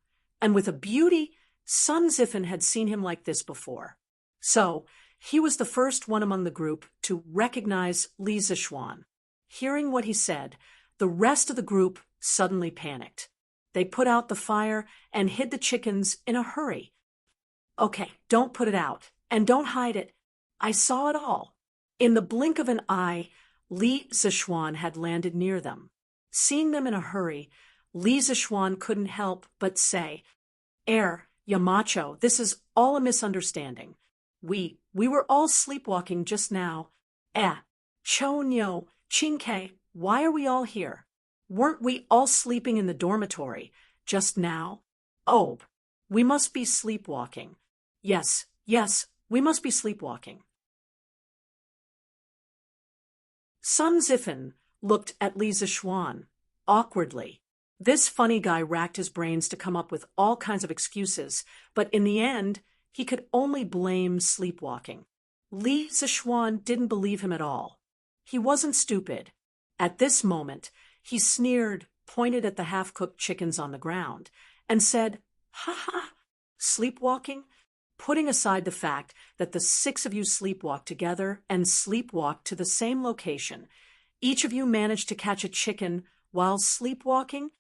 and with a beauty, Sun Zifen had seen him like this before. So, he was the first one among the group to recognize Li Zixuan. Hearing what he said, the rest of the group suddenly panicked. They put out the fire and hid the chickens in a hurry. Okay, don't put it out, and don't hide it. I saw it all. In the blink of an eye, Li Zixuan had landed near them. Seeing them in a hurry, Li Zixuan couldn't help but say, Yamacho, this is all a misunderstanding. We were all sleepwalking just now. Chonyo, Chinke, why are we all here? Weren't we all sleeping in the dormitory just now? Oh, we must be sleepwalking. Yes, we must be sleepwalking. Sun Zifen looked at Li Zixuan awkwardly. This funny guy racked his brains to come up with all kinds of excuses, but in the end, he could only blame sleepwalking. Li Zixuan didn't believe him at all. He wasn't stupid. At this moment, he sneered, pointed at the half-cooked chickens on the ground, and said, Ha ha, sleepwalking? Putting aside the fact that the 6 of you sleepwalked together and sleepwalked to the same location, each of you managed to catch a chicken while sleepwalking?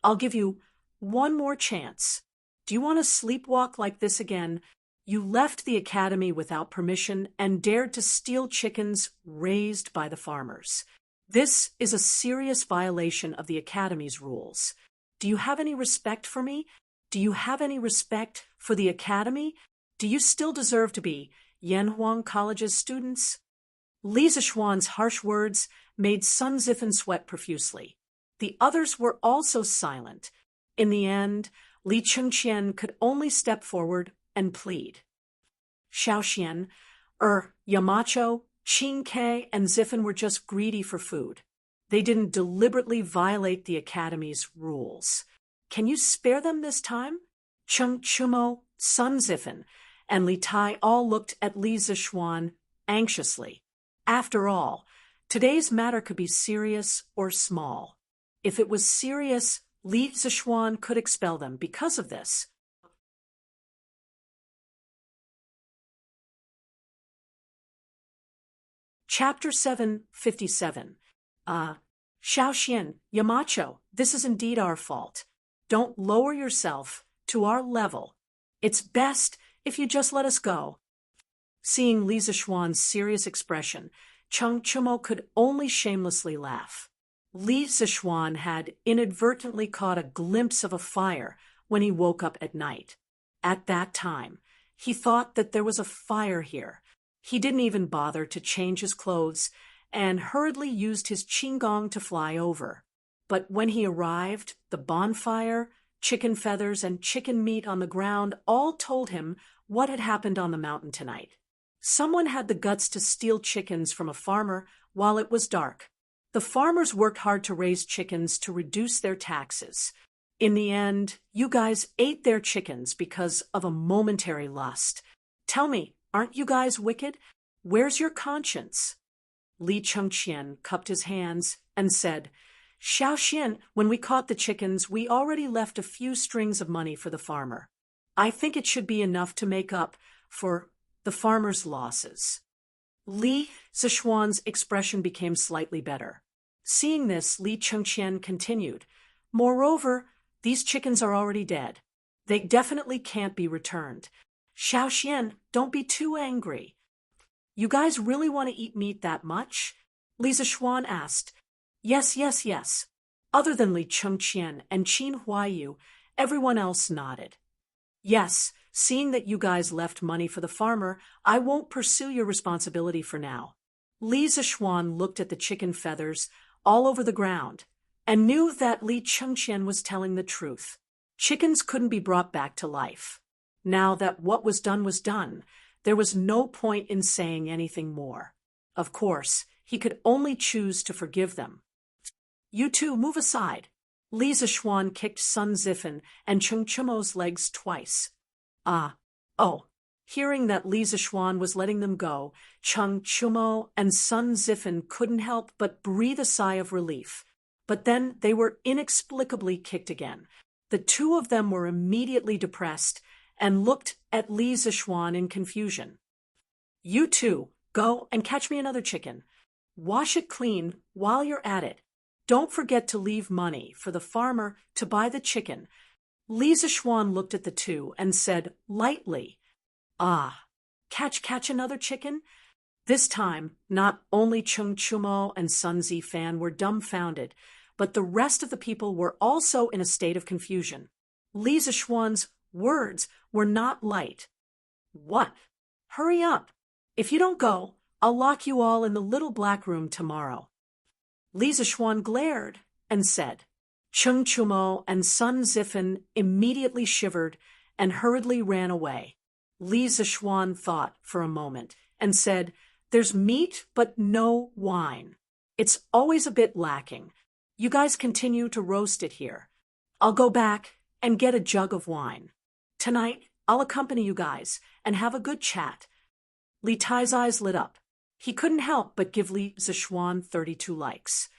I'll give you one more chance. Do you want to sleepwalk like this again? You left the academy without permission and dared to steal chickens raised by the farmers. This is a serious violation of the academy's rules. Do you have any respect for me? Do you have any respect for the academy? Do you still deserve to be Yanhuang College's students? Li Zixuan's harsh words made Sun Zifen sweat profusely. The others were also silent. In the end, Li Chengqian could only step forward and plead. Xiaoxian, Yamacho, Qingke, and Zifen were just greedy for food. They didn't deliberately violate the academy's rules. Can you spare them this time? Chung Chumo, Sun Zifen, and Li Tai all looked at Li Zixuan anxiously. After all, today's matter could be serious or small. If it was serious, Li Zishuan could expel them because of this. Chapter 757. Xiaoxian, Yamacho, this is indeed our fault. Don't lower yourself to our level. It's best if you just let us go. Seeing Li Zishuan's serious expression, Cheng Chumo could only shamelessly laugh. Li Zishuan had inadvertently caught a glimpse of a fire when he woke up at night. At that time, he thought that there was a fire here. He didn't even bother to change his clothes and hurriedly used his qinggong to fly over. But when he arrived, the bonfire, chicken feathers, and chicken meat on the ground all told him what had happened on the mountain tonight. Someone had the guts to steal chickens from a farmer while it was dark. The farmers worked hard to raise chickens to reduce their taxes. In the end, you guys ate their chickens because of a momentary lust. Tell me, aren't you guys wicked? Where's your conscience? Li Chengqian cupped his hands and said, Xiaoxian, when we caught the chickens, we already left a few strings of money for the farmer. I think it should be enough to make up for the farmer's losses. Li Zishuan's expression became slightly better. Seeing this, Li Chengqian continued, Moreover, these chickens are already dead. They definitely can't be returned. Xiaoxian, don't be too angry. You guys really want to eat meat that much? Li Zishuan asked. Yes. Other than Li Chengqian and Qin Huaiyu, everyone else nodded. Yes, seeing that you guys left money for the farmer, I won't pursue your responsibility for now. Li Zishuan looked at the chicken feathers all over the ground and knew that Li Chengqian was telling the truth. Chickens couldn't be brought back to life. Now that what was done, there was no point in saying anything more. Of course, he could only choose to forgive them. You two, move aside. Li Zishuan kicked Sun Zifen and Cheng Chumo's legs twice. Hearing that Li Zishuan was letting them go, Cheng Chumo and Sun Zifen couldn't help but breathe a sigh of relief. But then they were inexplicably kicked again. The two of them were immediately depressed and looked at Li Zishuan in confusion. You two, go and catch me another chicken. Wash it clean while you're at it. Don't forget to leave money for the farmer to buy the chicken. Li Zishuan looked at the two and said lightly, catch another chicken? This time, not only Cheng Chumo and Sun Zifan were dumbfounded, but the rest of the people were also in a state of confusion. Li Zishuan's words were not light. What? Hurry up. If you don't go, I'll lock you all in the little black room tomorrow. Li Zishuan glared and said. Cheng Chumo and Sun Zifen immediately shivered and hurriedly ran away. Li Zishuan thought for a moment and said, There's meat but no wine. It's always a bit lacking. You guys continue to roast it here. I'll go back and get a jug of wine. Tonight, I'll accompany you guys and have a good chat. Li Tai's eyes lit up. He couldn't help but give Li Zishuan 32 likes.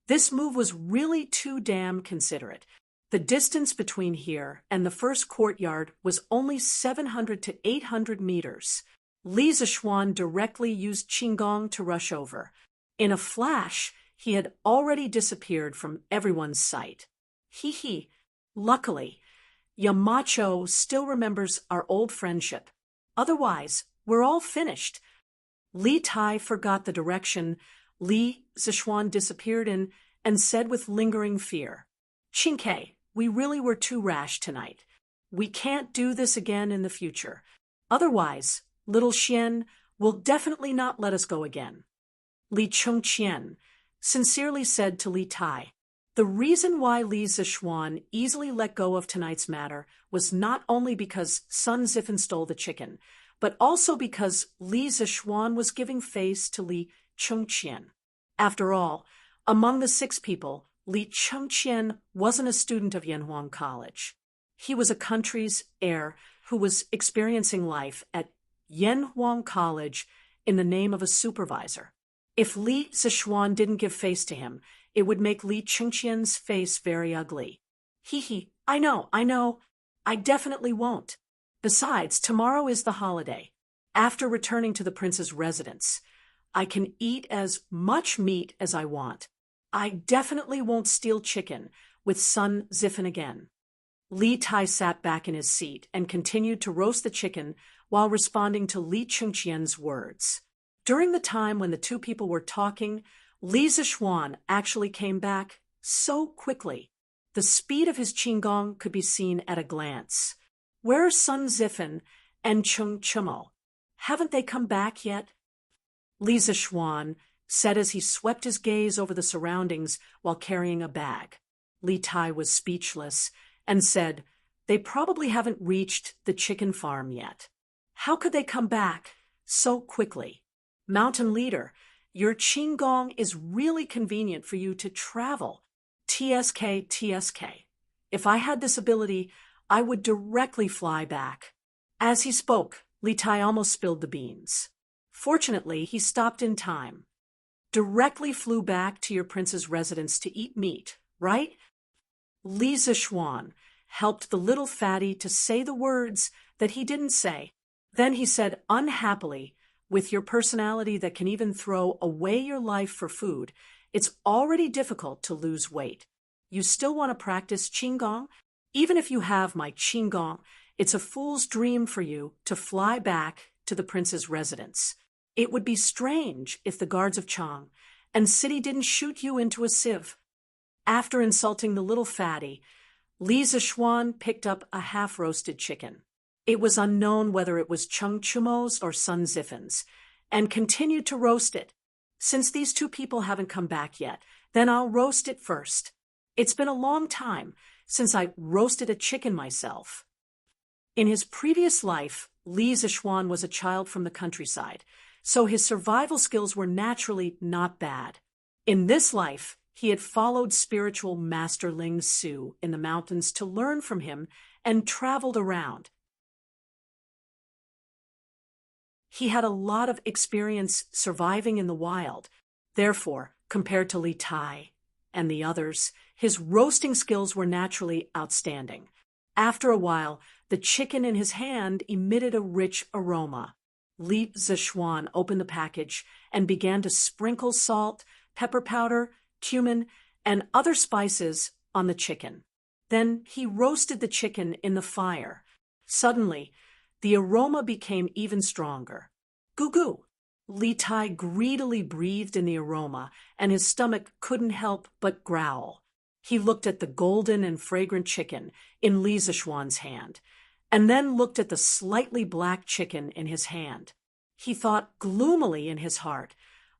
This move was really too damn considerate. The distance between here and the first courtyard was only 700 to 800 meters. Li Zishuan directly used qinggong to rush over. In a flash, he had already disappeared from everyone's sight. Hee. Luckily, Yamacho still remembers our old friendship. Otherwise, we're all finished. Li Tai forgot the direction Li Zishuan disappeared in and said with lingering fear, Qinke, we really were too rash tonight. We can't do this again in the future. Otherwise, little Xian will definitely not let us go again. Li Chengqian sincerely said to Li Tai, the reason why Li Zishuan easily let go of tonight's matter was not only because Sun Zifen stole the chicken, but also because Li Zishuan was giving face to Li Chengqian. After all, among the 6 people, Li Chengqian wasn't a student of Yanhuang College. He was a country's heir who was experiencing life at Yanhuang College in the name of a supervisor. If Li Zishuan didn't give face to him, it would make Li Chengqian's face very ugly. Hee hee, I know. I definitely won't. Besides, tomorrow is the holiday. After returning to the prince's residence, I can eat as much meat as I want. I definitely won't steal chicken with Sun Zifen again. Li Tai sat back in his seat and continued to roast the chicken while responding to Li Chengqian's words. During the time when the two people were talking, Li Zishuan actually came back so quickly. The speed of his qinggong could be seen at a glance. Where are Sun Zifen and Cheng Chumo? Haven't they come back yet? Li Zishuan said as he swept his gaze over the surroundings while carrying a bag. Li Tai was speechless and said, "They probably haven't reached the chicken farm yet. How could they come back so quickly? Mountain leader, your qinggong is really convenient for you to travel. TSK. If I had this ability, I would directly fly back." As he spoke, Li Tai almost spilled the beans. Fortunately, he stopped in time. Directly flew back to your prince's residence to eat meat, right? Li Zishuan helped the little fatty to say the words that he didn't say. Then he said unhappily, "With your personality that can even throw away your life for food, it's already difficult to lose weight. You still want to practice qinggong? Even if you have my qinggong, it's a fool's dream for you to fly back to the prince's residence. It would be strange if the guards of Chang and city didn't shoot you into a sieve." After insulting the little fatty, Li Zishuan picked up a half-roasted chicken. It was unknown whether it was Cheng Chumo's or Sun Zifen's, and continued to roast it. "Since these two people haven't come back yet, then I'll roast it first. It's been a long time since I roasted a chicken myself." In his previous life, Li Zishuan was a child from the countryside, so his survival skills were naturally not bad. In this life, he had followed spiritual master Ling Su in the mountains to learn from him and traveled around. He had a lot of experience surviving in the wild. Therefore, compared to Li Tai and the others, his roasting skills were naturally outstanding. After a while, the chicken in his hand emitted a rich aroma. Li Zishuan opened the package and began to sprinkle salt, pepper powder, cumin, and other spices on the chicken. Then he roasted the chicken in the fire. Suddenly, the aroma became even stronger. Goo goo! Li Tai greedily breathed in the aroma, and his stomach couldn't help but growl. He looked at the golden and fragrant chicken in Li Zishuan's hand, and then looked at the slightly black chicken in his hand. He thought gloomily in his heart,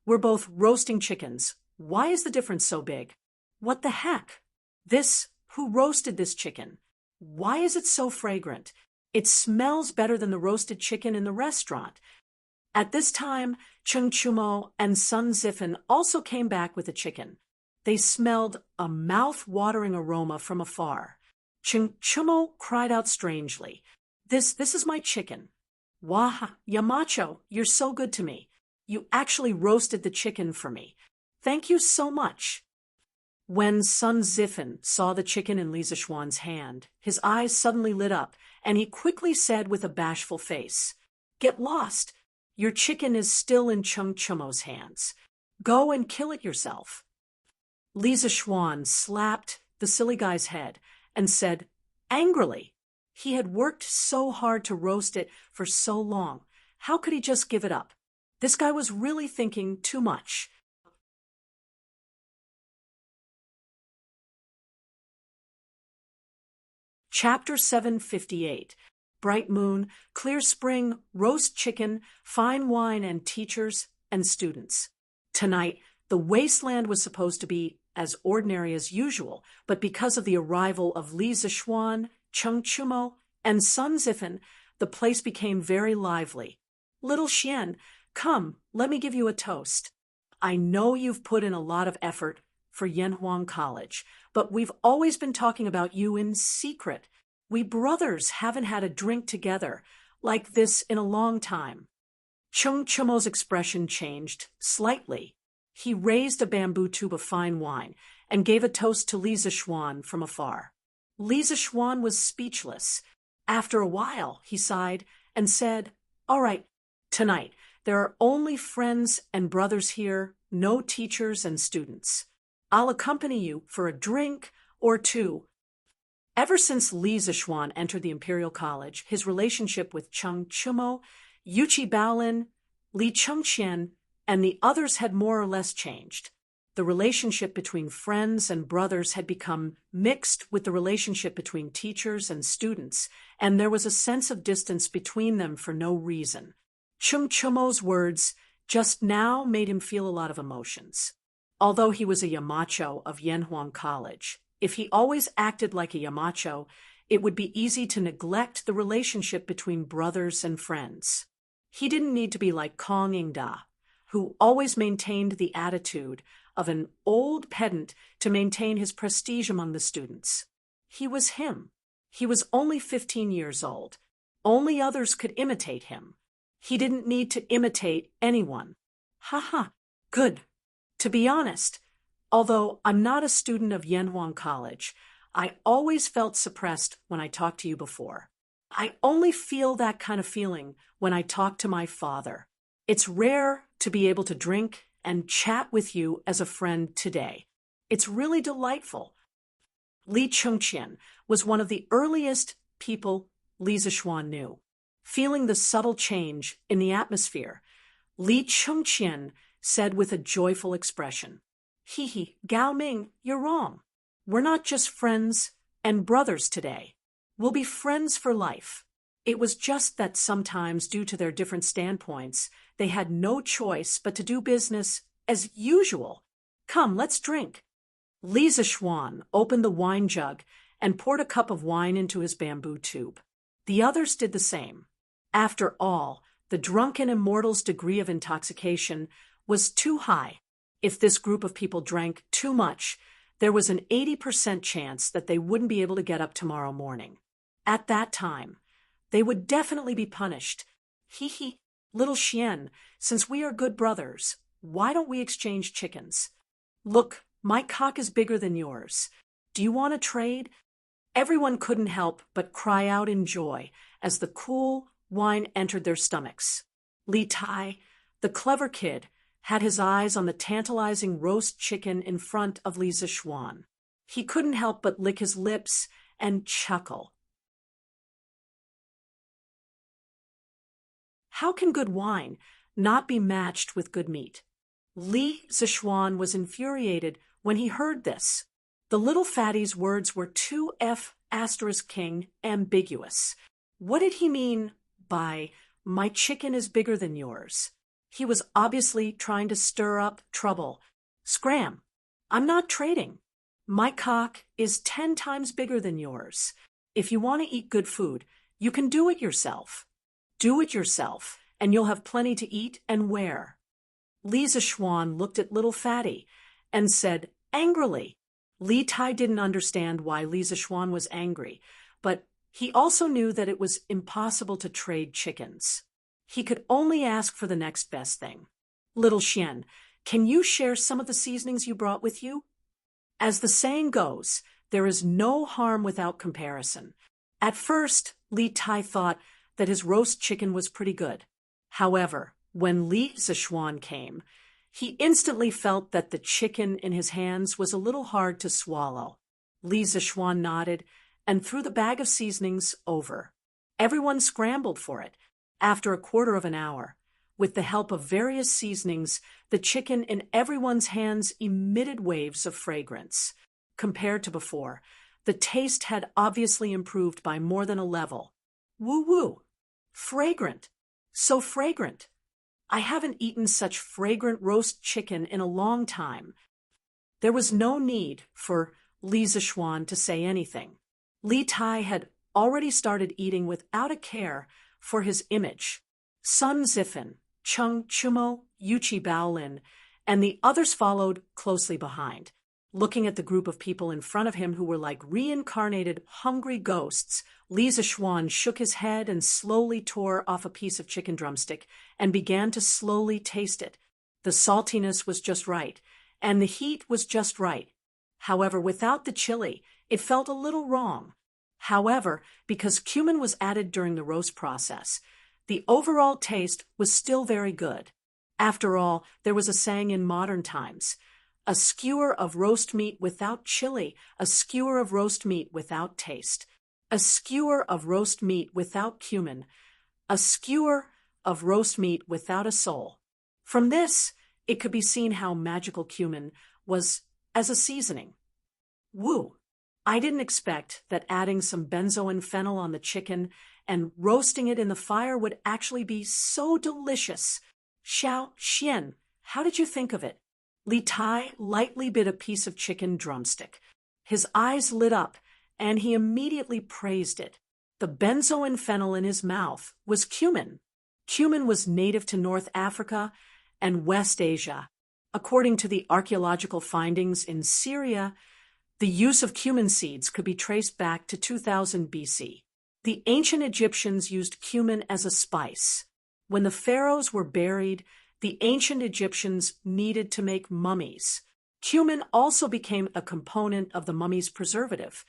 "We're both roasting chickens. Why is the difference so big? What the heck? Who roasted this chicken? Why is it so fragrant? It smells better than the roasted chicken in the restaurant." At this time, Cheng Chumo and Sun Zifen also came back with the chicken. They smelled a mouth-watering aroma from afar. Cheng Chumo cried out strangely, This is my chicken." "Wah, Yamacho, you're so good to me. You actually roasted the chicken for me. Thank you so much." When Sun Zifen saw the chicken in Li Zishuan's hand, his eyes suddenly lit up, and he quickly said with a bashful face, "Get lost. Your chicken is still in Cheng Chumo's hands. Go and kill it yourself." Li Zishuan slapped the silly guy's head and said angrily, he had worked so hard to roast it for so long. How could he just give it up? This guy was really thinking too much. Chapter 758. Bright moon, clear spring, roast chicken, fine wine, and teachers and students. Tonight, the wasteland was supposed to be as ordinary as usual, but because of the arrival of Li Zishuan, Cheng Chumo, and Sun Zifen, the place became very lively. "Little Xian, come, let me give you a toast. I know you've put in a lot of effort for Yanhuang College, but we've always been talking about you in secret. We brothers haven't had a drink together like this in a long time." Cheng Chumo's expression changed slightly. He raised a bamboo tube of fine wine and gave a toast to Li Zixuan from afar. Li Zixuan was speechless. After a while, he sighed and said, "All right, tonight, there are only friends and brothers here, no teachers and students. I'll accompany you for a drink or two." Ever since Li Zixuan entered the Imperial College, his relationship with Cheng Chumo, Yuqi Baolin, Li Chengqian, and the others had more or less changed. The relationship between friends and brothers had become mixed with the relationship between teachers and students, and there was a sense of distance between them for no reason. Cheng Chumo's words just now made him feel a lot of emotions. Although he was a Yamacho of Yanhuang College, if he always acted like a Yamacho, it would be easy to neglect the relationship between brothers and friends. He didn't need to be like Kong Ingda, who always maintained the attitude of an old pedant to maintain his prestige among the students. He was him. He was only 15 years old. Only others could imitate him. He didn't need to imitate anyone. Haha, good. To be honest, although I'm not a student of Yanhuang College, I always felt suppressed when I talked to you before. I only feel that kind of feeling when I talk to my father. It's rare to be able to drink and chat with you as a friend today. It's really delightful. Li Chengqian was one of the earliest people Li Zixuan knew. Feeling the subtle change in the atmosphere, Li Chengqian said with a joyful expression, "Hee, Gao Ming, you're wrong. We're not just friends and brothers today. We'll be friends for life." It was just that sometimes, due to their different standpoints, they had no choice but to do business as usual. "Come, let's drink." Li Zixuan opened the wine jug and poured a cup of wine into his bamboo tube. The others did the same. After all, the drunken immortal's degree of intoxication was too high. If this group of people drank too much, there was an 80% chance that they wouldn't be able to get up tomorrow morning. At that time, they would definitely be punished. Hee, little Xian, since we are good brothers, why don't we exchange chickens? Look, my cock is bigger than yours. Do you want to trade? Everyone couldn't help but cry out in joy as the cool wine entered their stomachs. Li Tai, the clever kid, had his eyes on the tantalizing roast chicken in front of Li Zixuan. He couldn't help but lick his lips and chuckle. How can good wine not be matched with good meat? Li Zixuan was infuriated when he heard this. The little fatty's words were too *king ambiguous. What did he mean by, "My chicken is bigger than yours"? He was obviously trying to stir up trouble. "Scram! I'm not trading. My cock is 10 times bigger than yours. If you want to eat good food, you can do it yourself. Do it yourself, and you'll have plenty to eat and wear." Li Zixuan looked at little fatty and said angrily. Li Tai didn't understand why Li Zixuan was angry, but he also knew that it was impossible to trade chickens. He could only ask for the next best thing. "Little Xian, can you share some of the seasonings you brought with you?" As the saying goes, there is no harm without comparison. At first, Li Tai thought that his roast chicken was pretty good. However, when Li Zixuan came, he instantly felt that the chicken in his hands was a little hard to swallow. Li Zixuan nodded and threw the bag of seasonings over. Everyone scrambled for it. After a quarter of an hour, with the help of various seasonings, the chicken in everyone's hands emitted waves of fragrance. Compared to before, the taste had obviously improved by more than a level. Woo-woo! Fragrant! So fragrant! I haven't eaten such fragrant roast chicken in a long time. There was no need for Li Zixuan to say anything. Li Tai had already started eating without a care for his image. Sun Zifan, Cheng Chumo, Yuqi Baolin, and the others followed closely behind. Looking at the group of people in front of him who were like reincarnated, hungry ghosts, Li Zixuan shook his head and slowly tore off a piece of chicken drumstick and began to slowly taste it. The saltiness was just right, and the heat was just right. However, without the chili, it felt a little wrong. However, because cumin was added during the roast process, the overall taste was still very good. After all, there was a saying in modern times, a skewer of roast meat without chili, a skewer of roast meat without taste, a skewer of roast meat without cumin, a skewer of roast meat without a soul. From this, it could be seen how magical cumin was as a seasoning. Woo! I didn't expect that adding some benzoin fennel on the chicken and roasting it in the fire would actually be so delicious. Xiao Xian, how did you think of it? Li Tai lightly bit a piece of chicken drumstick. His eyes lit up, and he immediately praised it. The benzoin fennel in his mouth was cumin. Cumin was native to North Africa and West Asia. According to the archaeological findings in Syria, the use of cumin seeds could be traced back to 2000 BC. The ancient Egyptians used cumin as a spice. When the pharaohs were buried, the ancient Egyptians needed to make mummies. Cumin also became a component of the mummy's preservative.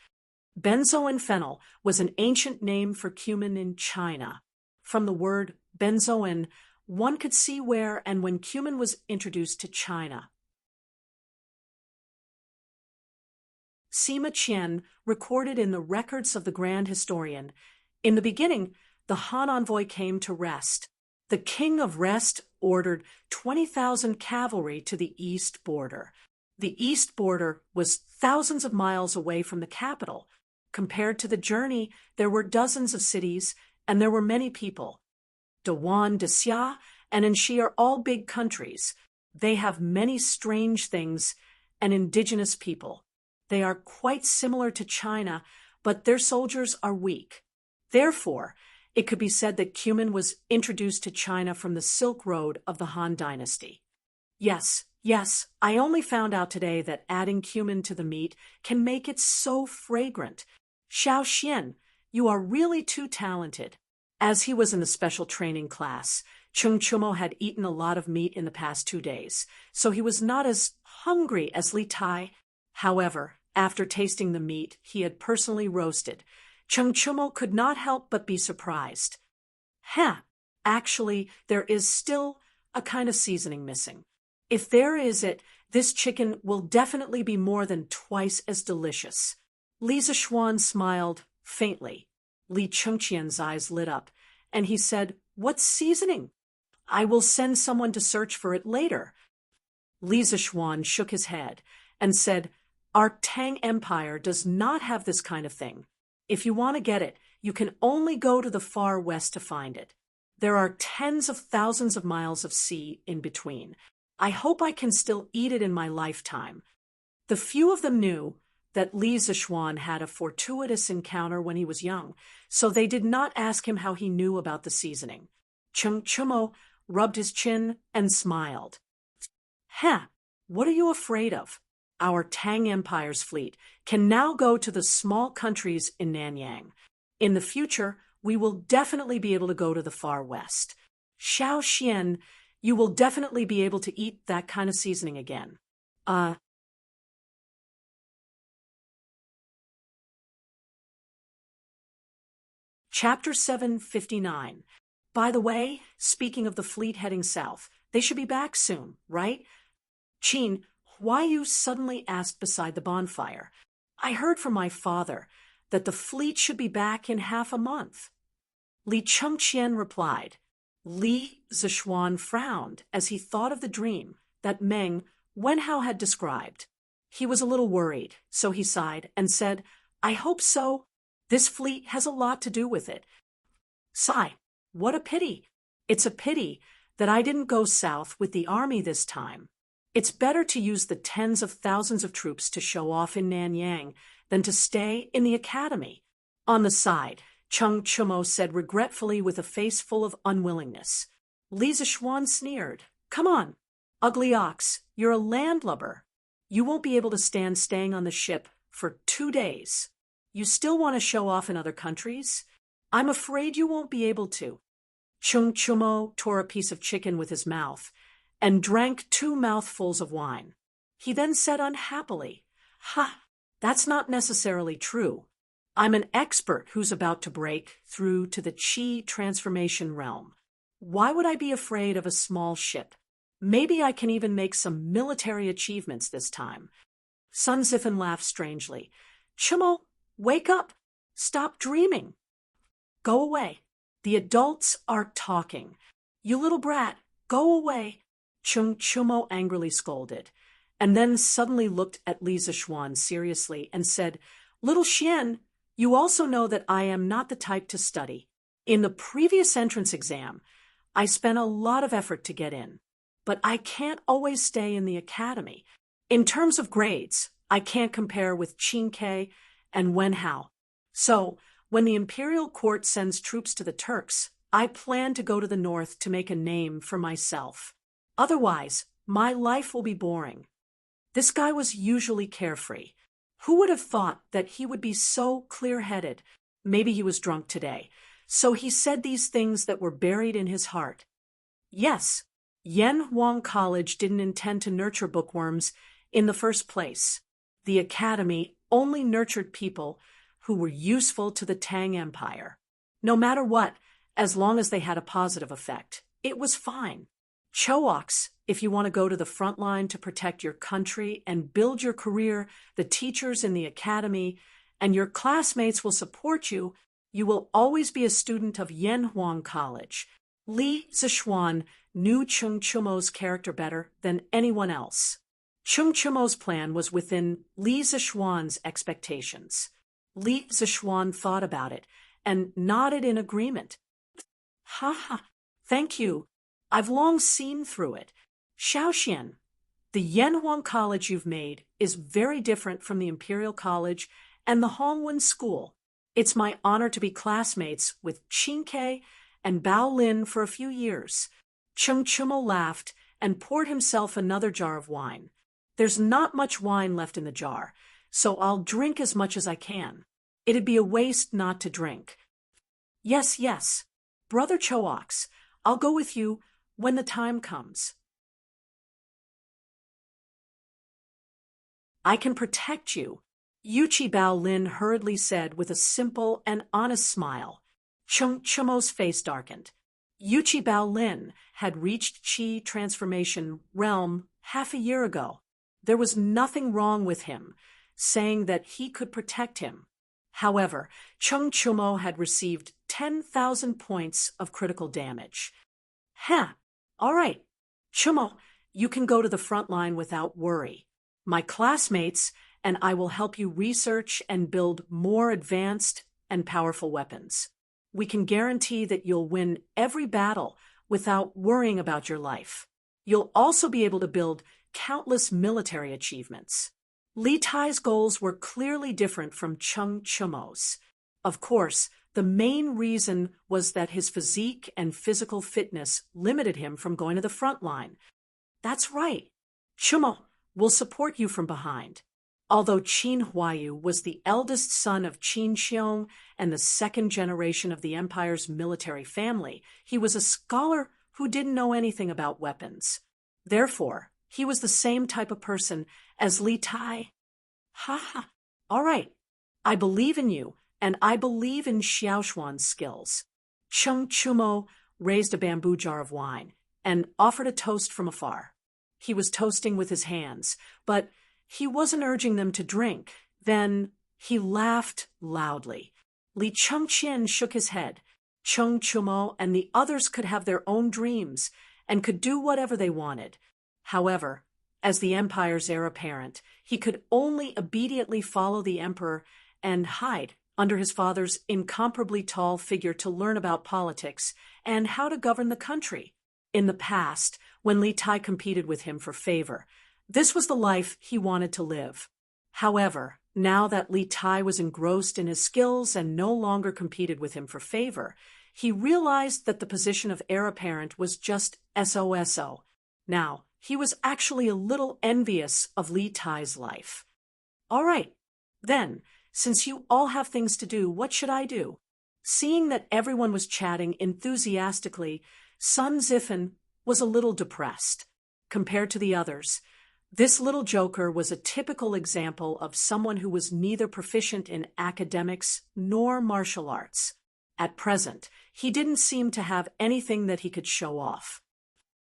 Benzoin fennel was an ancient name for cumin in China. From the word benzoin, one could see where and when cumin was introduced to China. Sima Qian recorded in the records of the Grand Historian, in the beginning, the Han envoy came to Rest. The king of Rest ordered 20,000 cavalry to the east border. The east border was thousands of miles away from the capital. Compared to the journey, there were dozens of cities, and there were many people. Dewan, Xia, and Anxi are all big countries. They have many strange things and indigenous people. They are quite similar to China, but their soldiers are weak. Therefore, it could be said that cumin was introduced to China from the Silk Road of the Han Dynasty. Yes, I only found out today that adding cumin to the meat can make it so fragrant. Xiao Xian, you are really too talented. As he was in the special training class, Chung Chumo had eaten a lot of meat in the past 2 days, so he was not as hungry as Li Tai. However, after tasting the meat he had personally roasted, Chung Chumo could not help but be surprised. Actually, there is still a kind of seasoning missing. If there is this chicken will definitely be more than twice as delicious. Li Zishuan smiled faintly. Li Chengqian's eyes lit up, and he said, "What seasoning? I will send someone to search for it later." Li Zishuan shook his head and said, "Our Tang Empire does not have this kind of thing. If you want to get it, you can only go to the far west to find it. There are tens of thousands of miles of sea in between. I hope I can still eat it in my lifetime." The few of them knew that Li Zishuan had a fortuitous encounter when he was young, so they did not ask him how he knew about the seasoning. Chung Chumo rubbed his chin and smiled. What are you afraid of? Our Tang Empire's fleet can now go to the small countries in Nanyang. In the future, we will definitely be able to go to the far west. Xiao Xian, you will definitely be able to eat that kind of seasoning again. Chapter 759. By the way, speaking of the fleet heading south, they should be back soon, right? Qin, why you suddenly asked beside the bonfire? I heard from my father that the fleet should be back in half a month. Li Chengqian replied. Li Zishuan frowned as he thought of the dream that Meng Wenhao had described. He was a little worried, so he sighed and said, "I hope so. This fleet has a lot to do with it." Sigh, what a pity. It's a pity that I didn't go south with the army this time. It's better to use the tens of thousands of troops to show off in Nanyang than to stay in the academy. On the side, Chung Chumo said regretfully with a face full of unwillingness. Li Zishuan sneered. "Come on, ugly ox, you're a landlubber. You won't be able to stand staying on the ship for 2 days. You still want to show off in other countries? I'm afraid you won't be able to." Chung Chumo tore a piece of chicken with his mouth and drank 2 mouthfuls of wine. He then said unhappily, "Ha, that's not necessarily true. I'm an expert who's about to break through to the Qi transformation realm. Why would I be afraid of a small ship? Maybe I can even make some military achievements this time." Sun Zifen laughed strangely. "Chumo, wake up! Stop dreaming! Go away. The adults are talking. You little brat, go away." Chumo angrily scolded, and then suddenly looked at Li Zixuan seriously and said, "Little Xian, you also know that I am not the type to study. In the previous entrance exam, I spent a lot of effort to get in, but I can't always stay in the academy. In terms of grades, I can't compare with Qin Ke and Wen Hao. So, when the imperial court sends troops to the Turks, I plan to go to the north to make a name for myself. Otherwise, my life will be boring." This guy was usually carefree. Who would have thought that he would be so clear-headed? Maybe he was drunk today. So he said these things that were buried in his heart. Yes, Yanhuang College didn't intend to nurture bookworms in the first place. The academy only nurtured people who were useful to the Tang Empire. No matter what, as long as they had a positive effect, it was fine. Choaks, if you want to go to the front line to protect your country and build your career, the teachers in the academy and your classmates will support you. You will always be a student of Yanhuang College. Li Zixuan knew Chung Chumo's character better than anyone else. Chung Chumo's plan was within Li Zixuan's expectations. Li Zixuan thought about it and nodded in agreement. "Ha ha, thank you. I've long seen through it. Xiaoxian, the Yanhuang College you've made is very different from the Imperial College and the Hongwen School. It's my honor to be classmates with Qin Ke and Bao Lin for a few years." Chung Chumo laughed and poured himself another jar of wine. "There's not much wine left in the jar, so I'll drink as much as I can. It'd be a waste not to drink." Yes, Brother Choaks, I'll go with you when the time comes. "I can protect you," Yuchi Bao Lin hurriedly said with a simple and honest smile. Chung Chumo's face darkened. Yuchi Bao Lin had reached Qi transformation realm half a year ago. There was nothing wrong with him, saying that he could protect him. However, Chung Chumo had received 10,000 points of critical damage. All right, Chumo, you can go to the front line without worry. My classmates and I will help you research and build more advanced and powerful weapons. We can guarantee that you'll win every battle without worrying about your life. You'll also be able to build countless military achievements. Li Tai's goals were clearly different from Chung Chumo's. Of course, the main reason was that his physique and physical fitness limited him from going to the front line. That's right. Chumo will support you from behind. Although Qin Huayu was the eldest son of Qin Xiong and the second generation of the empire's military family, he was a scholar who didn't know anything about weapons. Therefore, he was the same type of person as Li Tai. All right. I believe in you, and I believe in Xiaoshuan's skills. Chung Chumo raised a bamboo jar of wine and offered a toast from afar. He was toasting with his hands, but he wasn't urging them to drink. Then he laughed loudly. Li Chengqian shook his head. Chung Chumo and the others could have their own dreams and could do whatever they wanted. However, as the empire's heir apparent, he could only obediently follow the emperor and hide under his father's incomparably tall figure to learn about politics and how to govern the country. In the past, when Li Tai competed with him for favor, this was the life he wanted to live. However, now that Li Tai was engrossed in his skills and no longer competed with him for favor, he realized that the position of heir apparent was just SOSO. Now, he was actually a little envious of Li Tai's life. All right, then, since you all have things to do, what should I do? Seeing that everyone was chatting enthusiastically, Sun Zifen was a little depressed. compared to the others. This little joker was a typical example of someone who was neither proficient in academics nor martial arts. At present, he didn't seem to have anything that he could show off.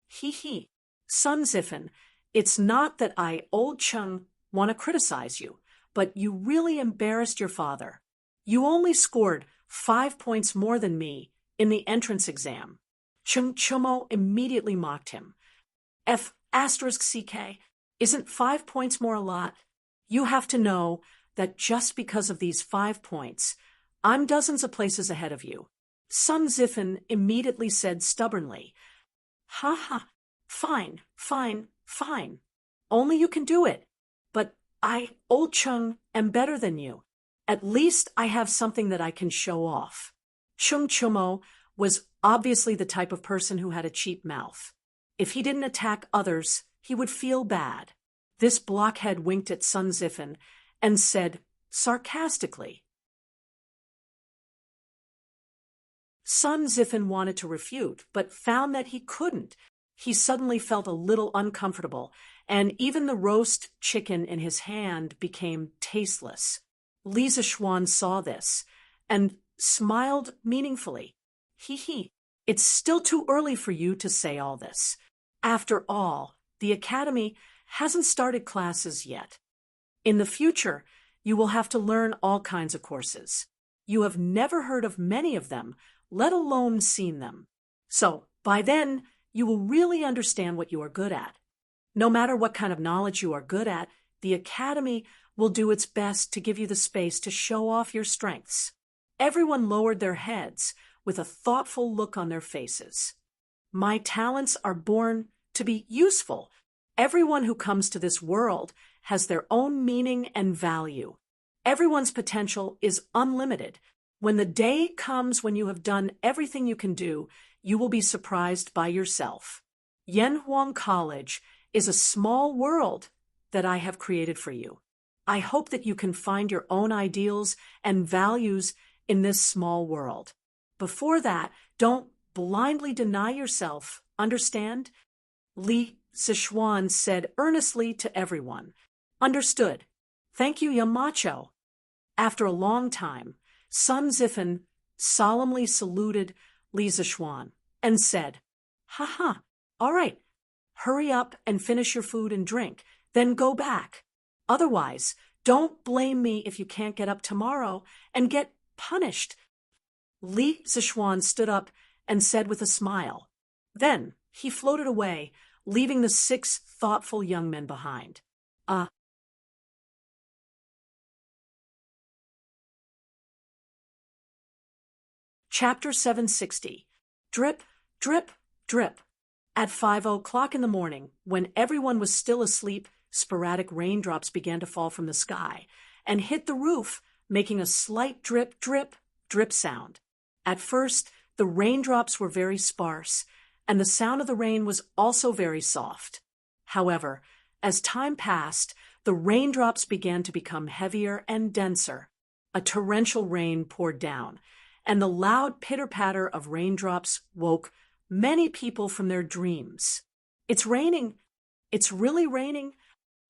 He. Sun Zifen, it's not that I, Old Chung, want to criticize you, but you really embarrassed your father. You only scored 5 points more than me in the entrance exam. Chung Chumo immediately mocked him. F***CK, isn't 5 points more a lot? You have to know that just because of these 5 points, I'm dozens of places ahead of you. Sun Zifen immediately said stubbornly, Ha ha, fine. Only you can do it. But I, Old Chung, am better than you. At least I have something that I can show off. Chung Chumo was obviously the type of person who had a cheap mouth. If he didn't attack others, he would feel bad. This blockhead winked at Sun Zifen and said sarcastically. Sun Zifen wanted to refute, but found that he couldn't. He suddenly felt a little uncomfortable, and even the roast chicken in his hand became tasteless. Li Zishuan saw this and smiled meaningfully. It's still too early for you to say all this. After all, the academy hasn't started classes yet. In the future, you will have to learn all kinds of courses. You have never heard of many of them, let alone seen them. So, by then, you will really understand what you are good at. No matter what kind of knowledge you are good at, the academy will do its best to give you the space to show off your strengths. Everyone lowered their heads with a thoughtful look on their faces. My talents are born to be useful. Everyone who comes to this world has their own meaning and value. Everyone's potential is unlimited. When the day comes when you have done everything you can do, you will be surprised by yourself. Yanhuang College is a small world that I have created for you. I hope that you can find your own ideals and values in this small world. Before that, don't blindly deny yourself, understand? Li Zishuan said earnestly to everyone. Understood. Thank you, Yamacho. After a long time, Sun Zifen solemnly saluted Li Zishuan and said, Ha, all right. Hurry up and finish your food and drink, then go back. Otherwise, don't blame me if you can't get up tomorrow and get punished. Li Zishuan stood up and said with a smile. Then he floated away, leaving the 6 thoughtful young men behind. Chapter 760. Drip, drip, drip. At 5:00 in the morning, when everyone was still asleep, sporadic raindrops began to fall from the sky and hit the roof, making a slight drip, drip, drip sound. At first, the raindrops were very sparse, and the sound of the rain was also very soft. However, as time passed, the raindrops began to become heavier and denser. A torrential rain poured down, and the loud pitter-patter of raindrops woke many people from their dreams. It's raining. It's really raining.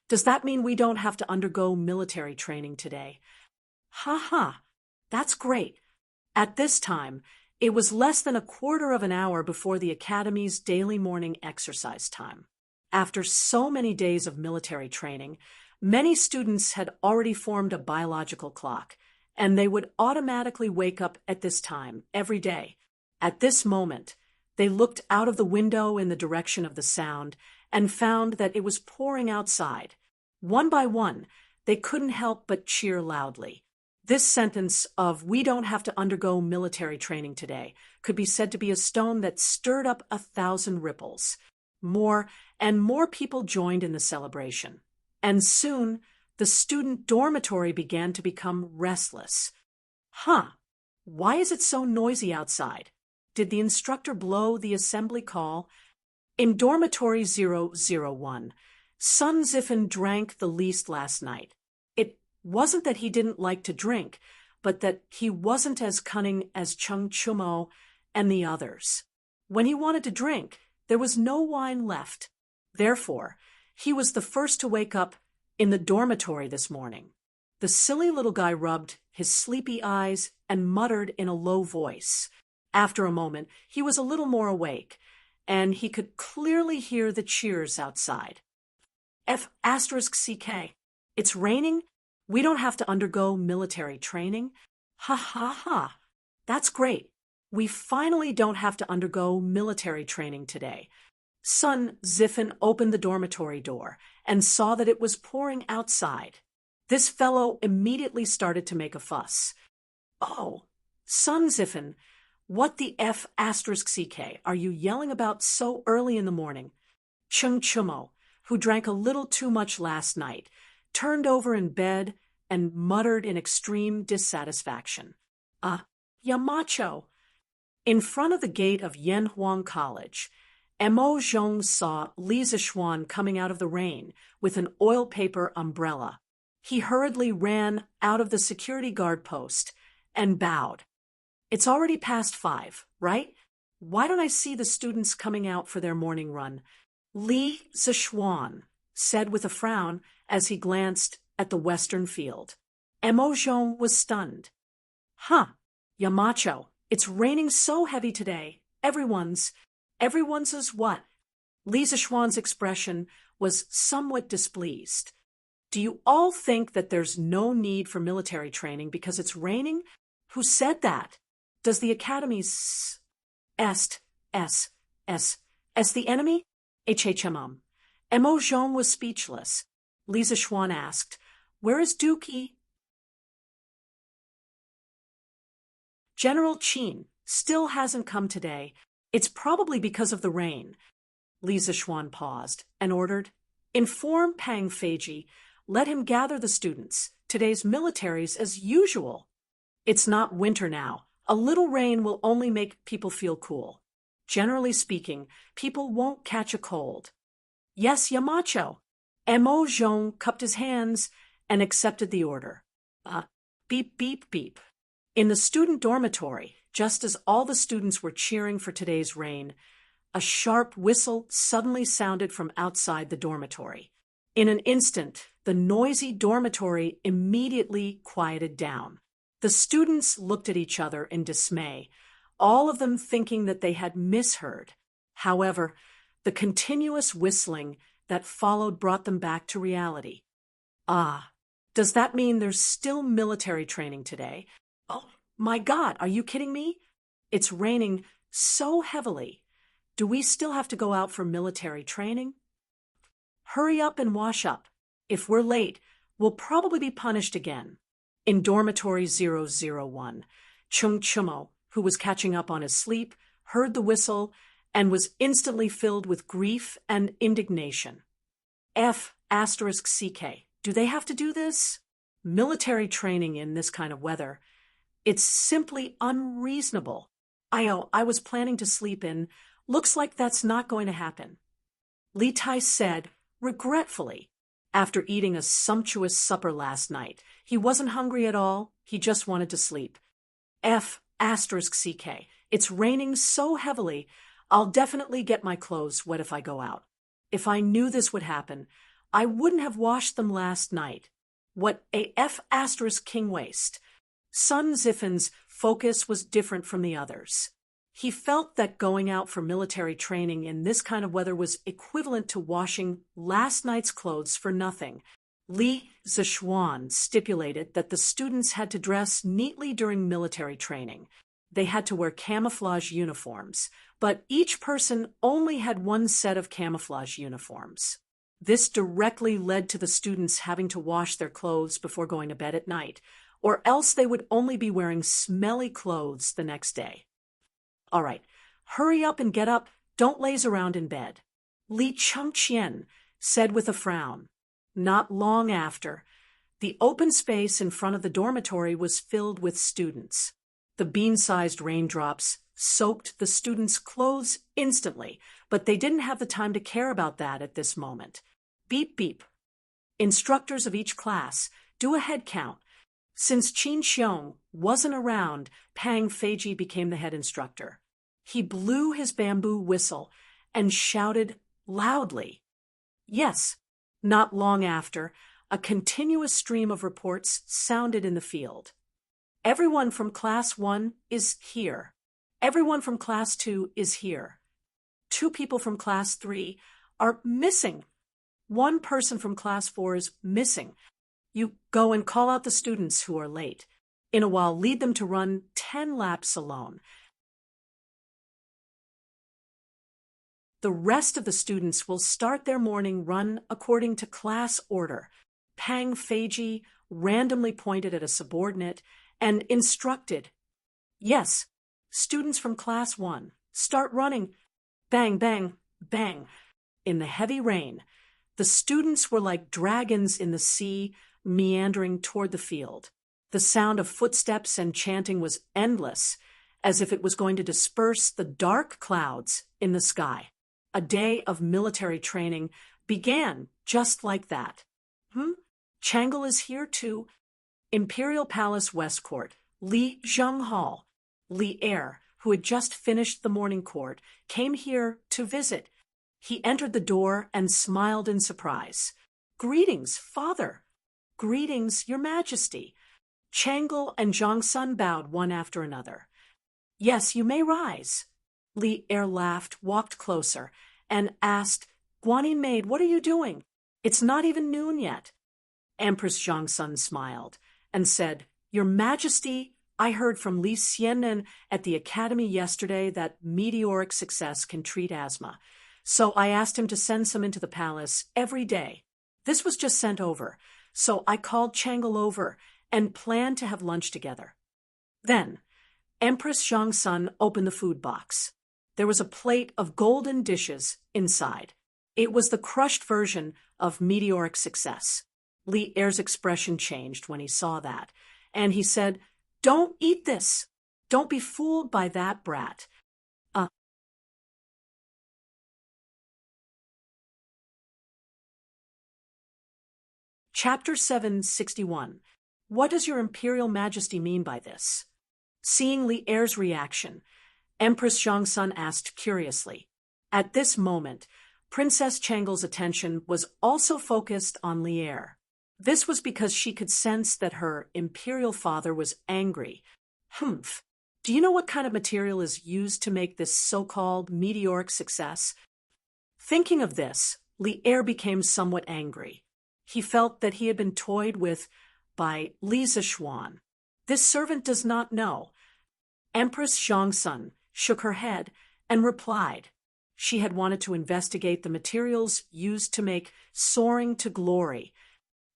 Does that mean we don't have to undergo military training today? Ha, that's great. At this time, it was less than a quarter of an hour before the academy's daily morning exercise time. After so many days of military training, many students had already formed a biological clock, and they would automatically wake up at this time every day. At this moment, they looked out of the window in the direction of the sound and found that it was pouring outside. One by one, they couldn't help but cheer loudly. This sentence of "we don't have to undergo military training today" could be said to be a stone that stirred up 1,000 ripples. More and more people joined in the celebration. And soon, the student dormitory began to become restless. Why is it so noisy outside? Did the instructor blow the assembly call? In dormitory 001, Sun Zifen drank the least last night. It wasn't that he didn't like to drink, but that he wasn't as cunning as Chung Chumo and the others. When he wanted to drink, there was no wine left. Therefore, he was the first to wake up in the dormitory this morning. The silly little guy rubbed his sleepy eyes and muttered in a low voice. After a moment, he was a little more awake, and he could clearly hear the cheers outside. F***CK. It's raining? We don't have to undergo military training? Ha ha ha. That's great. We finally don't have to undergo military training today. Son Ziffin opened the dormitory door and saw that it was pouring outside. This fellow immediately started to make a fuss. Oh, Son Ziffin, what the F***CK are you yelling about so early in the morning? Chung Chumo, who drank a little too much last night, turned over in bed and muttered in extreme dissatisfaction. Yamacho. In front of the gate of Yanhuang College, Mo Zhong saw Li Zixuan coming out of the rain with an oil paper umbrella. He hurriedly ran out of the security guard post and bowed. It's already past 5, right? Why don't I see the students coming out for their morning run? Li Zixuan said with a frown as he glanced at the western field. Mo Zhong was stunned. Huh, Yamacho, it's raining so heavy today. Everyone's is what? Li Zixuan's expression was somewhat displeased. Do you all think that there's no need for military training because it's raining? Who said that? Does the Academy's the enemy? HHMM. Mo Zhong was speechless. Li Zixuan asked, Where is Dookie? General Qin still hasn't come today. It's probably because of the rain. Li Zixuan paused and ordered, Inform Pang Feiji. Let him gather the students. Today's militaries as usual. It's not winter now. A little rain will only make people feel cool. Generally speaking, people won't catch a cold. Yes, Yamacho. Mo Zhong cupped his hands and accepted the order. Beep, beep, beep. In the student dormitory, just as all the students were cheering for today's rain, a sharp whistle suddenly sounded from outside the dormitory. In an instant, the noisy dormitory immediately quieted down. The students looked at each other in dismay, all of them thinking that they had misheard. However, the continuous whistling that followed brought them back to reality. Does that mean there's still military training today? Oh, my God, are you kidding me? It's raining so heavily. Do we still have to go out for military training? Hurry up and wash up. If we're late, we'll probably be punished again. In dormitory 001, Chung Chumo, who was catching up on his sleep, heard the whistle and was instantly filled with grief and indignation. F***CK. Do they have to do this? Military training in this kind of weather. It's simply unreasonable. I was planning to sleep in. Looks like that's not going to happen. Li Tai said, regretfully. After eating a sumptuous supper last night, he wasn't hungry at all. He just wanted to sleep. F***CK. It's raining so heavily. I'll definitely get my clothes wet if I go out. If I knew this would happen, I wouldn't have washed them last night. What a F***king waste. Son Ziffin's focus was different from the others. He felt that going out for military training in this kind of weather was equivalent to washing last night's clothes for nothing. Li Zixuan stipulated that the students had to dress neatly during military training. They had to wear camouflage uniforms, but each person only had one set of camouflage uniforms. This directly led to the students having to wash their clothes before going to bed at night, or else they would only be wearing smelly clothes the next day. All right, hurry up and get up. Don't laze around in bed. Li Chengqian said with a frown. Not long after, the open space in front of the dormitory was filled with students. The bean-sized raindrops soaked the students' clothes instantly, but they didn't have the time to care about that at this moment. Beep, beep. Instructors of each class, do a head count. Since Qin Xiong wasn't around, Pang Feiji became the head instructor. He blew his bamboo whistle and shouted loudly, Yes, not long after, a continuous stream of reports sounded in the field. Everyone from Class 1 is here. Everyone from Class 2 is here. 2 people from Class 3 are missing. 1 person from Class 4 is missing. You go and call out the students who are late. In a while, lead them to run 10 laps alone. The rest of the students will start their morning run according to class order. Pang Feiji randomly pointed at a subordinate and instructed, "Yes, students from Class 1, start running." Bang, bang, bang. In the heavy rain, the students were like dragons in the sea, meandering toward the field. The sound of footsteps and chanting was endless, as if it was going to disperse the dark clouds in the sky. A day of military training began just like that. Changle is here too. Imperial Palace West Court, Li Zhenghao, Li Air, who had just finished the morning court, came here to visit. He entered the door and smiled in surprise. "Greetings, father." "Greetings, your majesty." Changle and Zhongsun bowed one after another. "Yes, you may rise." Li Er laughed, walked closer, and asked, "Guanyin maid, what are you doing? It's not even noon yet." Empress Zhongsun smiled and said, "Your Majesty, I heard from Li Xian'an at the academy yesterday that meteoric success can treat asthma. So I asked him to send some into the palace every day. This was just sent over, so I called Changle over and planned to have lunch together." Then, Empress Zhongsun opened the food box. There was a plate of golden dishes inside. It was the crushed version of meteoric success. Li Er's expression changed when he saw that, and he said, "Don't eat this. Don't be fooled by that brat." Chapter 761. What does your Imperial Majesty mean by this? Seeing Li Er's reaction, Empress Zhongsun asked curiously. At this moment, Princess Changle's attention was also focused on Li Er. This was because she could sense that her imperial father was angry. Do you know what kind of material is used to make this so-called meteoric success? Thinking of this, Li Er became somewhat angry. He felt that he had been toyed with by Li Zishuan. This servant does not know. Empress Zhongsun shook her head and replied. She had wanted to investigate the materials used to make soaring to glory.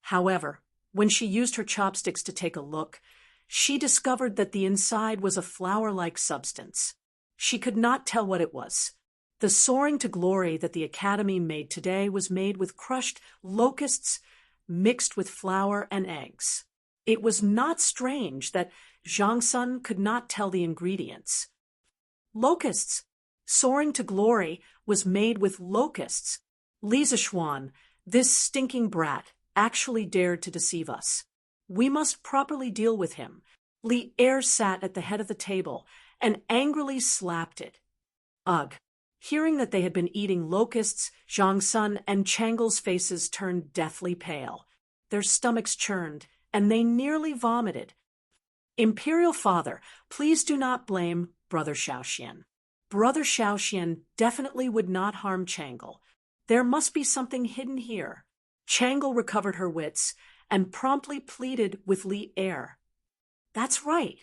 However, when she used her chopsticks to take a look, she discovered that the inside was a flour-like substance. She could not tell what it was. The soaring to glory that the Academy made today was made with crushed locusts mixed with flour and eggs. It was not strange that Zhongsun could not tell the ingredients. Locusts. Soaring to glory was made with locusts. Li Zishuan, this stinking brat, actually dared to deceive us. We must properly deal with him. Li Er sat at the head of the table and angrily slapped it. Ugh. Hearing that they had been eating locusts, Zhongsun and Changle's faces turned deathly pale. Their stomachs churned, and they nearly vomited. Imperial Father, please do not blame Brother Xiaoxian. Brother Xiaoxian definitely would not harm Changle. There must be something hidden here. Changle recovered her wits and promptly pleaded with Li Er. That's right,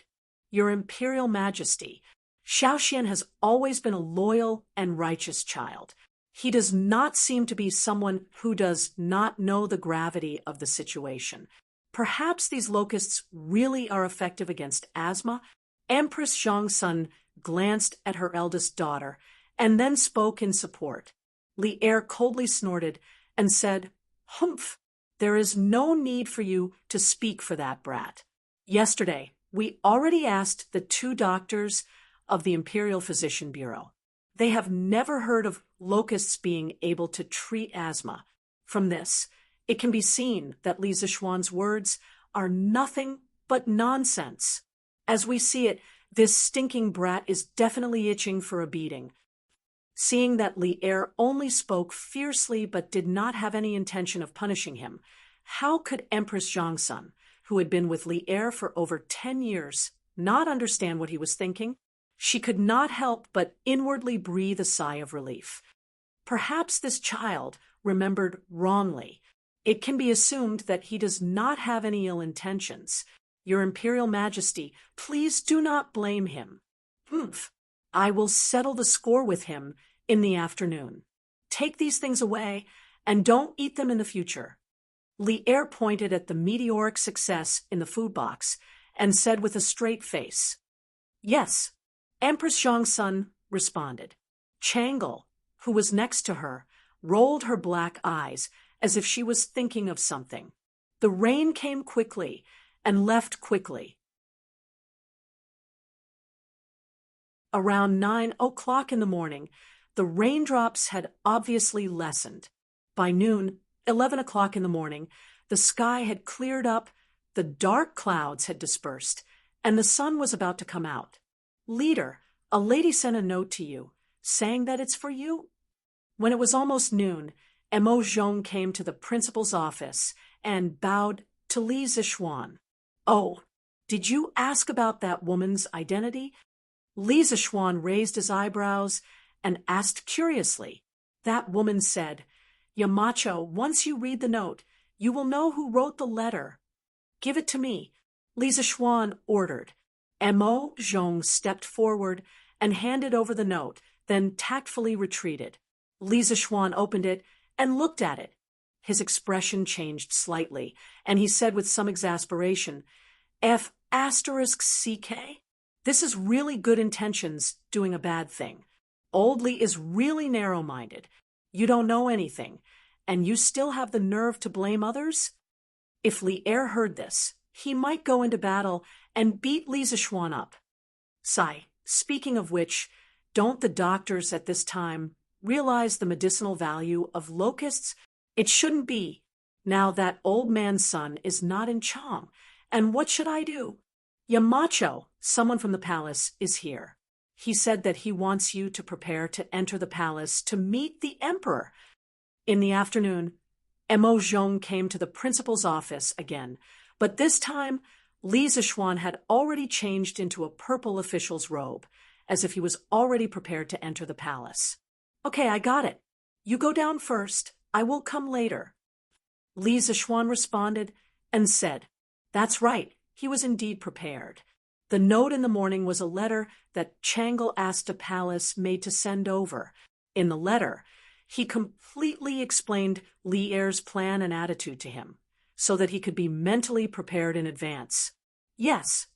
Your Imperial Majesty. Xiaoxian has always been a loyal and righteous child. He does not seem to be someone who does not know the gravity of the situation. Perhaps these locusts really are effective against asthma. Empress Zhongsun glanced at her eldest daughter and then spoke in support. Li Er coldly snorted and said, "Humph, there is no need for you to speak for that brat. Yesterday, we already asked the 2 doctors of the Imperial Physician Bureau. They have never heard of locusts being able to treat asthma. From this, it can be seen that Li Zishuan's words are nothing but nonsense. As we see it, this stinking brat is definitely itching for a beating. Seeing that Li Er only spoke fiercely but did not have any intention of punishing him, how could Empress Zhongsun, who had been with Li Er for over 10 years, not understand what he was thinking? She could not help but inwardly breathe a sigh of relief. Perhaps this child remembered wrongly. It can be assumed that he does not have any ill intentions. Your Imperial Majesty, please do not blame him. Humph. I will settle the score with him in the afternoon. Take these things away and don't eat them in the future. Li Er pointed at the meteoric success in the food box and said with a straight face, "Yes." Empress Zhongsun responded. Changle, who was next to her, rolled her black eyes as if she was thinking of something. The rain came quickly and left quickly. Around 9 o'clock in the morning, the raindrops had obviously lessened. By noon, 11 o'clock in the morning, the sky had cleared up, the dark clouds had dispersed, and the sun was about to come out. "Leader, a lady sent a note to you, saying that it's for you." When it was almost noon, Mo Zhong came to the principal's office and bowed to Li Zixuan. "Oh, did you ask about that woman's identity?" Li Zixuan raised his eyebrows and asked curiously. That woman said, "Yamacho, once you read the note, you will know who wrote the letter." "Give it to me," Li Zixuan ordered. Mo Zhong stepped forward and handed over the note, then tactfully retreated. Li Zixuan opened it and looked at it. His expression changed slightly, and he said with some exasperation, F***CK? This is really good intentions doing a bad thing. Old Li is really narrow-minded. You don't know anything, and you still have the nerve to blame others? If Li Er heard this, he might go into battle and beat Li Zixuan up. Sigh, speaking of which, don't the doctors at this time realize the medicinal value of locusts? It shouldn't be. Now that old man's son is not in Chang, and what should I do? Yamacho, someone from the palace, is here. He said that he wants you to prepare to enter the palace to meet the emperor. In the afternoon, Mo Zhong came to the principal's office again, but this time Li Zixuan had already changed into a purple official's robe, as if he was already prepared to enter the palace. "Okay, I got it. You go down first. I will come later." Li Zixuan responded and said, "That's right. He was indeed prepared. The note in the morning was a letter that Changle asked a palace maid to send over. In the letter, he completely explained Li Er's plan and attitude to him, so that he could be mentally prepared in advance. Yes."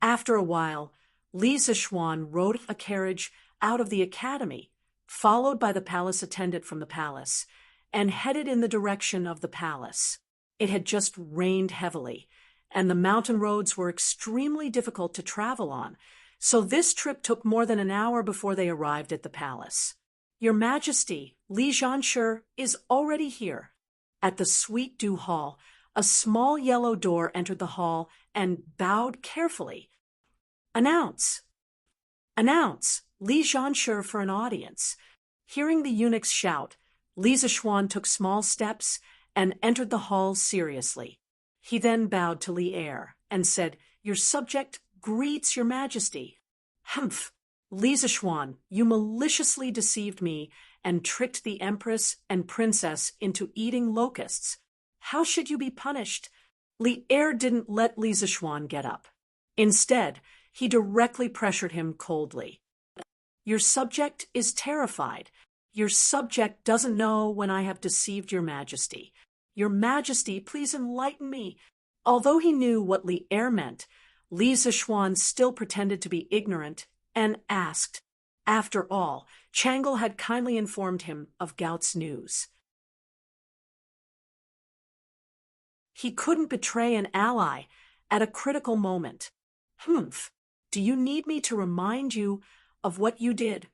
After a while, Li Zixuan rode a carriage out of the academy, followed by the palace attendant from the palace, and headed in the direction of the palace. It had just rained heavily, and the mountain roads were extremely difficult to travel on, so this trip took more than an hour before they arrived at the palace. "Your Majesty, Li Zhanshi is already here." At the Sweet Dew Hall, a small yellow door entered the hall and bowed carefully. "Announce! Announce! Li Zhanshi for an audience." Hearing the eunuchs shout, Li Zixuan took small steps and entered the hall seriously. He then bowed to Li Er and said, "Your subject greets your Majesty." "Humph! Li Zixuan, you maliciously deceived me and tricked the Empress and Princess into eating locusts. How should you be punished?" Li Er didn't let Li Zixuan get up. Instead, he directly pressured him coldly. "Your subject is terrified. Your subject doesn't know when I have deceived your Majesty. Your Majesty, please enlighten me." Although he knew what Li Er meant, Li Zixuan still pretended to be ignorant and asked. After all, Changle had kindly informed him of Gout's news. He couldn't betray an ally at a critical moment. "Humph, do you need me to remind you of what you did?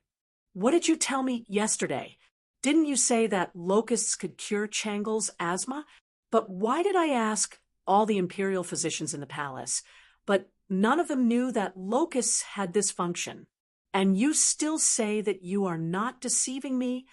What did you tell me yesterday? Didn't you say that locusts could cure Changle's asthma? But why did I ask all the imperial physicians in the palace, but none of them knew that locusts had this function?" And you still say that you are not deceiving me?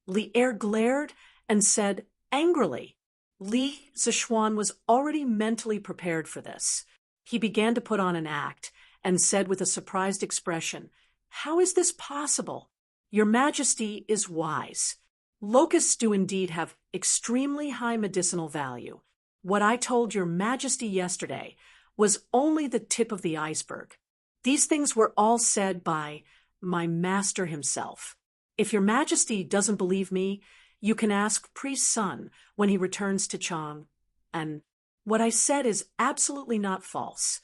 Li'er glared and said angrily. Li Zishuan was already mentally prepared for this. He began to put on an act and said with a surprised expression, "How is this possible? Your Majesty is wise. Locusts do indeed have extremely high medicinal value. What I told your Majesty yesterday was only the tip of the iceberg. These things were all said by my master himself. If your Majesty doesn't believe me, you can ask Priest Sun when he returns to Chang. And what I said is absolutely not false.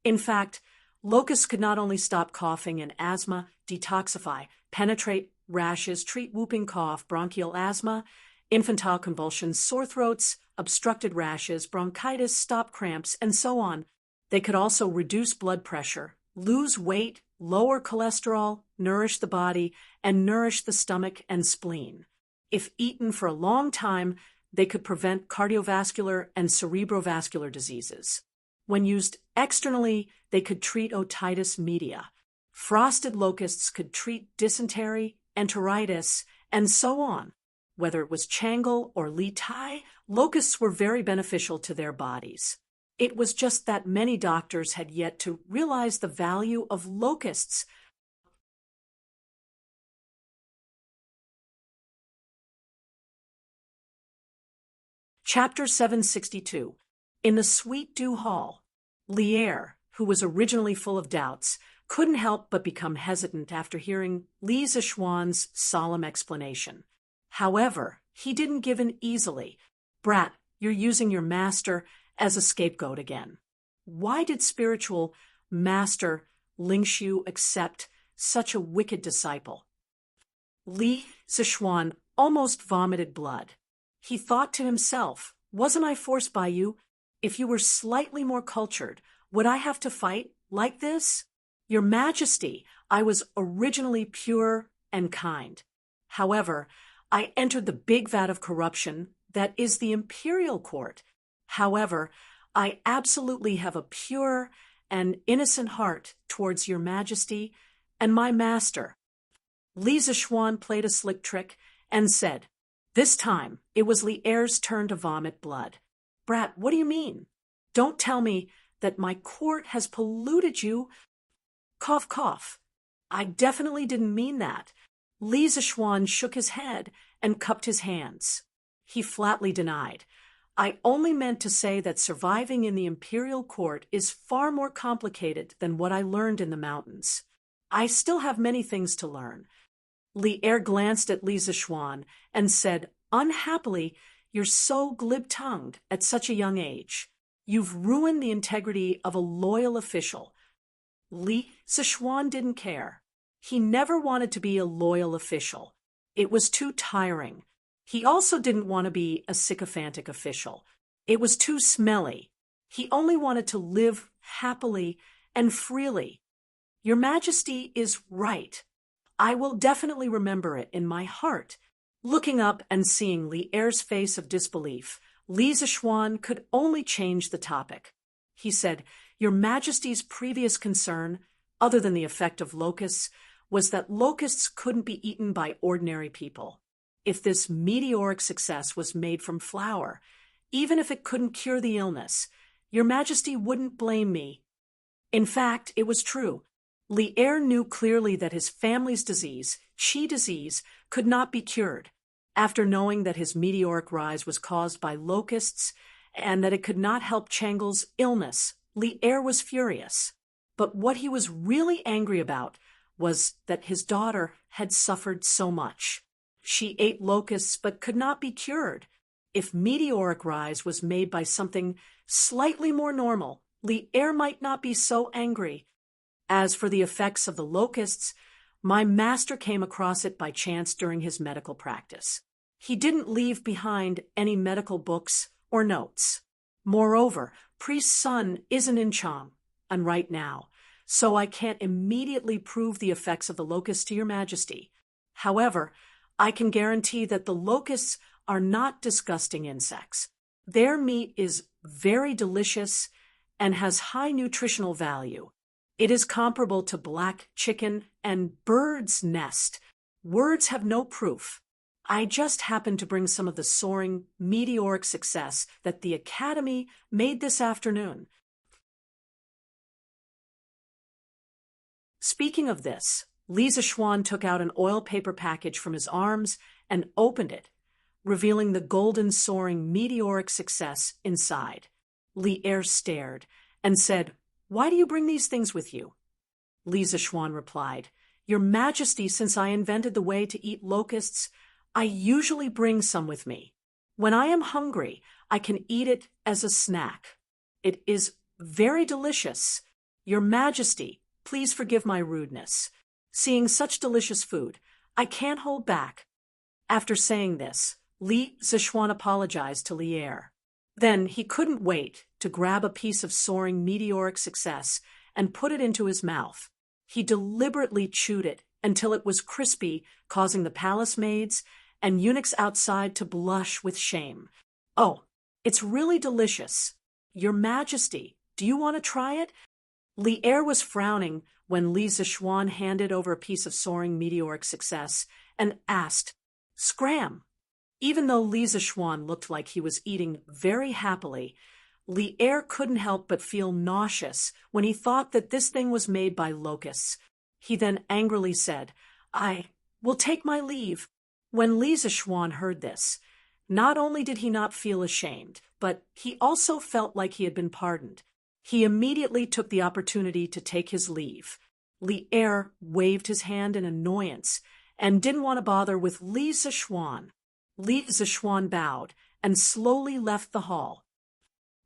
In fact, locusts could not only stop coughing and asthma, detoxify, penetrate rashes, treat whooping cough, bronchial asthma, infantile convulsions, sore throats, obstructed rashes, bronchitis, stop cramps, and so on. They could also reduce blood pressure, lose weight, lower cholesterol, nourish the body, and nourish the stomach and spleen. If eaten for a long time, they could prevent cardiovascular and cerebrovascular diseases. When used externally, they could treat otitis media. Frosted locusts could treat dysentery, enteritis, and so on. Whether it was Changle or Li Tai, locusts were very beneficial to their bodies. It was just that many doctors had yet to realize the value of locusts. Chapter 762. In the Sweet Dew Hall, Li'er, who was originally full of doubts, couldn't help but become hesitant after hearing Li Zishuan's solemn explanation. However, he didn't give in easily. "Brat, you're using your master as a scapegoat again. Why did spiritual master Lingshu accept such a wicked disciple?" Li Zishuan almost vomited blood. He thought to himself, "Wasn't I forced by you? If you were slightly more cultured, would I have to fight like this? Your Majesty, I was originally pure and kind. However, I entered the big vat of corruption that is the imperial court. However, I absolutely have a pure and innocent heart towards your Majesty and my master." Li Zishuan played a slick trick and said, this time it was Li'er's turn to vomit blood. "Brat, what do you mean? Don't tell me that my court has polluted you." Cough, cough. "I definitely didn't mean that." Li Zishuan shook his head and cupped his hands. He flatly denied. "I only meant to say that surviving in the imperial court is far more complicated than what I learned in the mountains. I still have many things to learn." Li'er glanced at Li Zishuan and said, "Unhappily, you're so glib-tongued at such a young age. You've ruined the integrity of a loyal official." Li Zishuan didn't care. He never wanted to be a loyal official. It was too tiring. He also didn't want to be a sycophantic official. It was too smelly. He only wanted to live happily and freely. "Your Majesty is right. I will definitely remember it in my heart." Looking up and seeing Li'er's face of disbelief, Li Zishuan could only change the topic. He said, "Your Majesty's previous concern, other than the effect of locusts, was that locusts couldn't be eaten by ordinary people. If this meteoric success was made from flour, even if it couldn't cure the illness, your Majesty wouldn't blame me." In fact, it was true. Li'er knew clearly that his family's disease, Qi disease, could not be cured. After knowing that his meteoric rise was caused by locusts and that it could not help Changle's illness, Li'er was furious. But what he was really angry about was that his daughter had suffered so much. She ate locusts but could not be cured. If meteoric rise was made by something slightly more normal, Li'er might not be so angry. As for the effects of the locusts, my master came across it by chance during his medical practice. He didn't leave behind any medical books or notes. Moreover, Priest Sun isn't in Chang, and right now, so I can't immediately prove the effects of the locusts to your Majesty. However, I can guarantee that the locusts are not disgusting insects. Their meat is very delicious and has high nutritional value. It is comparable to black chicken and bird's nest. Words have no proof. I just happened to bring some of the soaring, meteoric success that the Academy made this afternoon. Speaking of this, Li Zixuan took out an oil paper package from his arms and opened it, revealing the golden soaring meteoric success inside. Li Er stared and said, "Why do you bring these things with you?" Li Zixuan replied, "Your Majesty, since I invented the way to eat locusts, I usually bring some with me. When I am hungry, I can eat it as a snack. It is very delicious. Your Majesty, please forgive my rudeness. Seeing such delicious food, I can't hold back." After saying this, Li Zixuan apologized to Li Er. Then he couldn't wait to grab a piece of soaring meteoric success and put it into his mouth. He deliberately chewed it until it was crispy, causing the palace maids and eunuchs outside to blush with shame. "Oh, it's really delicious. Your Majesty, do you want to try it?" Li Er was frowning when Li Zixuan handed over a piece of soaring meteoric success and asked, "Scram!" Even though Li Zixuan looked like he was eating very happily, Li Er couldn't help but feel nauseous when he thought that this thing was made by locusts. He then angrily said, "I will take my leave." When Li Zixuan heard this, not only did he not feel ashamed, but he also felt like he had been pardoned. He immediately took the opportunity to take his leave. Li Er waved his hand in annoyance and didn't want to bother with Li Zixuan. Li Zixuan bowed and slowly left the hall.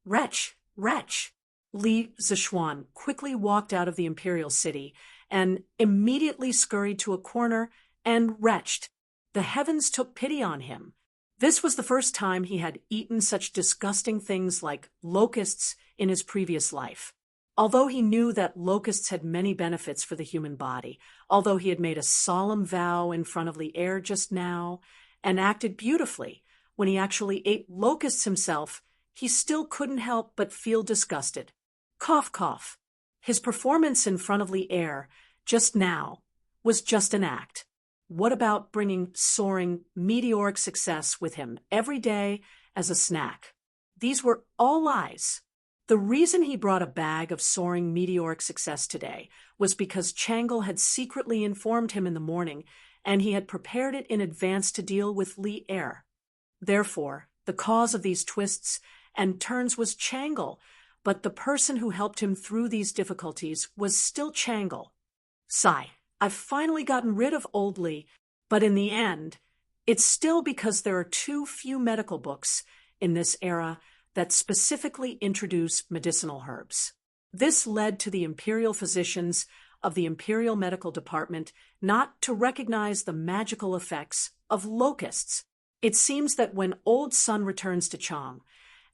"Wretch, wretch!" Li Zixuan quickly walked out of the imperial city and immediately scurried to a corner and retched. The heavens took pity on him. This was the first time he had eaten such disgusting things like locusts in his previous life. Although he knew that locusts had many benefits for the human body, although he had made a solemn vow in front of Li Er just now and acted beautifully when he actually ate locusts himself, he still couldn't help but feel disgusted. Cough, cough. His performance in front of Li Er just now was just an act. What about bringing soaring, meteoric success with him every day as a snack? These were all lies. The reason he brought a bag of soaring, meteoric success today was because Changle had secretly informed him in the morning, and he had prepared it in advance to deal with Li Er. Therefore, the cause of these twists and turns was Changle, but the person who helped him through these difficulties was still Changle. Sigh. I've finally gotten rid of old Li, but in the end, it's still because there are too few medical books in this era that specifically introduce medicinal herbs. This led to the imperial physicians of the Imperial Medical Department not to recognize the magical effects of locusts. It seems that when Old Sun returns to Chang,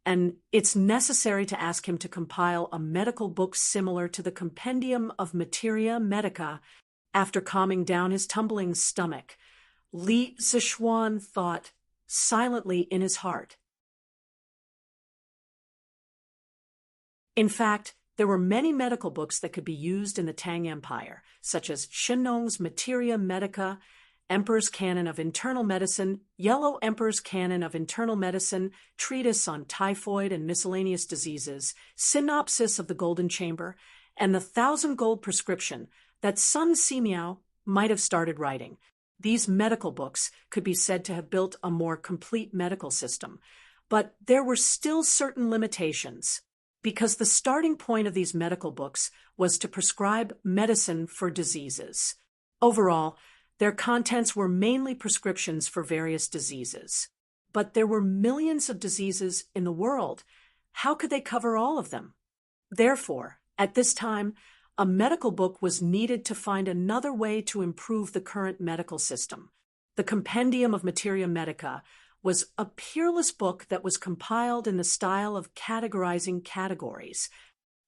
and it's necessary to ask him to compile a medical book similar to the Compendium of Materia Medica, after calming down his tumbling stomach, Li Zixuan thought silently in his heart. In fact, there were many medical books that could be used in the Tang Empire, such as Shenong's Materia Medica, Emperor's Canon of Internal Medicine, Yellow Emperor's Canon of Internal Medicine, Treatise on Typhoid and Miscellaneous Diseases, Synopsis of the Golden Chamber, and the 1,000 Gold Prescription that Sun Simiao might have started writing. These medical books could be said to have built a more complete medical system, but there were still certain limitations, because the starting point of these medical books was to prescribe medicine for diseases. Overall, their contents were mainly prescriptions for various diseases. But there were millions of diseases in the world. How could they cover all of them? Therefore, at this time, a medical book was needed to find another way to improve the current medical system. The Compendium of Materia Medica was a peerless book that was compiled in the style of categorizing categories.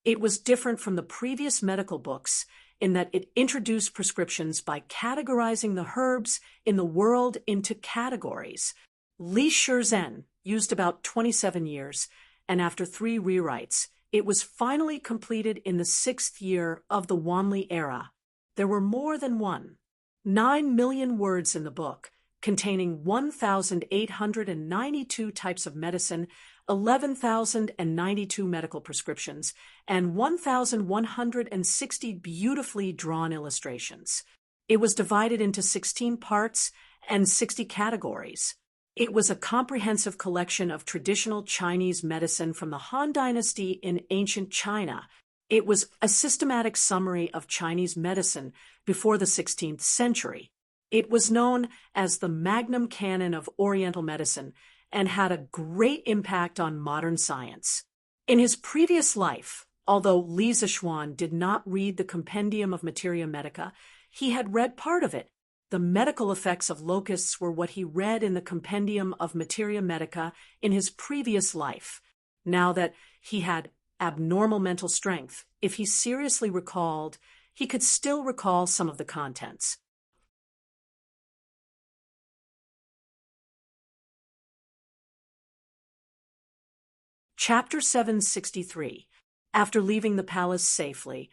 It was different from the previous medical books in that it introduced prescriptions by categorizing the herbs in the world into categories. Li Shizhen used about 27 years, and after 3 rewrites, it was finally completed in the 6th year of the Wanli era. There were more than one. 9 million words in the book, containing 1,892 types of medicine, 11,092 medical prescriptions, and 1,160 beautifully drawn illustrations. It was divided into 16 parts and 60 categories. It was a comprehensive collection of traditional Chinese medicine from the Han Dynasty in ancient China. It was a systematic summary of Chinese medicine before the 16th century. It was known as the Magnum Canon of Oriental Medicine and had a great impact on modern science. In his previous life, although Li Zixuan did not read the Compendium of Materia Medica, he had read part of it. The medical effects of locusts were what he read in the Compendium of Materia Medica in his previous life. Now that he had abnormal mental strength, if he seriously recalled, he could still recall some of the contents. Chapter 763. After leaving the palace safely,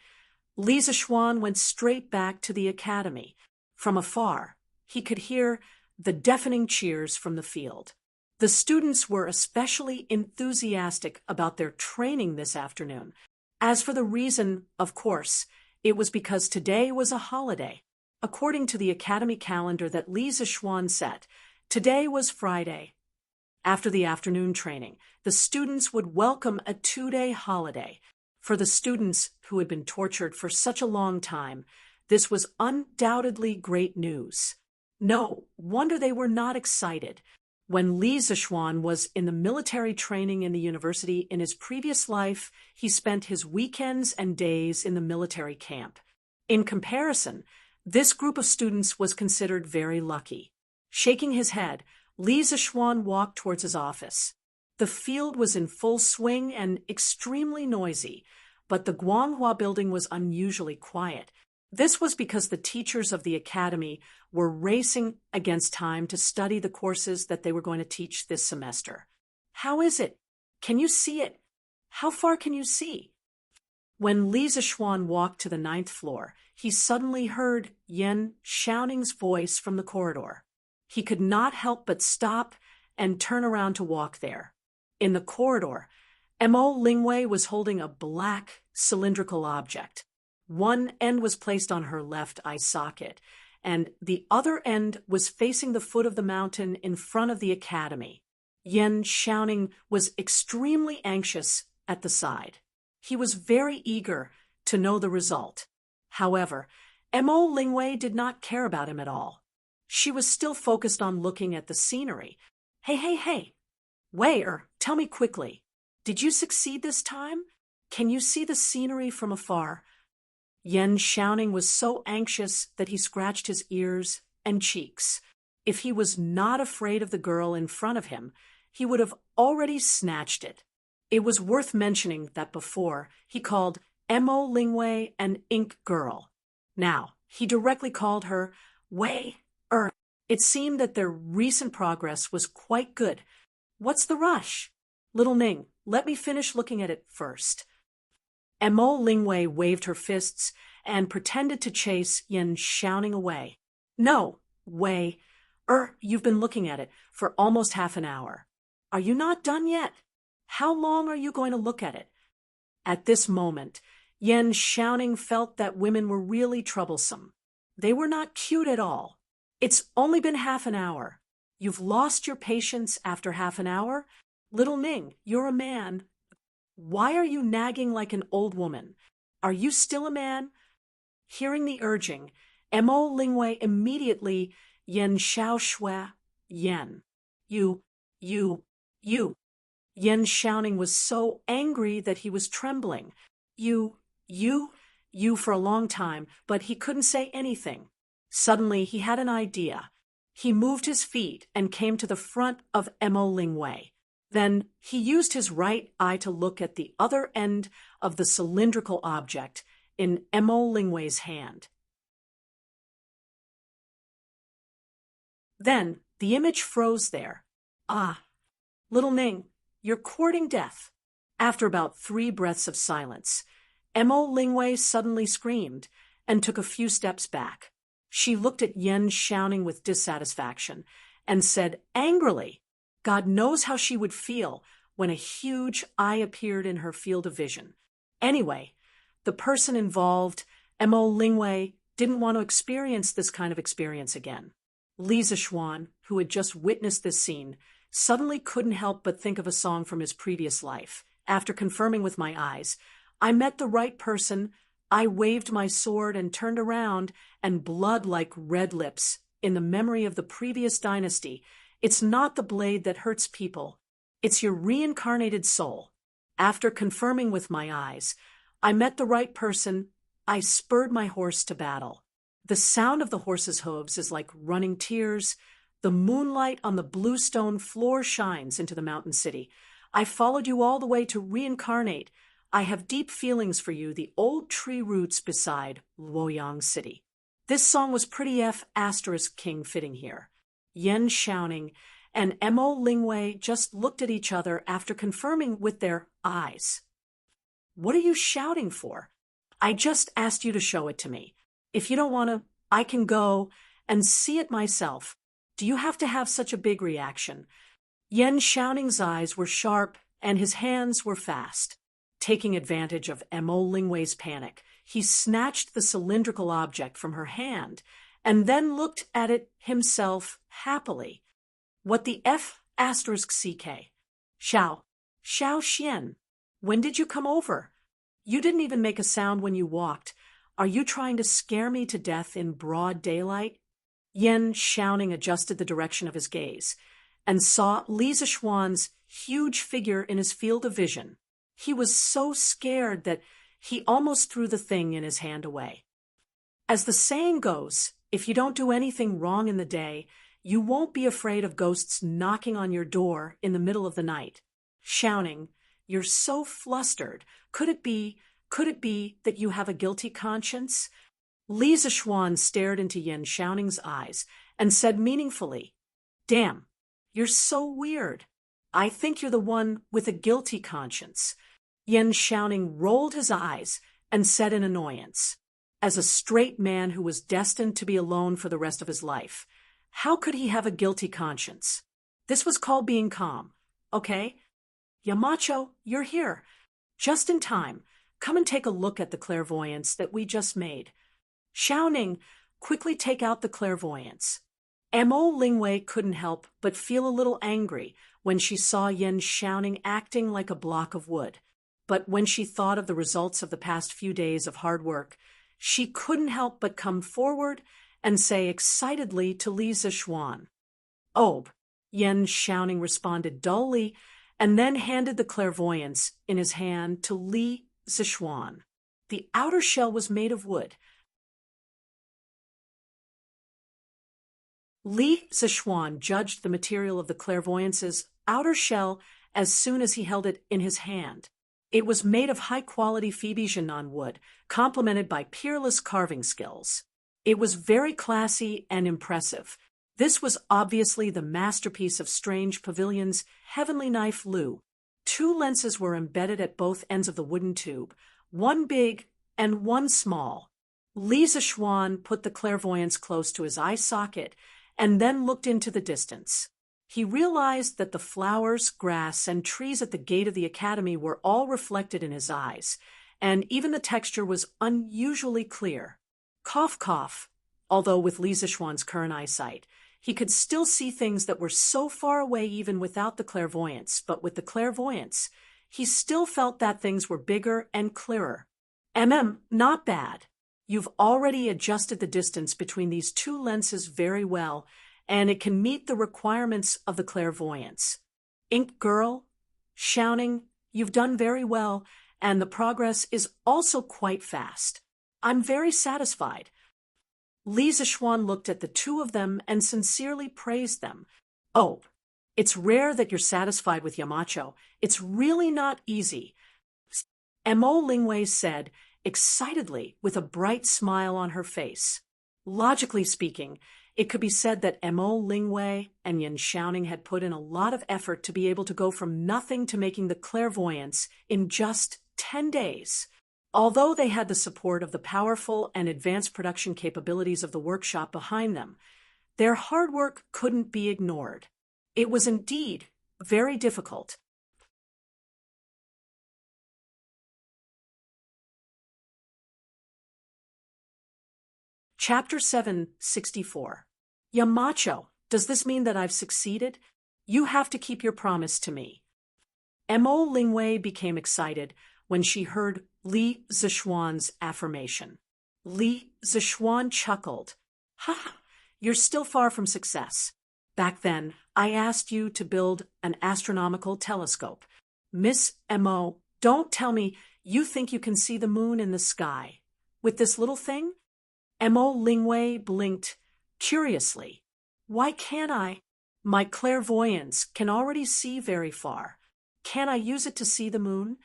Li Zixuan went straight back to the academy. From afar, he could hear the deafening cheers from the field. The students were especially enthusiastic about their training this afternoon. As for the reason, of course, it was because today was a holiday. According to the academy calendar that Li Zixuan set, today was Friday. After the afternoon training, the students would welcome a 2-day holiday. For the students who had been tortured for such a long time, this was undoubtedly great news. No wonder they were not excited. When Li Zixuan was in the military training in the university in his previous life, he spent his weekends and days in the military camp. In comparison, this group of students was considered very lucky. Shaking his head, Li Zixuan walked towards his office. The field was in full swing and extremely noisy, but the Guanghua building was unusually quiet. This was because the teachers of the academy were racing against time to study the courses that they were going to teach this semester. How is it? Can you see it? How far can you see? When Li Zixuan walked to the 9th floor, he suddenly heard Yan Xiaoning's voice from the corridor. He could not help but stop and turn around to walk there. In the corridor, Mo Lingwei was holding a black, cylindrical object. One end was placed on her left eye socket, and the other end was facing the foot of the mountain in front of the academy. Yan Xiaoning was extremely anxious at the side. He was very eager to know the result. However, Mo Lingwei did not care about him at all. She was still focused on looking at the scenery. Hey. Wei, tell me quickly. Did you succeed this time? Can you see the scenery from afar? Yan Xiaoning was so anxious that he scratched his ears and cheeks. If he was not afraid of the girl in front of him, he would have already snatched it. It was worth mentioning that before he called Mo Lingwei an ink girl. Now, he directly called her Wei. It seemed that their recent progress was quite good. What's the rush? Little Ning, let me finish looking at it first. Mo Lingwei waved her fists and pretended to chase Yan Xiaoning away. No, Wei, you've been looking at it for almost half an hour. Are you not done yet? How long are you going to look at it? At this moment, Yan Xiaoning felt that women were really troublesome. They were not cute at all. It's only been half an hour. You've lost your patience after half an hour? Little Ning, you're a man. Why are you nagging like an old woman? Are you still a man? Hearing the urging, Mo Lingwei immediately Yan Xiaoshui, Yan. You. Yan Xiaoning was so angry that he was trembling. You for a long time, but he couldn't say anything. Suddenly, he had an idea. He moved his feet and came to the front of Mo Lingwei. Then he used his right eye to look at the other end of the cylindrical object in Mo Lingwei's hand. Then the image froze there. Ah, little Ning, you're courting death. After about 3 breaths of silence, Mo Lingwei suddenly screamed, and took a few steps back. She looked at Yen Xiaoning with dissatisfaction and said angrily, God knows how she would feel when a huge eye appeared in her field of vision. Anyway, the person involved, Mo Lingwei, didn't want to experience this kind of experience again. Li Zixuan, who had just witnessed this scene, suddenly couldn't help but think of a song from his previous life. After confirming with my eyes, I met the right person, I waved my sword and turned around, and blood like red lips, in the memory of the previous dynasty. It's not the blade that hurts people, it's your reincarnated soul. After confirming with my eyes, I met the right person, I spurred my horse to battle. The sound of the horse's hooves is like running tears. The moonlight on the blue stone floor shines into the mountain city. I followed you all the way to reincarnate. I have deep feelings for you, the old tree roots beside Luoyang City. This song was pretty King fitting here. Yen Xiaoning and Mo Lingwei just looked at each other after confirming with their eyes. What are you shouting for? I just asked you to show it to me. If you don't want to, I can go and see it myself. Do you have to have such a big reaction? Yen Xiaoning's eyes were sharp and his hands were fast. Taking advantage of Mo Lingwei's panic, he snatched the cylindrical object from her hand and then looked at it himself happily. What the F***CK? Xiao Xian, when did you come over? You didn't even make a sound when you walked. Are you trying to scare me to death in broad daylight? Yen Xiaoning adjusted the direction of his gaze and saw Li Zixuan's huge figure in his field of vision. He was so scared that he almost threw the thing in his hand away. As the saying goes, if you don't do anything wrong in the day, you won't be afraid of ghosts knocking on your door in the middle of the night. Xiaoning, you're so flustered. Could it be that you have a guilty conscience? Li Zixuan stared into Yen Xiaoning's eyes and said meaningfully, Damn, you're so weird. I think you're the one with a guilty conscience. Yen Xiaoning rolled his eyes and said in annoyance, as a straight man who was destined to be alone for the rest of his life, how could he have a guilty conscience? This was called being calm, okay? Yamacho, you're here. Just in time. Come and take a look at the clairvoyance that we just made. Xiaoning, quickly take out the clairvoyance. Mo Lingwei couldn't help but feel a little angry when she saw Yen Xiaoning acting like a block of wood. But when she thought of the results of the past few days of hard work, she couldn't help but come forward and say excitedly to Li Zixuan, Oh, Yen Xiaoning responded dully and then handed the clairvoyance in his hand to Li Zixuan. The outer shell was made of wood. Li Zixuan judged the material of the clairvoyance's outer shell as soon as he held it in his hand. It was made of high-quality Phoebe Jinan wood, complemented by peerless carving skills. It was very classy and impressive. This was obviously the masterpiece of Strange Pavilion's Heavenly Knife Lu. 2 lenses were embedded at both ends of the wooden tube, one big and one small. Li Zixuan put the clairvoyance close to his eye socket and then looked into the distance. He realized that the flowers, grass, and trees at the gate of the academy were all reflected in his eyes, and even the texture was unusually clear. Cough, cough. Although with Li Zixuan's current eyesight, he could still see things that were so far away even without the clairvoyance, but with the clairvoyance, he still felt that things were bigger and clearer. Not bad. You've already adjusted the distance between these 2 lenses very well, and it can meet the requirements of the clairvoyance. Ink Girl, Xiaoning, you've done very well, and the progress is also quite fast. I'm very satisfied. Li Zixuan looked at the 2 of them and sincerely praised them. Oh, it's rare that you're satisfied with Yamacho. It's really not easy. Mo Lingwei said, excitedly, with a bright smile on her face. Logically speaking, it could be said that Mo Lingwei and Yen Xiaoning had put in a lot of effort to be able to go from nothing to making the clairvoyance in just 10 days. Although they had the support of the powerful and advanced production capabilities of the workshop behind them, their hard work couldn't be ignored. It was indeed very difficult. Chapter 764. Yamacho, does this mean that I've succeeded? You have to keep your promise to me. Mo Lingwei became excited when she heard Li Zishuan's affirmation. Li Zishuan chuckled. Ha! You're still far from success. Back then, I asked you to build an astronomical telescope. Miss Mo, don't tell me you think you can see the moon in the sky. With this little thing? Mo Lingwei blinked curiously. Why can't I? My clairvoyance can already see very far. Can I use it to see the moon?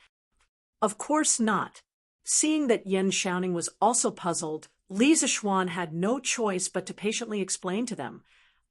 Of course not. Seeing that Yan Xiaoning was also puzzled, Li Zishuan had no choice but to patiently explain to them.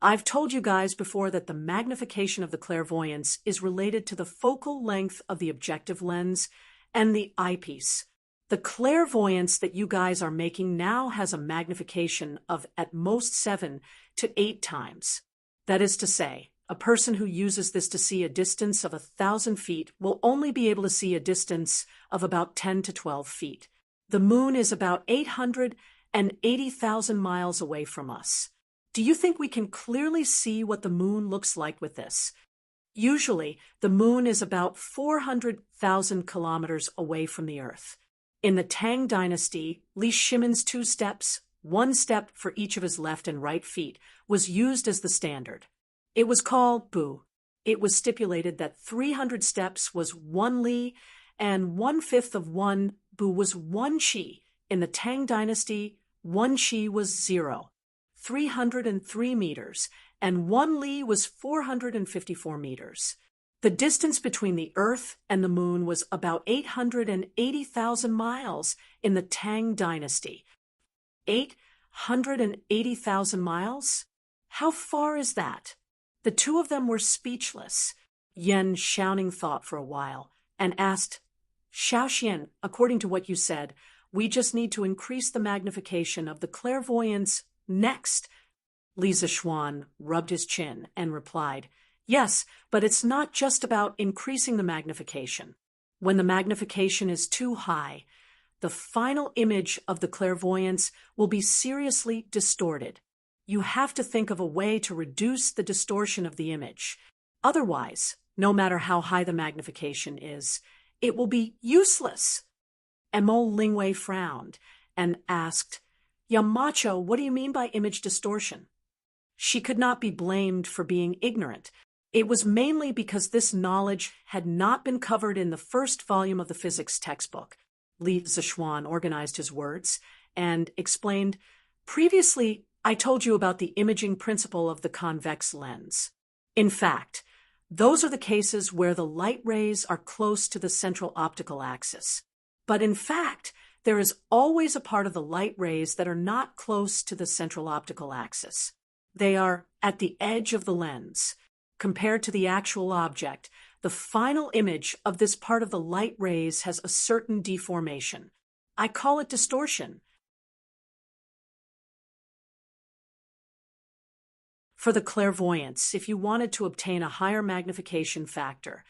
I've told you guys before that the magnification of the clairvoyance is related to the focal length of the objective lens and the eyepiece. The clairvoyance that you guys are making now has a magnification of at most 7 to 8 times. That is to say, a person who uses this to see a distance of 1,000 feet will only be able to see a distance of about 10 to 12 feet. The moon is about 880,000 miles away from us. Do you think we can clearly see what the moon looks like with this? Usually, the moon is about 400,000 kilometers away from the Earth. In the Tang Dynasty, Li Shimon's 2 steps, 1 step for each of his left and right feet, was used as the standard. It was called Bu. It was stipulated that 300 steps was 1 Li, and 1/5 of 1 Bu was 1 Qi. In the Tang Dynasty, 1 Qi was 0, 303 meters, and 1 Li was 454 meters. The distance between the Earth and the Moon was about 880,000 miles in the Tang Dynasty. 880,000 miles? How far is that? The two of them were speechless. Yan Xiaoning thought for a while and asked, Xiaoxian, according to what you said, we just need to increase the magnification of the clairvoyance next. Li Zishuan rubbed his chin and replied, Yes, but it's not just about increasing the magnification. When the magnification is too high, the final image of the clairvoyance will be seriously distorted. You have to think of a way to reduce the distortion of the image. Otherwise, no matter how high the magnification is, it will be useless. Mo Lingwei frowned and asked, Yamacho, what do you mean by image distortion? She could not be blamed for being ignorant. It was mainly because this knowledge had not been covered in the first volume of the physics textbook. Li Zishuan organized his words and explained, Previously, I told you about the imaging principle of the convex lens. In fact, those are the cases where the light rays are close to the central optical axis. But in fact, there is always a part of the light rays that are not close to the central optical axis. They are at the edge of the lens. Compared to the actual object, the final image of this part of the light rays has a certain deformation. I call it distortion. For the clairvoyance, if you wanted to obtain a higher magnification factor,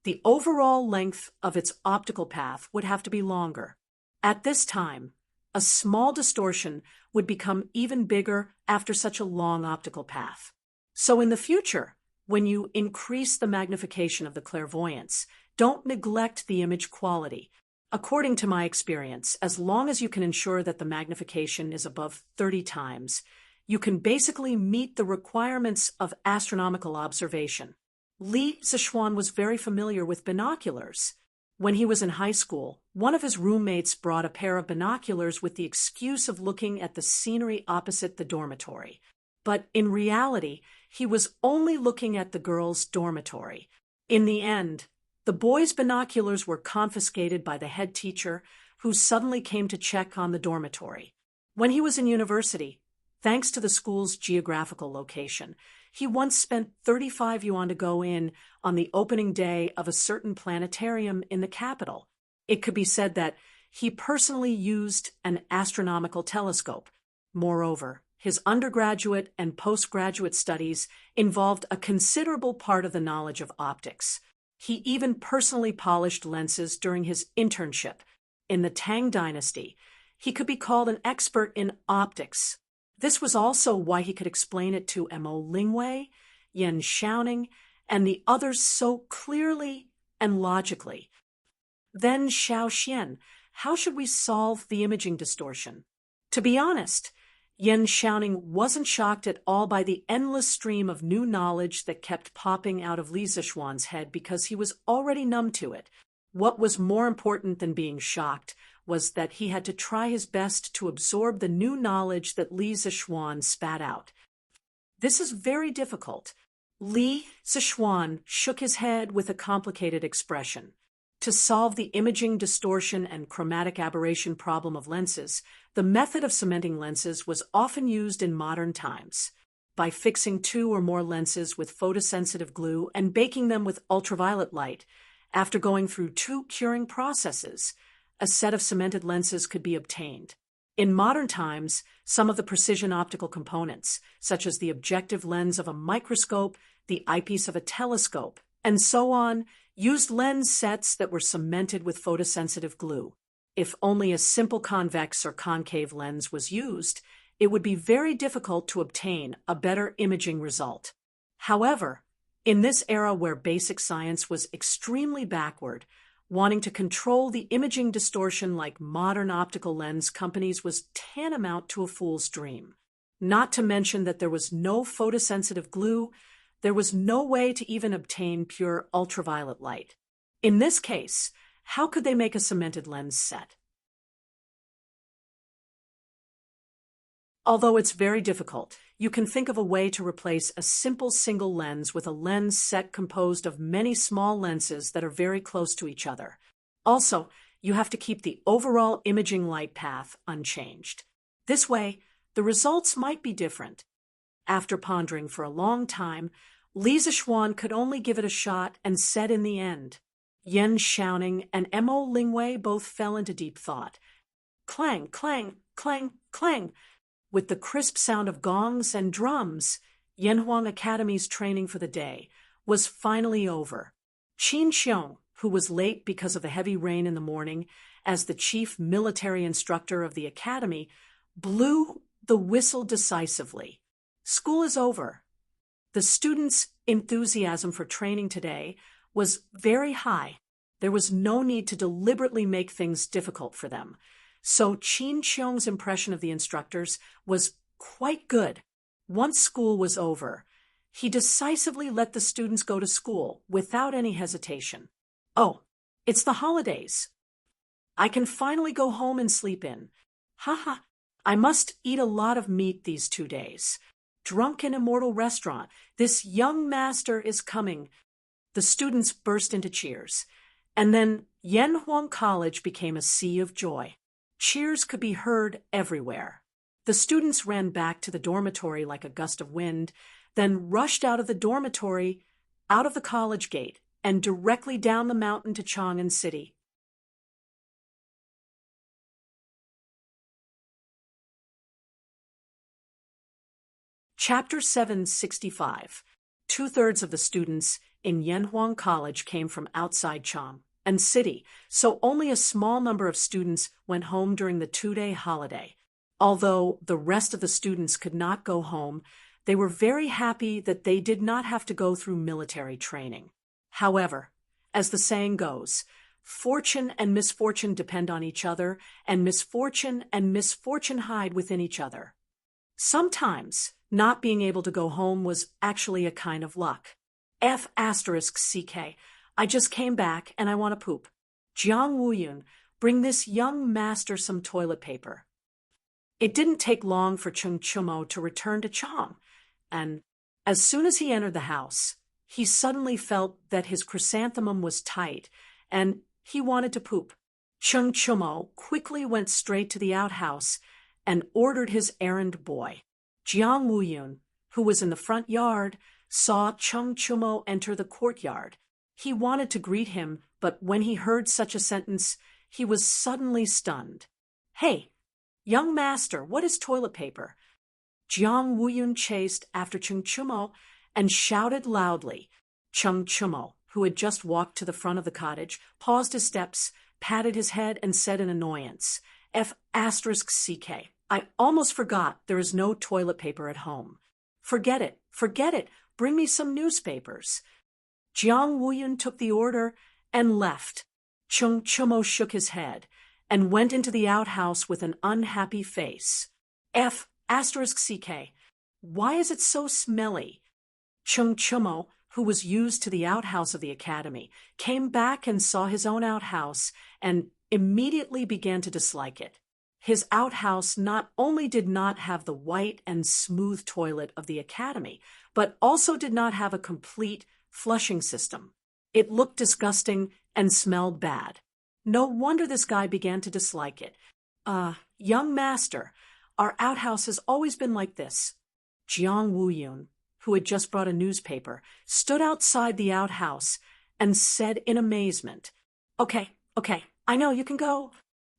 the overall length of its optical path would have to be longer. At this time, a small distortion would become even bigger after such a long optical path. So in the future, when you increase the magnification of the clairvoyance, don't neglect the image quality. According to my experience, as long as you can ensure that the magnification is above 30 times, you can basically meet the requirements of astronomical observation. Li Zishuan was very familiar with binoculars. When he was in high school, one of his roommates brought a pair of binoculars with the excuse of looking at the scenery opposite the dormitory. But in reality, he was only looking at the girls' dormitory. In the end, the boys' binoculars were confiscated by the head teacher, who suddenly came to check on the dormitory. When he was in university, thanks to the school's geographical location, he once spent 35 yuan to go in on the opening day of a certain planetarium in the capital. It could be said that he personally used an astronomical telescope. Moreover, his undergraduate and postgraduate studies involved a considerable part of the knowledge of optics. He even personally polished lenses during his internship. In the Tang Dynasty, he could be called an expert in optics. This was also why he could explain it to Mo Lingwei, Yan Xiaoning, and the others so clearly and logically. Then Xiao Xian, how should we solve the imaging distortion? To be honest, Yan Xiaoning wasn't shocked at all by the endless stream of new knowledge that kept popping out of Li Zixuan's head because he was already numb to it. What was more important than being shocked was that he had to try his best to absorb the new knowledge that Li Zixuan spat out. This is very difficult. Li Zixuan shook his head with a complicated expression. To solve the imaging distortion and chromatic aberration problem of lenses, the method of cementing lenses was often used in modern times. By fixing 2 or more lenses with photosensitive glue and baking them with ultraviolet light, after going through 2 curing processes, a set of cemented lenses could be obtained. In modern times, some of the precision optical components, such as the objective lens of a microscope, the eyepiece of a telescope, and so on, used lens sets that were cemented with photosensitive glue. If only a simple convex or concave lens was used, it would be very difficult to obtain a better imaging result. However, in this era where basic science was extremely backward, wanting to control the imaging distortion like modern optical lens companies was tantamount to a fool's dream. Not to mention that there was no photosensitive glue, there was no way to even obtain pure ultraviolet light. In this case, how could they make a cemented lens set? Although it's very difficult, you can think of a way to replace a simple single lens with a lens set composed of many small lenses that are very close to each other. Also, you have to keep the overall imaging light path unchanged. This way, the results might be different. After pondering for a long time, Li Zixuan could only give it a shot and said in the end. Yan Xiaoning and Mo Lingwei both fell into deep thought. Clang, clang, clang, clang. With the crisp sound of gongs and drums, Yanhuang Academy's training for the day was finally over. Qin Xiong, who was late because of the heavy rain in the morning, as the chief military instructor of the academy, blew the whistle decisively. School is over. The students' enthusiasm for training today was very high. There was no need to deliberately make things difficult for them. So Qin Xiong's impression of the instructors was quite good. Once school was over, he decisively let the students go to school without any hesitation. Oh, it's the holidays. I can finally go home and sleep in. Haha, I must eat a lot of meat these 2 days. Drunken immortal restaurant, this young master is coming. The students burst into cheers, and then Yanhuang College became a sea of joy. Cheers could be heard everywhere. The students ran back to the dormitory like a gust of wind, then rushed out of the dormitory, out of the college gate, and directly down the mountain to Chang'an City. Chapter 765. 2/3 of the students in Yanhuang College came from outside Chang'an City, so only a small number of students went home during the 2-day holiday. Although the rest of the students could not go home, they were very happy that they did not have to go through military training. However, as the saying goes, fortune and misfortune depend on each other, and misfortune hide within each other. Sometimes, not being able to go home was actually a kind of luck. F***CK, I just came back and I want to poop. Jiang Wuyun, bring this young master some toilet paper. It didn't take long for Cheng Chumo to return to Chang, and as soon as he entered the house, he suddenly felt that his chrysanthemum was tight and he wanted to poop. Cheng Chumo quickly went straight to the outhouse and ordered his errand boy. Jiang Wuyun, who was in the front yard, saw Cheng Chumo enter the courtyard. He wanted to greet him, but when he heard such a sentence, he was suddenly stunned. "Hey, young master, what is toilet paper?" Jiang Wuyun chased after Chung Chumo and shouted loudly. Chung Chumo, who had just walked to the front of the cottage, paused his steps, patted his head, and said in annoyance, "F***CK. I almost forgot there is no toilet paper at home. Forget it, bring me some newspapers." Jiang Wuyun took the order and left. Chung Chumo shook his head and went into the outhouse with an unhappy face. F***CK. Why is it so smelly? Chung Chumo, who was used to the outhouse of the academy, came back and saw his own outhouse and immediately began to dislike it. His outhouse not only did not have the white and smooth toilet of the academy, but also did not have a complete flushing system. It looked disgusting and smelled bad. No wonder this guy began to dislike it. Young master, our outhouse has always been like this." Jiang Wuyun, who had just brought a newspaper, stood outside the outhouse and said in amazement, Okay, I know, you can go."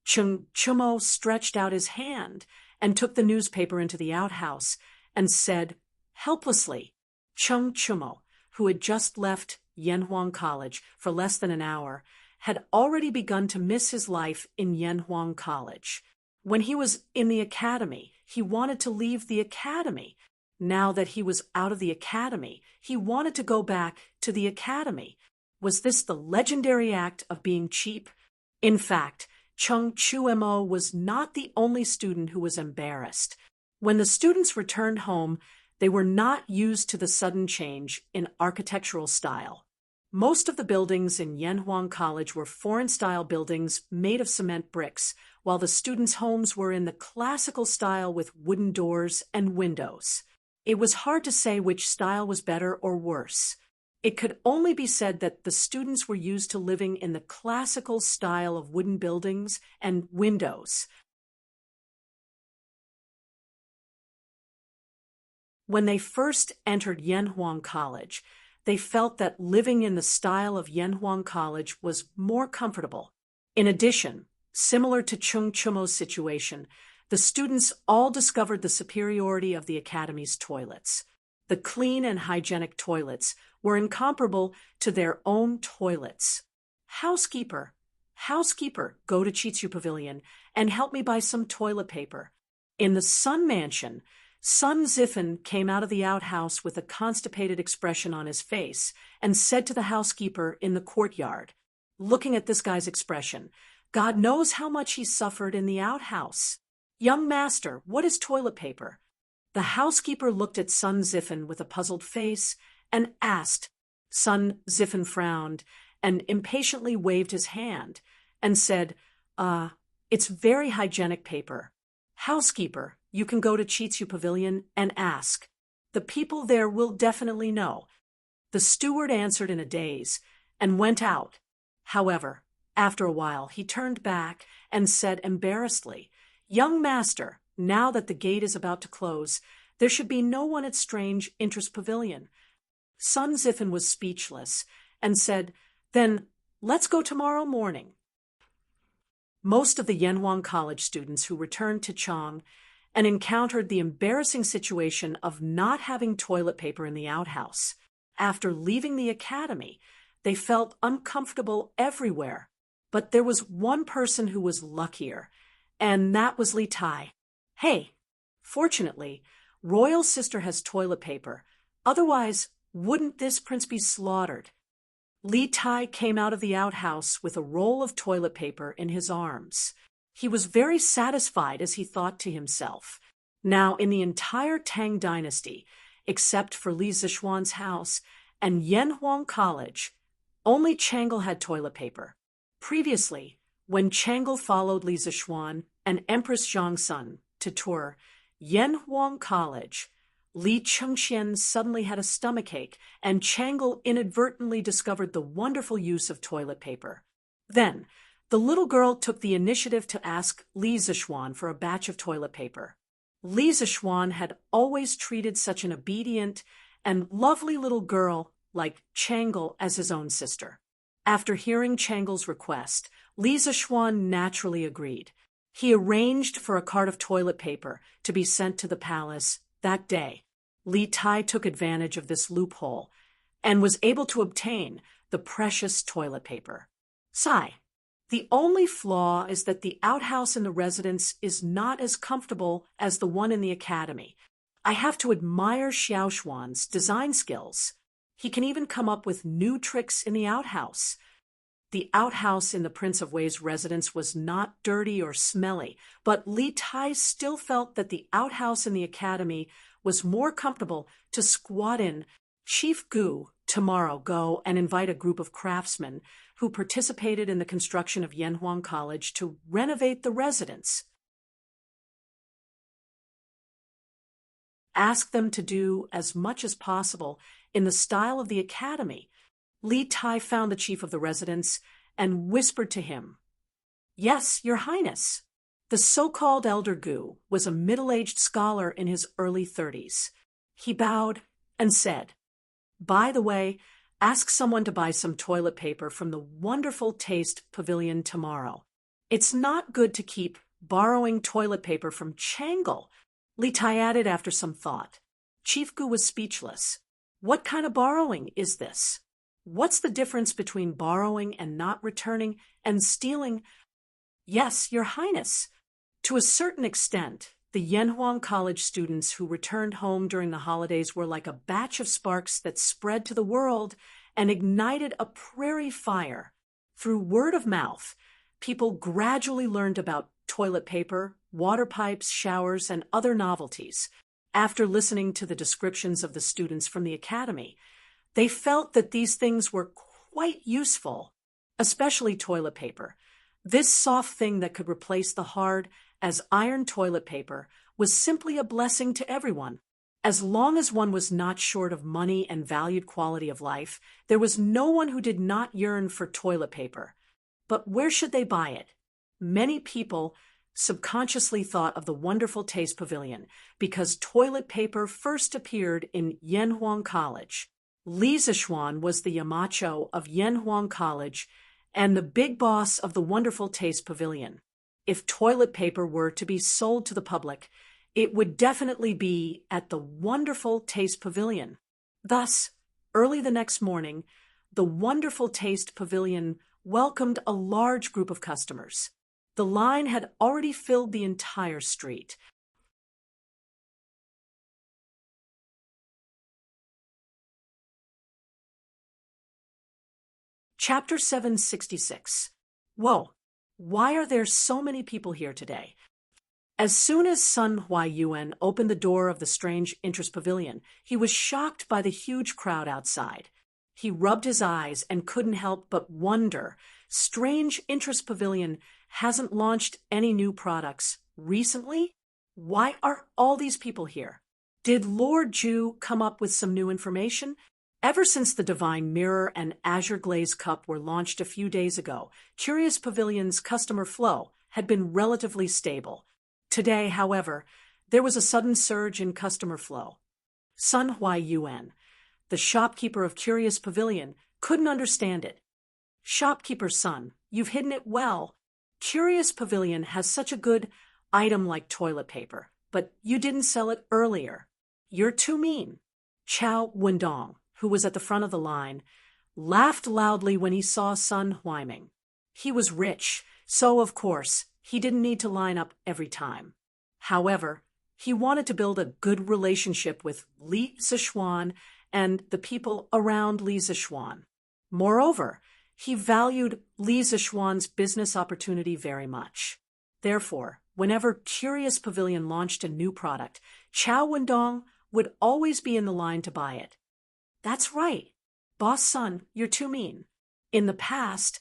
Chung Chumo stretched out his hand and took the newspaper into the outhouse and said helplessly. Chung Chumo, who had just left Yanhuang College for less than an hour, had already begun to miss his life in Yanhuang College. When he was in the academy, he wanted to leave the academy. Now that he was out of the academy, he wanted to go back to the academy. Was this the legendary act of being cheap? In fact, Chung Chumo was not the only student who was embarrassed. When the students returned home, they were not used to the sudden change in architectural style. Most of the buildings in Yanhuang College were foreign-style buildings made of cement bricks, while the students' homes were in the classical style with wooden doors and windows. It was hard to say which style was better or worse. It could only be said that the students were used to living in the classical style of wooden buildings and windows. When they first entered Yanhuang College, they felt that living in the style of Yanhuang College was more comfortable. In addition, similar to Chung Chumo's situation, the students all discovered the superiority of the academy's toilets. The clean and hygienic toilets were incomparable to their own toilets. Housekeeper, go to Chitsu Pavilion and help me buy some toilet paper." In the Sun Mansion, Sun Ziffen came out of the outhouse with a constipated expression on his face and said to the housekeeper in the courtyard, looking at this guy's expression, "God knows how much he suffered in the outhouse. Young master, what is toilet paper?" The housekeeper looked at Sun Ziffen with a puzzled face and asked. Sun Ziffen frowned and impatiently waved his hand and said, "It's very hygienic paper. Housekeeper, you can go to Chitsu Pavilion and ask. The people there will definitely know." The steward answered in a daze and went out. However, after a while, he turned back and said embarrassedly, "Young master, now that the gate is about to close, there should be no one at Strange Interest Pavilion." Sun Ziffen was speechless and said, "Then let's go tomorrow morning." Most of the Yanhuang College students who returned to Chang and encountered the embarrassing situation of not having toilet paper in the outhouse. After leaving the academy, they felt uncomfortable everywhere. But there was one person who was luckier, and that was Li Tai. "Hey, fortunately, Royal Sister has toilet paper. Otherwise, wouldn't this prince be slaughtered?" Li Tai came out of the outhouse with a roll of toilet paper in his arms. He was very satisfied as he thought to himself. Now, in the entire Tang Dynasty, except for Li Zishuan's house and Yanhuang College, only Changle had toilet paper. Previously, when Changle followed Li Zishuan and Empress Zhangsun to tour Yanhuang College, Li Chengxian suddenly had a stomachache, and Changle inadvertently discovered the wonderful use of toilet paper. Then, the little girl took the initiative to ask Li Zishuan for a batch of toilet paper. Li Zishuan had always treated such an obedient and lovely little girl like Changle as his own sister. After hearing Changle's request, Li Zixuan naturally agreed. He arranged for a cart of toilet paper to be sent to the palace that day. Li Tai took advantage of this loophole and was able to obtain the precious toilet paper. Sigh. The only flaw is that the outhouse in the residence is not as comfortable as the one in the academy. I have to admire Xiaoshuan's design skills. He can even come up with new tricks in the outhouse. The outhouse in the Prince of Wei's residence was not dirty or smelly, but Li Tai still felt that the outhouse in the academy was more comfortable to squat in. Chief Gu tomorrow go and invite a group of craftsmen who participated in the construction of Yanhuang College to renovate the residence. Ask them to do as much as possible in the style of the academy. Li Tai found the chief of the residence and whispered to him, "Yes, Your Highness." The so-called Elder Gu was a middle-aged scholar in his early 30s. He bowed and said, "By the way, ask someone to buy some toilet paper from the Wonderful Taste Pavilion tomorrow. It's not good to keep borrowing toilet paper from Changle," Li Tai added after some thought. Chief Gu was speechless. What kind of borrowing is this? What's the difference between borrowing and not returning and stealing? Yes, Your Highness. To a certain extent, the Yanhuang College students who returned home during the holidays were like a batch of sparks that spread to the world and ignited a prairie fire. Through word of mouth, people gradually learned about toilet paper, water pipes, showers, and other novelties. After listening to the descriptions of the students from the academy, they felt that these things were quite useful, especially toilet paper. This soft thing that could replace the hard as iron toilet paper was simply a blessing to everyone. As long as one was not short of money and valued quality of life, there was no one who did not yearn for toilet paper. But where should they buy it? Many people subconsciously thought of the Wonderful Taste Pavilion because toilet paper first appeared in Yanhuang College. Li Zixuan was the Yamacho of Yanhuang College and the big boss of the Wonderful Taste Pavilion. If toilet paper were to be sold to the public, it would definitely be at the Wonderful Taste Pavilion. Thus, early the next morning, the Wonderful Taste Pavilion welcomed a large group of customers. The line had already filled the entire street. Chapter 766. Whoa, why are there so many people here today? As soon as Sun Huaiyuan opened the door of the Strange Interest Pavilion, he was shocked by the huge crowd outside. He rubbed his eyes and couldn't help but wonder. Strange Interest Pavilion hasn't launched any new products recently? Why are all these people here? Did Lord Ju come up with some new information? Ever since the Divine Mirror and Azure Glaze Cup were launched a few days ago, Curious Pavilion's customer flow had been relatively stable. Today, however, there was a sudden surge in customer flow. Sun Huaiyuan, the shopkeeper of Curious Pavilion, couldn't understand it. "Shopkeeper Sun, you've hidden it well. Curious Pavilion has such a good item like toilet paper, but you didn't sell it earlier. You're too mean." Chao Wendong, who was at the front of the line, laughed loudly when he saw Sun Huaiming. He was rich, so of course, he didn't need to line up every time. However, he wanted to build a good relationship with Li Zixuan and the people around Li Zixuan. Moreover, he valued Li Zixuan's business opportunity very much. Therefore, whenever Curious Pavilion launched a new product, Chao Wendong would always be in the line to buy it. "That's right. Boss Sun, you're too mean. In the past,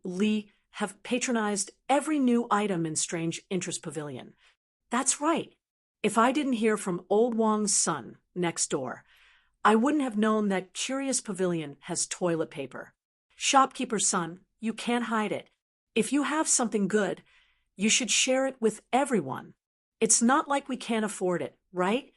Li, have patronized every new item in Strange Interest Pavilion." "That's right. If I didn't hear from old Wang's son next door, I wouldn't have known that Curious Pavilion has toilet paper. Shopkeeper Sun, you can't hide it. If you have something good, you should share it with everyone. It's not like we can't afford it, right?"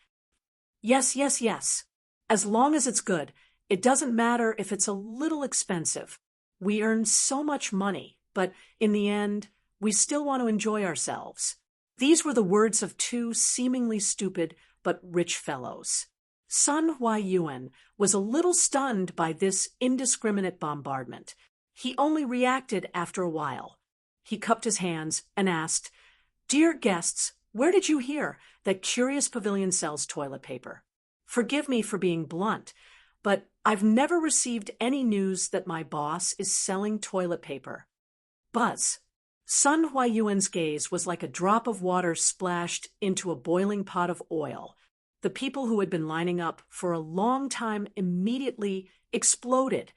"Yes, yes, yes. As long as it's good, it doesn't matter if it's a little expensive." We earn so much money, but in the end, we still want to enjoy ourselves. These were the words of two seemingly stupid but rich fellows. Sun Huaiyuan was a little stunned by this indiscriminate bombardment. He only reacted after a while. He cupped his hands and asked, "Dear guests, where did you hear that Curious Pavilion sells toilet paper? Forgive me for being blunt, but I've never received any news that my boss is selling toilet paper." Buzz. Sun Huaiyuan's gaze was like a drop of water splashed into a boiling pot of oil. The people who had been lining up for a long time immediately exploded.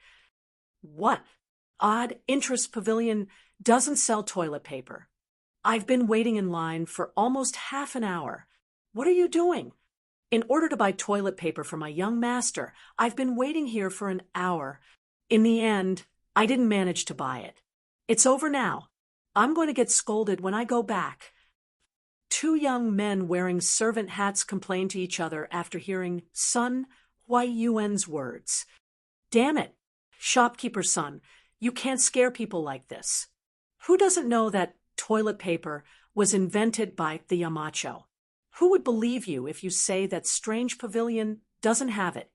"What? Odd Interest Pavilion doesn't sell toilet paper. I've been waiting in line for almost half an hour. What are you doing?" "In order to buy toilet paper for my young master, I've been waiting here for an hour. In the end, I didn't manage to buy it. It's over now. I'm going to get scolded when I go back." Two young men wearing servant hats complained to each other after hearing Sun Huaiyuan's words. "Damn it, shopkeeper's son, you can't scare people like this. Who doesn't know that toilet paper was invented by the Yamacho? Who would believe you if you say that strange pavilion doesn't have it?"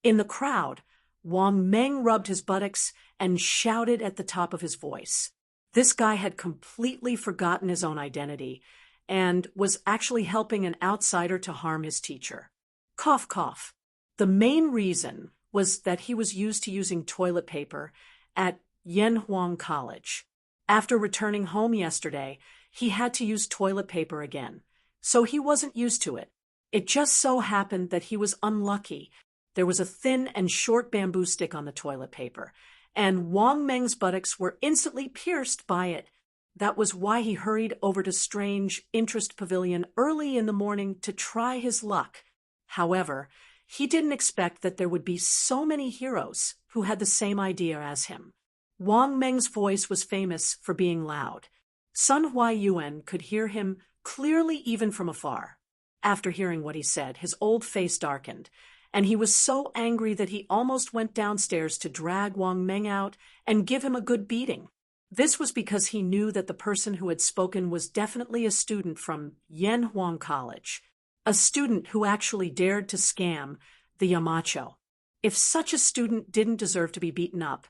In the crowd, Wang Meng rubbed his buttocks and shouted at the top of his voice. This guy had completely forgotten his own identity and was actually helping an outsider to harm his teacher. Cough, cough. The main reason was that he was used to using toilet paper at Yanhuang College. After returning home yesterday, he had to use toilet paper again, so he wasn't used to it. It just so happened that he was unlucky. There was a thin and short bamboo stick on the toilet paper, and Wang Meng's buttocks were instantly pierced by it. That was why he hurried over to Strange Interest Pavilion early in the morning to try his luck. However, he didn't expect that there would be so many heroes who had the same idea as him. Wang Meng's voice was famous for being loud. Sun Huaiyuan could hear him clearly even from afar. After hearing what he said, his old face darkened, and he was so angry that he almost went downstairs to drag Wang Meng out and give him a good beating. This was because he knew that the person who had spoken was definitely a student from Yanhuang College, a student who actually dared to scam the Yamacho. If such a student didn't deserve to be beaten up,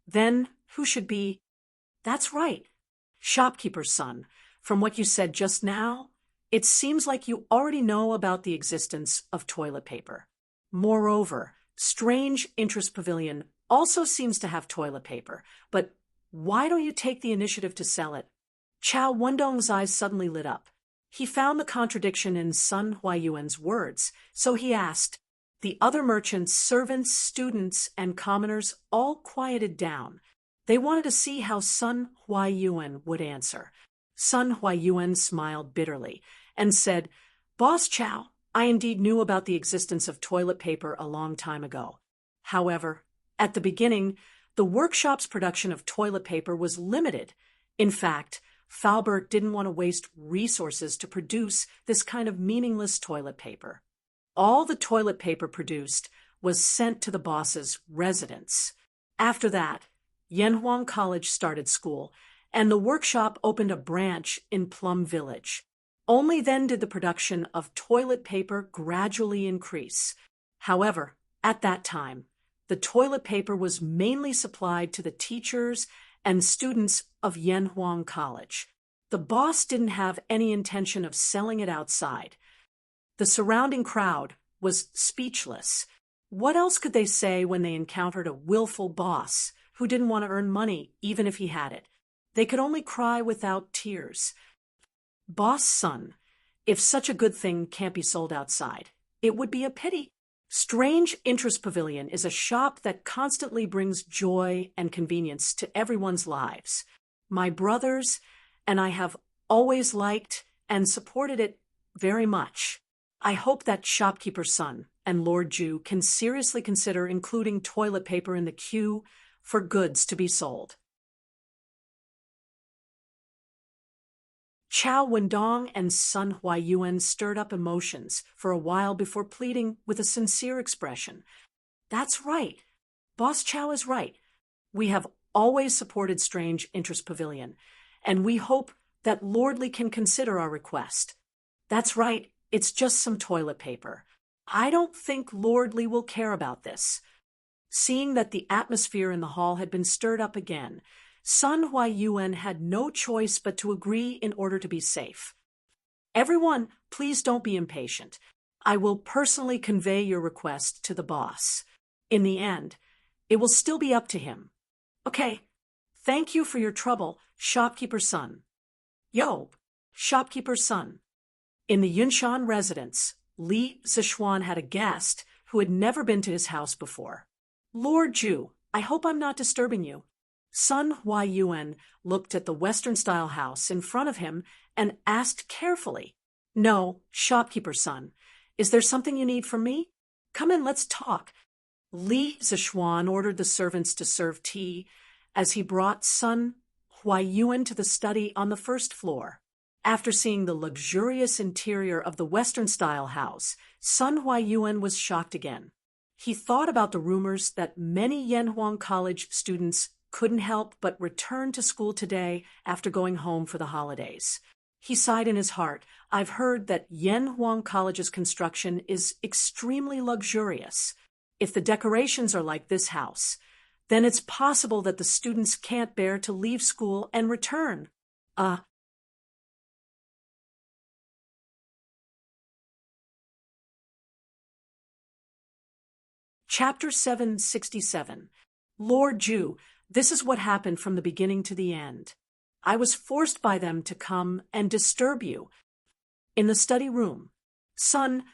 then who should be? That's right, shopkeeper's son. From what you said just now, it seems like you already know about the existence of toilet paper. Moreover, Strange Interest Pavilion also seems to have toilet paper, but why don't you take the initiative to sell it? Chao Wendong's eyes suddenly lit up. He found the contradiction in Sun Huaiyuan's words, so he asked. The other merchants, servants, students, and commoners all quieted down. They wanted to see how Sun Huaiyuan would answer. Sun Huaiyuan smiled bitterly and said, "Boss Chao, I indeed knew about the existence of toilet paper a long time ago. However, at the beginning, the workshop's production of toilet paper was limited. In fact, Faubert didn't want to waste resources to produce this kind of meaningless toilet paper. All the toilet paper produced was sent to the boss's residence. After that, Yanhuang College started school, and the workshop opened a branch in Plum Village. Only then did the production of toilet paper gradually increase. However, at that time, the toilet paper was mainly supplied to the teachers and students of Yanhuang College. The boss didn't have any intention of selling it outside. The surrounding crowd was speechless. What else could they say when they encountered a willful boss who didn't want to earn money even if he had it? They could only cry without tears. Boss son, if such a good thing can't be sold outside, it would be a pity. Strange Interest Pavilion is a shop that constantly brings joy and convenience to everyone's lives. My brothers and I have always liked and supported it very much. I hope that shopkeeper's son and Lord Ju can seriously consider including toilet paper in the queue for goods to be sold." Chao Wendong and Sun Huaiyuan stirred up emotions for a while before pleading with a sincere expression. That's right. Boss Chow is right. We have always supported Strange Interest Pavilion, and we hope that Lordly can consider our request. That's right, it's just some toilet paper. I don't think Lordly will care about this. Seeing that the atmosphere in the hall had been stirred up again, Sun Huaiyuan had no choice but to agree in order to be safe. Everyone, please don't be impatient. I will personally convey your request to the boss. In the end, it will still be up to him. Okay, thank you for your trouble, shopkeeper's son. Yo, shopkeeper's son. In the Yunshan residence, Li Zixuan had a guest who had never been to his house before. Lord Ju, I hope I'm not disturbing you. Sun Huaiyuan looked at the Western-style house in front of him and asked carefully, No, shopkeeper's son, is there something you need from me? Come in, let's talk. Li Zixuan ordered the servants to serve tea as he brought Sun Huaiyuan to the study on the first floor. After seeing the luxurious interior of the Western-style house, Sun Huaiyuan was shocked again. He thought about the rumors that many Yanhuang College students couldn't help but return to school today after going home for the holidays. He sighed in his heart. I've heard that Yanhuang College's construction is extremely luxurious. If the decorations are like this house, then it's possible that the students can't bear to leave school and return. Chapter 767. Lord Ju, this is what happened from the beginning to the end. I was forced by them to come and disturb you. In the study room, Sun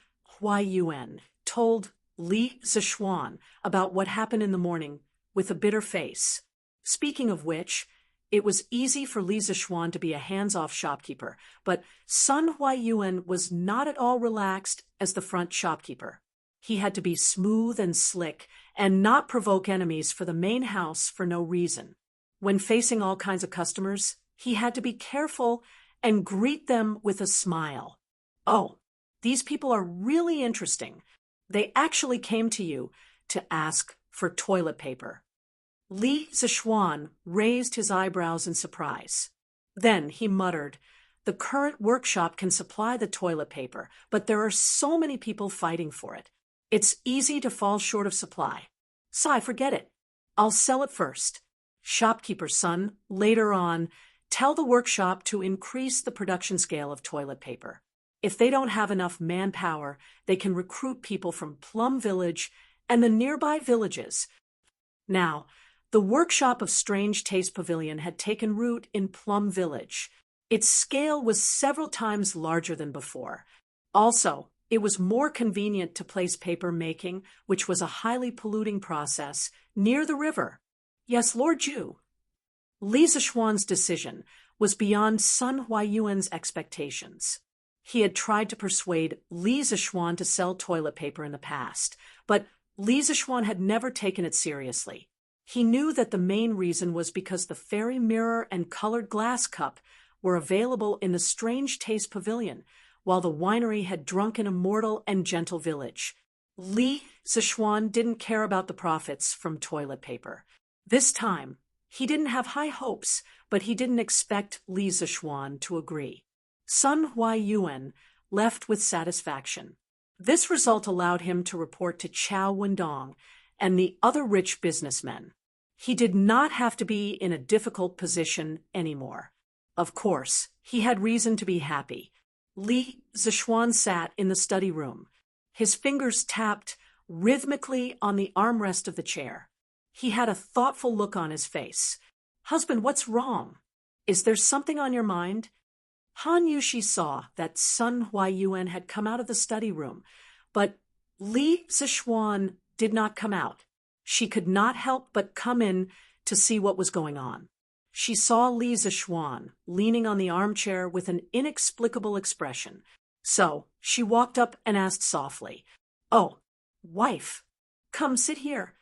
Huaiyuan told Li Zixuan about what happened in the morning with a bitter face. Speaking of which, it was easy for Li Zixuan to be a hands-off shopkeeper, but Sun Huaiyuan was not at all relaxed as the front shopkeeper. He had to be smooth and slick and not provoke enemies for the main house for no reason. When facing all kinds of customers, he had to be careful and greet them with a smile. Oh, these people are really interesting. They actually came to you to ask for toilet paper. Li Zixuan raised his eyebrows in surprise. Then he muttered, The current workshop can supply the toilet paper, but there are so many people fighting for it. It's easy to fall short of supply. Sai, forget it. I'll sell it first. Shopkeeper's son, later on, tell the workshop to increase the production scale of toilet paper. If they don't have enough manpower, they can recruit people from Plum Village and the nearby villages. Now, the workshop of Strange Taste Pavilion had taken root in Plum Village. Its scale was several times larger than before. Also, it was more convenient to place paper making, which was a highly polluting process, near the river. Yes, Lord Ju. Li Zixuan's decision was beyond Sun Huaiyuan's expectations. He had tried to persuade Li Zixuan to sell toilet paper in the past, but Li Zixuan had never taken it seriously. He knew that the main reason was because the fairy mirror and colored glass cup were available in the Strange Taste Pavilion, while the winery had drunk an immortal and gentle village. Li Zixuan didn't care about the profits from toilet paper. This time, he didn't have high hopes, but he didn't expect Li Zixuan to agree. Sun Huaiyuan left with satisfaction. This result allowed him to report to Chao Wendong and the other rich businessmen. He did not have to be in a difficult position anymore. Of course, he had reason to be happy. Li Zixuan sat in the study room. His fingers tapped rhythmically on the armrest of the chair. He had a thoughtful look on his face. Husband, what's wrong? Is there something on your mind? Han Yushi saw that Sun Huaiyuan had come out of the study room, but Li Zixuan did not come out. She could not help but come in to see what was going on. She saw Li Zixuan leaning on the armchair with an inexplicable expression. So she walked up and asked softly, Oh, wife, come sit here.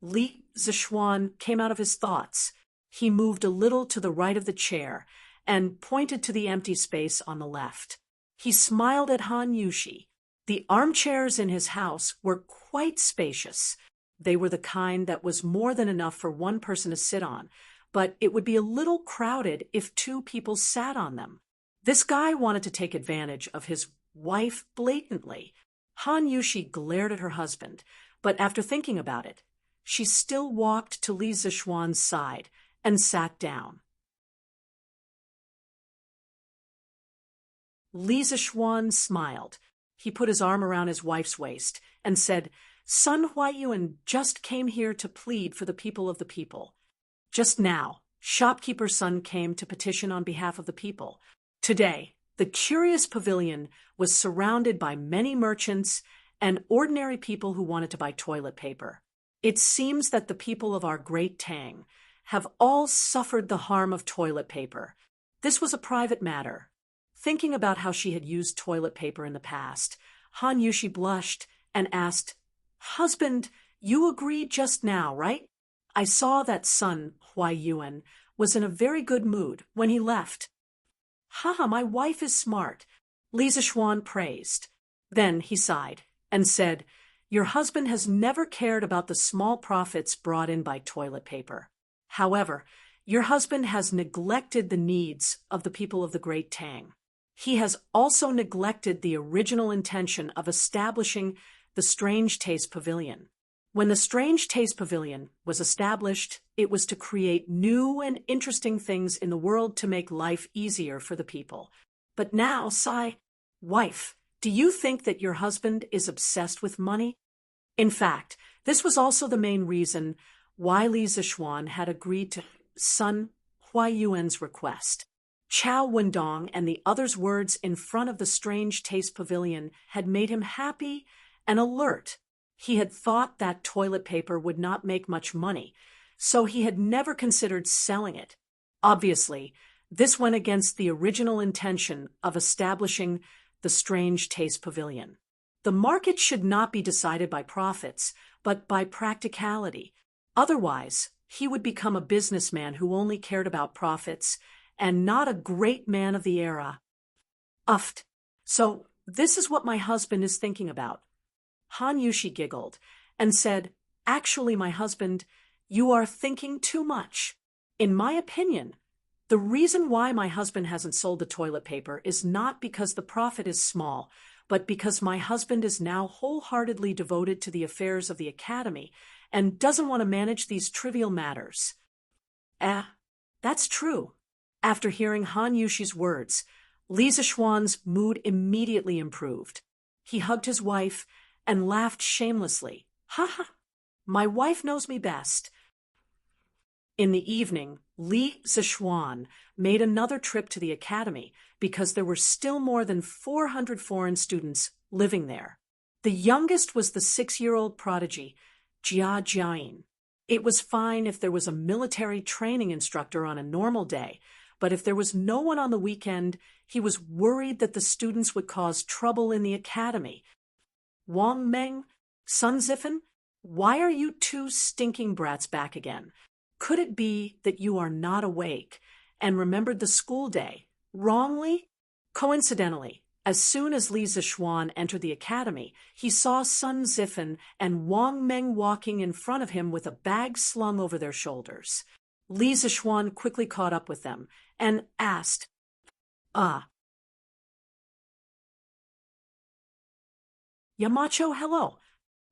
Li Zixuan came out of his thoughts. He moved a little to the right of the chair and pointed to the empty space on the left. He smiled at Han Yushi. The armchairs in his house were quite spacious. They were the kind that was more than enough for one person to sit on, but it would be a little crowded if two people sat on them. This guy wanted to take advantage of his wife blatantly. Han Yushi glared at her husband, but after thinking about it, she still walked to Li Zixuan's side and sat down. Li Zixuan smiled. He put his arm around his wife's waist and said, "Sun Huaiyuan just came here to plead for the people of the people. Just now, shopkeeper's son came to petition on behalf of the people. Today, the curious pavilion was surrounded by many merchants and ordinary people who wanted to buy toilet paper. It seems that the people of our great Tang have all suffered the harm of toilet paper. This was a private matter." Thinking about how she had used toilet paper in the past, Han Yushi blushed and asked, "Husband, you agreed just now, right? I saw that Sun Huaiyuan was in a very good mood when he left." "Haha, my wife is smart," Li Zixuan praised. Then he sighed and said, "Your husband has never cared about the small profits brought in by toilet paper. However, your husband has neglected the needs of the people of the Great Tang. He has also neglected the original intention of establishing the Strange Taste Pavilion. When the Strange Taste Pavilion was established, it was to create new and interesting things in the world to make life easier for the people. But now, wife, do you think that your husband is obsessed with money?" In fact, this was also the main reason why Li Zixuan had agreed to Sun Huaiyuan's request. Chao Wendong and the others' words in front of the Strange Taste Pavilion had made him happy and alert. He had thought that toilet paper would not make much money, so he had never considered selling it. Obviously, this went against the original intention of establishing the Strange Taste Pavilion. The market should not be decided by profits, but by practicality. Otherwise, he would become a businessman who only cared about profits and not a great man of the era. Uffed. So this is what my husband is thinking about. Han Yushi giggled and said, "Actually, my husband, you are thinking too much. In my opinion, the reason why my husband hasn't sold the toilet paper is not because the profit is small, but because my husband is now wholeheartedly devoted to the affairs of the academy and doesn't want to manage these trivial matters." That's true. After hearing Han Yushi's words, Li Zixuan's mood immediately improved. He hugged his wife and laughed shamelessly. "Ha ha, my wife knows me best." In the evening, Li Zixuan made another trip to the academy because there were still more than 400 foreign students living there. The youngest was the 6-year-old prodigy, Jia Jiayin. It was fine if there was a military training instructor on a normal day, but if there was no one on the weekend, he was worried that the students would cause trouble in the academy. "Wang Meng, Sun Zifen, why are you two stinking brats back again? Could it be that you are not awake and remembered the school day wrongly?" Coincidentally, as soon as Li Zixuan entered the academy, he saw Sun Zifen and Wang Meng walking in front of him with a bag slung over their shoulders. Li Zixuan quickly caught up with them and asked, "Yamacho, hello."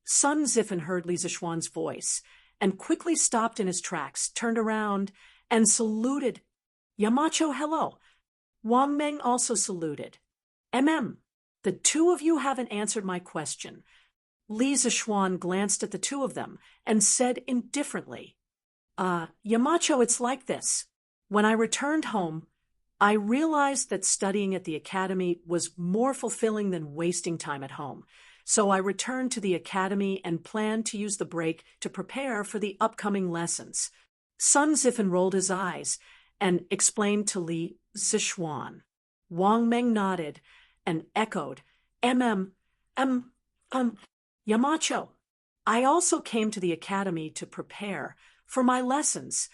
Sun Zifen heard Li Zixuan's voice and quickly stopped in his tracks, turned around, and saluted. "Yamacho, hello." Wang Meng also saluted. The two of you haven't answered my question." Li Zixuan glanced at the two of them and said indifferently, "Yamacho, it's like this. When I returned home, I realized that studying at the academy was more fulfilling than wasting time at home. So I returned to the academy and planned to use the break to prepare for the upcoming lessons." Sun Zifen rolled his eyes and explained to Li Zixuan. Wang Meng nodded and echoed, Yamacho, I also came to the academy to prepare for my lessons."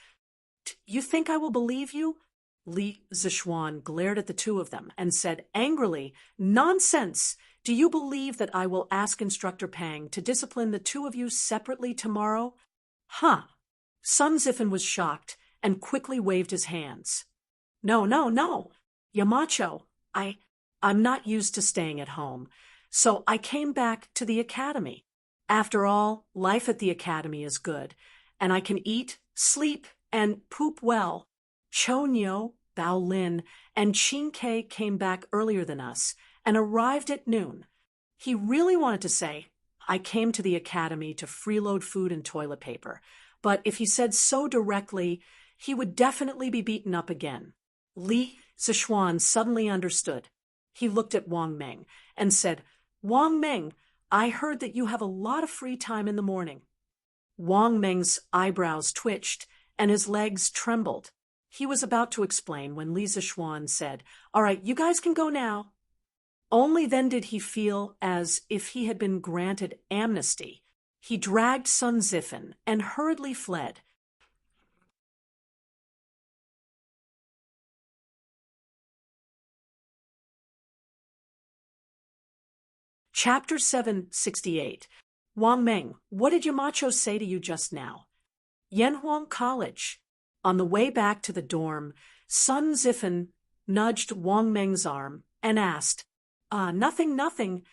"You think I will believe you?" Li Zixuan glared at the two of them and said angrily, "Nonsense! do you believe that I will ask Instructor Pang to discipline the two of you separately tomorrow? Huh. Sun Zifen was shocked and quickly waved his hands. No, no, no. Yamacho, I'm not used to staying at home, so I came back to the academy. After all, life at the academy is good, and I can eat, sleep, and poop well. Chonyo, Bao Lin, and Qin Ke came back earlier than us and arrived at noon. He really wanted to say, I came to the academy to freeload food and toilet paper, but if he said so directly, he would definitely be beaten up again. Li Zishuan suddenly understood. He looked at Wang Meng and said, Wang Meng, I heard that you have a lot of free time in the morning. Wang Meng's eyebrows twitched and his legs trembled. He was about to explain when Li Zishuan said, All right, you guys can go now. Only then did he feel as if he had been granted amnesty. He dragged Sun Zifen and hurriedly fled. Chapter 768. Wang Meng, what did Yamacho say to you just now? Yanhuang College. On the way back to the dorm, Sun Zifen nudged Wang Meng's arm and asked, nothing.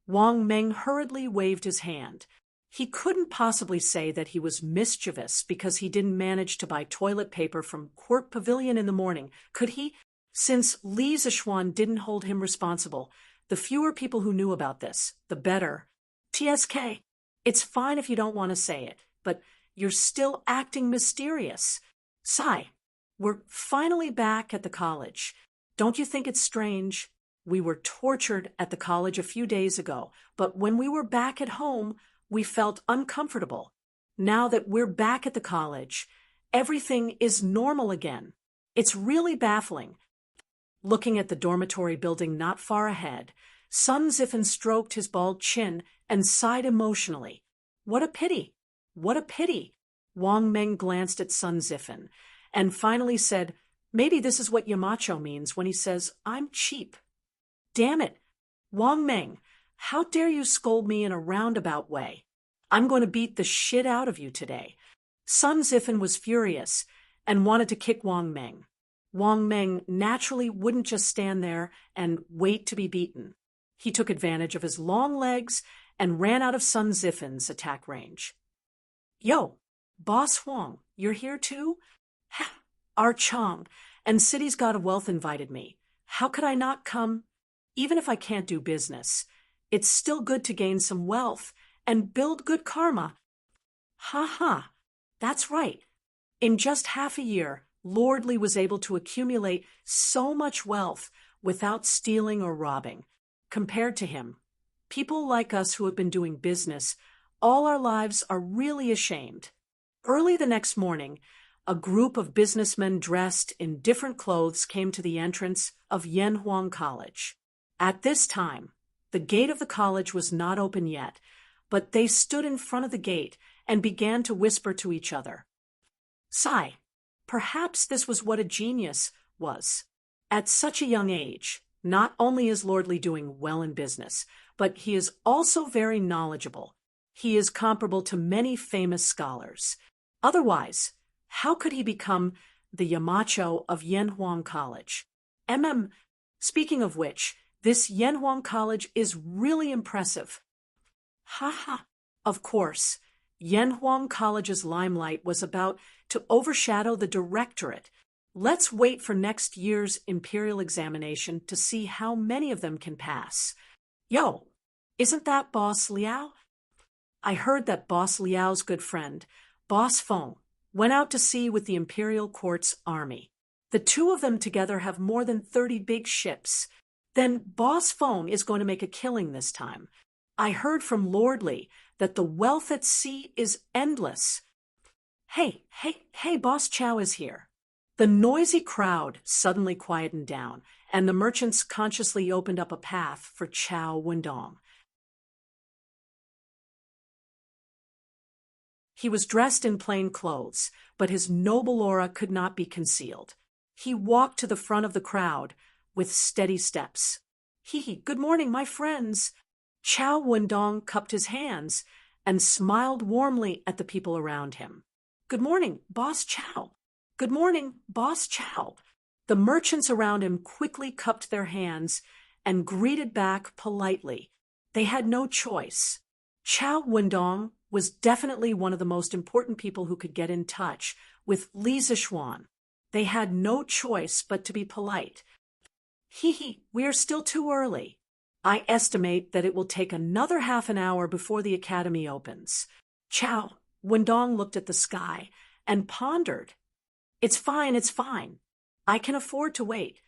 Wang Meng hurriedly waved his hand. He couldn't possibly say that he was mischievous because he didn't manage to buy toilet paper from Court Pavilion in the morning, could he? Since Li Zishuan didn't hold him responsible, the fewer people who knew about this, the better. TSK, it's fine if you don't want to say it, but you're still acting mysterious. Sigh, we're finally back at the college. Don't you think it's strange? We were tortured at the college a few days ago, but when we were back at home, we felt uncomfortable. Now that we're back at the college, everything is normal again. It's really baffling. Looking at the dormitory building not far ahead, Sun Zifen stroked his bald chin and sighed emotionally. What a pity! What a pity! Wang Meng glanced at Sun Zifen and finally said, Maybe this is what Yamacho means when he says, I'm cheap. Damn it! Wang Meng, how dare you scold me in a roundabout way? I'm going to beat the shit out of you today. Sun Zifen was furious and wanted to kick Wang Meng. Wang Meng naturally wouldn't just stand there and wait to be beaten. He took advantage of his long legs and ran out of Sun Zifen's attack range. Yo, Boss Huang, you're here too? Our Chong and City's God of Wealth invited me. How could I not come? Even if I can't do business, it's still good to gain some wealth and build good karma. Ha, that's right. In just half a year, Lord Li was able to accumulate so much wealth without stealing or robbing. Compared to him, people like us who have been doing business all our lives are really ashamed. Early the next morning, a group of businessmen dressed in different clothes came to the entrance of Yanhuang College. At this time, the gate of the college was not open yet, but they stood in front of the gate and began to whisper to each other. Sigh. Perhaps this was what a genius was. At such a young age, not only is Lord Li doing well in business, but he is also very knowledgeable. He is comparable to many famous scholars. Otherwise, how could he become the Yamacho of Yanhuang College? Speaking of which, this Yanhuang College is really impressive. Of course, Yanhuang College's limelight was about to overshadow the directorate. Let's wait for next year's imperial examination to see how many of them can pass. Yo, isn't that Boss Liao? I heard that Boss Liao's good friend, Boss Feng, went out to sea with the imperial court's army. The two of them together have more than 30 big ships. Then Boss Feng is going to make a killing this time. I heard from Lord Li that the wealth at sea is endless. Hey, Boss Chow is here. The noisy crowd suddenly quietened down, and the merchants consciously opened up a path for Chow Wendong. He was dressed in plain clothes, but his noble aura could not be concealed. He walked to the front of the crowd with steady steps. Hee hee, good morning, my friends. Chow Wendong cupped his hands and smiled warmly at the people around him. Good morning, Boss Chow. Good morning, Boss Chow. The merchants around him quickly cupped their hands and greeted back politely. They had no choice. Chow Wendong was definitely one of the most important people who could get in touch with Li Zixuan. They had no choice but to be polite. Hee hee, we are still too early. I estimate that it will take another half an hour before the academy opens. Chow Wendong looked at the sky and pondered. It's fine, it's fine. I can afford to wait.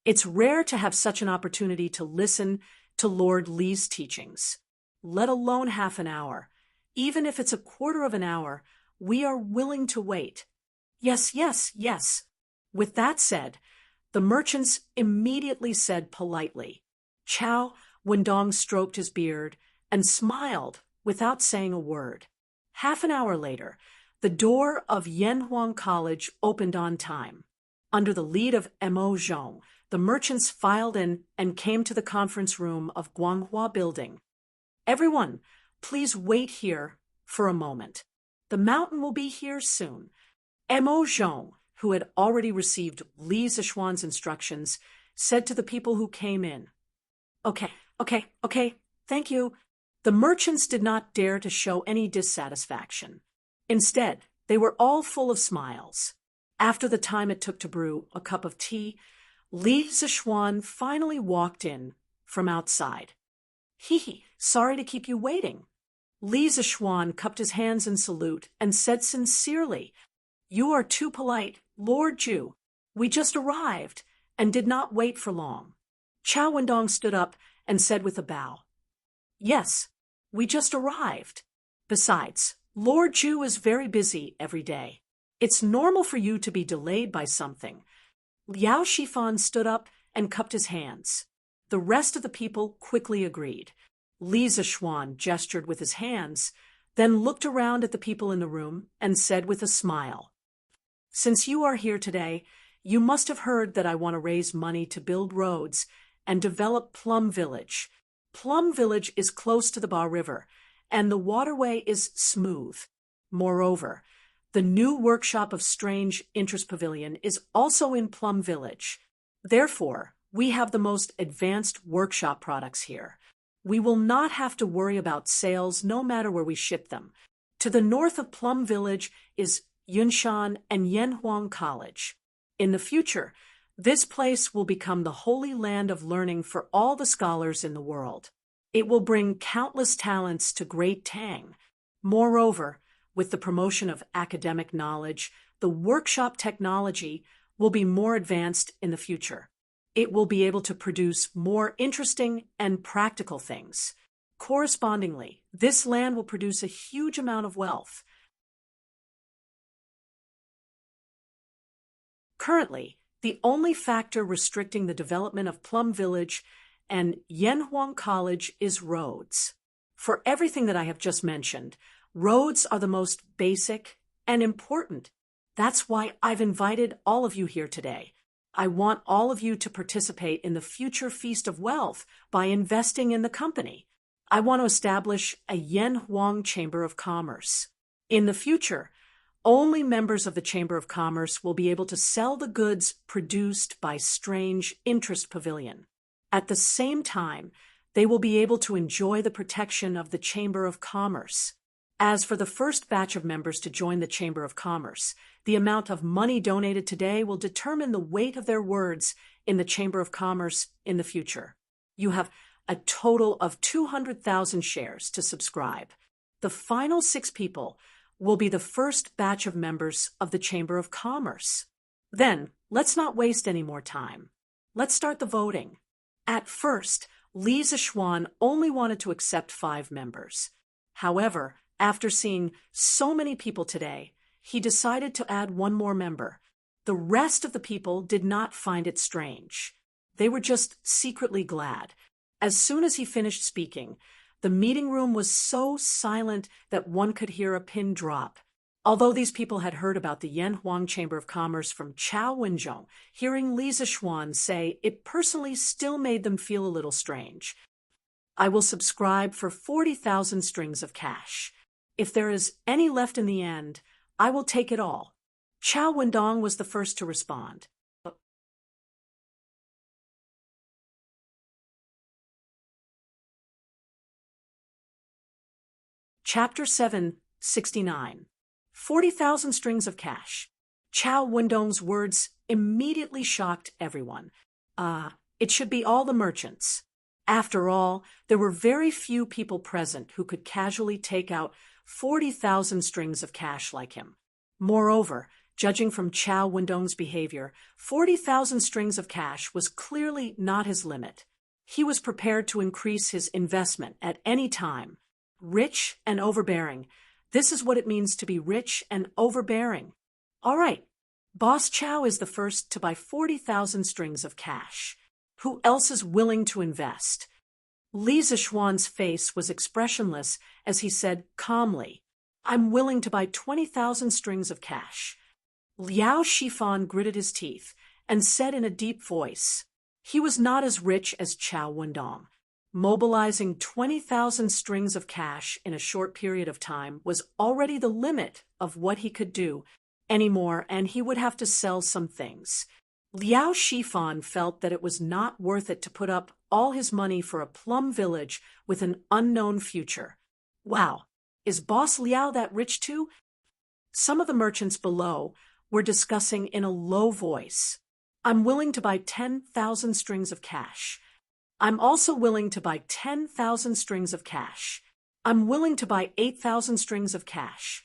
It's rare to have such an opportunity to listen to Lord Li's teachings, let alone half an hour. Even if it's a quarter of an hour, we are willing to wait. Yes, yes, yes. With that said, the merchants immediately said politely. Chow Wendong stroked his beard and smiled without saying a word. Half an hour later, the door of Yanhuang College opened on time. Under the lead of Mo Zhong, the merchants filed in and came to the conference room of Guanghua Building. Everyone, please wait here for a moment. The mountain will be here soon. Mo Zhong, who had already received Li Zixuan's instructions, said to the people who came in, Okay, thank you. The merchants did not dare to show any dissatisfaction. Instead, they were all full of smiles. After the time it took to brew a cup of tea, Li Zixuan finally walked in from outside. Hee hee, sorry to keep you waiting. Li Zixuan cupped his hands in salute and said sincerely, You are too polite, Lord Ju. We just arrived and did not wait for long. Chow Wendong stood up and said with a bow, Yes, we just arrived. Besides, Lord Ju is very busy every day. It's normal for you to be delayed by something. Liao Shifan stood up and cupped his hands. The rest of the people quickly agreed. Li Zixuan gestured with his hands, then looked around at the people in the room and said with a smile, Since you are here today, you must have heard that I want to raise money to build roads and develop Plum Village. Plum Village is close to the Ba River, and the waterway is smooth. Moreover, the new workshop of Strange Interest Pavilion is also in Plum Village. Therefore, we have the most advanced workshop products here. We will not have to worry about sales no matter where we ship them. To the north of Plum Village is Yunshan and Yanhuang College. In the future, this place will become the holy land of learning for all the scholars in the world. It will bring countless talents to Great Tang. Moreover, with the promotion of academic knowledge, the workshop technology will be more advanced in the future. It will be able to produce more interesting and practical things. Correspondingly, this land will produce a huge amount of wealth. Currently, the only factor restricting the development of Plum Village and Yanhuang College is roads. For everything that I have just mentioned, roads are the most basic and important. That's why I've invited all of you here today. I want all of you to participate in the future Feast of Wealth by investing in the company. I want to establish a Yanhuang Chamber of Commerce. In the future, only members of the Chamber of Commerce will be able to sell the goods produced by Strange Interest Pavilion. At the same time, they will be able to enjoy the protection of the Chamber of Commerce. As for the first batch of members to join the Chamber of Commerce, the amount of money donated today will determine the weight of their words in the Chamber of Commerce in the future. You have a total of 200,000 shares to subscribe. The final 6 people will be the first batch of members of the Chamber of Commerce. Then, let's not waste any more time. Let's start the voting. At first, Li Zixuan only wanted to accept 5 members. However, after seeing so many people today, he decided to add 1 more member. The rest of the people did not find it strange. They were just secretly glad. As soon as he finished speaking, the meeting room was so silent that one could hear a pin drop. Although these people had heard about the Yanhuang Chamber of Commerce from Chao Wenzhong, hearing Li Zixuan say it personally still made them feel a little strange. I will subscribe for 40,000 strings of cash. If there is any left in the end, I will take it all. Chao Wendong was the first to respond. Chapter 769. 40,000 strings of cash. Chao Wendong's words immediately shocked everyone. It should be all the merchants. After all, there were very few people present who could casually take out 40,000 strings of cash like him. Moreover, judging from Chao Wendong's behavior, 40,000 strings of cash was clearly not his limit. He was prepared to increase his investment at any time. Rich and overbearing. This is what it means to be rich and overbearing. All right, Boss Chao is the first to buy 40,000 strings of cash. Who else is willing to invest? Li Zixuan's face was expressionless as he said calmly, I'm willing to buy 20,000 strings of cash. Liao Shifan gritted his teeth and said in a deep voice, he was not as rich as Chao Wendong. Mobilizing 20,000 strings of cash in a short period of time was already the limit of what he could do anymore, and he would have to sell some things. Liao Shifan felt that it was not worth it to put up all his money for a plum village with an unknown future. Wow, is Boss Liao that rich too? Some of the merchants below were discussing in a low voice. I'm willing to buy 10,000 strings of cash. I'm also willing to buy 10,000 strings of cash. I'm willing to buy 8,000 strings of cash.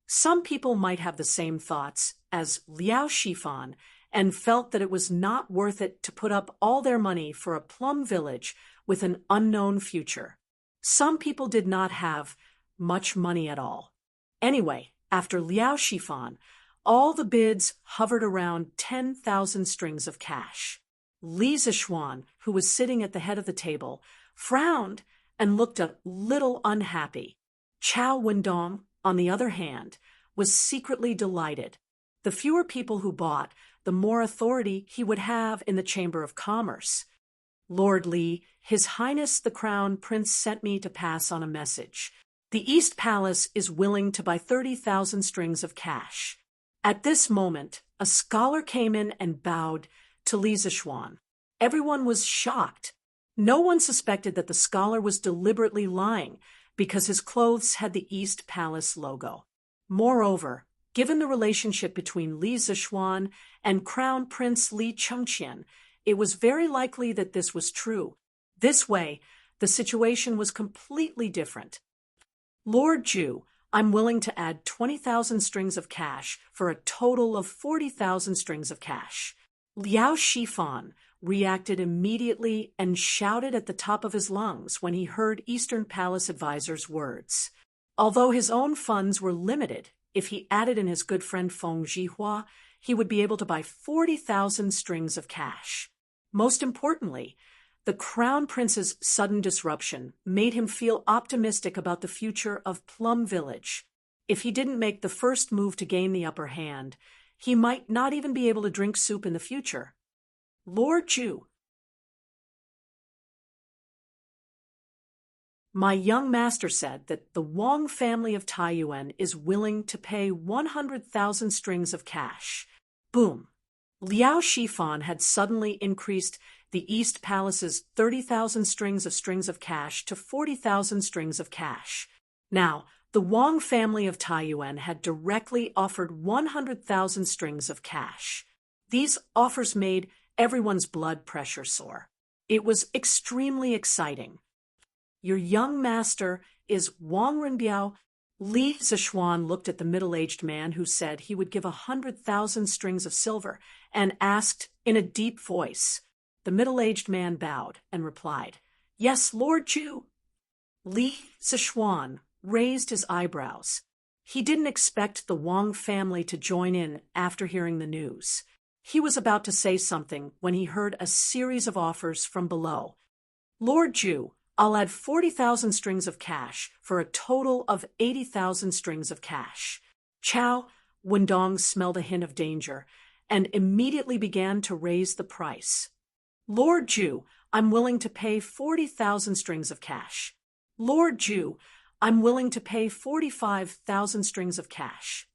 Some people might have the same thoughts as Liao Shifan and felt that it was not worth it to put up all their money for a plum village with an unknown future. Some people did not have much money at all. Anyway, after Liao Shifan, all the bids hovered around 10,000 strings of cash. Li Zixuan, who was sitting at the head of the table, frowned and looked a little unhappy. Chao Wendong, on the other hand, was secretly delighted. The fewer people who bought, the more authority he would have in the Chamber of Commerce. Lord Li, His Highness the Crown Prince sent me to pass on a message. The East Palace is willing to buy 30,000 strings of cash. At this moment, a scholar came in and bowed to Li Zixuan. Everyone was shocked. No one suspected that the scholar was deliberately lying because his clothes had the East Palace logo. Moreover, given the relationship between Li Zixuan and Crown Prince Li Chengqian, it was very likely that this was true. This way, the situation was completely different. Lord Ju, I'm willing to add 20,000 strings of cash for a total of 40,000 strings of cash. Liao Shifan reacted immediately and shouted at the top of his lungs when he heard Eastern Palace advisor's words. Although his own funds were limited, if he added in his good friend Feng Zhihua, he would be able to buy 40,000 strings of cash. Most importantly, the Crown Prince's sudden disruption made him feel optimistic about the future of Plum Village. If he didn't make the first move to gain the upper hand, he might not even be able to drink soup in the future. Lord Ju, my young master said that the Wang family of Taiyuan is willing to pay 100,000 strings of cash. Boom. Liao Shifan had suddenly increased the East Palace's 30,000 strings of cash to 40,000 strings of cash. Now, the Wang family of Taiyuan had directly offered 100,000 strings of cash. These offers made everyone's blood pressure soar. It was extremely exciting. Your young master is Wang Renbiao. Li Zixuan looked at the middle-aged man who said he would give 100,000 strings of silver and asked in a deep voice. The middle-aged man bowed and replied, Yes, Lord Ju. Li Zixuan raised his eyebrows. He didn't expect the Wang family to join in after hearing the news. He was about to say something when he heard a series of offers from below. Lord Ju, I'll add 40,000 strings of cash for a total of 80,000 strings of cash. Chow Wendong smelled a hint of danger and immediately began to raise the price. Lord Ju, I'm willing to pay 40,000 strings of cash. Lord Ju, I'm willing to pay 45,000 strings of cash.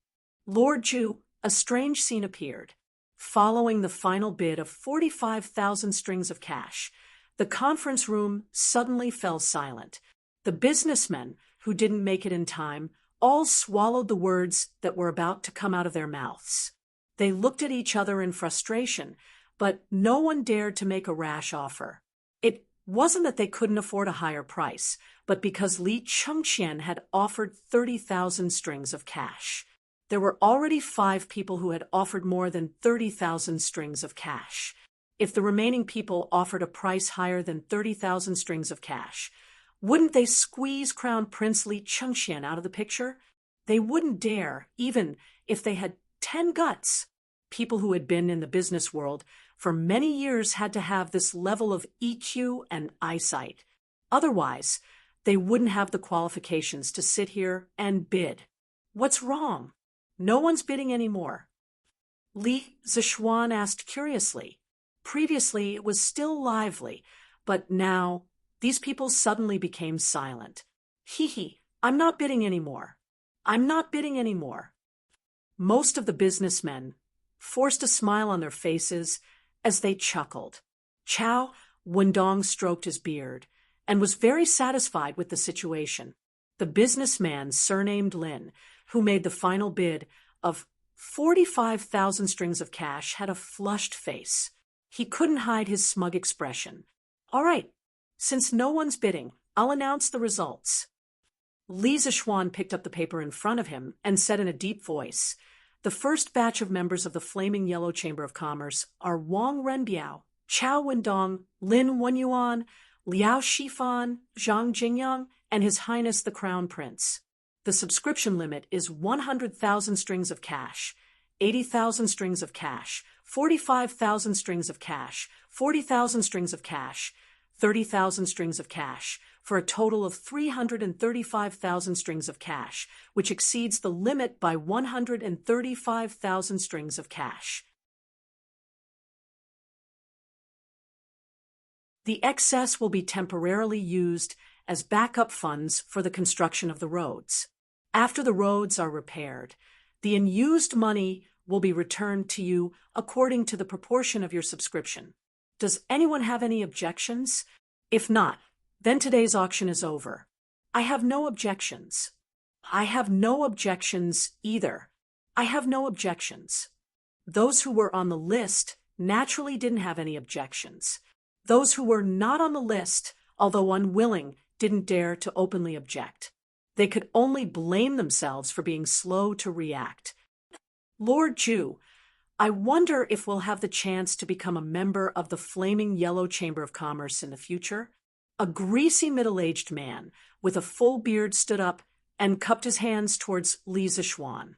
Lord Ju, a strange scene appeared. Following the final bid of 45,000 strings of cash, the conference room suddenly fell silent. The businessmen, who didn't make it in time, all swallowed the words that were about to come out of their mouths. They looked at each other in frustration, but no one dared to make a rash offer. It wasn't that they couldn't afford a higher price, but because Li Chengxian had offered 30,000 strings of cash. There were already 5 people who had offered more than 30,000 strings of cash. If the remaining people offered a price higher than 30,000 strings of cash, wouldn't they squeeze Crown Prince Li Chengxian out of the picture? They wouldn't dare, even if they had 10 guts. People who had been in the business world for many years had to have this level of EQ and eyesight. Otherwise, they wouldn't have the qualifications to sit here and bid. What's wrong? No one's bidding anymore. Li Zishuan asked curiously. Previously, it was still lively, but now these people suddenly became silent. Hee, I'm not bidding anymore. I'm not bidding anymore. Most of the businessmen forced a smile on their faces as they chuckled. Chow Wendong stroked his beard and was very satisfied with the situation. The businessman surnamed Lin, who made the final bid of 45,000 strings of cash, had a flushed face. He couldn't hide his smug expression. All right, since no one's bidding, I'll announce the results. Li Zishuan picked up the paper in front of him and said in a deep voice, the first batch of members of the Flaming Yellow Chamber of Commerce are Wang Renbiao, Chow Wendong, Lin Wenyuan, Liao Shifan, Zhang Jingyang, and His Highness the Crown Prince. The subscription limit is 100,000 strings of cash, 80,000 strings of cash, 45,000 strings of cash, 40,000 strings of cash, 30,000 strings of cash, for a total of 335,000 strings of cash, which exceeds the limit by 135,000 strings of cash. The excess will be temporarily used as backup funds for the construction of the roads. After the roads are repaired, the unused money will be returned to you according to the proportion of your subscription. Does anyone have any objections? If not, then today's auction is over. I have no objections. I have no objections either. I have no objections. Those who were on the list naturally didn't have any objections. Those who were not on the list, although unwilling, didn't dare to openly object. They could only blame themselves for being slow to react. Lord Ju, I wonder if we'll have the chance to become a member of the Flaming Yellow Chamber of Commerce in the future. A greasy middle-aged man with a full beard stood up and cupped his hands towards Li Zishuan.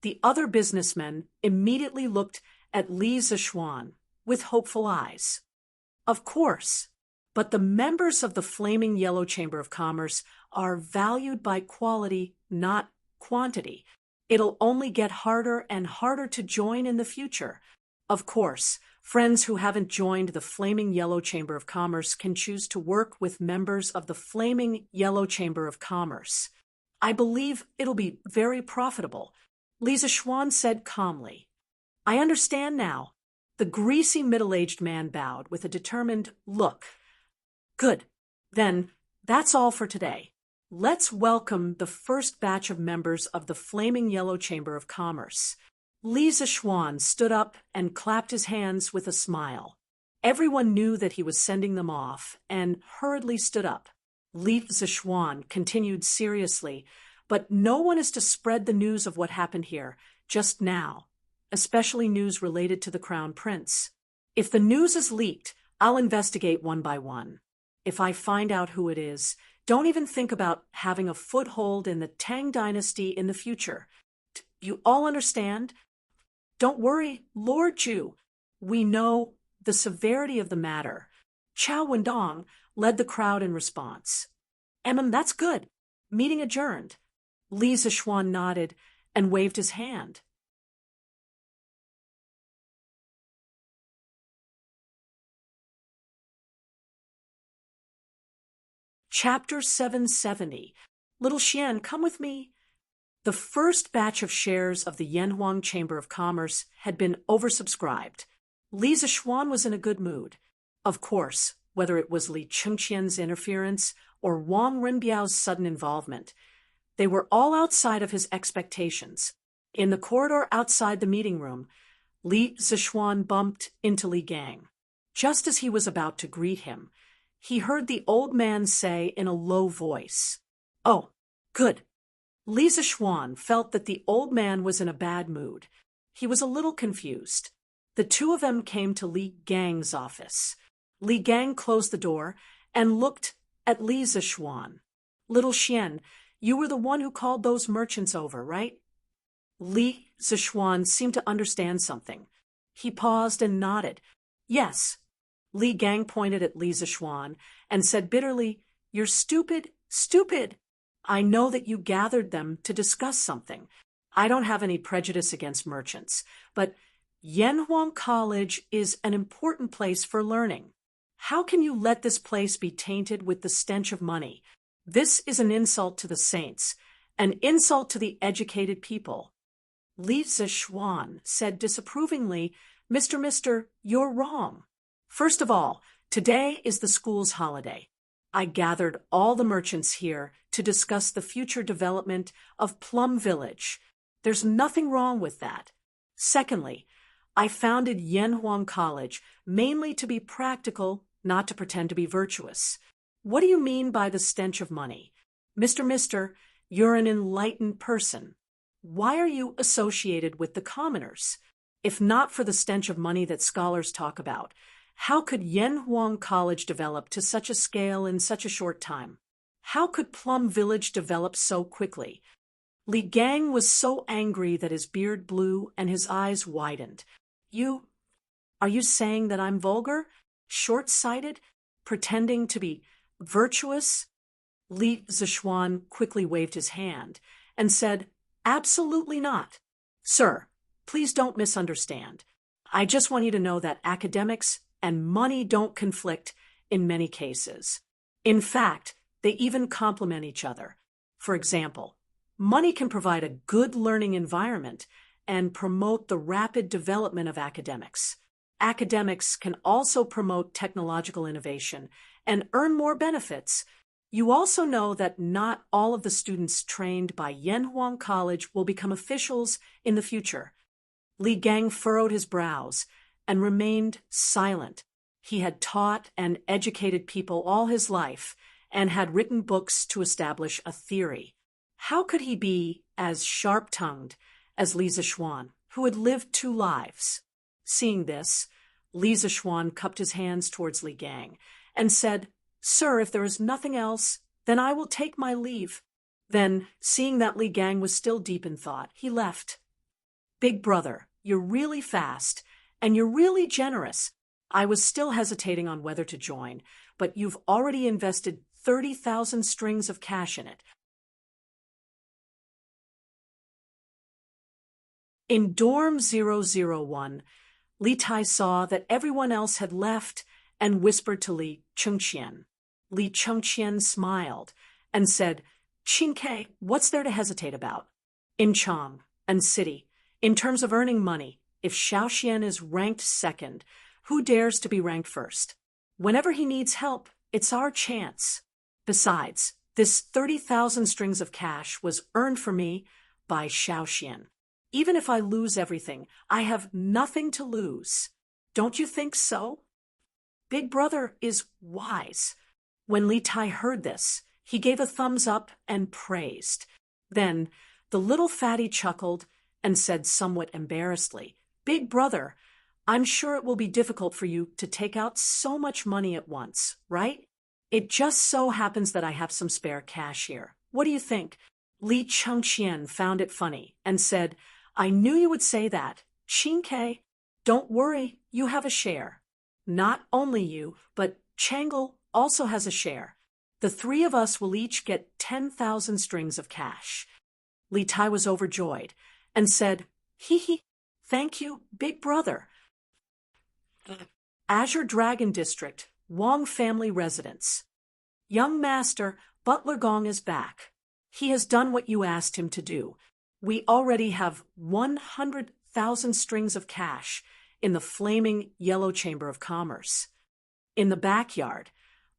The other businessmen immediately looked at Li Zishuan with hopeful eyes. Of course, but the members of the Flaming Yellow Chamber of Commerce are valued by quality, not quantity. It'll only get harder and harder to join in the future. Of course, friends who haven't joined the Flaming Yellow Chamber of Commerce can choose to work with members of the Flaming Yellow Chamber of Commerce. I believe it'll be very profitable, Li Zishuan said calmly. I understand now. The greasy middle-aged man bowed with a determined look. Good. Then, that's all for today. Let's welcome the first batch of members of the Flaming Yellow Chamber of Commerce. Li Zishuan stood up and clapped his hands with a smile. Everyone knew that he was sending them off and hurriedly stood up. Li Zishuan continued seriously, but no one is to spread the news of what happened here just now, especially news related to the Crown Prince. If the news is leaked, I'll investigate one by one. If I find out who it is, don't even think about having a foothold in the Tang Dynasty in the future. You all understand? Don't worry, Lord Ju. We know the severity of the matter. Chao Wendong led the crowd in response. That's good. Meeting adjourned. Li Zixuan nodded and waved his hand. Chapter 770. Little Xian, come with me. The first batch of shares of the Yanhuang Chamber of Commerce had been oversubscribed. Li Zixuan was in a good mood. Of course, whether it was Li Chengqian's interference or Wang Renbiao's sudden involvement, they were all outside of his expectations. In the corridor outside the meeting room, Li Zixuan bumped into Li Gang. Just as he was about to greet him, he heard the old man say in a low voice, "Oh, good." Li Zixuan felt that the old man was in a bad mood. He was a little confused. The two of them came to Li Gang's office. Li Gang closed the door and looked at Li Zixuan. "Little Xian, you were the one who called those merchants over, right?" Li Zixuan seemed to understand something. He paused and nodded. "Yes." Li Gang pointed at Li Zixuan and said bitterly, "You're stupid, stupid. I know that you gathered them to discuss something. I don't have any prejudice against merchants, but Yanhuang College is an important place for learning. How can you let this place be tainted with the stench of money? This is an insult to the saints, an insult to the educated people." Li Zixuan said disapprovingly, Mister, you're wrong. First of all, today is the school's holiday. I gathered all the merchants here to discuss the future development of Plum Village. There's nothing wrong with that. Secondly, I founded Yanhuang College mainly to be practical, not to pretend to be virtuous. What do you mean by the stench of money? Mister, you're an enlightened person. Why are you associated with the commoners? If not for the stench of money that scholars talk about, how could Yanhuang College develop to such a scale in such a short time? How could Plum Village develop so quickly? Li Gang was so angry that his beard blew and his eyes widened. Are you saying that I'm vulgar? Short-sighted? Pretending to be virtuous? Li Zixuan quickly waved his hand and said, "Absolutely not. Sir, please don't misunderstand. I just want you to know that academics and money don't conflict in many cases. In fact, they even complement each other. For example, money can provide a good learning environment and promote the rapid development of academics. Academics can also promote technological innovation and earn more benefits. You also know that not all of the students trained by Yanhuang College will become officials in the future." Li Gang furrowed his brows and remained silent. He had taught and educated people all his life and had written books to establish a theory. How could he be as sharp-tongued as Li Zixuan, who had lived two lives? Seeing this, Li Zixuan cupped his hands towards Li Gang and said, "Sir, if there is nothing else, then I will take my leave." Then, seeing that Li Gang was still deep in thought, he left. "Big brother, you're really fast, and you're really generous. I was still hesitating on whether to join, but you've already invested 30,000 strings of cash in it." In dorm 001, Li Tai saw that everyone else had left and whispered to Li Chengqian. Li Chengqian smiled and said, "Qingke, what's there to hesitate about? In Chang and City, in terms of earning money, if Xiaoxian is ranked second, who dares to be ranked first? Whenever he needs help, it's our chance. Besides, this 30,000 strings of cash was earned for me by Xiaoxian. Even if I lose everything, I have nothing to lose. Don't you think so?" Big brother is wise. When Li Tai heard this, he gave a thumbs up and praised. Then the little fatty chuckled and said somewhat embarrassedly, "Big brother, I'm sure it will be difficult for you to take out so much money at once, right? It just so happens that I have some spare cash here. What do you think?" Li Chengqian found it funny and said, "I knew you would say that. Qingke, don't worry, you have a share. Not only you, but Changle also has a share. The three of us will each get 10,000 strings of cash. Li Tai was overjoyed and said, "Hee hee, thank you, big brother." Azure Dragon District, Wong family residence. Young Master, Butler Gong is back. He has done what you asked him to do. We already have 100,000 strings of cash in the flaming yellow chamber of commerce. In the backyard,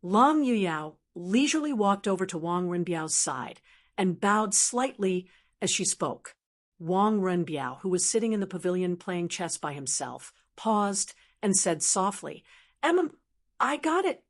Long Yuyao leisurely walked over to Wang Renbiao's side and bowed slightly as she spoke. Wang Renbiao, who was sitting in the pavilion playing chess by himself, paused and said softly, I got it."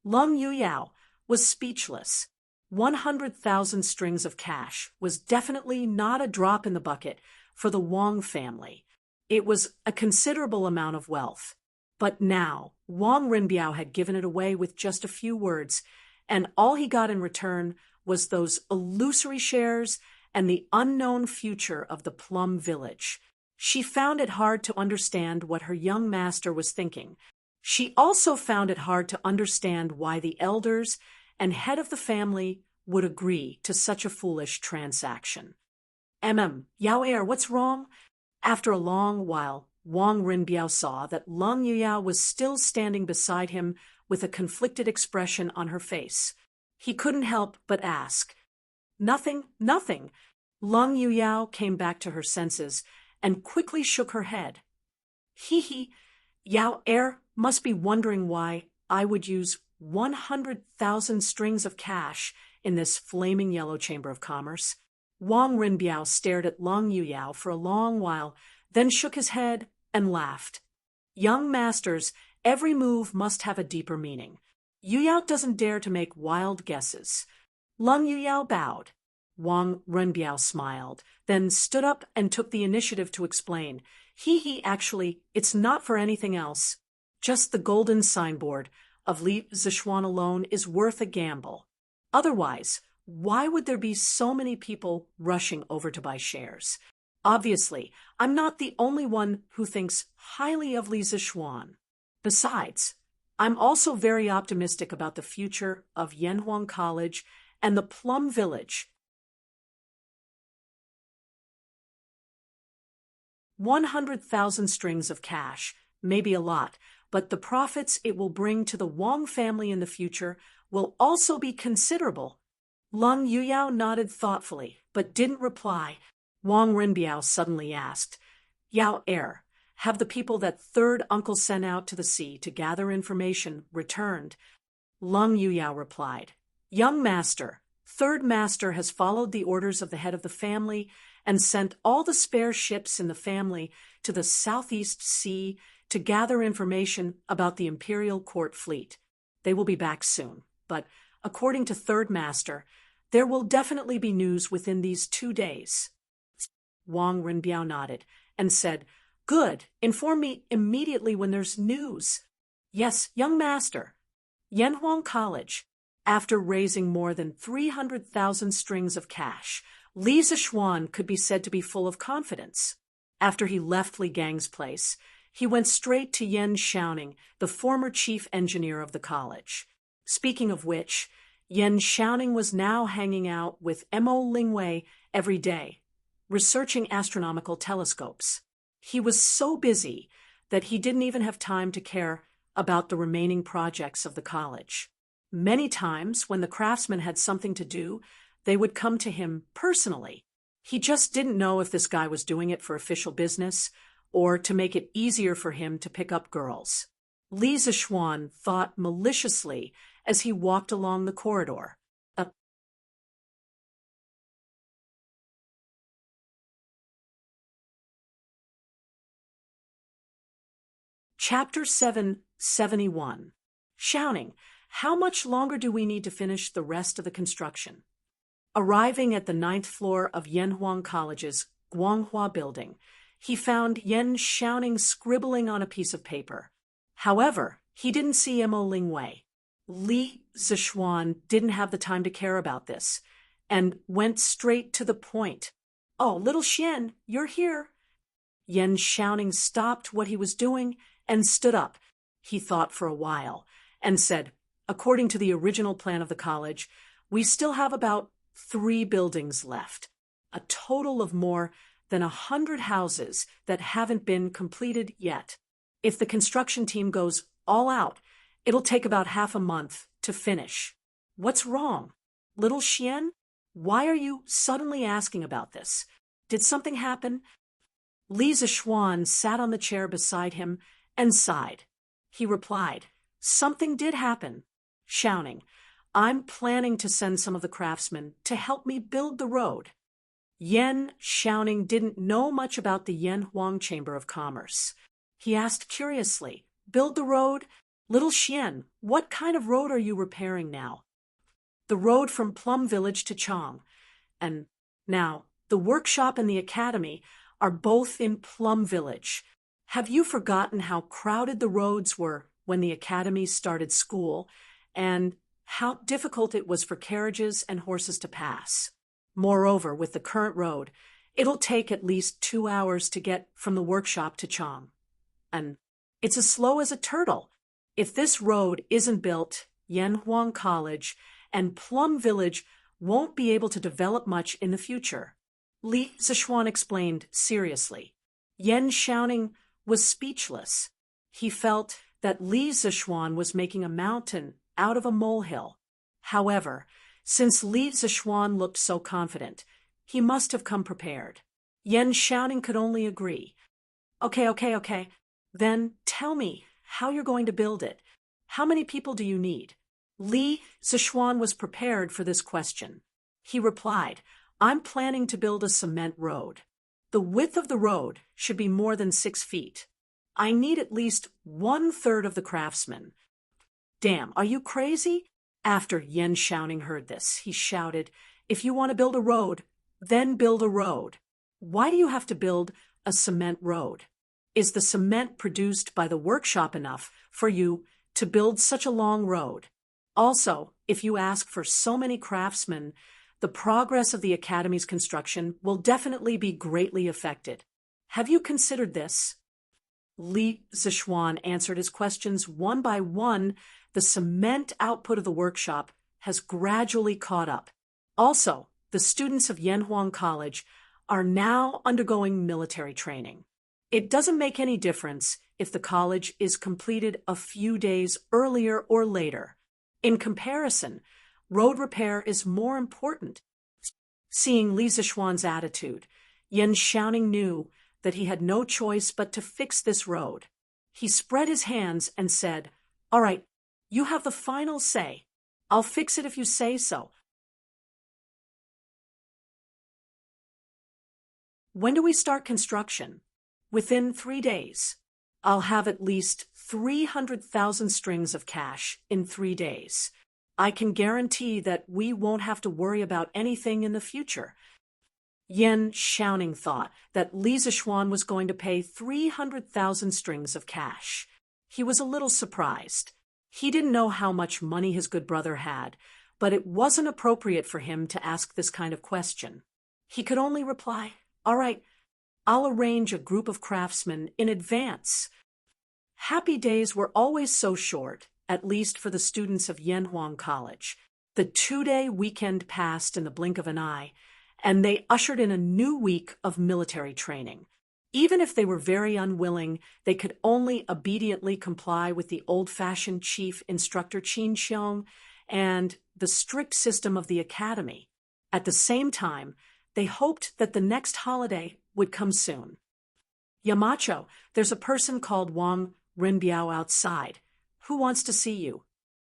Long Yuyao was speechless. 100,000 strings of cash was definitely not a drop in the bucket for the Wang family. It was a considerable amount of wealth. But now, Wang Renbiao had given it away with just a few words, and all he got in return was those illusory shares and the unknown future of the Plum Village. She found it hard to understand what her young master was thinking. She also found it hard to understand why the elders and head of the family would agree to such a foolish transaction. Yao Er, what's wrong?" After a long while, Wang Renbiao saw that Long Yuyao was still standing beside him with a conflicted expression on her face. He couldn't help but ask. "Nothing, nothing." Long Yuyao came back to her senses and quickly shook her head. "Hee hee, Yao Er must be wondering why I would use 100,000 strings of cash in this flaming yellow chamber of commerce." Wang Renbiao stared at Long Yuyao for a long while, then shook his head and laughed. "Young masters, every move must have a deeper meaning. Yuyao doesn't dare to make wild guesses." Long Yuyao bowed. Wang Renbiao smiled, then stood up and took the initiative to explain. Actually, it's not for anything else. Just the golden signboard of Li Zishuan alone is worth a gamble. Otherwise, why would there be so many people rushing over to buy shares? Obviously, I'm not the only one who thinks highly of Li Zishuan. Besides, I'm also very optimistic about the future of Yanhuang College and the Plum Village. 100,000 strings of cash may be a lot, but the profits it will bring to the Wang family in the future will also be considerable. Long Yuyao nodded thoughtfully, but didn't reply. Wang Renbiao suddenly asked, "Yao Er, have the people that third uncle sent out to the sea to gather information returned?" Long Yuyao replied, "Young master, third master has followed the orders of the head of the family and sent all the spare ships in the family to the Southeast Sea to gather information about the Imperial Court fleet. They will be back soon, but according to third master, there will definitely be news within these 2 days." Wang Renbiao nodded and said, "Good, inform me immediately when there's news." "Yes, young master." Yanhuang College. After raising more than 300,000 strings of cash, Li Zishuan could be said to be full of confidence. After he left Li Gang's place, he went straight to Yen Xiaoning, the former chief engineer of the college. Speaking of which, Yen Xiaoning was now hanging out with Mo Lingwei every day, researching astronomical telescopes. He was so busy that he didn't even have time to care about the remaining projects of the college. Many times, when the craftsmen had something to do, they would come to him personally. He just didn't know if this guy was doing it for official business or to make it easier for him to pick up girls. Li Zishuan thought maliciously as he walked along the corridor. Chapter 771. Xiaoning, how much longer do we need to finish the rest of the construction? Arriving at the 9th floor of Yanhuang College's Guanghua building, he found Yen Xiaoning scribbling on a piece of paper. However, he didn't see Mo Lingwei. Li Zishuan didn't have the time to care about this and went straight to the point. "Oh, little Xian, you're here." Yen Xiaoning stopped what he was doing and stood up. He thought for a while and said, According to the original plan of the college, we still have about 3 buildings left, a total of more than 100 houses that haven't been completed yet. If the construction team goes all out, it'll take about half a month to finish. What's wrong? Little Xian? Why are you suddenly asking about this? Did something happen? Li Zixuan sat on the chair beside him and sighed. He replied, "Something did happen," shouting, "I'm planning to send some of the craftsmen to help me build the road." Yan Xiaoning didn't know much about the Yanhuang Chamber of Commerce. He asked curiously, "Build the road? Little Xian, what kind of road are you repairing now?" "The road from Plum Village to Chang. And now, the workshop and the academy are both in Plum Village. Have you forgotten how crowded the roads were when the academy started school, and how difficult it was for carriages and horses to pass? Moreover, with the current road, it'll take at least 2 hours to get from the workshop to Chang. And it's as slow as a turtle. If this road isn't built, Yanhuang College and Plum Village won't be able to develop much in the future." Li Zixuan explained seriously. Yan Xiaoning was speechless. He felt that Li Zixuan was making a mountain out of a molehill. However, since Li Zixuan looked so confident, he must have come prepared. Yan Xiaoning could only agree. Okay. Then tell me how you're going to build it. How many people do you need?" Li Zixuan was prepared for this question. He replied, "I'm planning to build a cement road. The width of the road should be more than 6 feet. I need at least 1/3 of the craftsmen." "Damn, are you crazy?" After Yan Xiaoning heard this, he shouted, "If you want to build a road, then build a road. Why do you have to build a cement road? Is the cement produced by the workshop enough for you to build such a long road? Also, if you ask for so many craftsmen, the progress of the academy's construction will definitely be greatly affected. Have you considered this?" Li Zixuan answered his questions one by one. The cement output of the workshop has gradually caught up. Also, the students of Yanhuang College are now undergoing military training. It doesn't make any difference if the college is completed a few days earlier or later. In comparison, road repair is more important. Seeing Li Zixuan's attitude, Yan Xiaoning knew that he had no choice but to fix this road. He spread his hands and said, "All right, you have the final say. I'll fix it if you say so." "When do we start construction?" "Within 3 days. I'll have at least 300,000 strings of cash in 3 days. I can guarantee that we won't have to worry about anything in the future." Yan Xiaoning thought that Li Zixuan was going to pay 300,000 strings of cash. He was a little surprised. He didn't know how much money his good brother had, but it wasn't appropriate for him to ask this kind of question. He could only reply, "All right, I'll arrange a group of craftsmen in advance." Happy days were always so short, at least for the students of Yanhuang College. The 2-day weekend passed in the blink of an eye, and they ushered in a new week of military training. Even if they were very unwilling, they could only obediently comply with the old-fashioned chief instructor Qin Xiong and the strict system of the academy. At the same time, they hoped that the next holiday would come soon. "Yamacho, there's a person called Wang Rinbiao outside. Who wants to see you?"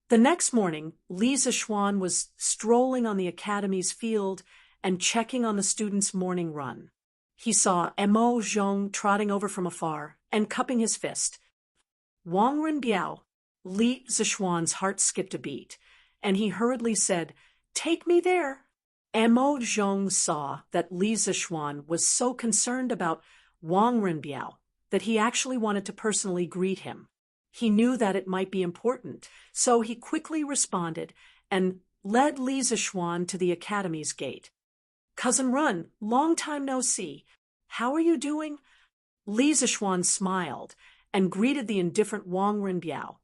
The next morning, Li Zixuan was strolling on the academy's field and checking on the students' morning run. He saw Mo Zhong trotting over from afar and cupping his fist. "Wang Rinbiao." Li Zixuan's heart skipped a beat, and he hurriedly said, "Take me there." Mo Zhong saw that Li Zixuan was so concerned about Wang Rinbiao that he actually wanted to personally greet him. He knew that it might be important, so he quickly responded and led Li Zixuan to the academy's gate. "Cousin Run, long time no see. How are you doing?" Li Zixuan smiled and greeted the indifferent Wang Rinbiao,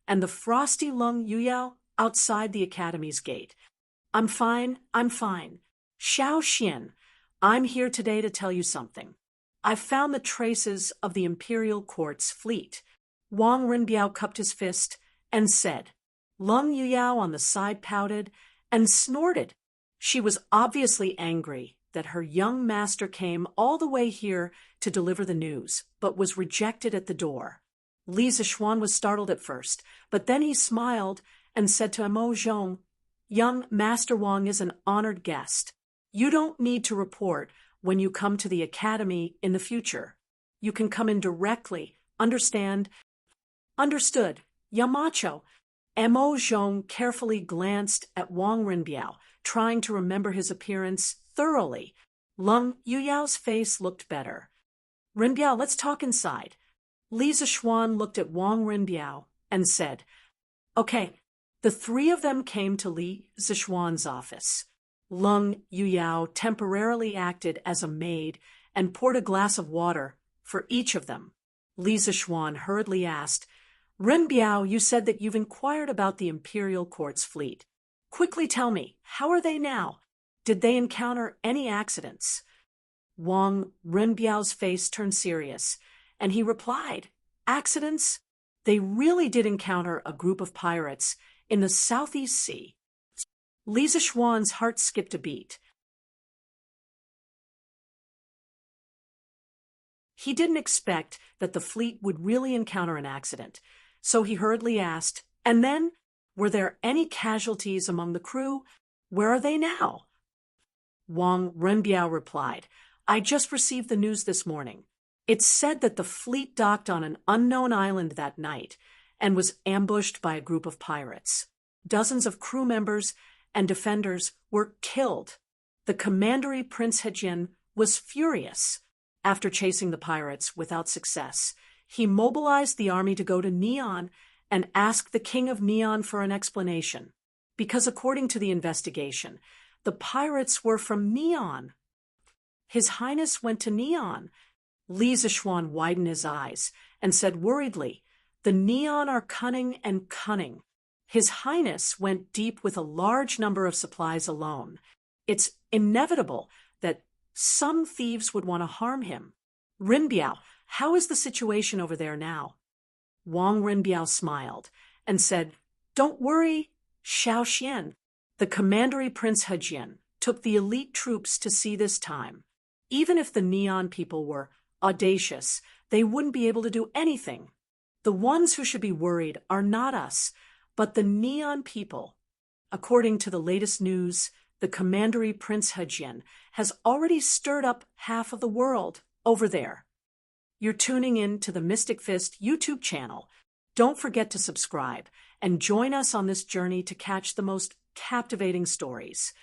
and the frosty Lung Yuyao outside the academy's gate. I'm fine, I'm fine. Xiao Xian, I'm here today to tell you something. I've found the traces of the imperial court's fleet. Wang Rinbiao cupped his fist and said. Lung Yuyao on the side pouted and snorted. She was obviously angry that her young master came all the way here to deliver the news, but was rejected at the door. Li Zixuan was startled at first, but then he smiled and said to Mo Zhong, Young Master Wang is an honored guest. You don't need to report when you come to the academy in the future. You can come in directly, understand? Understood. Yamacho. Mo Zhong carefully glanced at Wang Rinbiao, trying to remember his appearance thoroughly. Lung Yuyao's face looked better. Rinbiao, let's talk inside. Li Zixuan looked at Wang Rinbiao and said, Okay. The three of them came to Li Zixuan's office. Lung Yuyao temporarily acted as a maid and poured a glass of water for each of them. Li Zixuan hurriedly asked, Rinbiao, you said that you've inquired about the imperial court's fleet. Quickly tell me, how are they now? Did they encounter any accidents? Wang Rinbiao's face turned serious, and he replied, Accidents? They really did encounter a group of pirates in the Southeast Sea. Li Zixuan's heart skipped a beat. He didn't expect that the fleet would really encounter an accident, so he hurriedly asked, And then, were there any casualties among the crew? Where are they now? Wang Renbiao replied, I just received the news this morning. It's said that the fleet docked on an unknown island that night and was ambushed by a group of pirates. Dozens of crew members and defenders were killed. The commandery Prince Hejin was furious. After chasing the pirates without success, he mobilized the army to go to Neon and ask the king of Neon for an explanation. Because according to the investigation, the pirates were from Neon. His Highness went to Neon. Li Zixuan widened his eyes and said worriedly, The Neon are cunning and cunning. His Highness went deep with a large number of supplies alone. It's inevitable that some thieves would want to harm him. Rinbiao, how is the situation over there now? Wang Rinbiao smiled and said, Don't worry, Xiao Xian. The commandery Prince Hejin took the elite troops to sea this time. Even if the Neon people were audacious, they wouldn't be able to do anything. The ones who should be worried are not us, but the Neon people. According to the latest news, the commandery Prince Hejin has already stirred up half of the world over there. You're tuning in to the Mystic Fist YouTube channel. Don't forget to subscribe and join us on this journey to catch the most captivating stories.